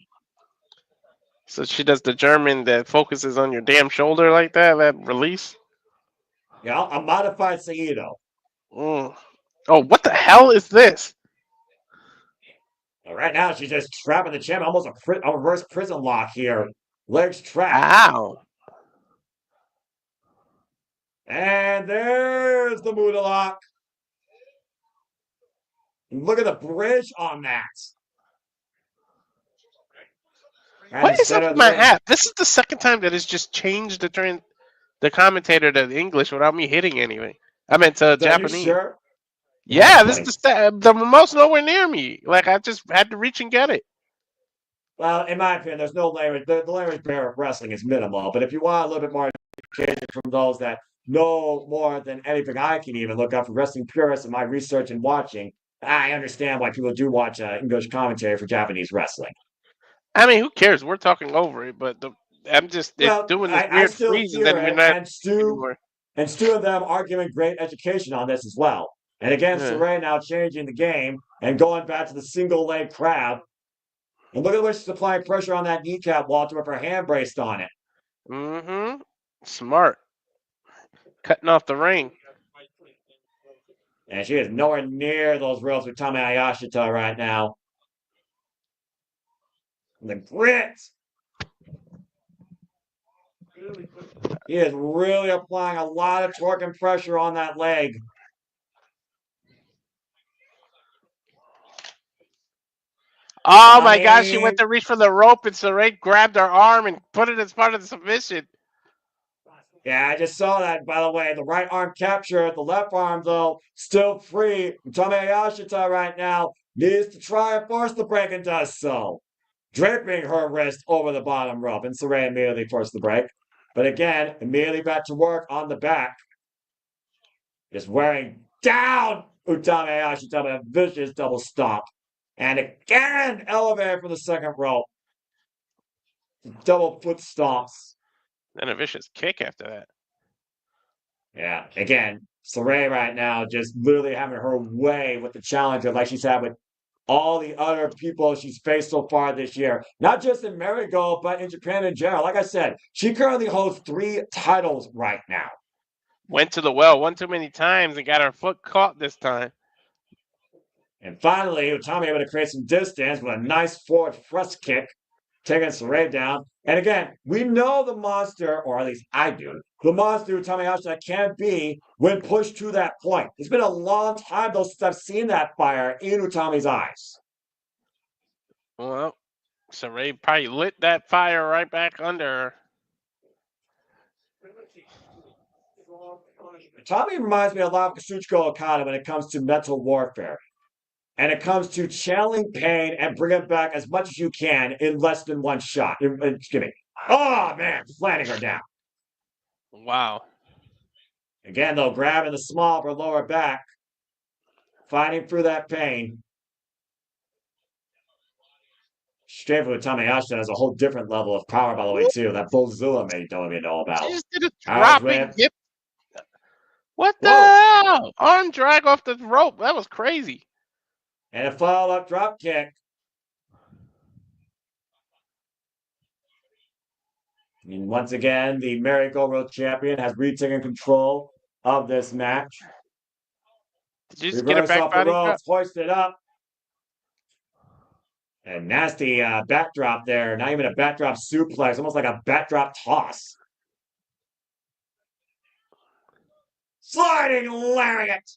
So she does the German that focuses on your damn shoulder like that release? Yeah, a modified Saito. Oh, what the hell is this? Well, right now, she's just trapping the champ, almost a reverse prison lock here. Legs trapped. Ow. And there's the Muda lock. Look at the bridge on that. What is up with my app? This is the second time that it's just changed the commentator to English without me hitting anything. I meant Japanese. You sure? Yeah, this is the remote's nowhere near me. Like I just had to reach and get it. Well, in my opinion, there's no language. The language barrier of wrestling is minimal. But if you want a little bit more education from those that know more than anything I can even look up for wrestling purists in my research and watching, I understand why people do watch English commentary for Japanese wrestling. I mean, who cares? We're talking over it, but I'm just it's Well, doing this I weird still freeze, and hear then we're it, not and Stu anymore. and Stu and them are giving great education on this as well. And again, Yeah. Sareee now changing the game and going back to the single leg crab. And look at the way she's applying pressure on that kneecap, Walter, with her hand braced on it. Mm-hmm. Smart. Cutting off the ring. And she is nowhere near those ropes with Utami Hayashishita right now. And the grit. He is really applying a lot of torque and pressure on that leg. Oh my gosh, she Utami. went to reach for the rope and Sareee grabbed her arm and put it as part of the submission. Yeah, I just saw that, by the way. The right arm capture, the left arm, though, still free. Utami Hayashishita right now needs to try and force the break and does so. Draping her wrist over the bottom rope, and Sareee immediately forced the break. But again, immediately back to work on the back. Just wearing down Utami Hayashishita with a vicious double stomp. And again, elevated from the second rope. Double foot stomps. And a vicious kick after that. Yeah, again, Sareee right now just literally having her way with the challenger like she's had with all the other people she's faced so far this year. Not just in Marigold, but in Japan in general. Like I said, she currently holds 3 titles right now. Went to the well one too many times and got her foot caught this time. And finally, Utami able to create some distance with a nice forward thrust kick, taking Sareee down. And again, we know the monster, or at least I do, the monster Utami Hayashishita can be when pushed to that point. It's been a long time, though, since I've seen that fire in Utami's eyes. Well, Sareee probably lit that fire right back under her. Utami reminds me a lot of Kazuchika Okada when it comes to mental warfare. And it comes to channeling pain and bringing it back as much as you can in less than one shot. Excuse me. Oh, man, just landing her down. Wow. Again, though, grabbing the small of her lower back, fighting through that pain. Straight from Utami Hayashishita has a whole different level of power, by the way, too. That Bozilla mate don't even know about. She just did a Irish dropping whip. hip. What the Whoa! hell? Arm drag off the rope. That was crazy. And a follow-up drop kick. And once again, the Marigold World Champion has retaken control of this match. Did you just get a Reverse back off the body drop? ropes, hoisted up. And nasty backdrop there. Not even a backdrop suplex, almost like a backdrop toss. Sliding lariat.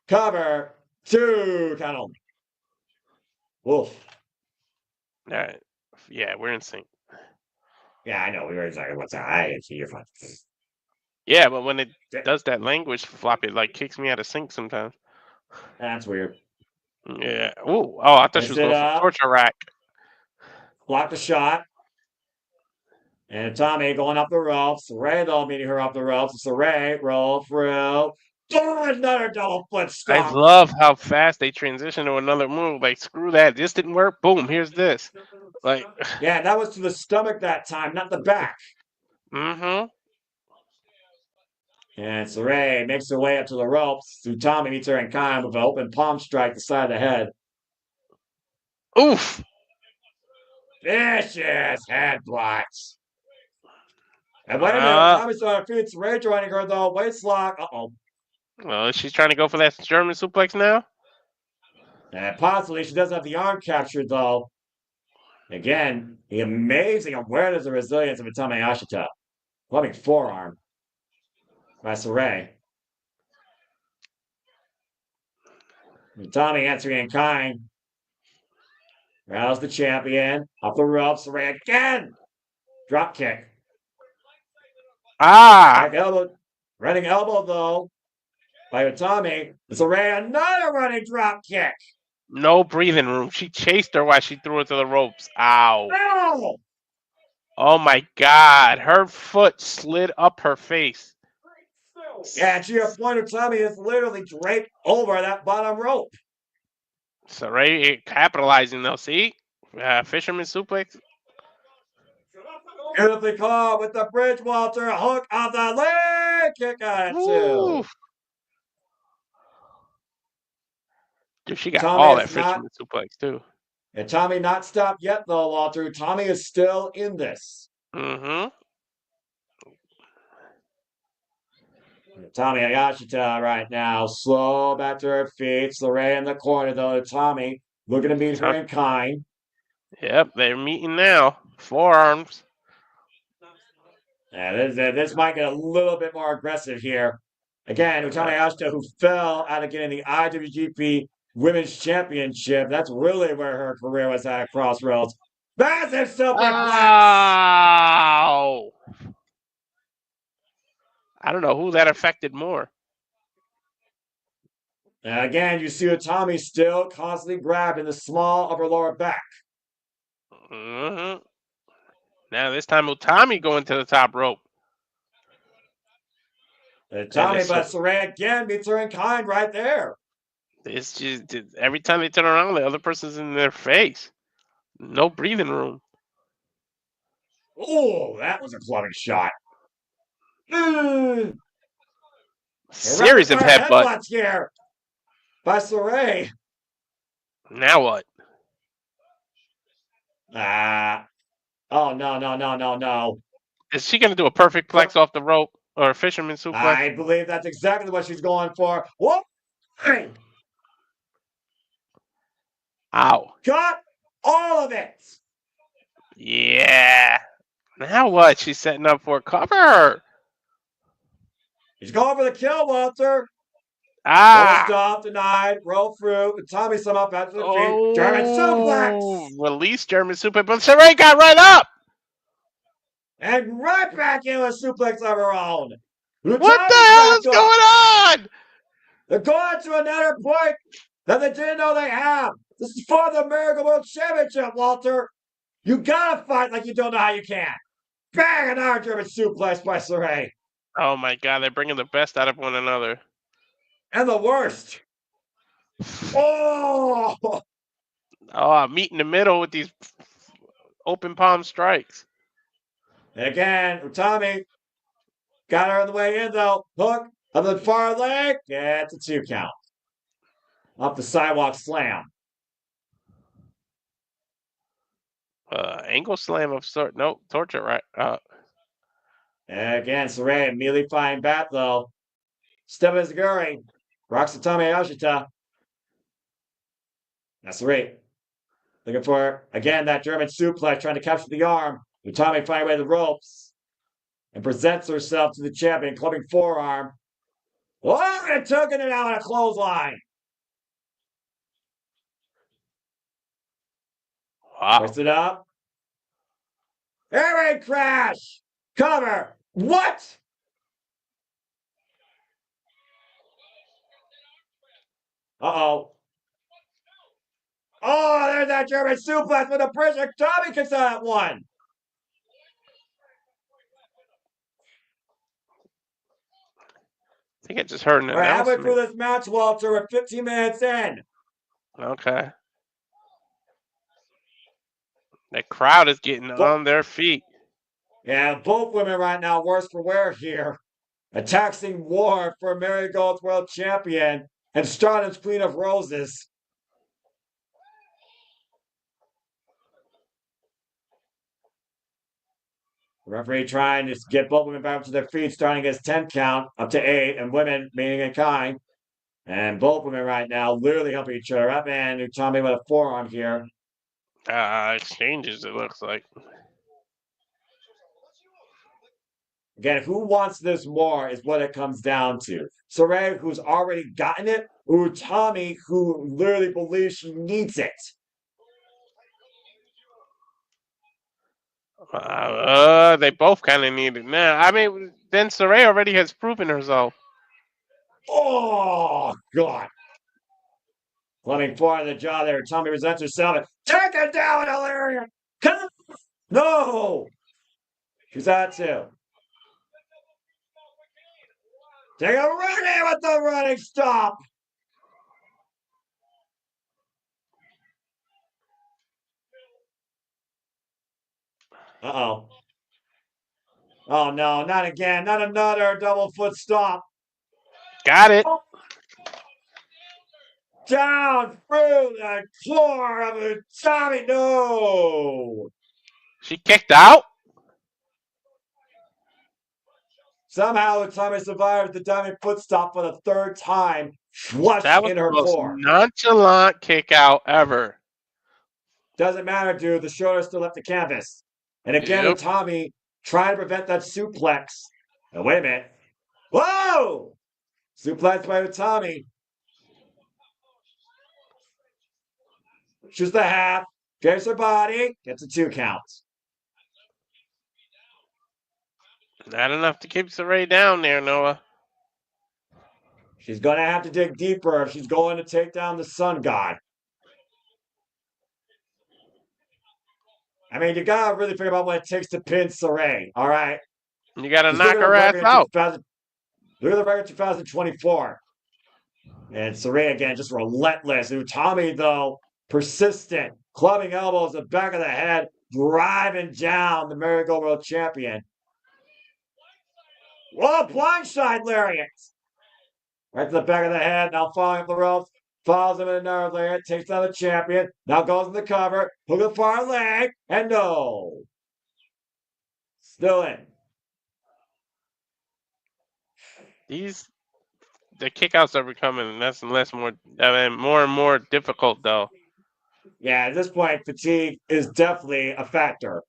Cover 2 count only. Wolf. All right. Yeah, we're in sync. Yeah, I know. We were talking about that. You're fine. Yeah, but when it does that language flop, it like kicks me out of sync sometimes. That's weird. Yeah. Ooh. Oh, I thought she was going for torture rack. Blocked the shot. And Tommy going up the ropes. Sareee, though, meeting her up the ropes. Sareee, roll through. Another double foot stomp. I love how fast they transition to another move. Like, screw that. This didn't work. Boom. Here's this. Like. Yeah, that was to the stomach that time, not the back. Mm-hmm. And Sareee makes her way up to the ropes. Utami meets her in kind with an open palm strike to the side of the head. Oof. Vicious head blocks. And wait a minute, Tommy's on her feet. Sareee joining her, though. Waist lock. Uh-oh. Well, she's trying to go for that German suplex now? And possibly she doesn't have the arm captured, though. Again, the amazing awareness and resilience of Utami Hayashishita. Loving forearm by Sareee. Utami answering in kind. Rouse the champion. Up the ropes. Sareee again. Drop kick. Back elbow. Running elbow, though, by Utami. Sareee, another running drop kick. No breathing room. She chased her while she threw it to the ropes. Ow. No! Oh my God. Her foot slid up her face. Yeah, to your point, Utami is literally draped over that bottom rope. Sareee capitalizing though. See? Fisherman suplex. Beautifully caught with the Bridgewater hook of the leg kick out at 2. Dude, she got Tommy all is that not. fisherman suplex too. And Tommy not stopped yet, though, Walter. Tommy is still in this. Mm-hmm. Tommy Hayashishita right now, slow back to her feet. Sareee in the corner, though. Tommy looking to meet her in kind. Yep, they're meeting now. Forearms. Yeah, this might get a little bit more aggressive here. Again, Utami Hayashishita, who fell out of getting the IWGP Women's Championship. That's really where her career was at crossroads. Massive superplex! Ow! I don't know who that affected more. And again, you see Utami still constantly grabbed in the small of her lower back. Mm-hmm. Now this time Utami going to the top rope. Tommy, but Sareee again meets her in kind right there. It's just every time they turn around, the other person's in their face. No breathing room. Oh, that was a clubbing shot. Series of headbutt. Headbutts here by Sareee. Now what? Oh, no. Is she going to do a perfect plex off the rope or a fisherman suplex? I believe that's exactly what she's going for. Whoop! Ow. Got all of it. Yeah. Now what? She's setting up for a cover. He's going for the kill, Walter. Ah. Stop, denied, roll through. Tommy somehow back to the feet. German suplex. Release German suplex, but Sareee got right up. And right back in a suplex of her own. What the hell is going on? They're going to another point that they didn't know they have. This is for the Marigold World Championship, Walter. You gotta fight like you don't know how you can. Bang! Another German suplex by Sareee. Oh my god, they're bringing the best out of one another. And the worst. Oh! Meet in the middle with these open palm strikes. And again, Utami got her on the way in, though. Hook of the far leg. Yeah, it's a 2 count. Up the sidewalk slam. Angle slam of sort. Nope, torture right. And again, Sareee immediately flying back, though. Step is Guri. Rocks Utami Hayashishita. That's Sareee. Looking for, again, that German suplex, trying to capture the arm. Utami fighting away the ropes. And presents herself to the champion, clubbing forearm. Oh, and taking it out on a clothesline. Wow. Puts it up. Air crash. Cover. What? Uh-oh. Oh, there's that German suplex with a pressure. Tommy kicks out at 1. I think I just heard an We're halfway announcement. through this match, Walter. We're 15 minutes in. Okay. The crowd is getting on their feet. Yeah, both women right now worse for wear here. A taxing war for Marigold's world champion and Stardom's Queen of Roses. The referee trying to get both women back to their feet, starting as 10 count up to 8, and women meeting in kind. And both women right now literally helping each other up. And Utami with a forearm here. Exchanges, it looks like. Again, who wants this more is what it comes down to. Sareee, who's already gotten it, or Utami, who literally believes she needs it. They both kind of need it now. I mean, then Sareee already has proven herself. Oh, God. Clubbing forward the jaw there. Tommy resents herself. Take it down, Hilarious. Come. No. She's at 2. Take a running with the running stop. Uh-oh. Oh no, not again. Not another double foot stomp. Got it. Oh, down through the floor of Utami. No. She kicked out. Somehow Utami survived the diving foot stop for the third time, flush That was in the her most core. nonchalant kick out ever. Doesn't matter, dude. The shoulder still left the canvas. And again, Yep. Utami trying to prevent that suplex. Oh, wait a minute. Whoa! Suplex by Utami. Shoots the half. Gets her body. Gets a 2 count. Not enough to keep Sareee down there, Noah. She's going to have to dig deeper if she's going to take down the Sun God. I mean, you got to really figure out what it takes to pin Sareee, all right? You got to Just knock look at her the ass record out. Look at the record 2024. And Sareee again, just relentless. Utami, though, persistent, clubbing elbows, the back of the head, driving down the Marigold World Champion. Whoa, blindside lariat! Right to the back of the head, now falling up the ropes, follows him in another lariat, takes down the champion, now goes in the cover, hook the far leg, and no. Still in. The kickouts are becoming less and less more and more difficult though. Yeah, at this point, fatigue is definitely a factor.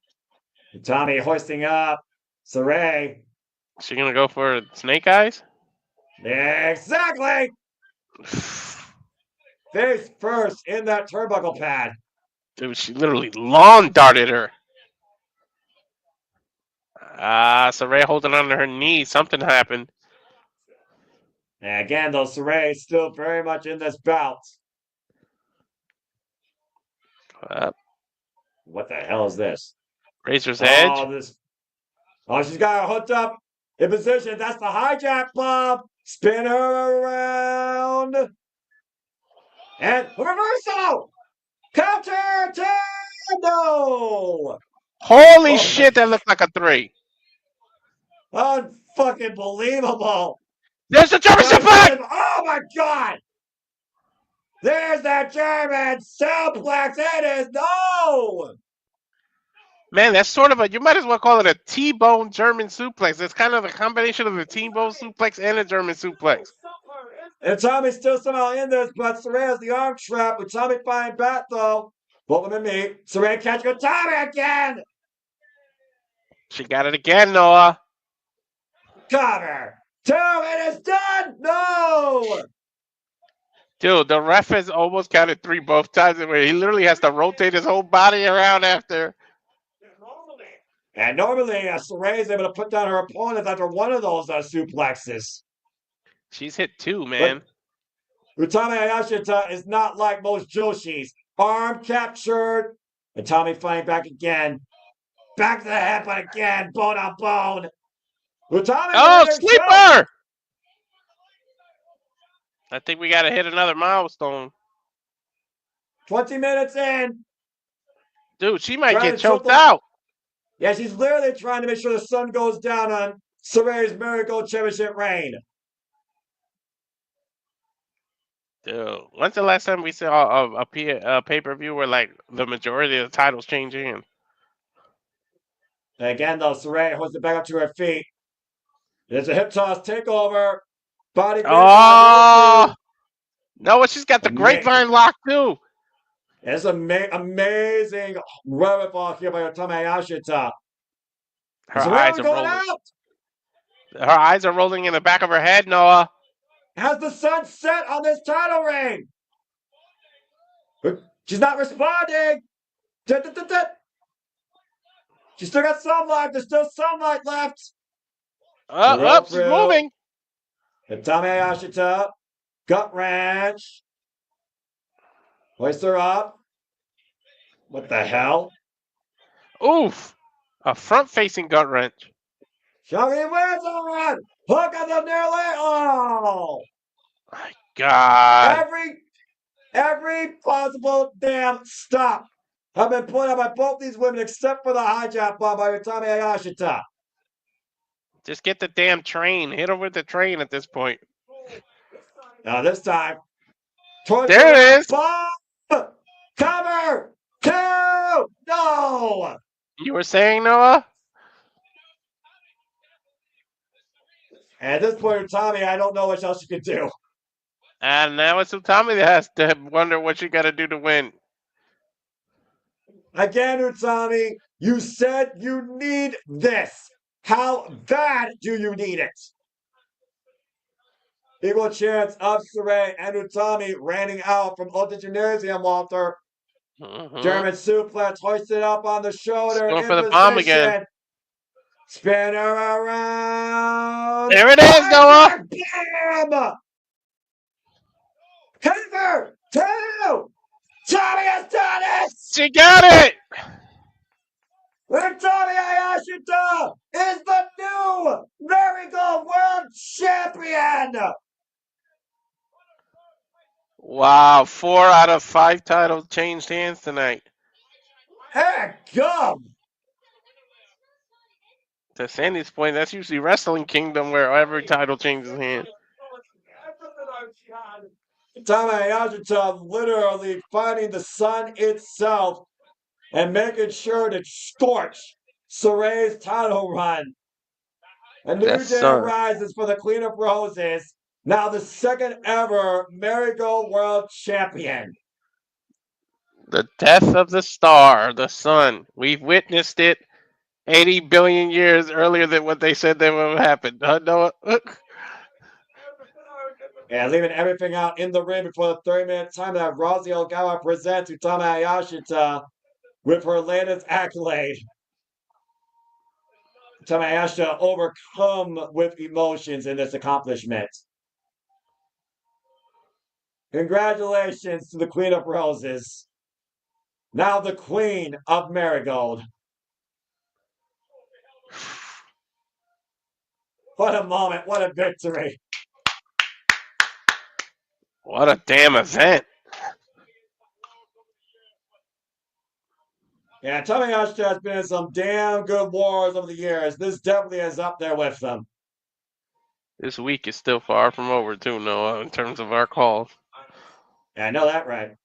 Tommy hoisting up. Sareee. She gonna go for snake eyes? Exactly. Face first in that turnbuckle pad. Dude, she literally lawn darted her. Sareee holding on to her knee. Something happened. And again, though, Sareee is still very much in this bout. What the hell is this? Razor's Edge. Oh, this. Oh, she's got her hooked up in position. That's the hijack bomb. Spin her around. And reversal. Counter to no. Holy shit, that looked like a 3. Unfucking believable. There's the German suplex! Oh my god! There's that German suplex. It is no! Man, that's sort of you might as well call it a T-bone German suplex. It's kind of a combination of a T-bone suplex and a German suplex. And Tommy's still somehow in this, but Sareee has the arm trap with Tommy flying back though. Both of them meet. Sareee catching Tommy again! She got it again, Noah. Cover! 2, it is done! No! Dude, the ref has almost counted 3 both times where he literally has to rotate his whole body around after. And normally, Sareee is able to put down her opponent after one of those suplexes. She's hit 2, man. But Utami Hayashishita is not like most Joshis. Arm captured. And Tommy fighting back again. Back to the head, but again, bone on bone. Utami, oh, sleeper! I think we got to hit another milestone. 20 minutes in. Dude, she might get choked out. Yeah, she's literally trying to make sure the sun goes down on Saree's Marigold Championship reign. Dude, when's the last time we saw a pay-per-view where like the majority of the titles change hands? And again, though, Sareee holds it back up to her feet. There's a hip toss takeover. Body. Oh! No, she's got the grapevine lock too. It's amazing rubber ball here by Utami Hayashishita. Her eyes are rolling. Out. Her eyes are rolling in the back of her head, Noah. Has the sun set on this title reign? She's not responding. She's still got sunlight. There's still sunlight left. She's moving. Utami Hayashishita. Gut wrench. Hoist her up. What the hell? Oof. A front-facing gut wrench. Showing wins on hook on the nearly. Oh my god. Every possible damn stop have been put up by both these women except for the hijack bomb by Utami Hayashishita. Just get the damn train. Hit him with the train at this point. Now this time, There it is. bomb! Cover! 2! No! You were saying, Noah? At this point, Tommy, I don't know what else you can do. And now it's Utami that has to wonder what you got to do to win. Again, Utami, you said you need this. How bad do you need it? Equal chance of Sareee and Utami running out from Ultra Gymnasium, Walter. German suplex hoisted up on the shoulder. Going In for the position. bomb again. Spin her around. There it is, Noah. Bam! Cover! 2! Tommy has done it! She got it! Utami Hayashishita is the new Marigold World Champion! Wow, 4 out of 5 titles changed hands tonight. Heck, gum! To Sandy's point, that's usually Wrestling Kingdom where every title changes hands. Utami Hayashishita literally finding the sun itself and making sure to scorch Saree's title run. A new day arises for the Queen of Roses, now the second ever Marigold World Champion. The death of the star, the sun. We've witnessed it 80 billion years earlier than what they said that would happen. Noah? And leaving everything out in the ring before the 30-minute time that Rosie Ogawa presents Utami Hayashishita with her latest accolade. Utami Hayashishita overcome with emotions in this accomplishment. Congratulations to the Queen of Roses. Now the Queen of Marigold. What a moment, what a victory. What a damn event. Yeah, Utami Hayashishita has been in some damn good wars over the years. This definitely is up there with them. This week is still far from over, too, Noah, in terms of our calls. Yeah, I know that right.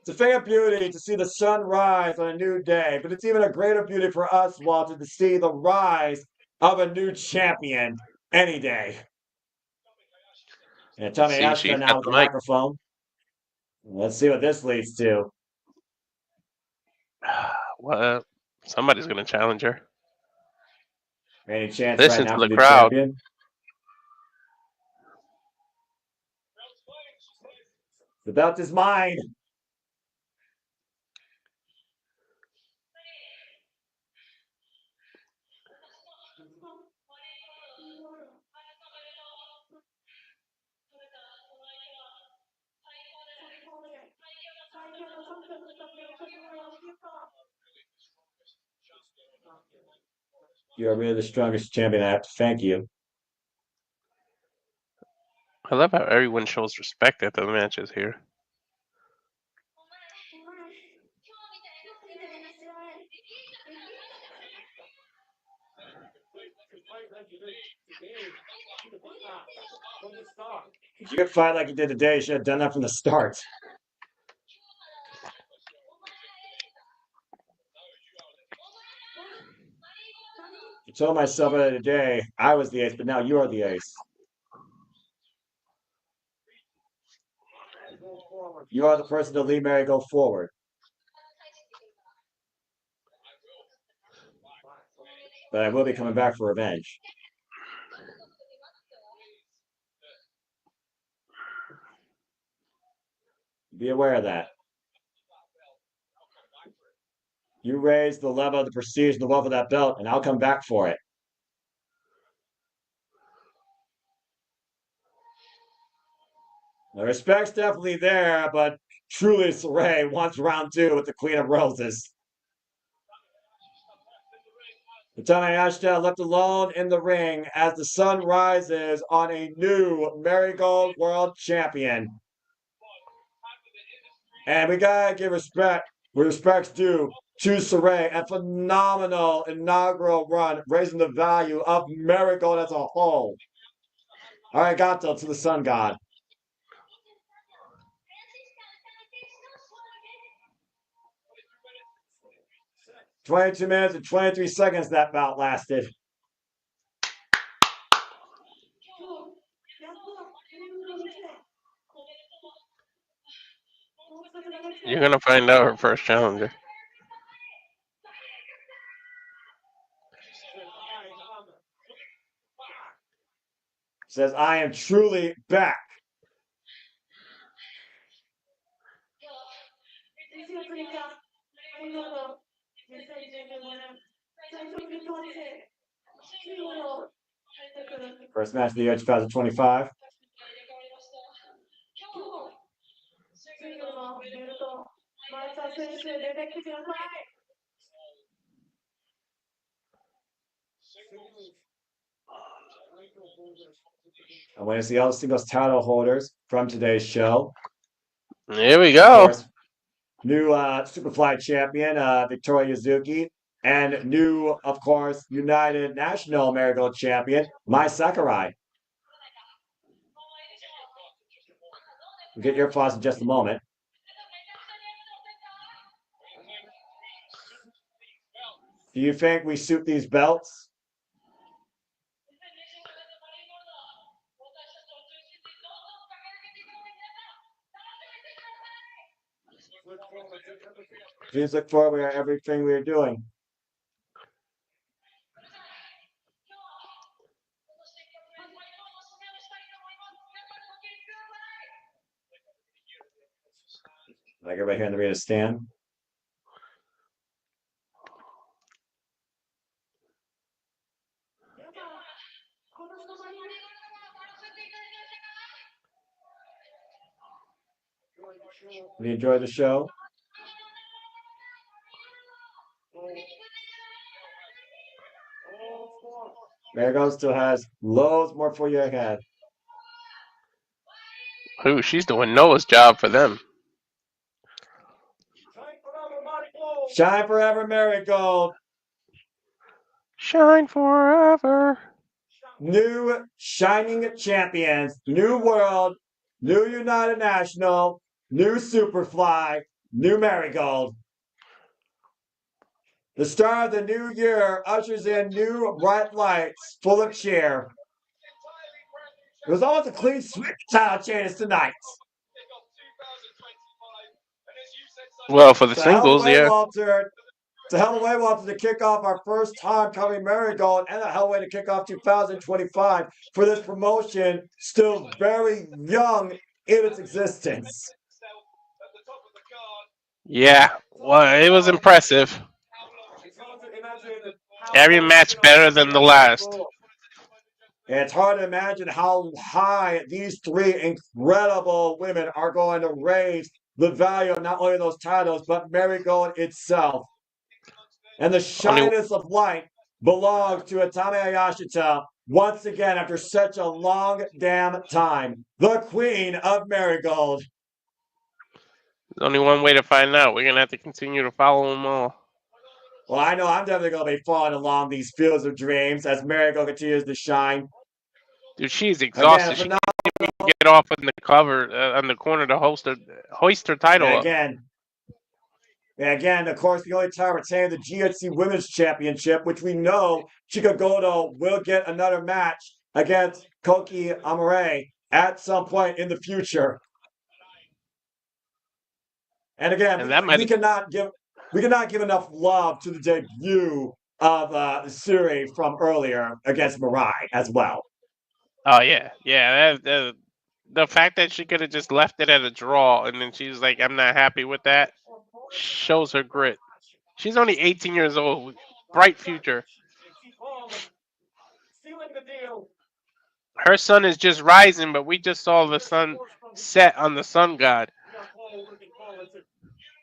It's a thing of beauty to see the sun rise on a new day, but it's even a greater beauty for us, Walter, to see the rise of a new champion any day. And Utami Hayashishita now with the microphone. Let's see what this leads to. Well, somebody's going to challenge her. Any chance Listen right now to for the the crowd. champion? The belt is mine. You are really the strongest champion. I have to thank you. I love how everyone shows respect at the matches here. If you could fight like you did today, you should have done that from the start. I told myself that today I was the ace, but now you are the ace. You are the person to lead Marigold forward. But I will be coming back for revenge. Be aware of that. You raise the level of the prestige and the wealth of that belt, and I'll come back for it. The respect's definitely there, but truly Sareee wants round 2 with the Queen of Roses. Utami Hayashishita left alone in the ring as the sun rises on a new Marigold World Champion. And we gotta give respect where respect's due to Sareee, a phenomenal inaugural run, raising the value of Marigold as a whole. All right, Goto to the Sun God. "22 minutes and 23 seconds that bout lasted. You're gonna find out her first challenger. Says, I am truly back. First match of the year 2025. I want to see all the singles title holders from today's show. Here we Of go. course, new Superfly champion, Victoria Yuzuki, and new, of course, United National Marigold champion, Mai Sakurai. We'll get your thoughts in just a moment. Do you think we suit these belts? Please look forward to everything we are doing. Like everybody here in the arena stand. Do you enjoy the show? Marigold still has loads more for you ahead. Ooh, she's doing Noah's job for them. Shine forever, Marigold. Shine forever. New shining champions, new world, new United National, new Superfly, new Marigold. The star of the new year ushers in new bright lights full of cheer. It was almost a clean sweep title changes tonight. Well, for the So hell of a singles, way, yeah. Walter. It's a hell of a way, Walter, to kick off our first time covering Marigold, and a hell of a way to kick off 2025 for this promotion, still very young in its existence. Yeah, well, it was impressive. Every match better than the last. It's hard to imagine how high these three incredible women are going to raise the value of not only those titles, but Marigold itself. And the shyness of light belongs to Utami Hayashishita once again after such a long damn time. The Queen of Marigold. There's only one way to find out. We're going to have to continue to follow them all. Well, I know I'm definitely going to be following along these fields of dreams as Marigold continues to shine. Dude, she's exhausted. She can't even get off on the cover, on the corner to hoist her title up. Again, of course, the only title retained the GHC Women's Championship, which we know Chika Goto will get another match against Kouki Amarei at some point in the future. And again, we cannot give enough love to the debut of Seri from earlier against Mirai as well. Oh yeah. The fact that she could have just left it at a draw and then she's like, I'm not happy with that, shows her grit. She's only 18 years old. Bright future. Her sun is just rising, but we just saw the sun set on the sun god.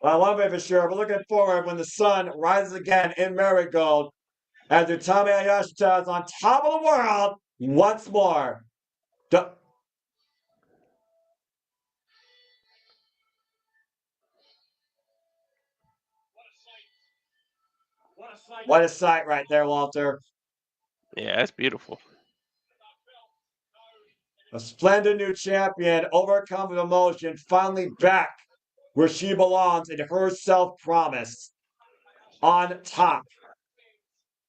Well, one way for sure. We're looking forward when the sun rises again in Marigold as Utami Hayashishita is on top of the world once more. What a sight right there, Walter. Yeah, that's beautiful. A splendid new champion, overcome with emotion, finally back where she belongs in her self-promise on top.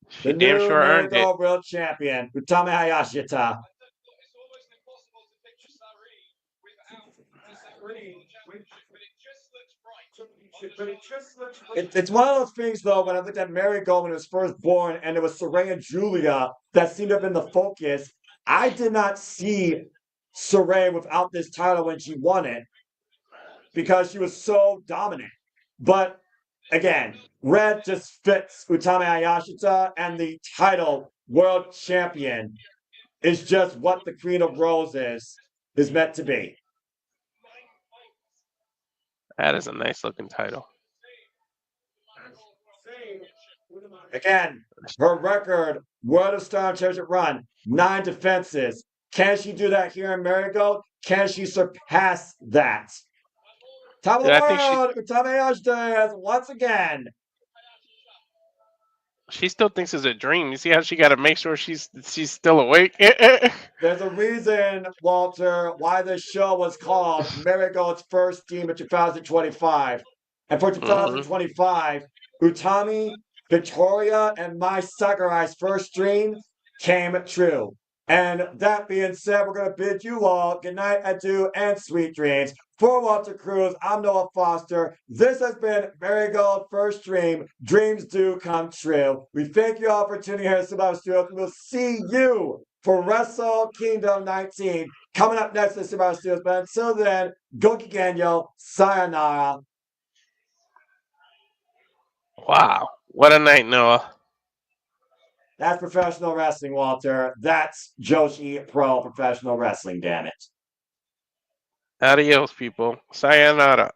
She The damn new sure earned it. Marigold World Champion, Utami Hayashishita. It's one of those things, though, when I looked at Marigold when it was first born, and it was Sareee and Julia that seemed to have been the focus. I did not see Sareee without this title when she won it because she was so dominant. But again, red just fits Utami Hayashishita, and the title world champion is just what the Queen of Roses is meant to be. That is a nice looking title. Again, her record, World of Star Championship run, 9 defenses. Can she do that here in Marigold? Can she surpass that? Top of the Yeah, I think world, Utami Hayashishita once again. she still thinks it's a dream. You see how she got to make sure she's still awake. There's a reason, Walter, why this show was called Marigold's First Team of 2025. And for 2025, Utami, Victoria, and my Sakurai's first dream came true. And that being said, we're going to bid you all good night, adieu, and sweet dreams. For Walter Cruz, I'm Noah Foster. This has been Marigold First Dream. Dreams do come true. We thank you all for tuning in here at Survivor Studios. We'll see you for Wrestle Kingdom 19 coming up next to Survivor Studios. But until then, Goki Genyo, sayonara. Wow, what a night, Noah. That's professional wrestling, Walter. That's Joshi Pro Professional Wrestling, damn it. Adios, people. Sayonara.